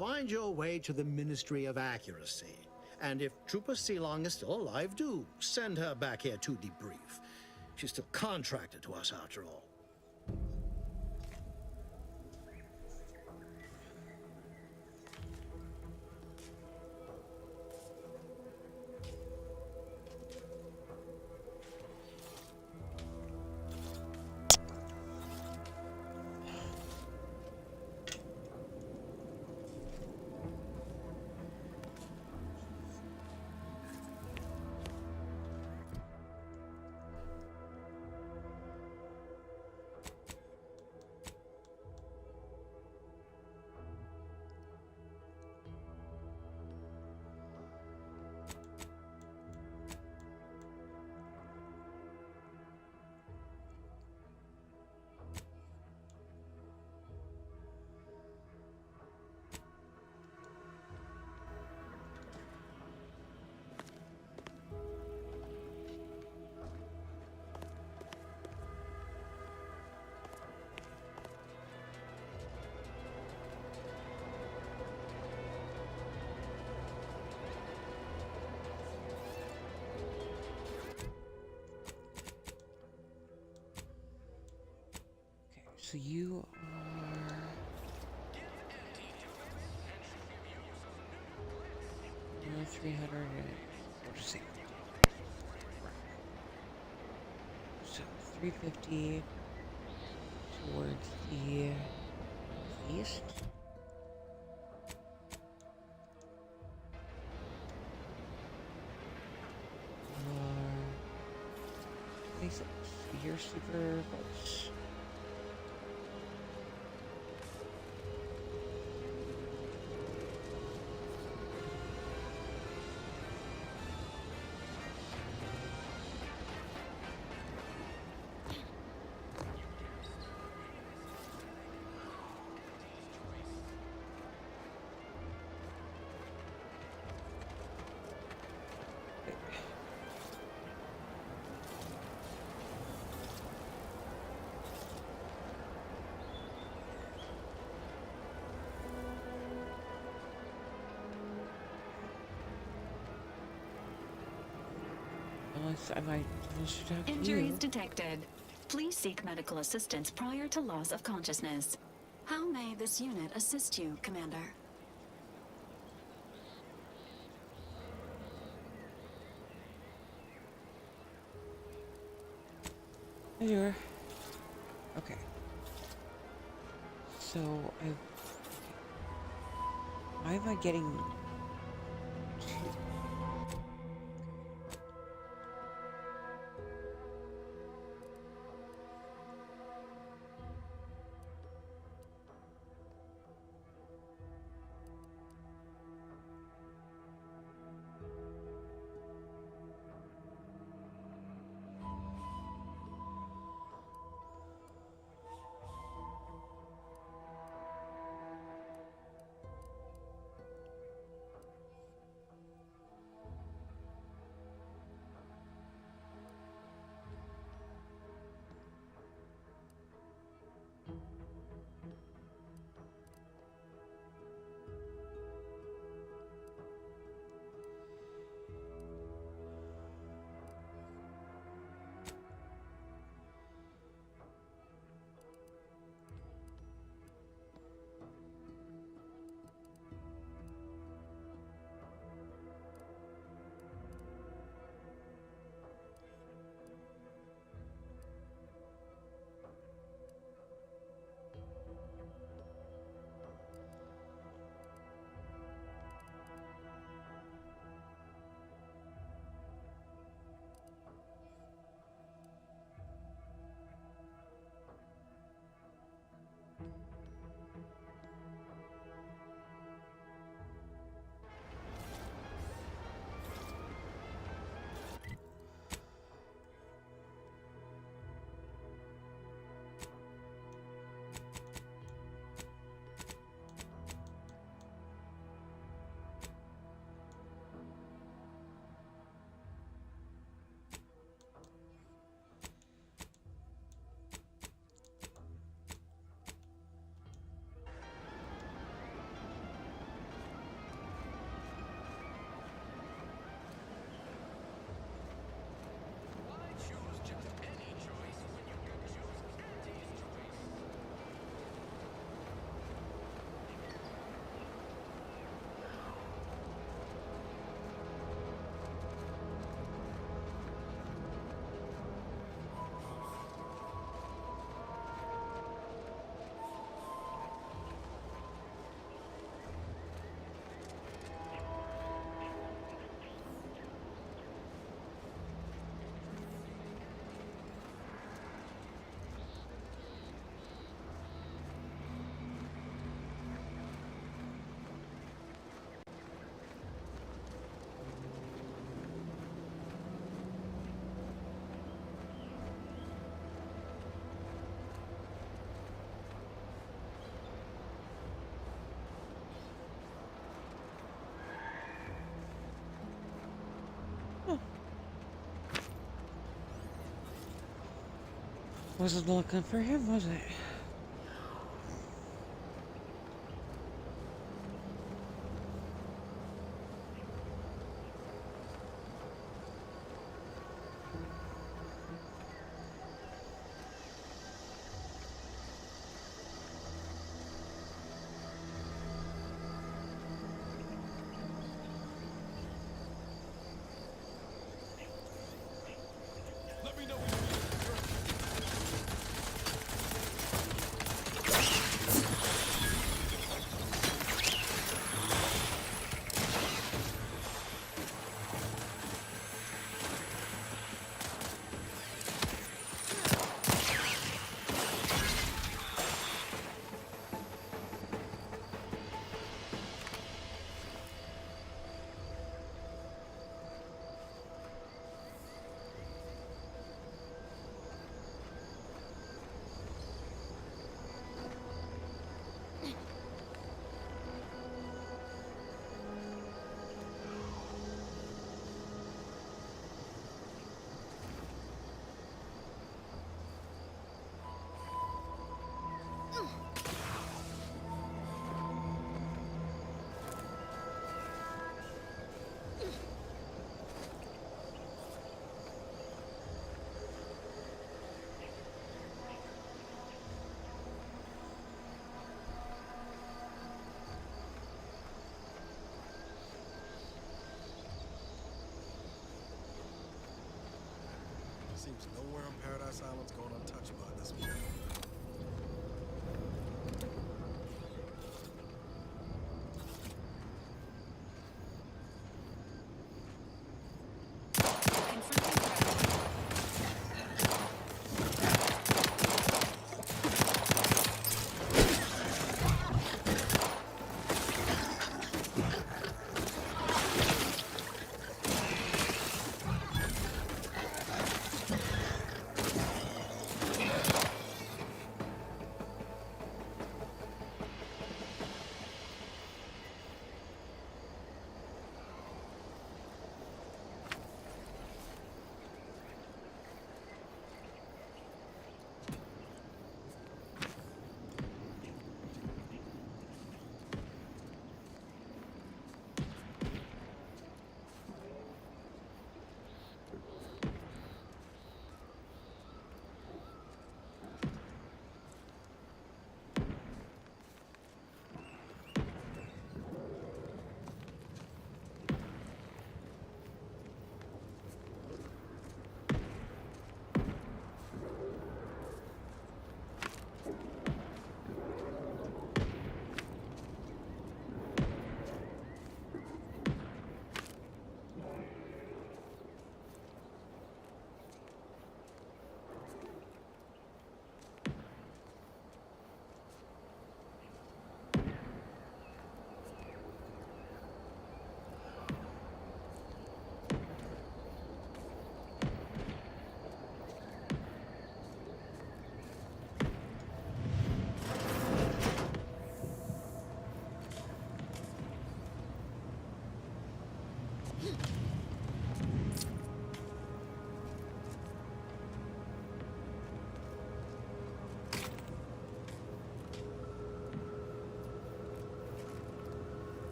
Find your way to the Ministry of Accuracy. And if Trooper Sealong is still alive, do send her back here to debrief. She's still contracted to us after all. So you are... You're 300... We'll just say... So 350 towards the east. Basics. You're super close. Unless I might should have Injuries you. detected. Please seek medical assistance prior to loss of consciousness. How may this unit assist you, Commander? There. Okay. So I. Why am I getting? Wasn't looking for him, was it? Let me know when you need Seems nowhere on Paradise Island's going untouched by this one.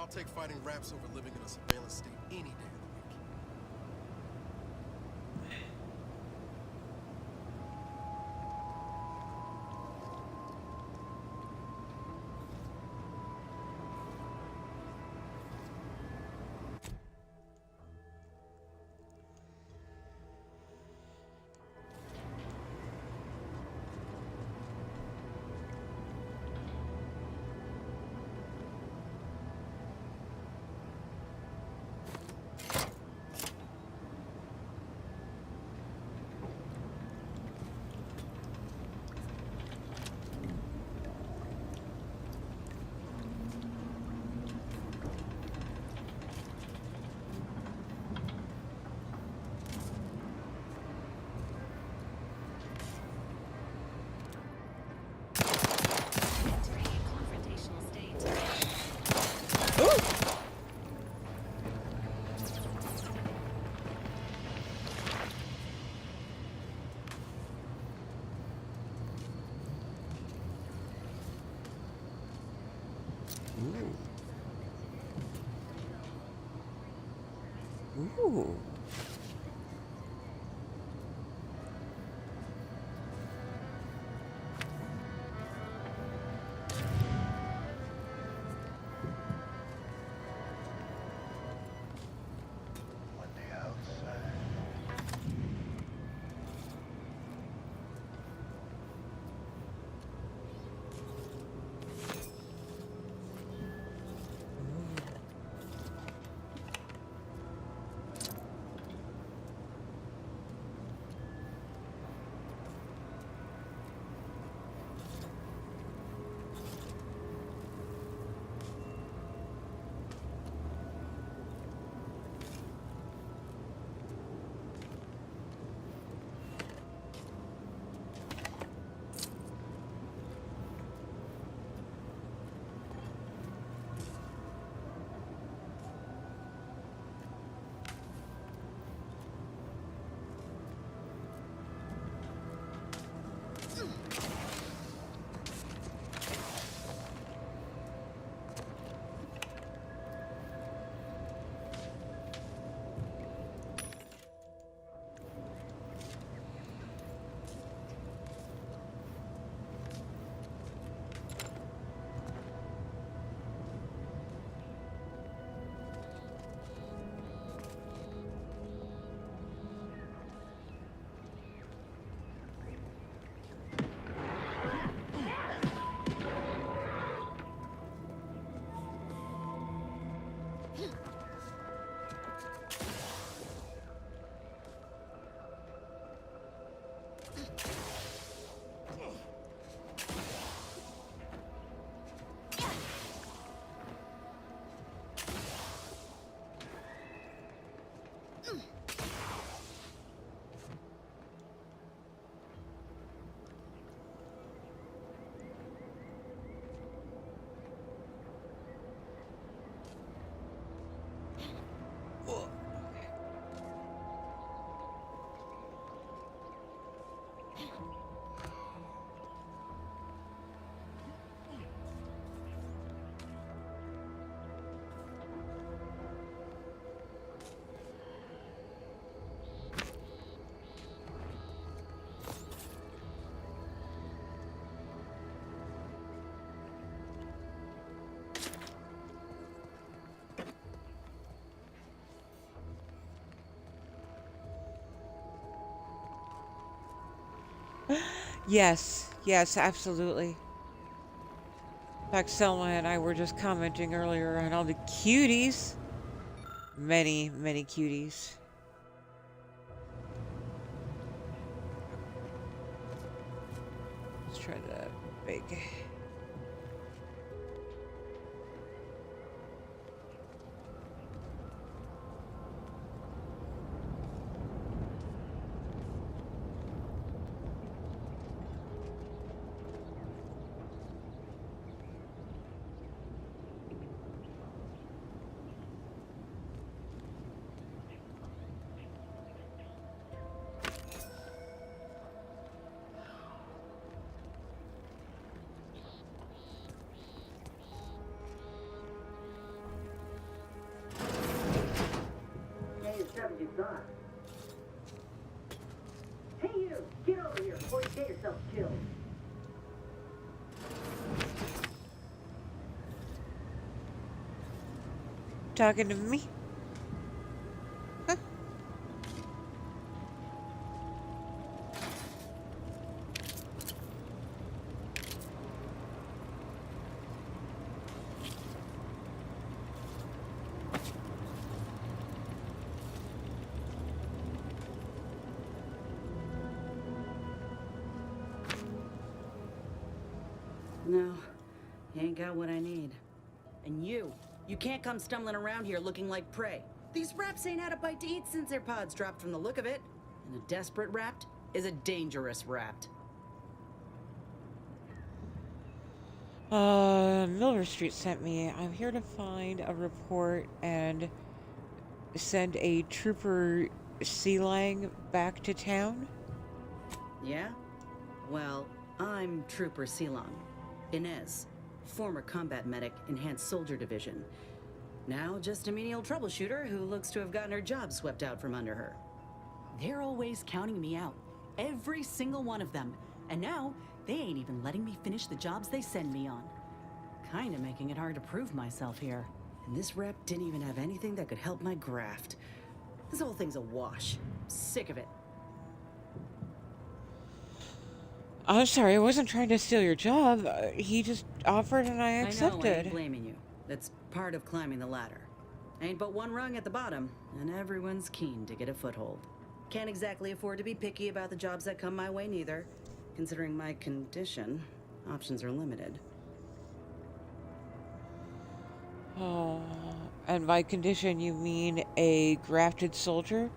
I'll take fighting raps over living in a surveillance state any day of the week. Ooh. Yes, yes, absolutely. In fact, Selma and I were just commenting earlier on all the cuties. Many, many cuties. Let's try the big. inside. Hey you! Get over here before you get yourself killed. Talking to me? Huh? No, you ain't got what I need. And you can't come stumbling around here looking like prey. These raps ain't had a bite to eat since their pods dropped from the look of it. And a desperate rapt is a dangerous rapt. Miller Street sent me. I'm here to find a report and send a trooper Sealang back to town. Yeah? Well, I'm Trooper Sealang. Inez, former combat medic, Enhanced Soldier Division. Now just a menial troubleshooter who looks to have gotten her job swept out from under her. They're always counting me out. Every single one of them. And now, they ain't even letting me finish the jobs they send me on. Kinda making it hard to prove myself here. And this rep didn't even have anything that could help my graft. This whole thing's a wash. Sick of it. I'm sorry, I wasn't trying to steal your job. He just offered and I accepted. I know, I ain't blaming you. That's part of climbing the ladder. Ain't but one rung at the bottom, and everyone's keen to get a foothold. Can't exactly afford to be picky about the jobs that come my way neither. Considering my condition, options are limited. Oh, and by condition you mean a grafted soldier?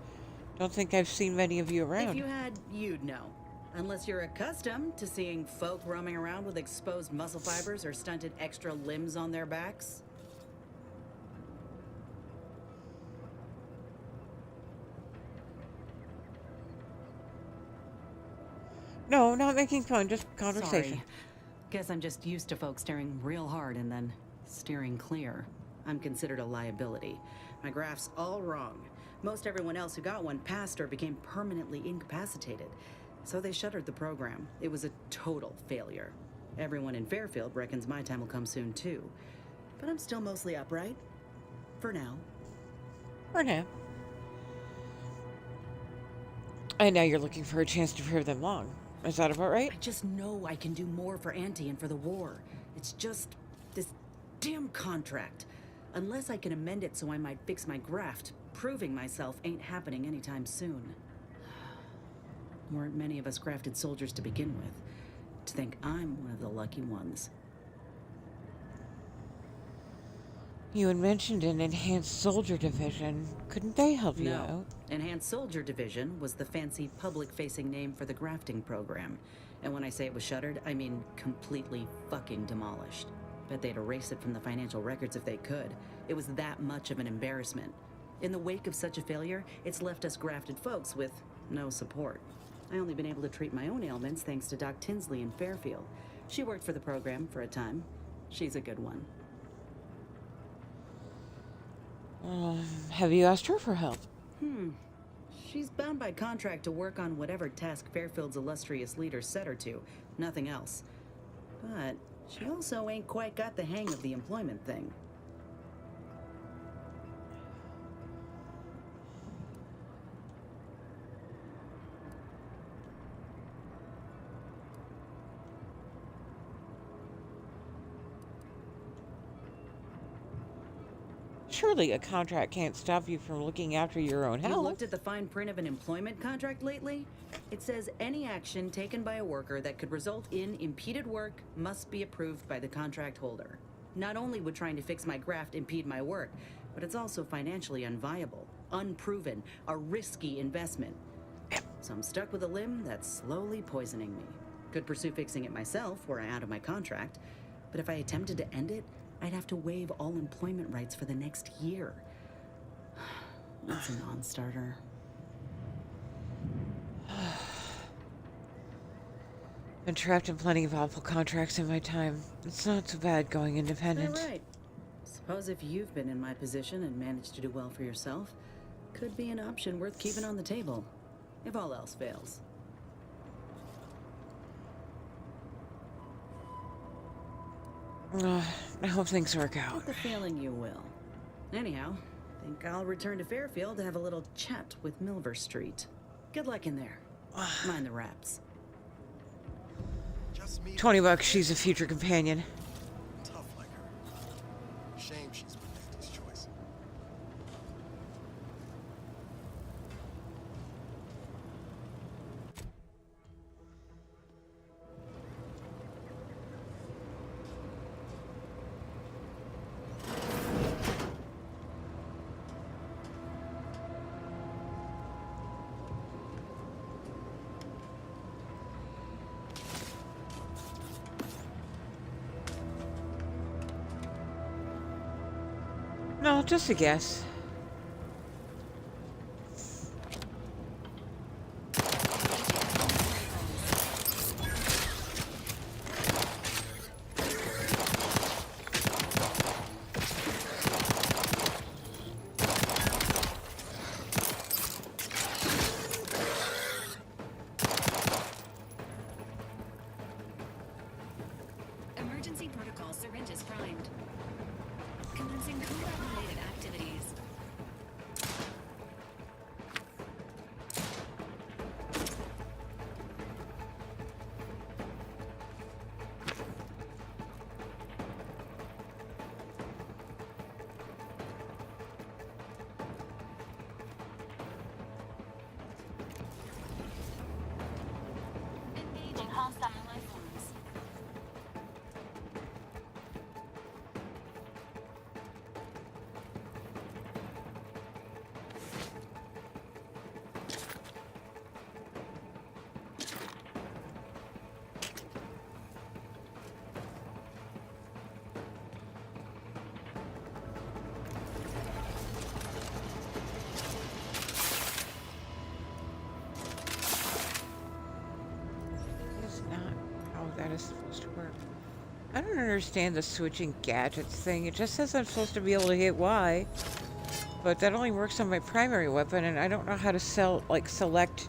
Don't think I've seen many of you around. If you had, you'd know. Unless you're accustomed to seeing folk roaming around with exposed muscle fibers or stunted extra limbs on their backs. No, not making fun, just conversation. Sorry. Guess I'm just used to folks staring real hard and then steering clear. I'm considered a liability. My graph's all wrong. Most everyone else who got one passed or became permanently incapacitated. So they shuttered the program. It was a total failure. Everyone in Fairfield reckons my time will come soon too. But I'm still mostly upright. For now. For now. And now you're looking for a chance to prove them wrong. Is that about right? I just know I can do more for Auntie and for the war. It's just this damn contract. Unless I can amend it so I might fix my graft, proving myself ain't happening anytime soon. Weren't many of us grafted soldiers to begin with. To think I'm one of the lucky ones. You had mentioned an Enhanced Soldier Division. Couldn't they help you out? Enhanced Soldier Division was the fancy public-facing name for the grafting program. And when I say it was shuttered, I mean completely fucking demolished. Bet they'd erase it from the financial records if they could. It was that much of an embarrassment. In the wake of such a failure, it's left us grafted folks with no support. I only been able to treat my own ailments thanks to Doc Tinsley in Fairfield. She worked for the program for a time. She's a good one. Have you asked her for help? She's bound by contract to work on whatever task Fairfield's illustrious leader set her to. Nothing else. But she also ain't quite got the hang of the employment thing. Surely a contract can't stop you from looking after your own You health. looked at the fine print of an employment contract lately? It says any action taken by a worker that could result in impeded work must be approved by the contract holder. Not only would trying to fix my graft impede my work, but it's also financially unviable, unproven, a risky investment. So I'm stuck with a limb that's slowly poisoning me. Could pursue fixing it myself were I out of my contract, but if I attempted to end it, I'd have to waive all employment rights for the next year. That's a non-starter. Been trapped in plenty of awful contracts in my time. It's not so bad going independent. All right. Suppose if you've been in my position and managed to do well for yourself, Could be an option worth keeping on the table, if all else fails. I hope things work out. Get the feeling you will. Anyhow, think I'll return to Fairfield to have a little chat with Milver Street. Good luck in there. Mind the wraps. $20, she's a future companion. Tough like her. Shame she's made this choice. No, just a guess. Emergency protocol syringes primed. Commencing combat-related activities. Engaging hostile life forms. It's not how that is supposed to work. I don't understand the switching gadgets thing. It just says I'm supposed to be able to hit Y, but that only works on my primary weapon, and I don't know how to select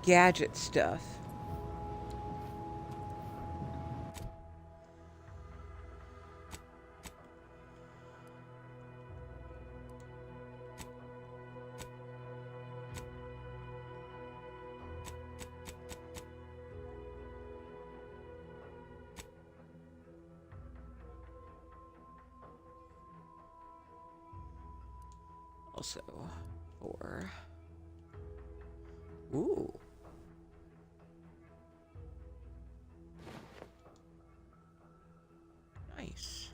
gadget stuff. Also, for... Ooh. Nice.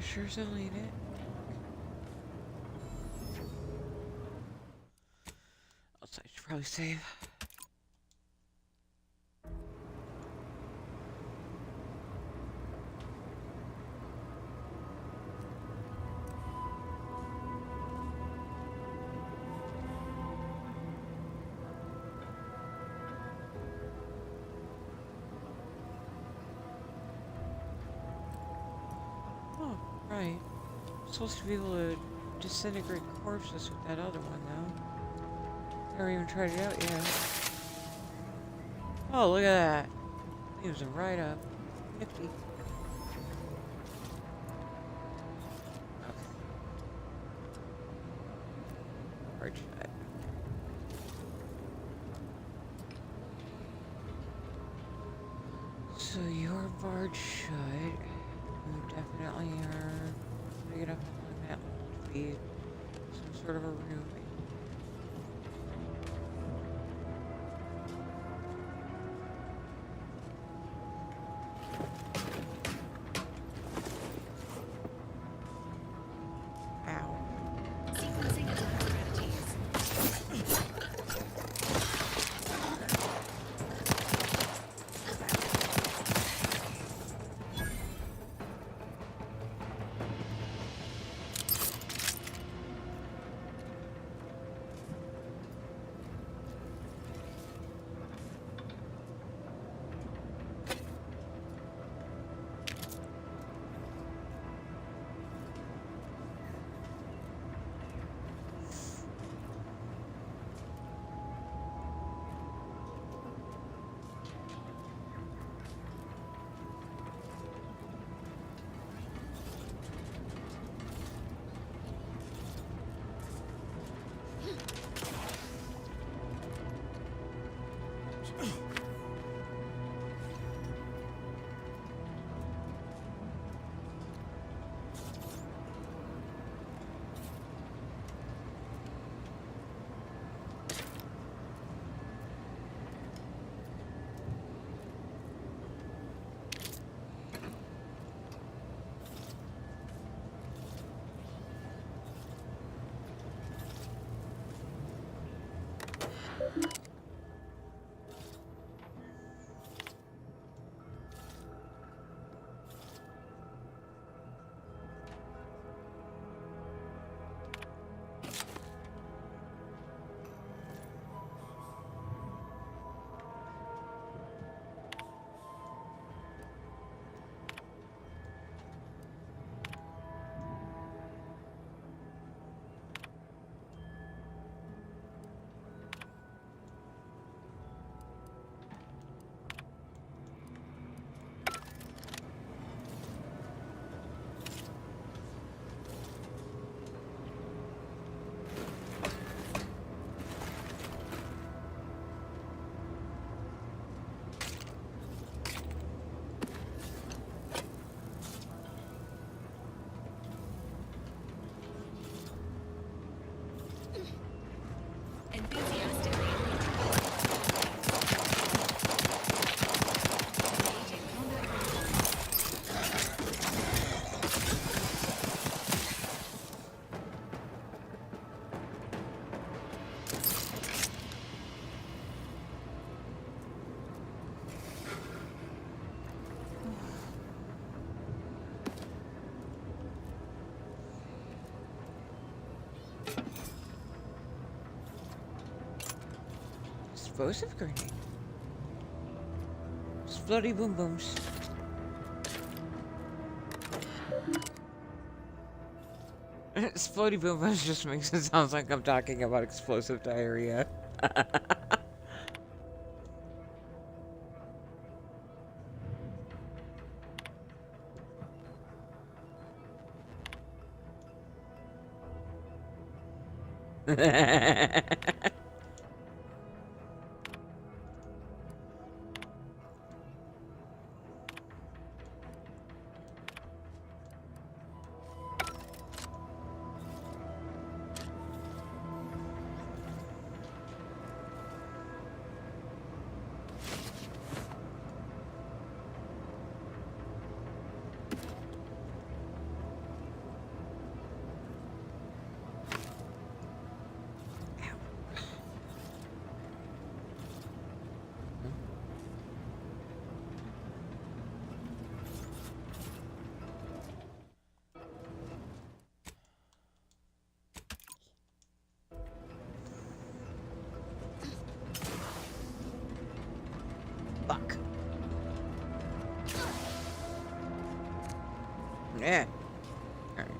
Sure as I'll eat it. Also, I should probably save. Oh, right. I'm supposed to be able to disintegrate corpses with that other one, though. Never even tried it out yet. Oh, look at that. He was right up. Nifty. Okay. Hard shut. So you're barred shut. You definitely are big enough on that level to be some sort of a room. Sequencing attack strategies. Enthusiastically. Engaging combat protocol. Explosive grenade. Explodey boom booms. Explodey boom booms just makes it sound like I'm talking about explosive diarrhea. Fuck. Yeah. Alright.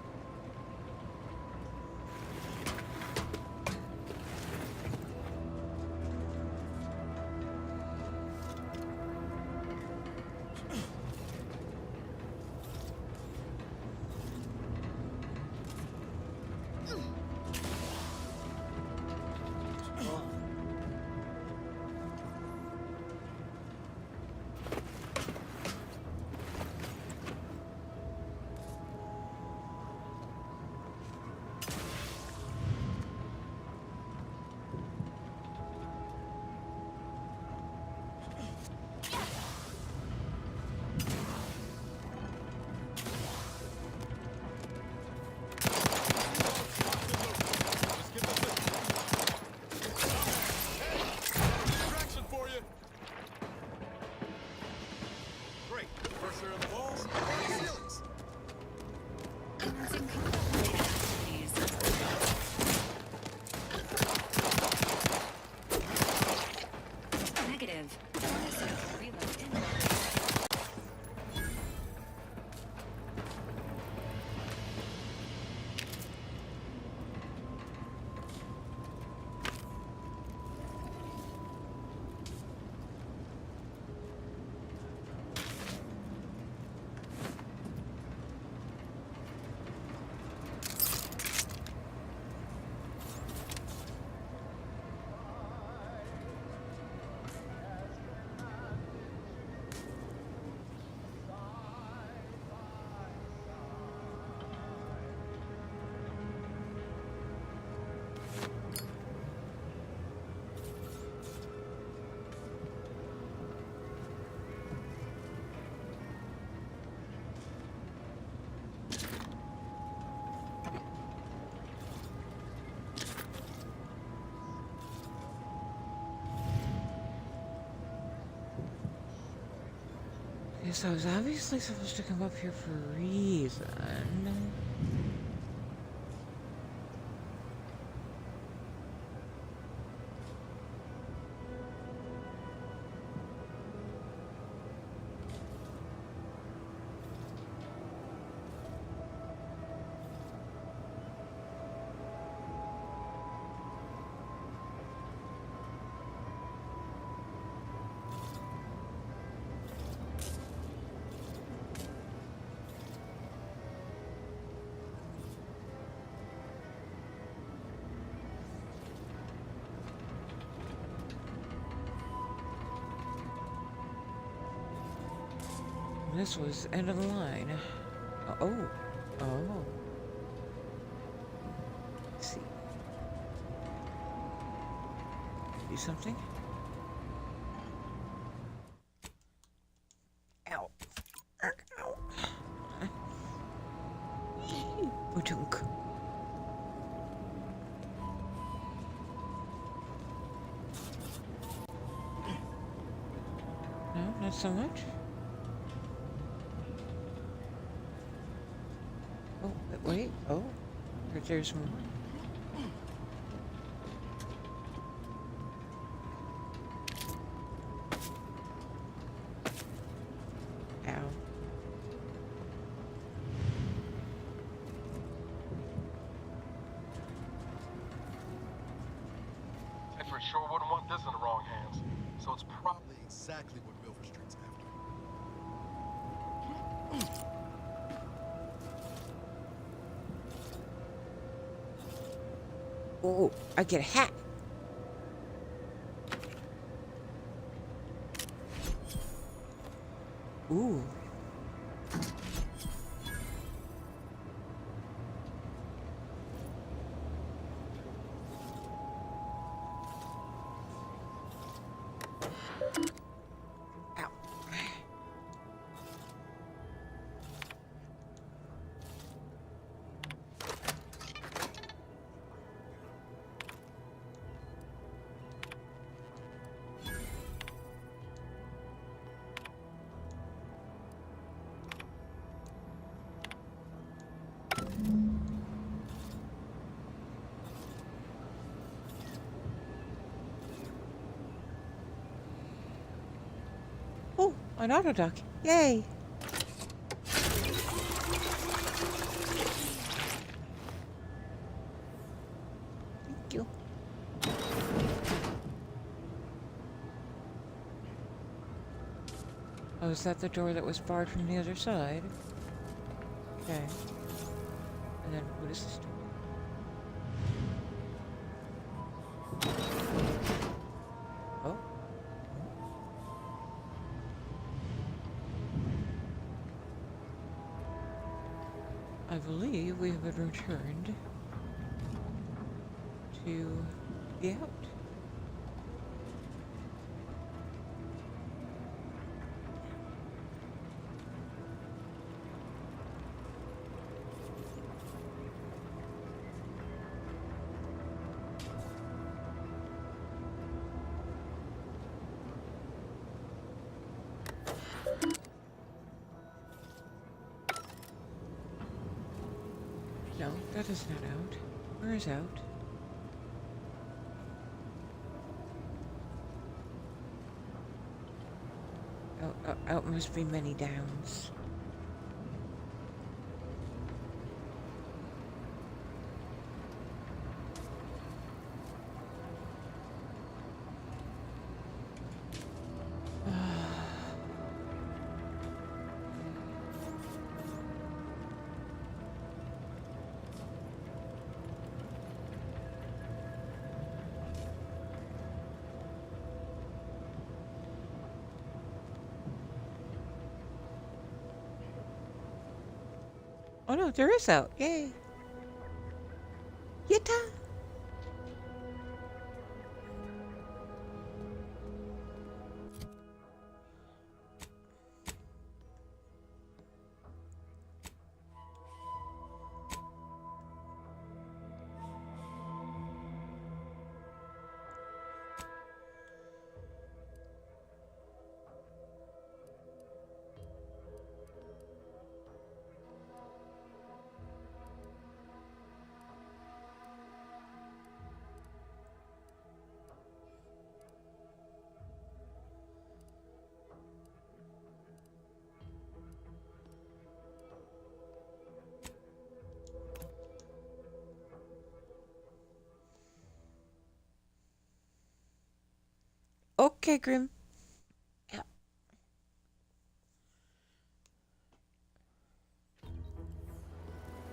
So I was obviously supposed to come up here for a reason. This was end of the line. Oh. Oh. Let's see. Do something? Ow. Ow. Bootunk. No, not so much. Oh, wait. Oh, there's more. Ow. I for sure wouldn't want this in the wrong hands. So it's probably exactly what Milford Street's after. Oh, I get a hat. Ooh. Ow. Oh, an auto duck. Yay. Thank you. Oh, is that the door that was barred from the other side? Okay. And then what is this door? Oh. I believe we have returned to the out. No, that is not out. Where is out? Out must be many downs. Oh no, there is out. Yay. Yitta! Okay, Grim. Yeah.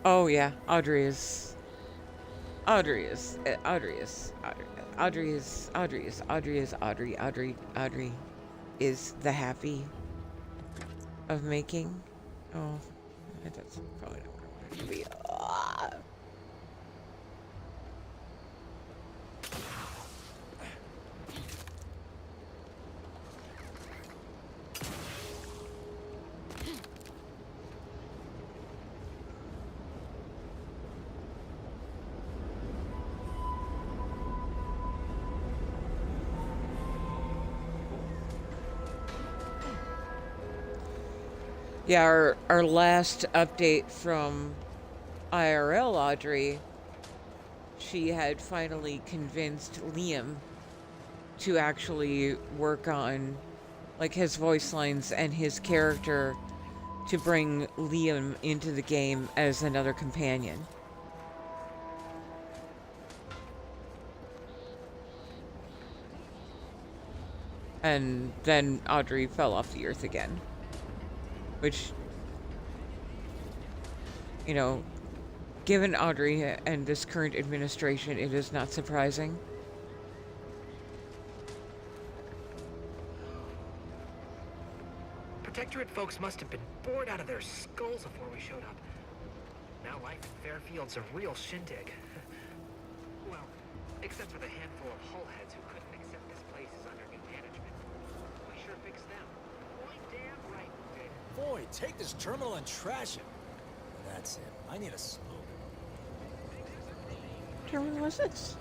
Oh yeah, Audrey is Audrey is Audrey is Audrey Audrey is Audrey is Audrey is Audrey is the happy of making. Oh, that's probably not what I wanted to be. Ah. Yeah, our last update from IRL Audrey, she had finally convinced Liam to actually work on like his voice lines and his character to bring Liam into the game as another companion. And then Audrey fell off the earth again. Which, you know, given Audrey and this current administration, it is not surprising. Protectorate folks must have been bored out of their skulls before we showed up. Now life in Fairfield's a real shindig. Well, except for the handful of hull heads who couldn't accept this place is under new management. We sure fixed them. Boy, damn right we did. Boy, take this terminal and trash it. That's it. I need a smoke. What terminal was this?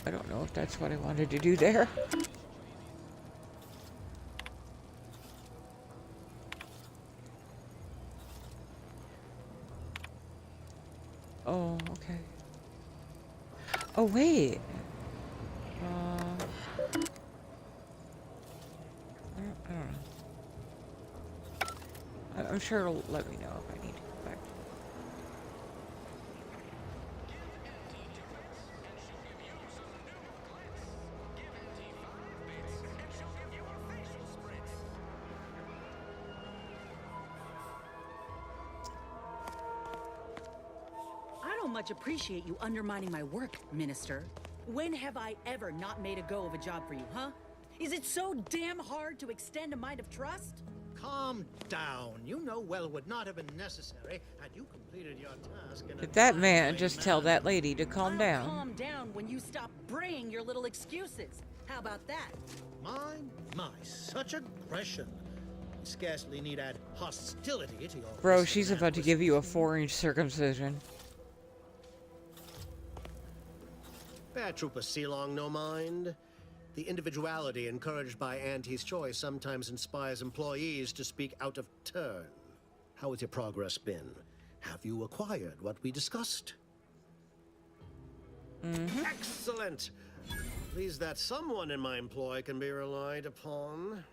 I don't know if that's what I wanted to do there. Oh, okay. Oh, wait. I don't know. I'm sure it'll let me know if I need to go back. I don't much appreciate you undermining my work, Minister. When have I ever not made a go of a job for you, huh? Is it so damn hard to extend a mind of trust? Calm down. You know well would not have been necessary had you completed your task in a Did that timely man just tell manner. that lady to calm down? Calm down when you stop braying your little excuses. How about that? My, such aggression. You scarcely need add hostility to your... Bro, she's about to give you a 4-inch circumcision. Bear Trooper Sealong no mind. The individuality encouraged by Auntie's choice sometimes inspires employees to speak out of turn. How has your progress been? Have you acquired what we discussed? Excellent! Pleased that someone in my employ can be relied upon.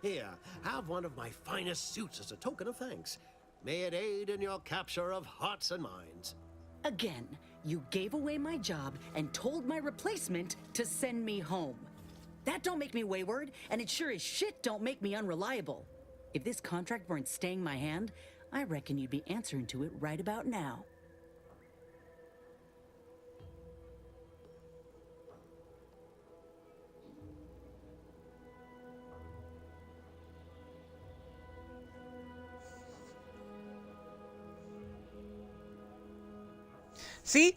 Here, have one of my finest suits as a token of thanks. May it aid in your capture of hearts and minds. Again, you gave away my job and told my replacement to send me home. That don't make me wayward, and it sure as shit don't make me unreliable. If this contract weren't staying my hand, I reckon you'd be answering to it right about now. See?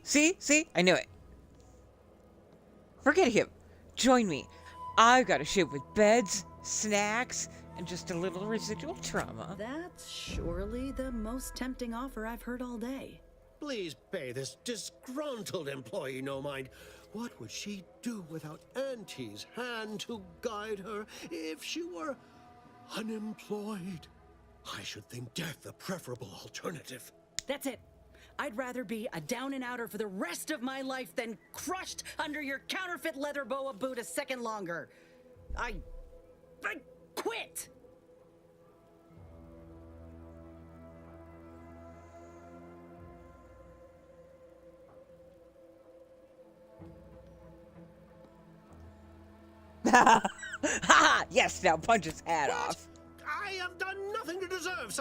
I knew it. Forget him. Join me. I've got a ship with beds, snacks, and just a little residual trauma. That's surely the most tempting offer I've heard all day. Please pay this disgruntled employee no mind. What would she do without Auntie's hand to guide her if she were unemployed? I should think death a preferable alternative. That's it. I'd rather be a down-and-outer for the rest of my life than crushed under your counterfeit leather boa boot a second longer. I quit! Yes, now punch his hat off. I have done nothing to deserve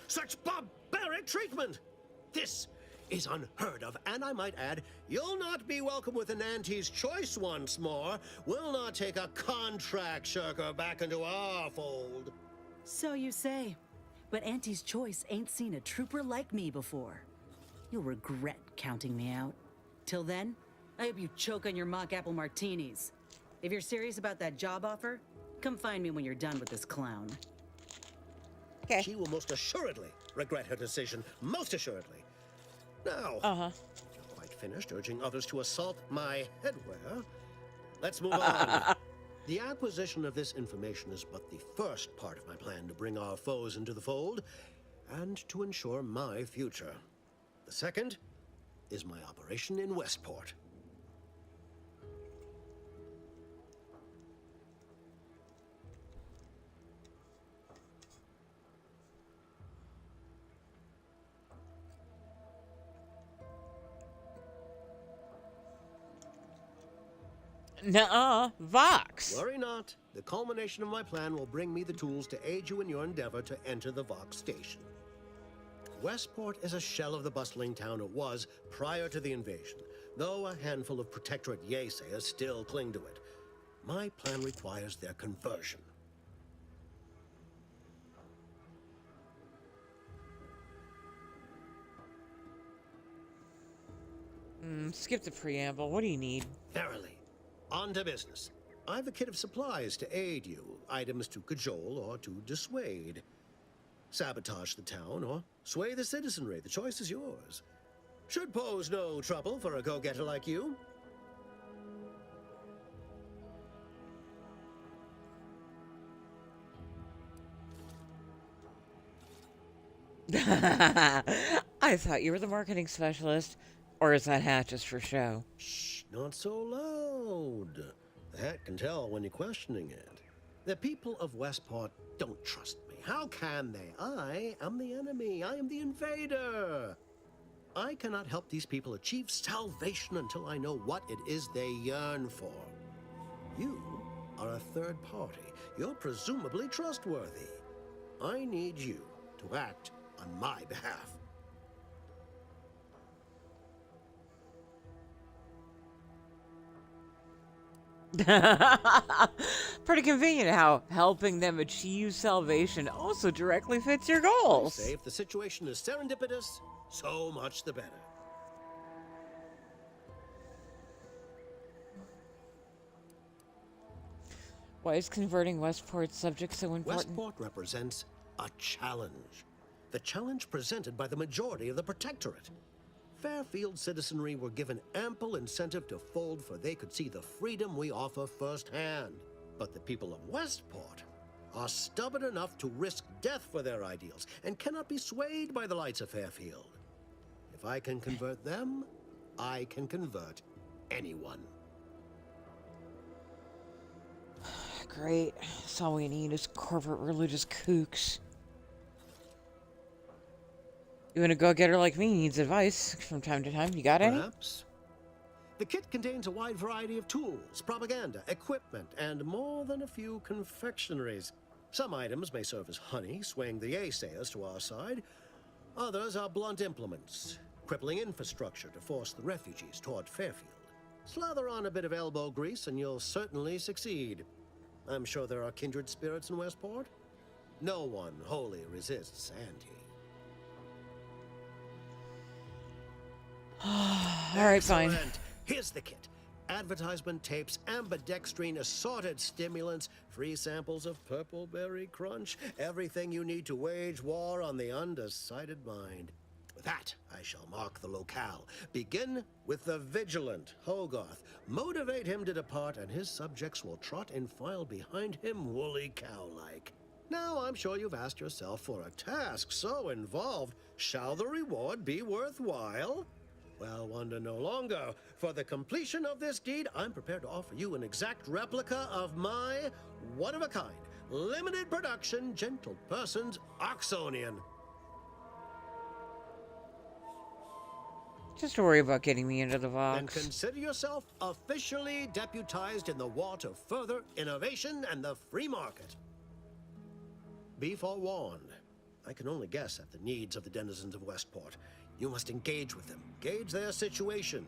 such barbaric treatment. This is unheard of, and I might add, you'll not be welcome with an Auntie's choice once more. We'll not take a contract shirker back into our fold. So you say, but Auntie's choice ain't seen a trooper like me before. You'll regret counting me out. Till then, I hope you choke on your mock apple martinis. If you're serious about that job offer, come find me when you're done with this clown. Okay. She will most assuredly regret her decision, most assuredly. Now, if you're quite finished urging others to assault my headwear, let's move on. The acquisition of this information is but the first part of my plan to bring our foes into the fold and to ensure my future. The second is my operation in Westport. Nuh-uh, Vox. Worry not. The culmination of my plan will bring me the tools to aid you in your endeavor to enter the Vox station. Westport is a shell of the bustling town it was prior to the invasion, though a handful of Protectorate Yaysayers still cling to it. My plan requires their conversion. Skip the preamble. What do you need? Verily. On to business. I've a kit of supplies to aid you, items to cajole or to dissuade. Sabotage the town or sway the citizenry. The choice is yours. Should pose no trouble for a go-getter like you. I thought you were the marketing specialist. Or is that hat just for show? Shh, not so loud. The hat can tell when you're questioning it. The people of Westport don't trust me. How can they? I am the enemy. I am the invader. I cannot help these people achieve salvation until I know what it is they yearn for. You are a third party. You're presumably trustworthy. I need you to act on my behalf. Pretty convenient how helping them achieve salvation also directly fits your goals. I say if the situation is serendipitous, so much the better. Why is converting Westport's subject so important? Westport represents a challenge. The challenge presented by the majority of the Protectorate. Fairfield citizenry were given ample incentive to fold, for they could see the freedom we offer firsthand. But the people of Westport are stubborn enough to risk death for their ideals and cannot be swayed by the lights of Fairfield. If I can convert them, I can convert anyone. Great. That's all we need is corporate religious kooks. Even a go-getter like me needs advice from time to time. You got any? Perhaps. The kit contains a wide variety of tools, propaganda, equipment, and more than a few confectionaries. Some items may serve as honey, swaying the Yaysayers to our side. Others are blunt implements, crippling infrastructure to force the refugees toward Fairfield. Slather on a bit of elbow grease and you'll certainly succeed. I'm sure there are kindred spirits in Westport. No one wholly resists Auntie. All right, fine. Excellent. Here's the kit. Advertisement tapes, ambidextrine, assorted stimulants, free samples of Purple Berry Crunch, everything you need to wage war on the undecided mind. With that, I shall mark the locale. Begin with the vigilant Hogarth. Motivate him to depart, and his subjects will trot in file behind him, woolly cow-like. Now, I'm sure you've asked yourself, for a task so involved, shall the reward be worthwhile? Well, wonder no longer. For the completion of this deed, I'm prepared to offer you an exact replica of my one-of-a-kind, limited production, gentle person's Oxonian. Just worry about getting me into the Then box. consider yourself officially deputized in the war to further innovation and the free market. Be forewarned. I can only guess at the needs of the denizens of Westport. You must engage with them, gauge their situation.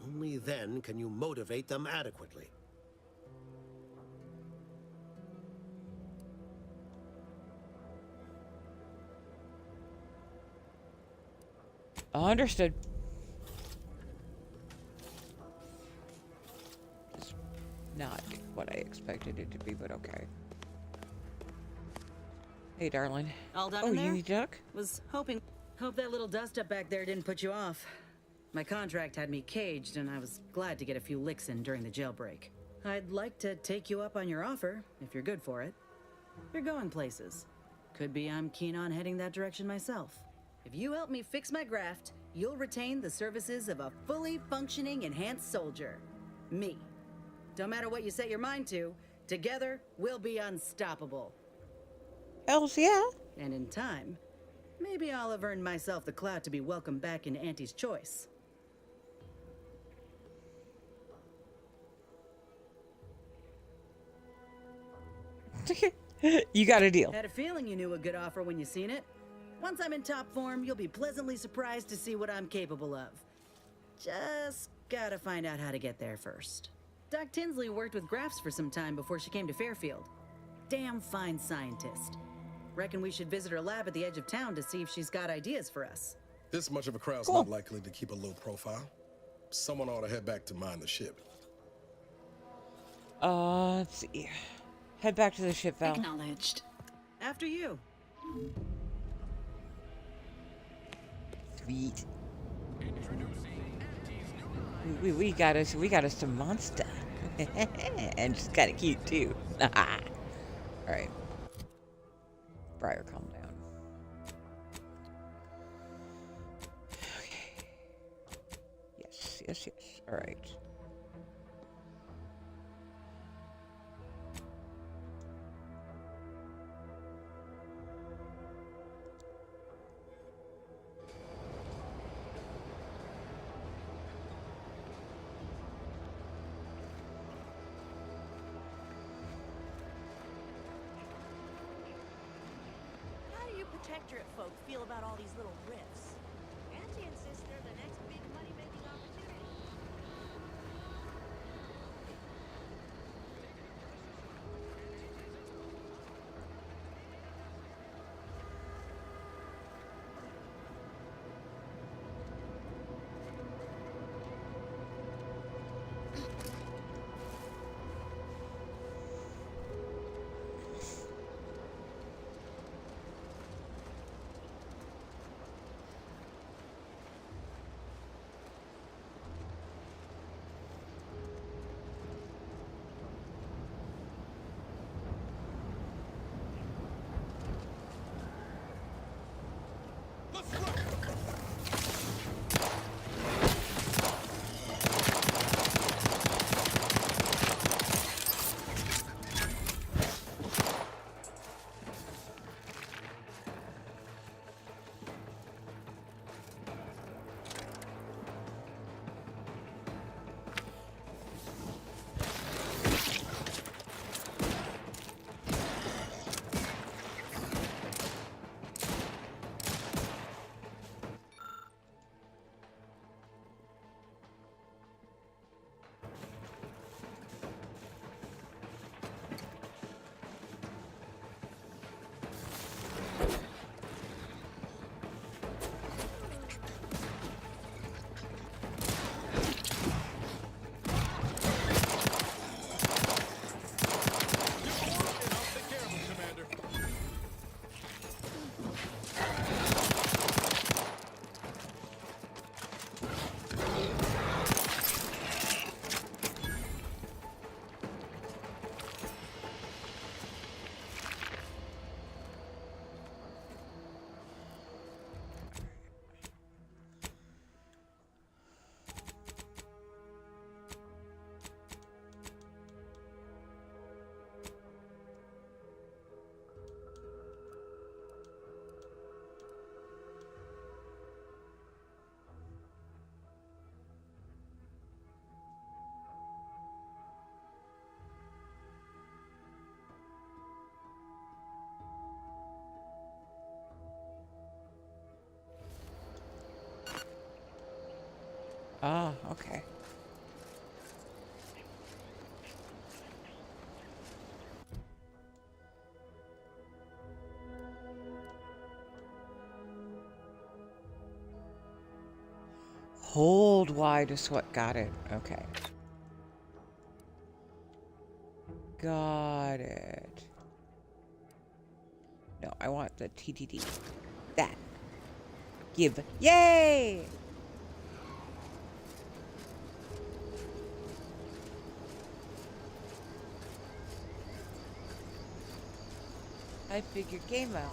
Only then can you motivate them adequately. Understood. It's not what I expected it to be, but okay. Hey, darling. All done Oh, in you there? need duck? Was hoping. Hope that little dust up back there didn't put you off. My contract had me caged, and I was glad to get a few licks in during the jailbreak. I'd like to take you up on your offer, if you're good for it. You're going places. Could be I'm keen on heading that direction myself. If you help me fix my graft, you'll retain the services of a fully functioning enhanced soldier. Me. Don't matter what you set your mind to, together we'll be unstoppable. Else, yeah. And in time, maybe I'll have earned myself the clout to be welcomed back in Auntie's Choice. You got a deal. Had a feeling you knew a good offer when you seen it. Once I'm in top form, you'll be pleasantly surprised to see what I'm capable of. Just gotta find out how to get there first. Doc Tinsley worked with Grafts for some time before she came to Fairfield. Damn fine scientist. Reckon we should visit her lab at the edge of town to see if she's got ideas for us. This much of a crowd's not likely to keep a low profile. Someone ought to head back to mind the ship. Let's see. Head back to the ship, Val. Acknowledged. After you. Sweet. We got us some monster. And she's kind of cute too. All right. Briar, calm down. Okay. Yes. All right. How do you protectorate folk feel about all these little rifts? Auntie insists they're the next big money-making opportunity. Ah, okay. Hold wide is what got it. Okay. Got it. No, I want the TTD. That. Give. Yay! I figured game out.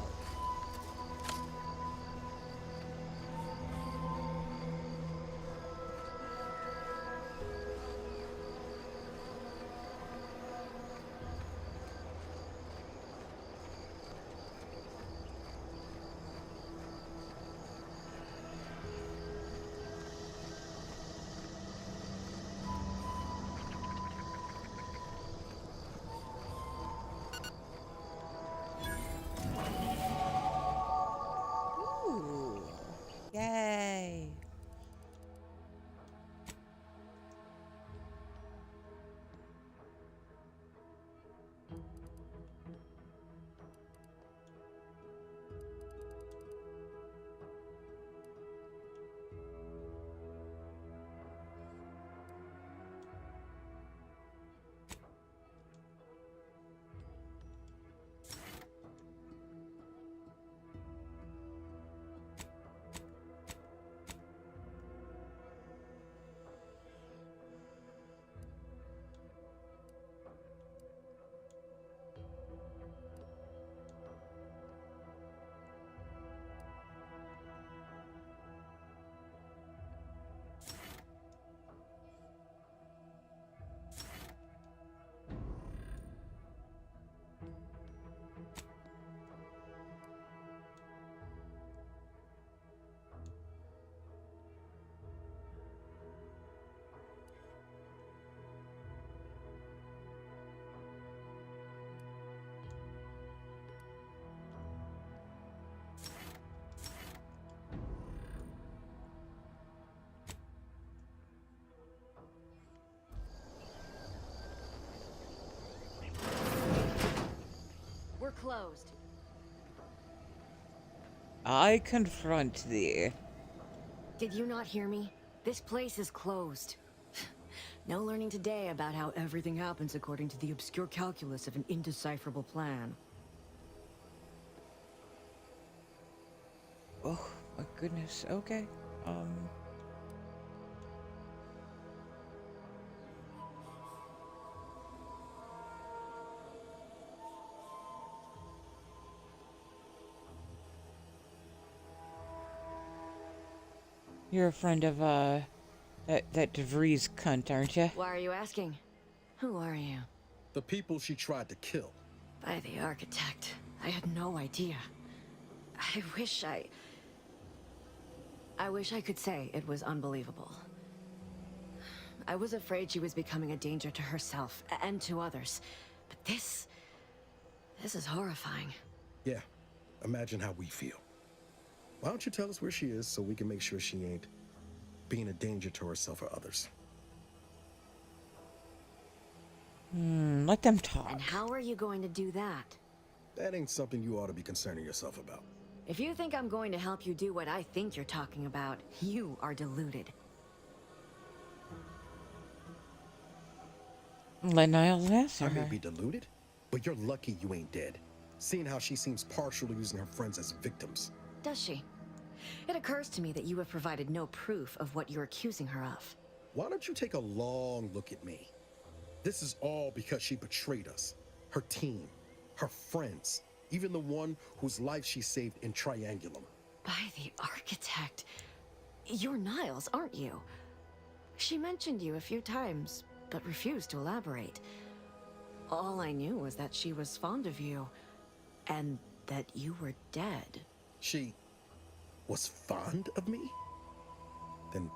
Ooh. Yay. We're closed. I confront thee. Did you not hear me? This place is closed. No learning today about how everything happens according to the obscure calculus of an indecipherable plan. Oh, my goodness. Okay. You're a friend of, that DeVries cunt, aren't you? Why are you asking? Who are you? The people she tried to kill. By the architect. I had no idea. I wish I could say it was unbelievable. I was afraid she was becoming a danger to herself and to others. But this is horrifying. Yeah, imagine how we feel. Why don't you tell us where she is so we can make sure she ain't being a danger to herself or others? Let them talk. And how are you going to do that? That ain't something you ought to be concerning yourself about. If you think I'm going to help you do what I think you're talking about, you are deluded. Let Niles answer I may her. be deluded, but you're lucky you ain't dead. Seeing how she seems partial to using her friends as victims. Does she? It occurs to me that you have provided no proof of what you're accusing her of. Why don't you take a long look at me? This is all because she betrayed us. Her team, her friends, even the one whose life she saved in Triangulum. By the architect. You're Niles, aren't you? She mentioned you a few times, but refused to elaborate. All I knew was that she was fond of you, and that you were dead. She was fond of me? Then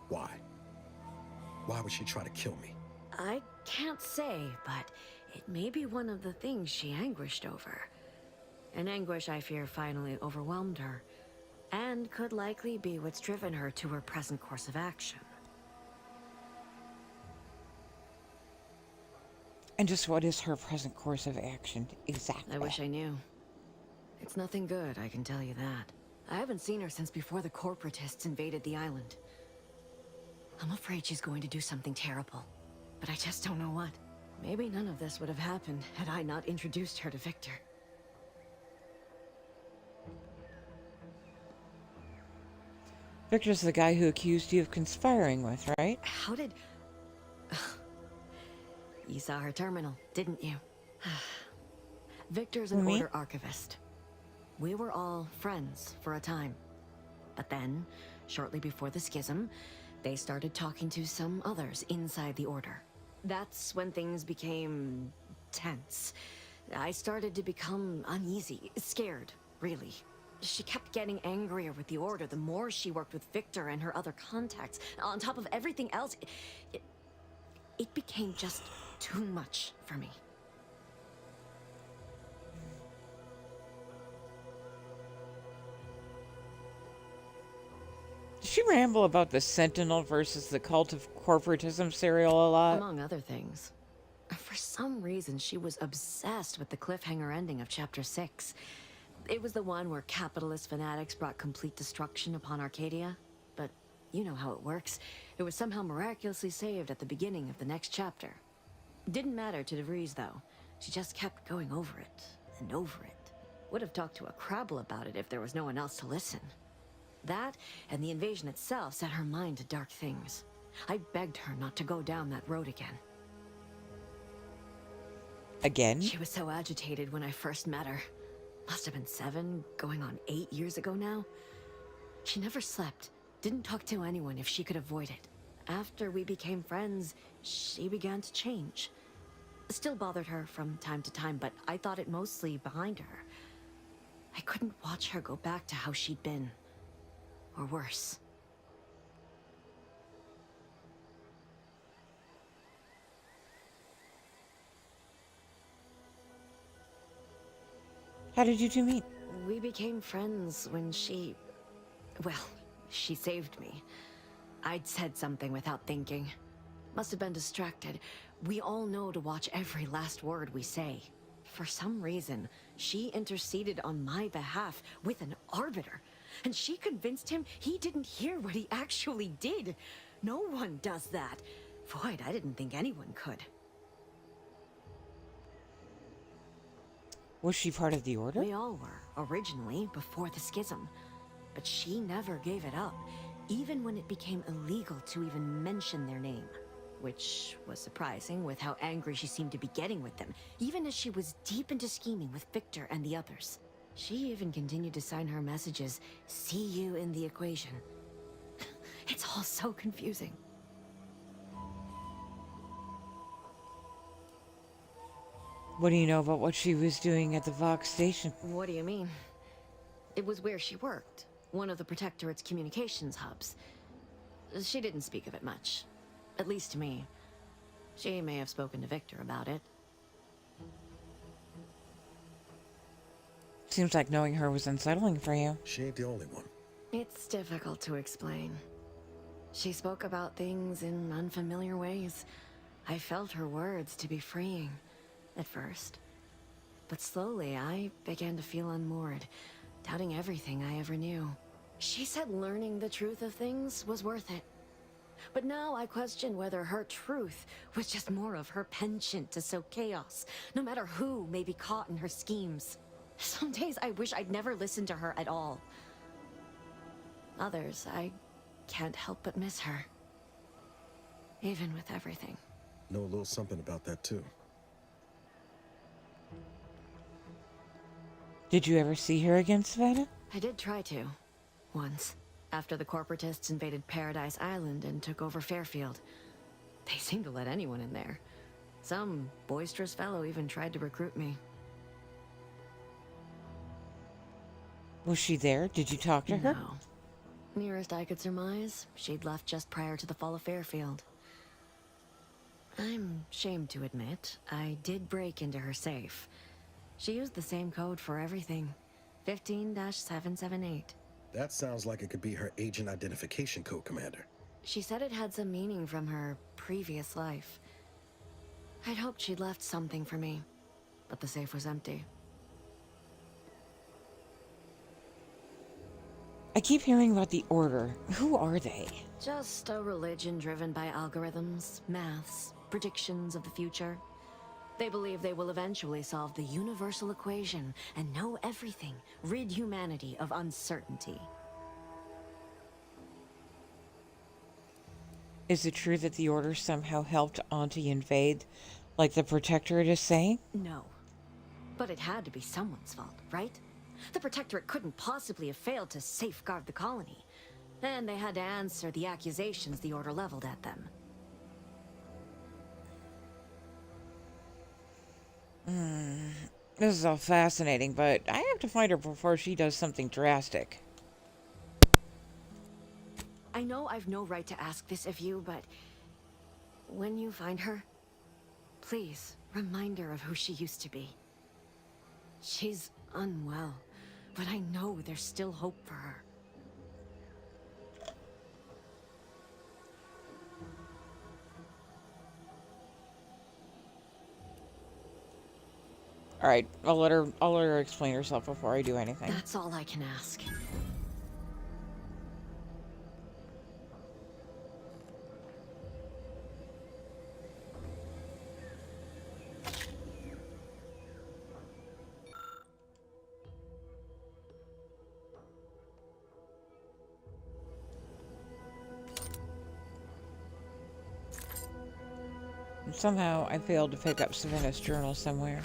why? Why would she try to kill me? I can't say, but it may be one of the things she anguished over. An anguish I fear finally overwhelmed her, and could likely be what's driven her to her present course of action. And just what is her present course of action exactly? I wish I knew. It's nothing good, I can tell you that. I haven't seen her since before the corporatists invaded the island. I'm afraid she's going to do something terrible, but I just don't know what. Maybe none of this would have happened had I not introduced her to Victor. Victor's the guy who accused you of conspiring with, right? How did... You saw her terminal, didn't you? Victor's an Order archivist. We were all friends for a time. But then, shortly before the schism, they started talking to some others inside the Order. That's when things became tense. I started to become uneasy, scared, really. She kept getting angrier with the Order the more she worked with Victor and her other contacts. On top of everything else, it became just too much for me. Does she ramble about the Sentinel versus the Cult of Corporatism serial a lot? Among other things. For some reason, she was obsessed with the cliffhanger ending of Chapter 6. It was the one where capitalist fanatics brought complete destruction upon Arcadia. But you know how it works. It was somehow miraculously saved at the beginning of the next chapter. Didn't matter to DeVries, though. She just kept going over it and over it. Would have talked to a Crabble about it if there was no one else to listen. That, and the invasion itself, set her mind to dark things. I begged her not to go down that road again. Again? She was so agitated when I first met her. Must have been 7, going on 8 years ago now. She never slept, didn't talk to anyone if she could avoid it. After we became friends, she began to change. Still bothered her from time to time, but I thought it mostly behind her. I couldn't watch her go back to how she'd been. Or worse. How did you two meet? We became friends when she... Well, she saved me. I'd said something without thinking. Must have been distracted. We all know to watch every last word we say. For some reason, she interceded on my behalf with an arbiter. And she convinced him he didn't hear what he actually did. No one does that. Void, I didn't think anyone could. Was she part of the Order? We all were, originally, before the schism. But she never gave it up, even when it became illegal to even mention their name. Which was surprising with how angry she seemed to be getting with them, even as she was deep into scheming with Victor and the others. She even continued to sign her messages, "See you in the equation." It's all so confusing. What do you know about what she was doing at the Vox station? What do you mean? It was where she worked, one of the Protectorate's communications hubs. She didn't speak of it much, at least to me. She may have spoken to Victor about it. Seems like knowing her was unsettling for you. She ain't the only one. It's difficult to explain. She spoke about things in unfamiliar ways. I felt her words to be freeing, at first. But slowly, I began to feel unmoored, doubting everything I ever knew. She said learning the truth of things was worth it. But now I question whether her truth was just more of her penchant to sow chaos, no matter who may be caught in her schemes. Some days I wish I'd never listened to her at all. Others, I can't help but miss her. Even with everything. Know a little something about that, too. Did you ever see her again, Savannah? I did try to. Once. After the corporatists invaded Paradise Island and took over Fairfield. They seemed to let anyone in there. Some boisterous fellow even tried to recruit me. Was she there? Did you talk to her? No. Nearest I could surmise, she'd left just prior to the fall of Fairfield. I'm ashamed to admit, I did break into her safe. She used the same code for everything. 15-778. That sounds like it could be her agent identification code, Commander. She said it had some meaning from her previous life. I'd hoped she'd left something for me, but the safe was empty. I keep hearing about the Order. Who are they? Just a religion driven by algorithms, maths, predictions of the future. They believe they will eventually solve the universal equation and know everything, rid humanity of uncertainty. Is it true that the Order somehow helped Auntie invade, like the Protectorate is saying? No. But it had to be someone's fault, right? The Protectorate couldn't possibly have failed to safeguard the colony. And they had to answer the accusations the Order leveled at them. This is all fascinating, but I have to find her before she does something drastic. I know I've no right to ask this of you, but when you find her, please remind her of who she used to be. She's unwell, but I know there's still hope for her. Alright, I'll let her explain herself before I do anything. That's all I can ask. And somehow I failed to pick up Savannah's journal somewhere.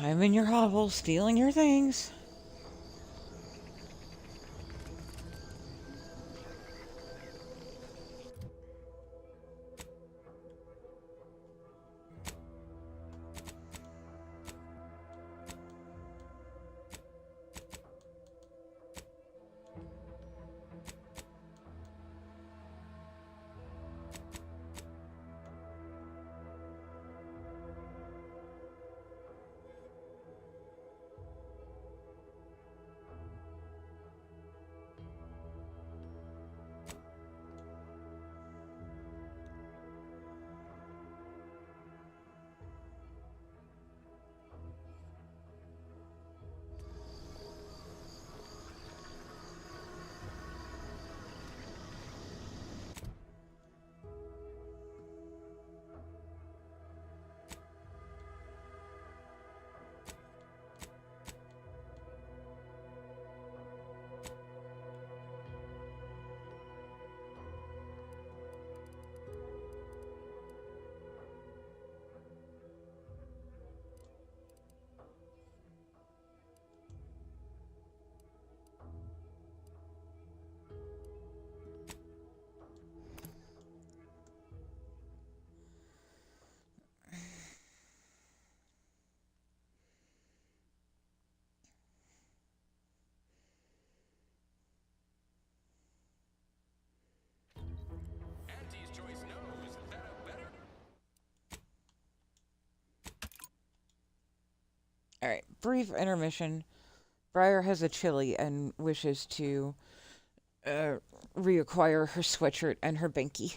I'm in your hovel, stealing your things. Alright, brief intermission. Briar has a chili and wishes to reacquire her sweatshirt and her binky.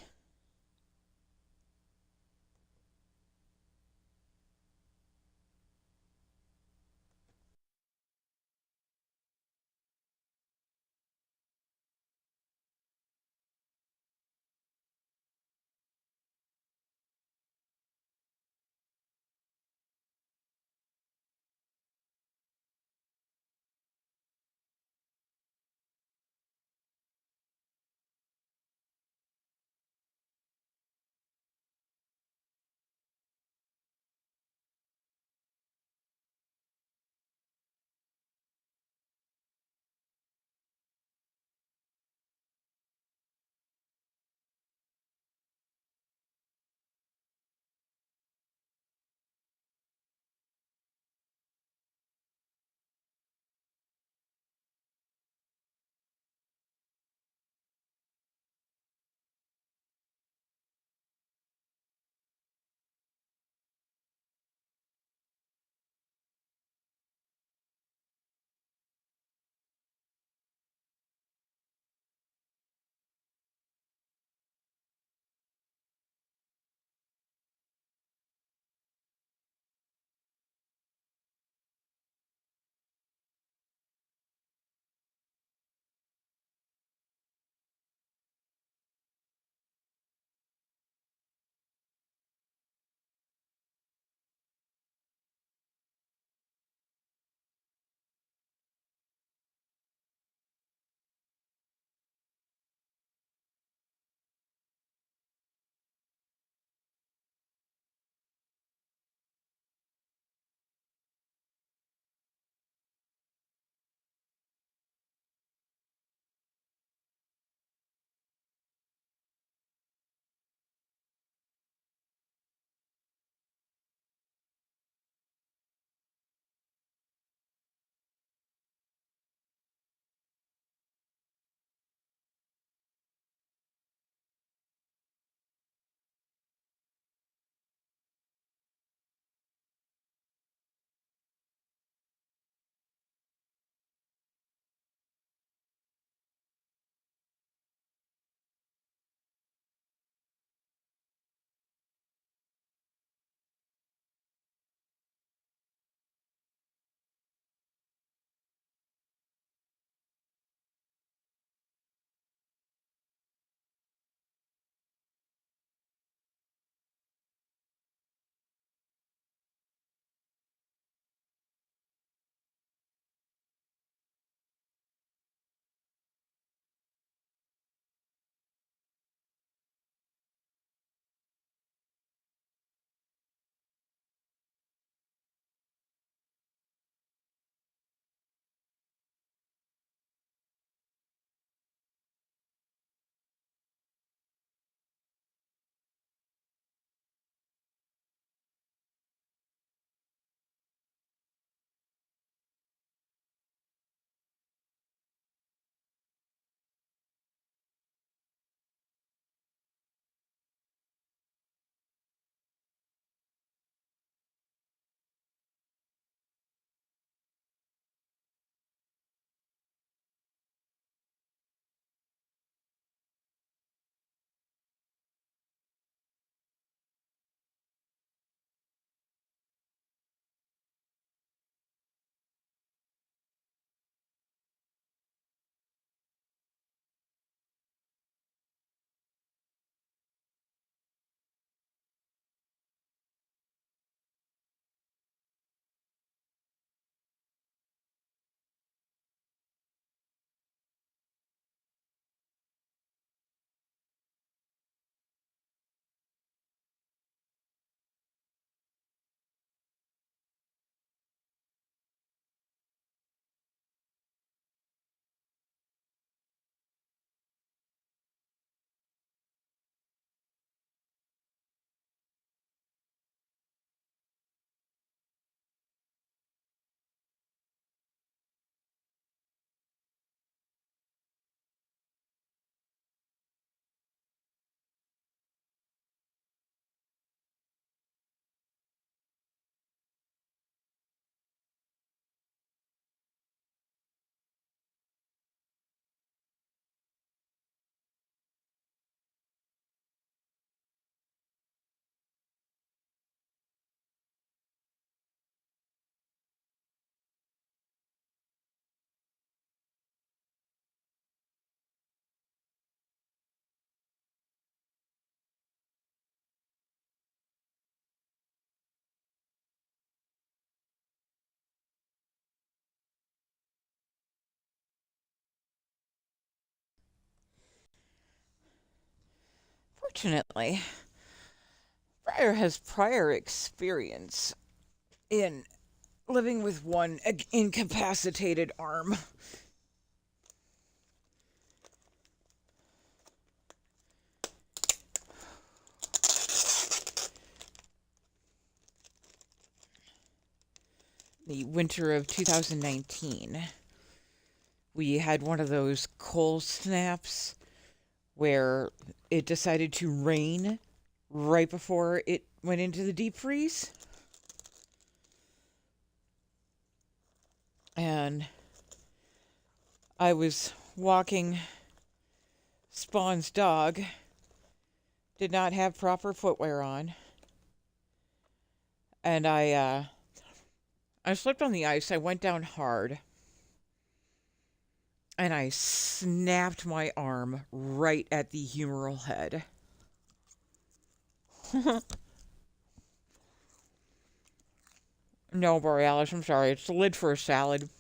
Unfortunately, Briar has prior experience in living with one incapacitated arm. The winter of 2019, we had one of those cold snaps where it decided to rain right before it went into the deep freeze. And I was walking Spawn's dog, did not have proper footwear on, and I slipped on the ice. I went down hard, and I snapped my arm right at the humeral head. No, Borealis, I'm sorry. It's the lid for a salad.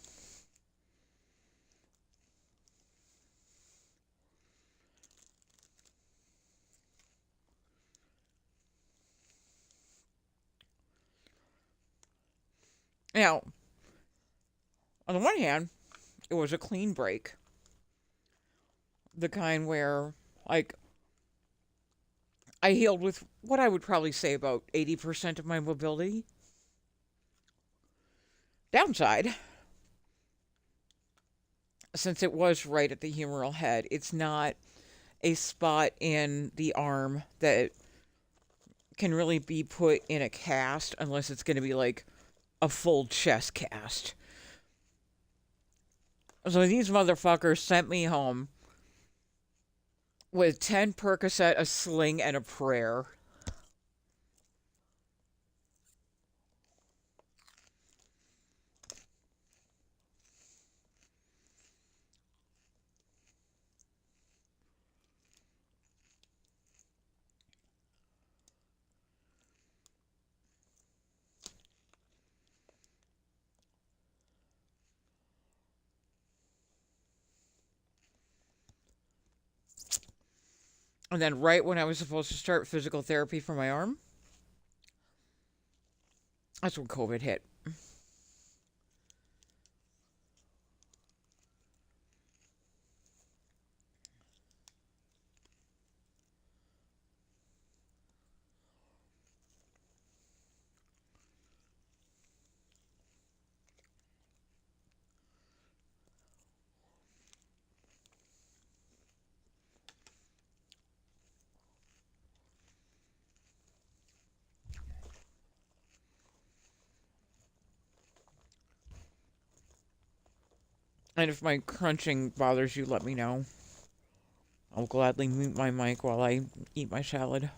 Now, on the one hand, it was a clean break. The kind where, like, I healed with what I would probably say about 80% of my mobility. Downside, since it was right at the humeral head, it's not a spot in the arm that can really be put in a cast unless it's going to be like a full chest cast. So these motherfuckers sent me home with 10 Percocet, a sling, and a prayer. And then right when I was supposed to start physical therapy for my arm, that's when COVID hit. And if my crunching bothers you, let me know. I'll gladly mute my mic while I eat my salad.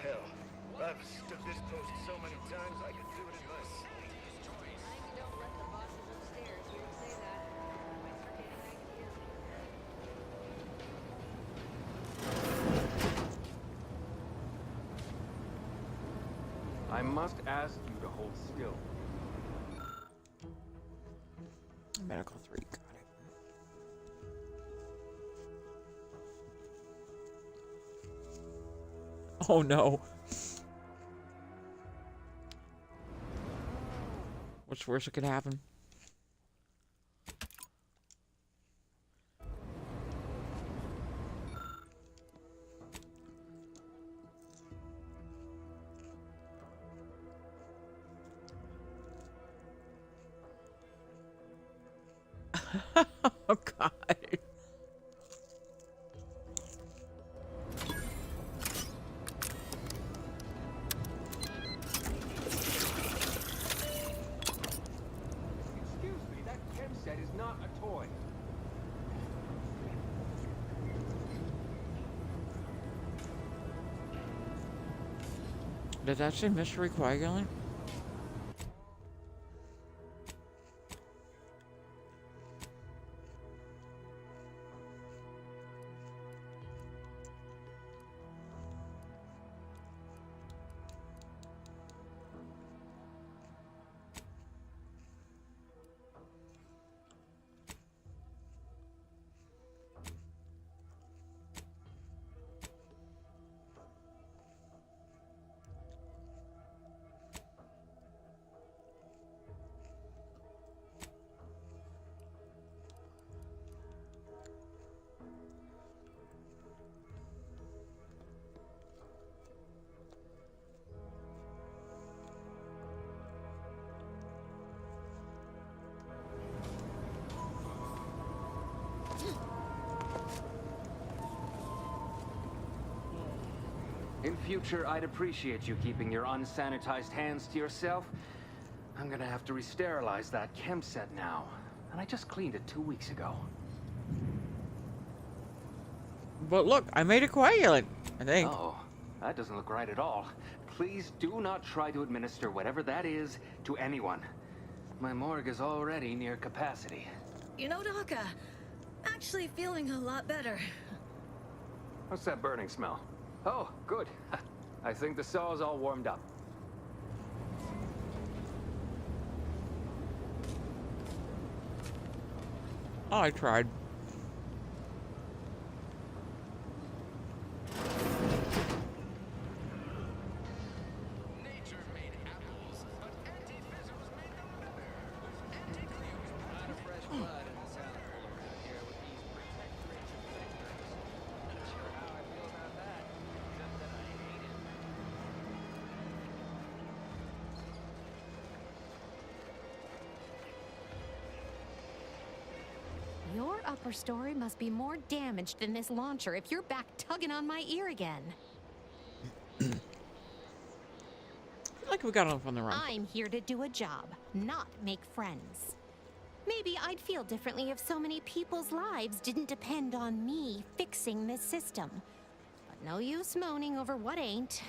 Hell. I've stood this post so many times I could do it in my sleep. I must ask you to hold still. Medical 3, got it. Oh no. What's worse that could happen? Oh, God. Excuse me, that chem set is not a toy. Did that say mystery coagulant? In future, I'd appreciate you keeping your unsanitized hands to yourself. I'm gonna have to re-sterilize that chem set now. And I just cleaned it 2 weeks ago. But look, I made a coagulant, I think. Oh, that doesn't look right at all. Please do not try to administer whatever that is to anyone. My morgue is already near capacity. You know, Doc, actually feeling a lot better. What's that burning smell? Oh, good. I think the saw's all warmed up. Oh, I tried. Your upper story must be more damaged than this launcher if you're back tugging on my ear again. I feel like we got off on the run. I'm here to do a job, not make friends. Maybe I'd feel differently if so many people's lives didn't depend on me fixing this system. But no use moaning over what ain't.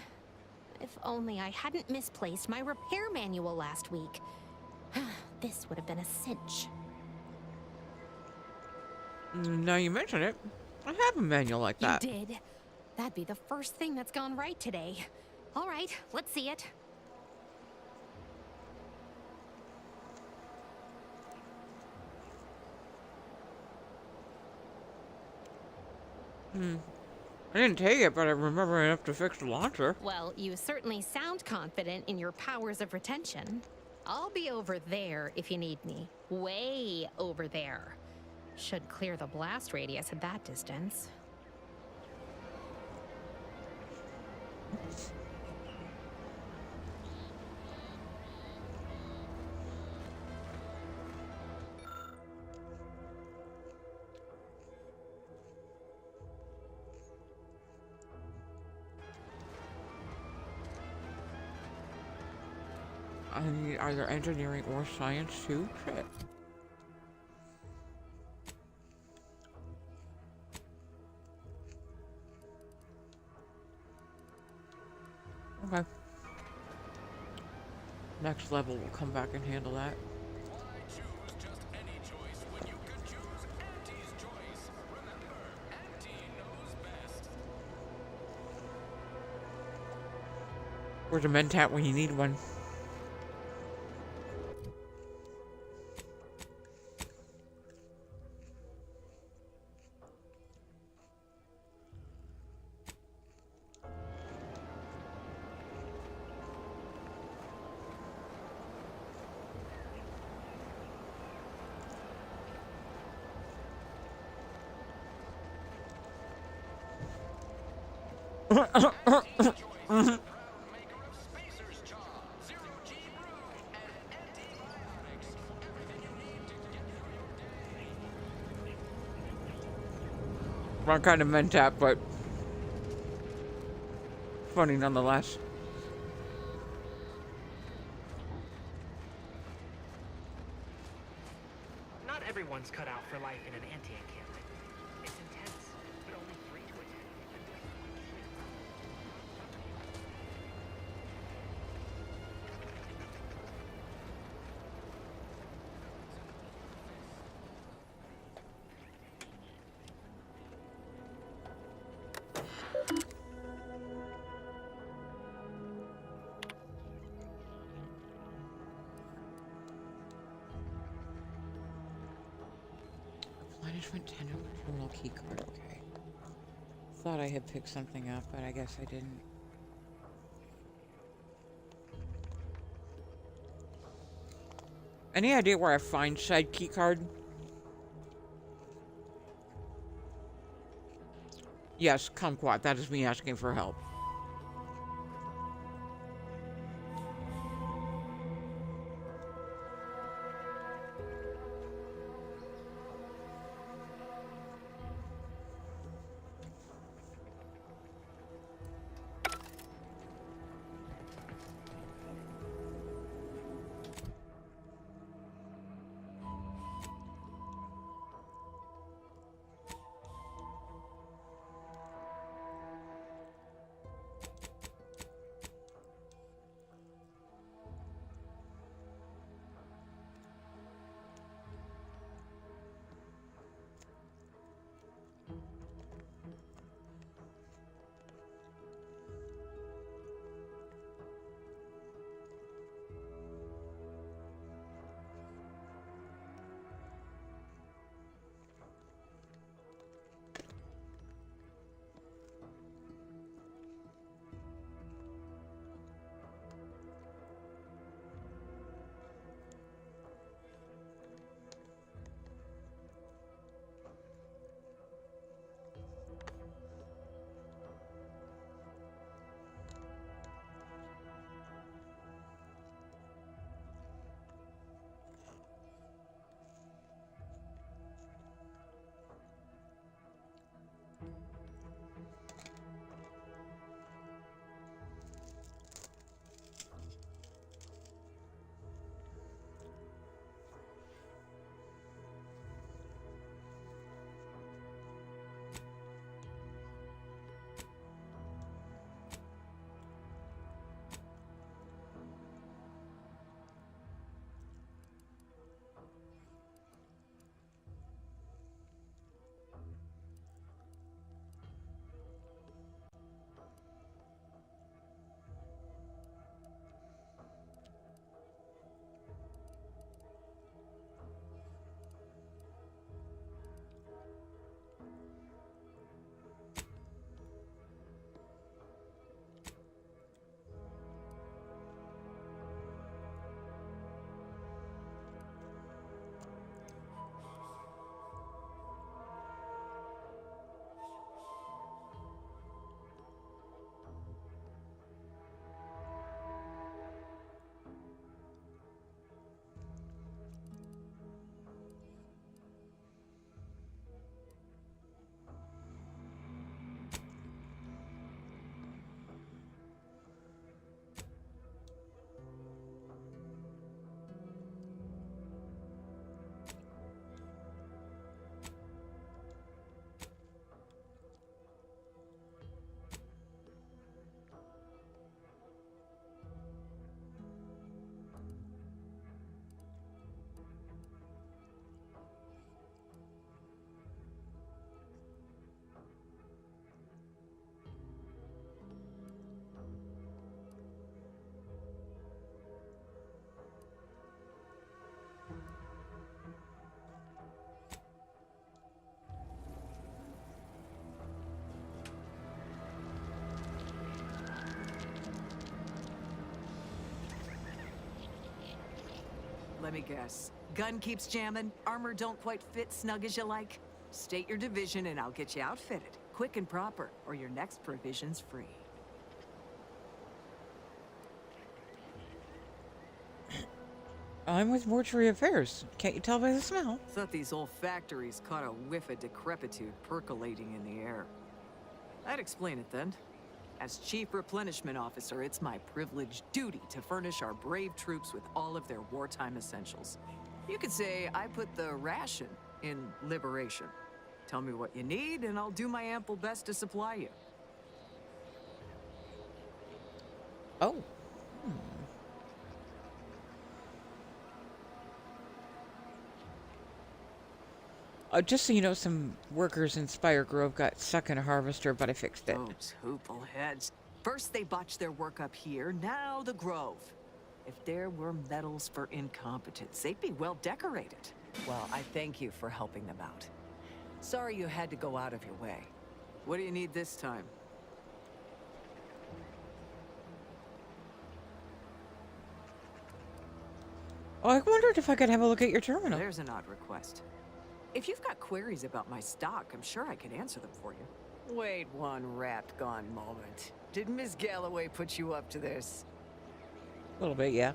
If only I hadn't misplaced my repair manual last week. This would have been a cinch. Now you mention it, I have a manual like that. You did? That'd be the first thing that's gone right today. All right, let's see it. I didn't take it, but I remember enough to fix the launcher. Well, you certainly sound confident in your powers of retention. I'll be over there if you need me. Way over there. Should clear the blast radius at that distance. I need either engineering or science too. Shit. Okay. Next level will come back and handle that. Why choose just any choice when you could choose Auntie's choice? Remember, Auntie knows best. Where's a mentat when you need one? Wrong kind of mentap, but funny nonetheless. Not everyone's cut out for life in an anti-encampment. It's intense, but only free to attend. Replenishment terminal key card. Okay. Thought I had picked something up, but I guess I didn't. Any idea where I find said key card? Yes, kumquat. That is me asking for help. Let me guess. Gun keeps jamming, armor don't quite fit snug as you like. State your division and I'll get you outfitted. Quick and proper, or your next provision's free. I'm with Mortuary Affairs. Can't you tell by the smell? Thought these old factories caught a whiff of decrepitude percolating in the air. I'd explain it then. As Chief Replenishment Officer, it's my privileged duty to furnish our brave troops with all of their wartime essentials. You could say I put the ration in liberation. Tell me what you need, and I'll do my ample best to supply you. Oh. Just so you know, some workers in Spire Grove got stuck in a harvester, but I fixed it. Those hoople heads. First they botched their work up here, now the Grove. If there were medals for incompetence, they'd be well decorated. Well, I thank you for helping them out. Sorry you had to go out of your way. What do you need this time? Oh, I wondered if I could have a look at your terminal. There's an odd request. If you've got queries about my stock, I'm sure I could answer them for you. Wait one rat-gone moment. Did Miss Galloway put you up to this? A little bit, yeah.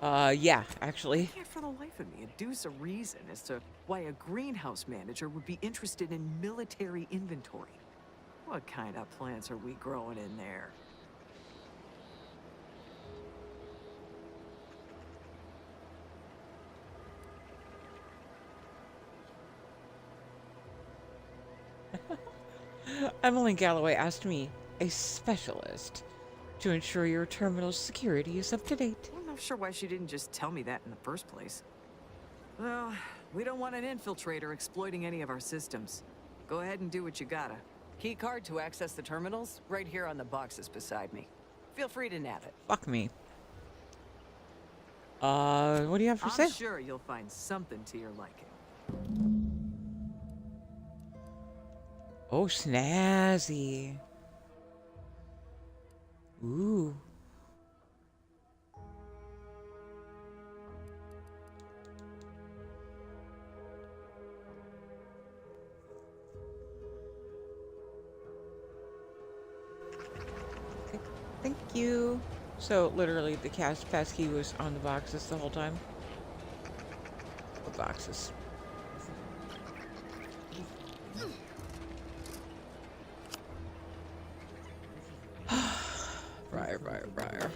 Yeah, actually. I can't for the life of me deduce a reason as to why a greenhouse manager would be interested in military inventory. What kind of plants are we growing in there? Emily Galloway asked me, a specialist, to ensure your terminal's security is up to date. I'm not sure why she didn't just tell me that in the first place. Well, we don't want an infiltrator exploiting any of our systems. Go ahead and do what you gotta. Key card to access the terminals, right here on the boxes beside me. Feel free to nab it. Fuck me. What do you have for sale? I'm sure you'll find something to your liking. Oh, snazzy. Ooh. Okay, thank you. So, literally, the pass key was on the boxes the whole time? What boxes? Briar.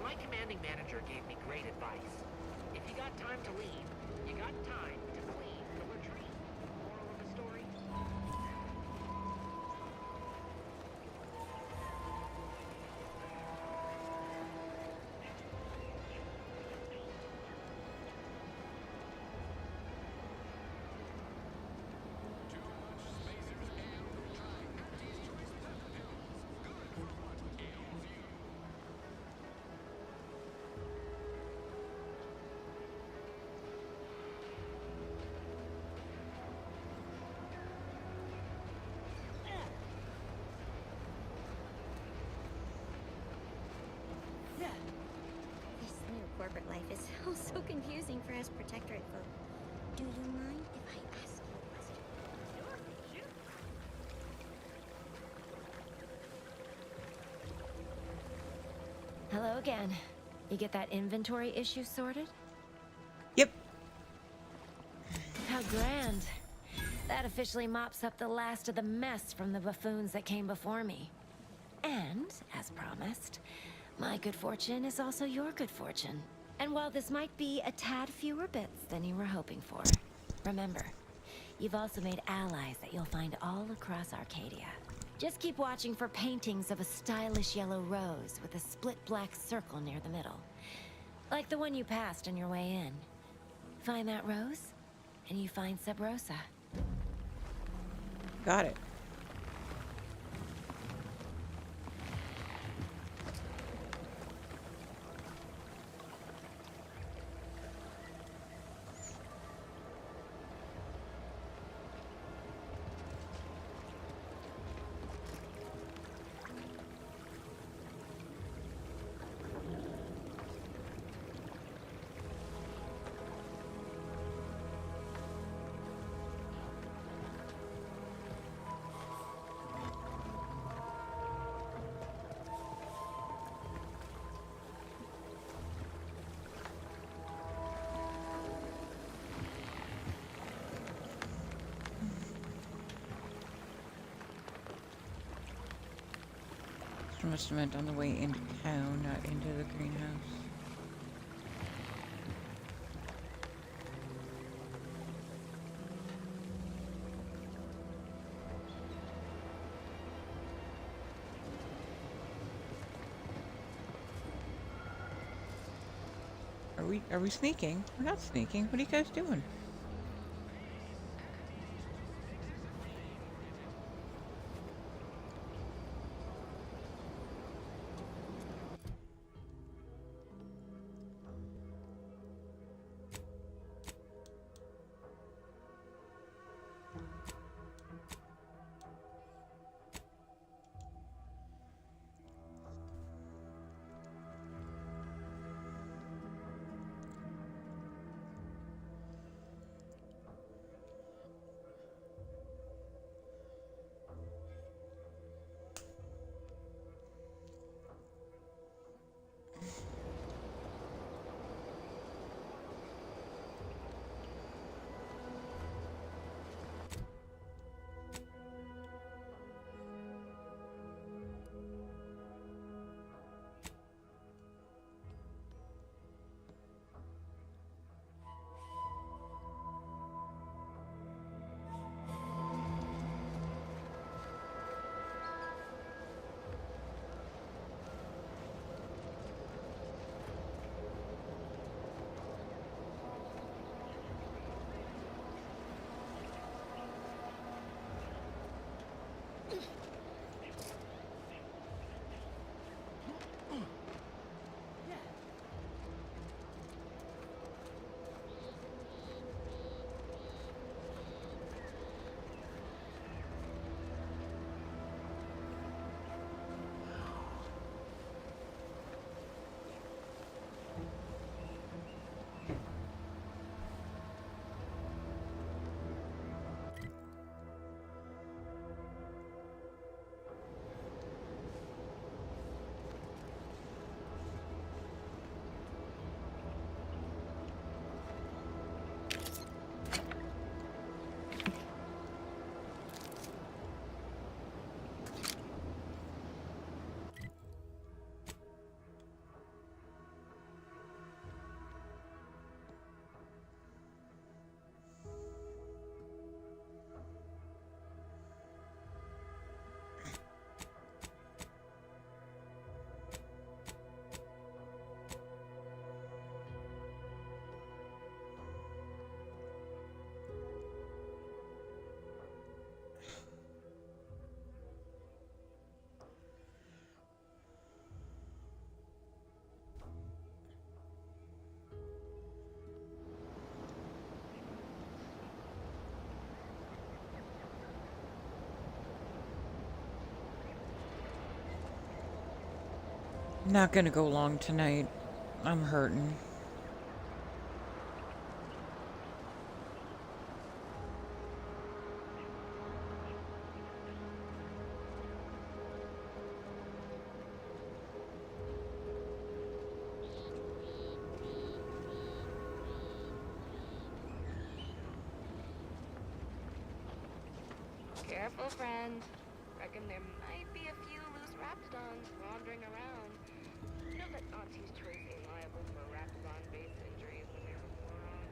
My commanding manager gave me great advice. If you got time to leave, you got time to clean the latrine. Moral of the story? This new corporate life is so confusing for us Protectorate folk. Do you mind if I ask you a question? Hello again. You get that inventory issue sorted? Yep. How grand. That officially mops up the last of the mess from the buffoons that came before me. And, as promised, my good fortune is also your good fortune. And while this might be a tad fewer bits than you were hoping for, remember, You've also made allies that you'll find all across Arcadia. Just keep watching for paintings of a stylish yellow rose with a split black circle near the middle. Like the one you passed on your way in. Find that rose, and you find Sub Rosa. Got it. Must have meant on the way into town, not into the greenhouse. Are we sneaking? We're not sneaking. What are you guys doing? Not gonna go long tonight. I'm hurting. Careful, friend. Reckon there might be a few loose raptidons wandering around. You know that Auntie's choice ain't liable for raptidon-based injuries when there's a war on.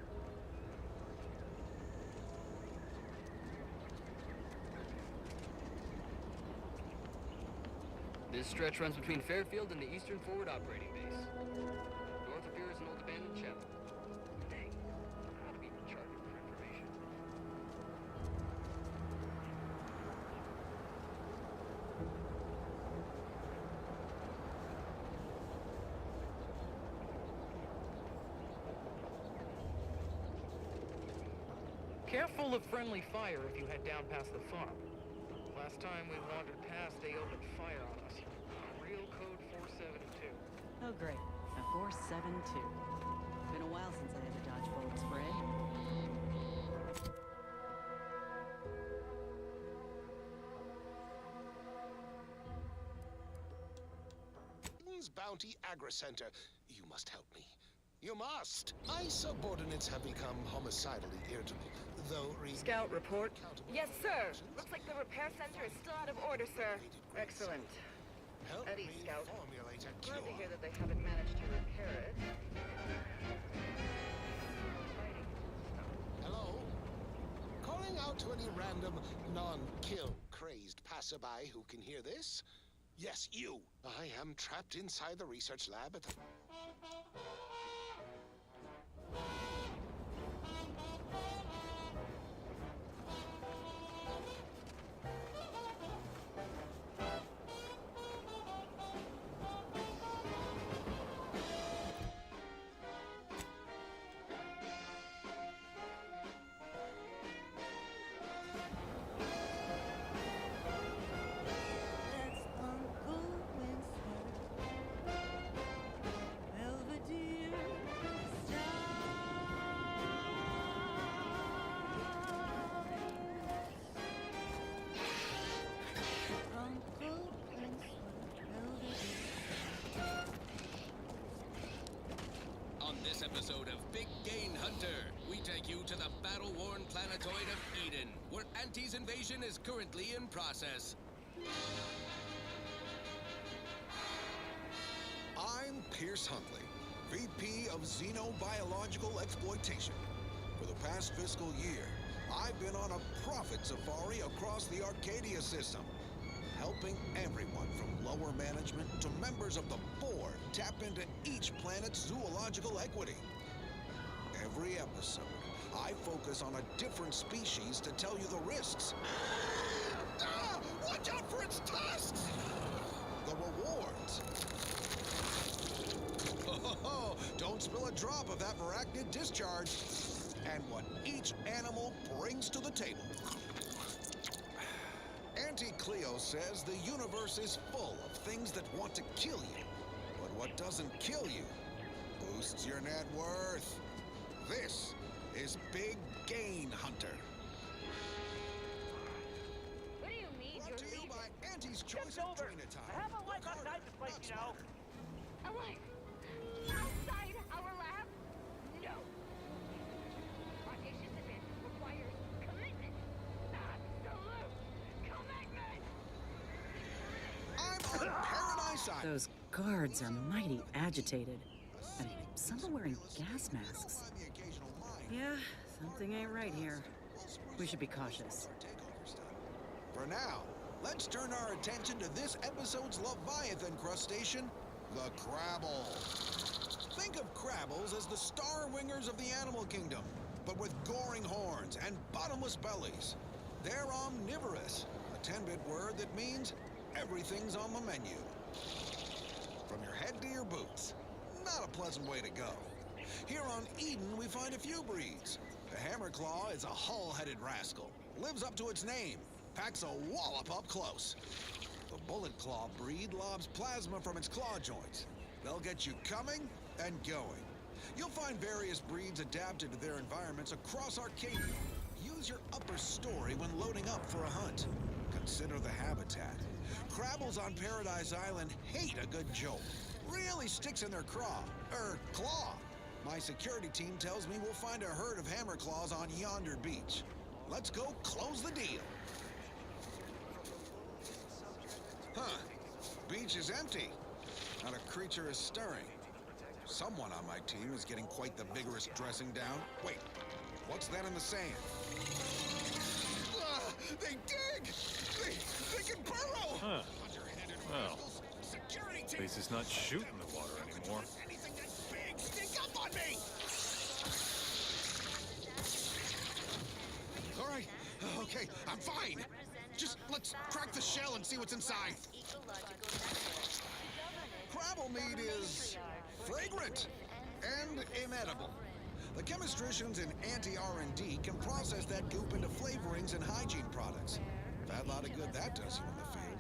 This stretch runs between Fairfield and the Eastern Forward Operating Base. North of here is an old abandoned chapel. Dang, I ought to be charging for information. Careful of friendly fire if you head down past the farm. Last time we wandered past, they opened fire on us. Real code 472. Oh, great. A 472. Been a while since I had to dodge bullet spray. Bounty Agri-Center. You must help me. You must! My subordinates have become homicidally irritable, though Scout report. Yes, sir. Looks like the repair center is still out of order, sir. Excellent. Help Eddie, me Scout. formulate a Glad to cure. hear that they haven't managed to repair it. Hello? Calling out to any random, non-kill crazed passerby who can hear this? Yes, you! I am trapped inside the research lab at the... On this episode of Big Gain Hunter, we take you to the battle-worn planetoid of Eden, where Auntie's invasion is currently in process. I'm Pierce Huntley, VP of Xenobiological Exploitation. For the past fiscal year, I've been on a profit safari across the Arcadia system, helping everyone from lower management to members of the board tap into each planet's zoological equity. Every episode, I focus on a different species to tell you the risks. Watch out for its tusks! The rewards. Oh, don't spill a drop of that arachnid discharge. And what each animal brings to the table. Auntie Cleo says the universe is full of things that want to kill you. But what doesn't kill you boosts your net worth. This is Big Gain Hunter. What do you mean Brought to you by Auntie's Choice of Trina Time. I have a life outside this place, you know. A life outside our lab? No. Audacious advancement requires commitment. Absolute commitment. I'm on Paradise Island. Those guards are mighty agitated. And some are wearing gas masks. Yeah, something ain't right here. We should be cautious. For now, let's turn our attention to this episode's Leviathan crustacean, the Crabble. Think of Crabbles as the star wingers of the animal kingdom, but with goring horns and bottomless bellies. They're omnivorous, a 10-bit word that means everything's on the menu. From your head to your boots. Not a pleasant way to go. Here on Eden, we find a few breeds. The Hammerclaw is a hull-headed rascal. Lives up to its name. Packs a wallop up close. The Bullet Claw breed lobs plasma from its claw joints. They'll get you coming and going. You'll find various breeds adapted to their environments across Arcadia. Use your upper story when loading up for a hunt. Consider the habitat. Crabbles on Paradise Island hate a good jolt. Really sticks in their claw. My security team tells me we'll find a herd of hammerclaws on yonder beach. Let's go close the deal. Huh. Beach is empty. Not a creature is stirring. Someone on my team is getting quite the vigorous dressing down. Wait, what's that in the sand? They dig! They can burrow! Huh. Well, Place is not shooting the water anymore. Anything that's big, sneak up on me! All right, okay, I'm fine. Just let's crack the shell and see what's inside. Crabble meat is fragrant and inedible. The chemistricians in anti-R&D can process that goop into flavorings and hygiene products. Fat lot of good that does you in the field.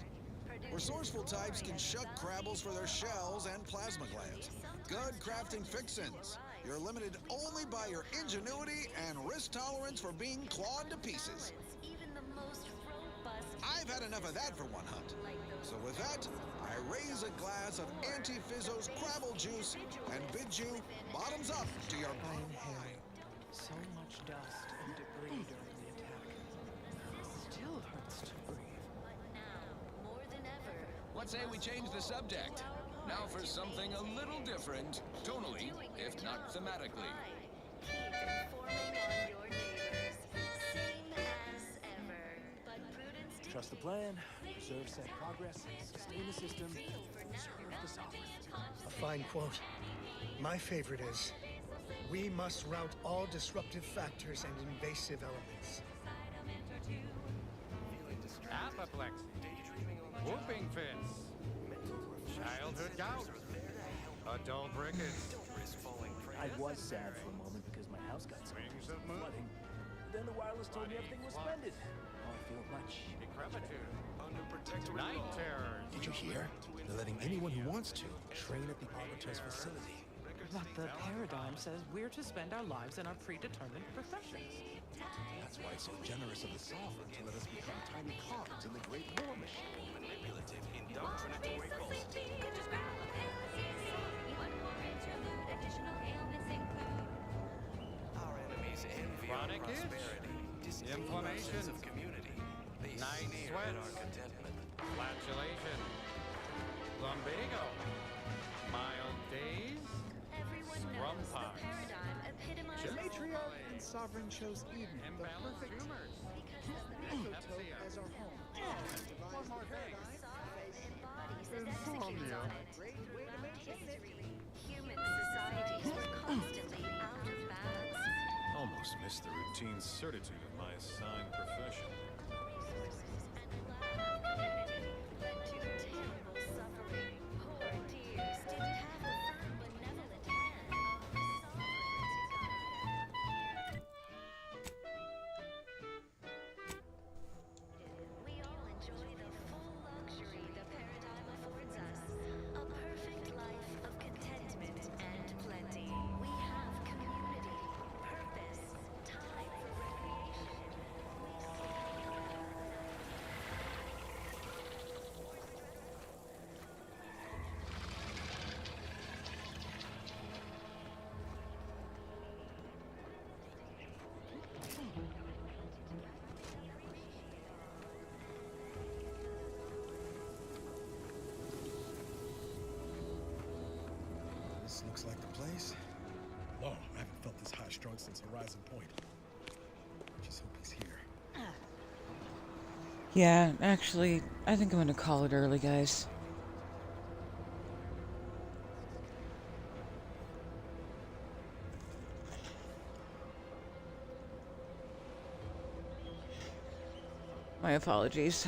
Resourceful types can shuck crabbles for their shells and plasma glands. Good crafting fixins. You're limited only by your ingenuity and risk tolerance for being clawed to pieces. I've had enough of that for one hunt. So with that, I raise a glass of Anti-Fizzo's Crabble Juice and bid you bottoms up to your... I inhaled so much dust and debris during the attack. It still hurts to breathe. What say we change the subject? Now for something a little different, tonally, if not thematically. Trust the plan, preserve said progress, sustain the system, serve the sovereign. A fine quote. My favorite is, we must rout all disruptive factors and invasive elements. Apoplexy, whooping fits, childhood gout, adult rickets. I was sad for a moment because my house got Wings of moon. flooding. Then the wireless told me everything was splendid. Now I feel much Decrepitude. Night terrors. Did you hear? They're letting anyone who wants to train at the Arbiter's facility. But the paradigm says we're to spend our lives in our predetermined professions. That's why it's so generous of the sovereign to let us become tiny cogs in the great war machine. Manipulative, indoctrinatory Our enemies envy our Chronic itch, prosperity, disdain our inflammation, sense of community. They night sneer sweats, at our contentment. flatulation, lumbago, mild days, scrumpox, The matriarch and sovereign chose Eden, the imbalanced perfect humors, ectotope as our home. one more thing. Insomnia. Human societies were constantly out of balance. Almost missed the routine certitude of my assigned profession. This looks like the place. Lord, I haven't felt this high-strung since Horizon Point. Just hope he's here. Yeah, actually, I think I'm gonna call it early, guys. My apologies.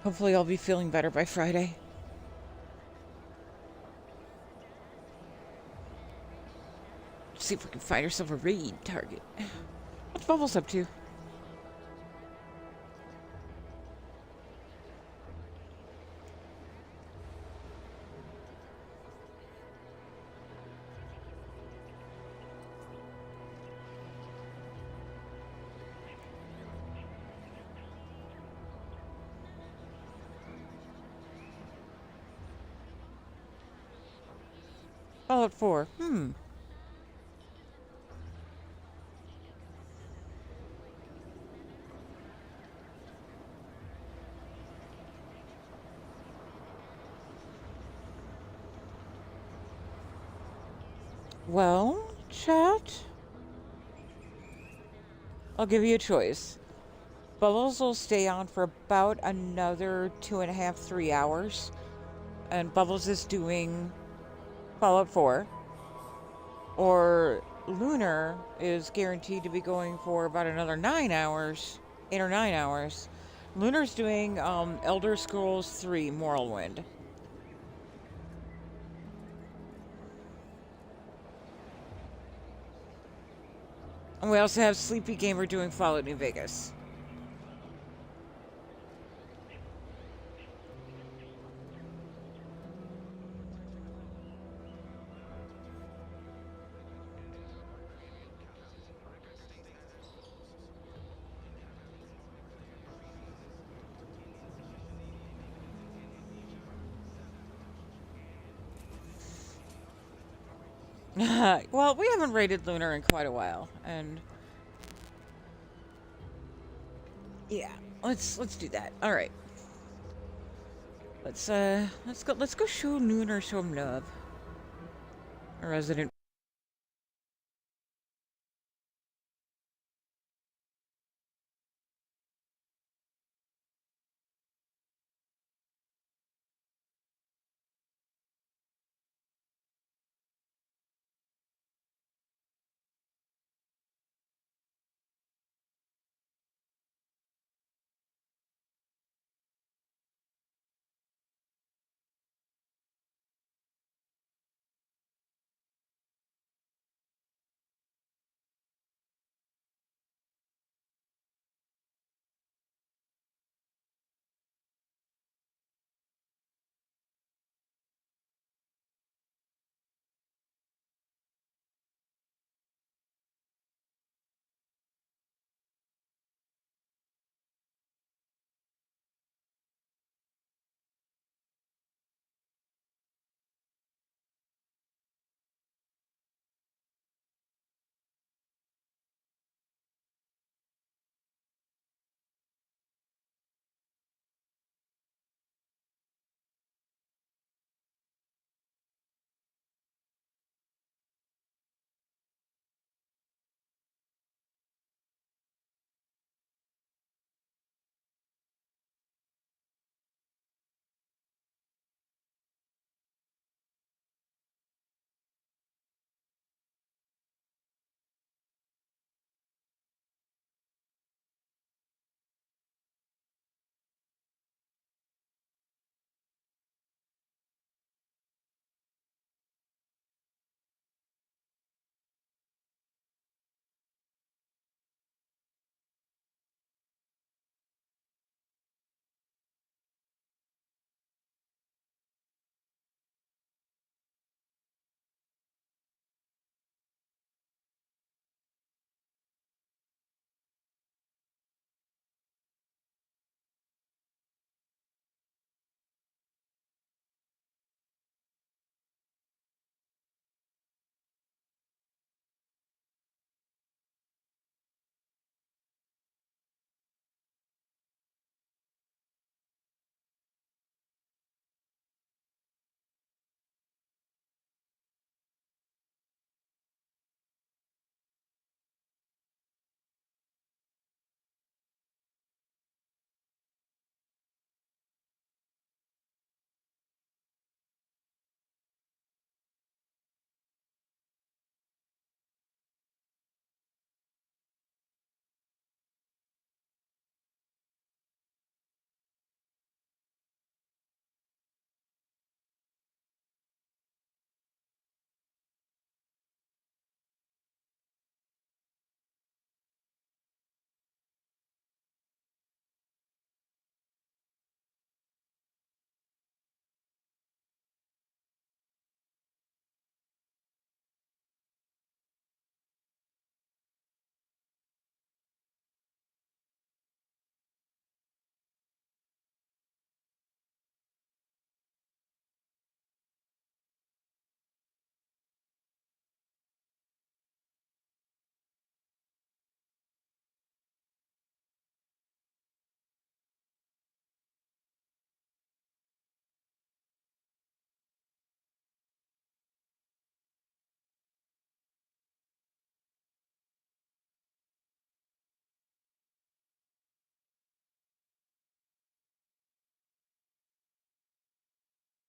Hopefully I'll be feeling better by Friday. See if we can find ourselves a raid target. What's Bubbles up to? Fallout 4. Well, chat, I'll give you a choice. Bubbles will stay on for about another 2.5, 3 hours. And Bubbles is doing Fallout 4. Or Lunar is guaranteed to be going for about another 9 hours, 8 or 9 hours. Lunar's doing Elder Scrolls 3 Morrowind. And we also have Sleepy Gamer doing Fallout New Vegas. Well, we haven't rated Lunar in quite a while, and yeah, let's do that. All right, let's go show Lunar some love. Our resident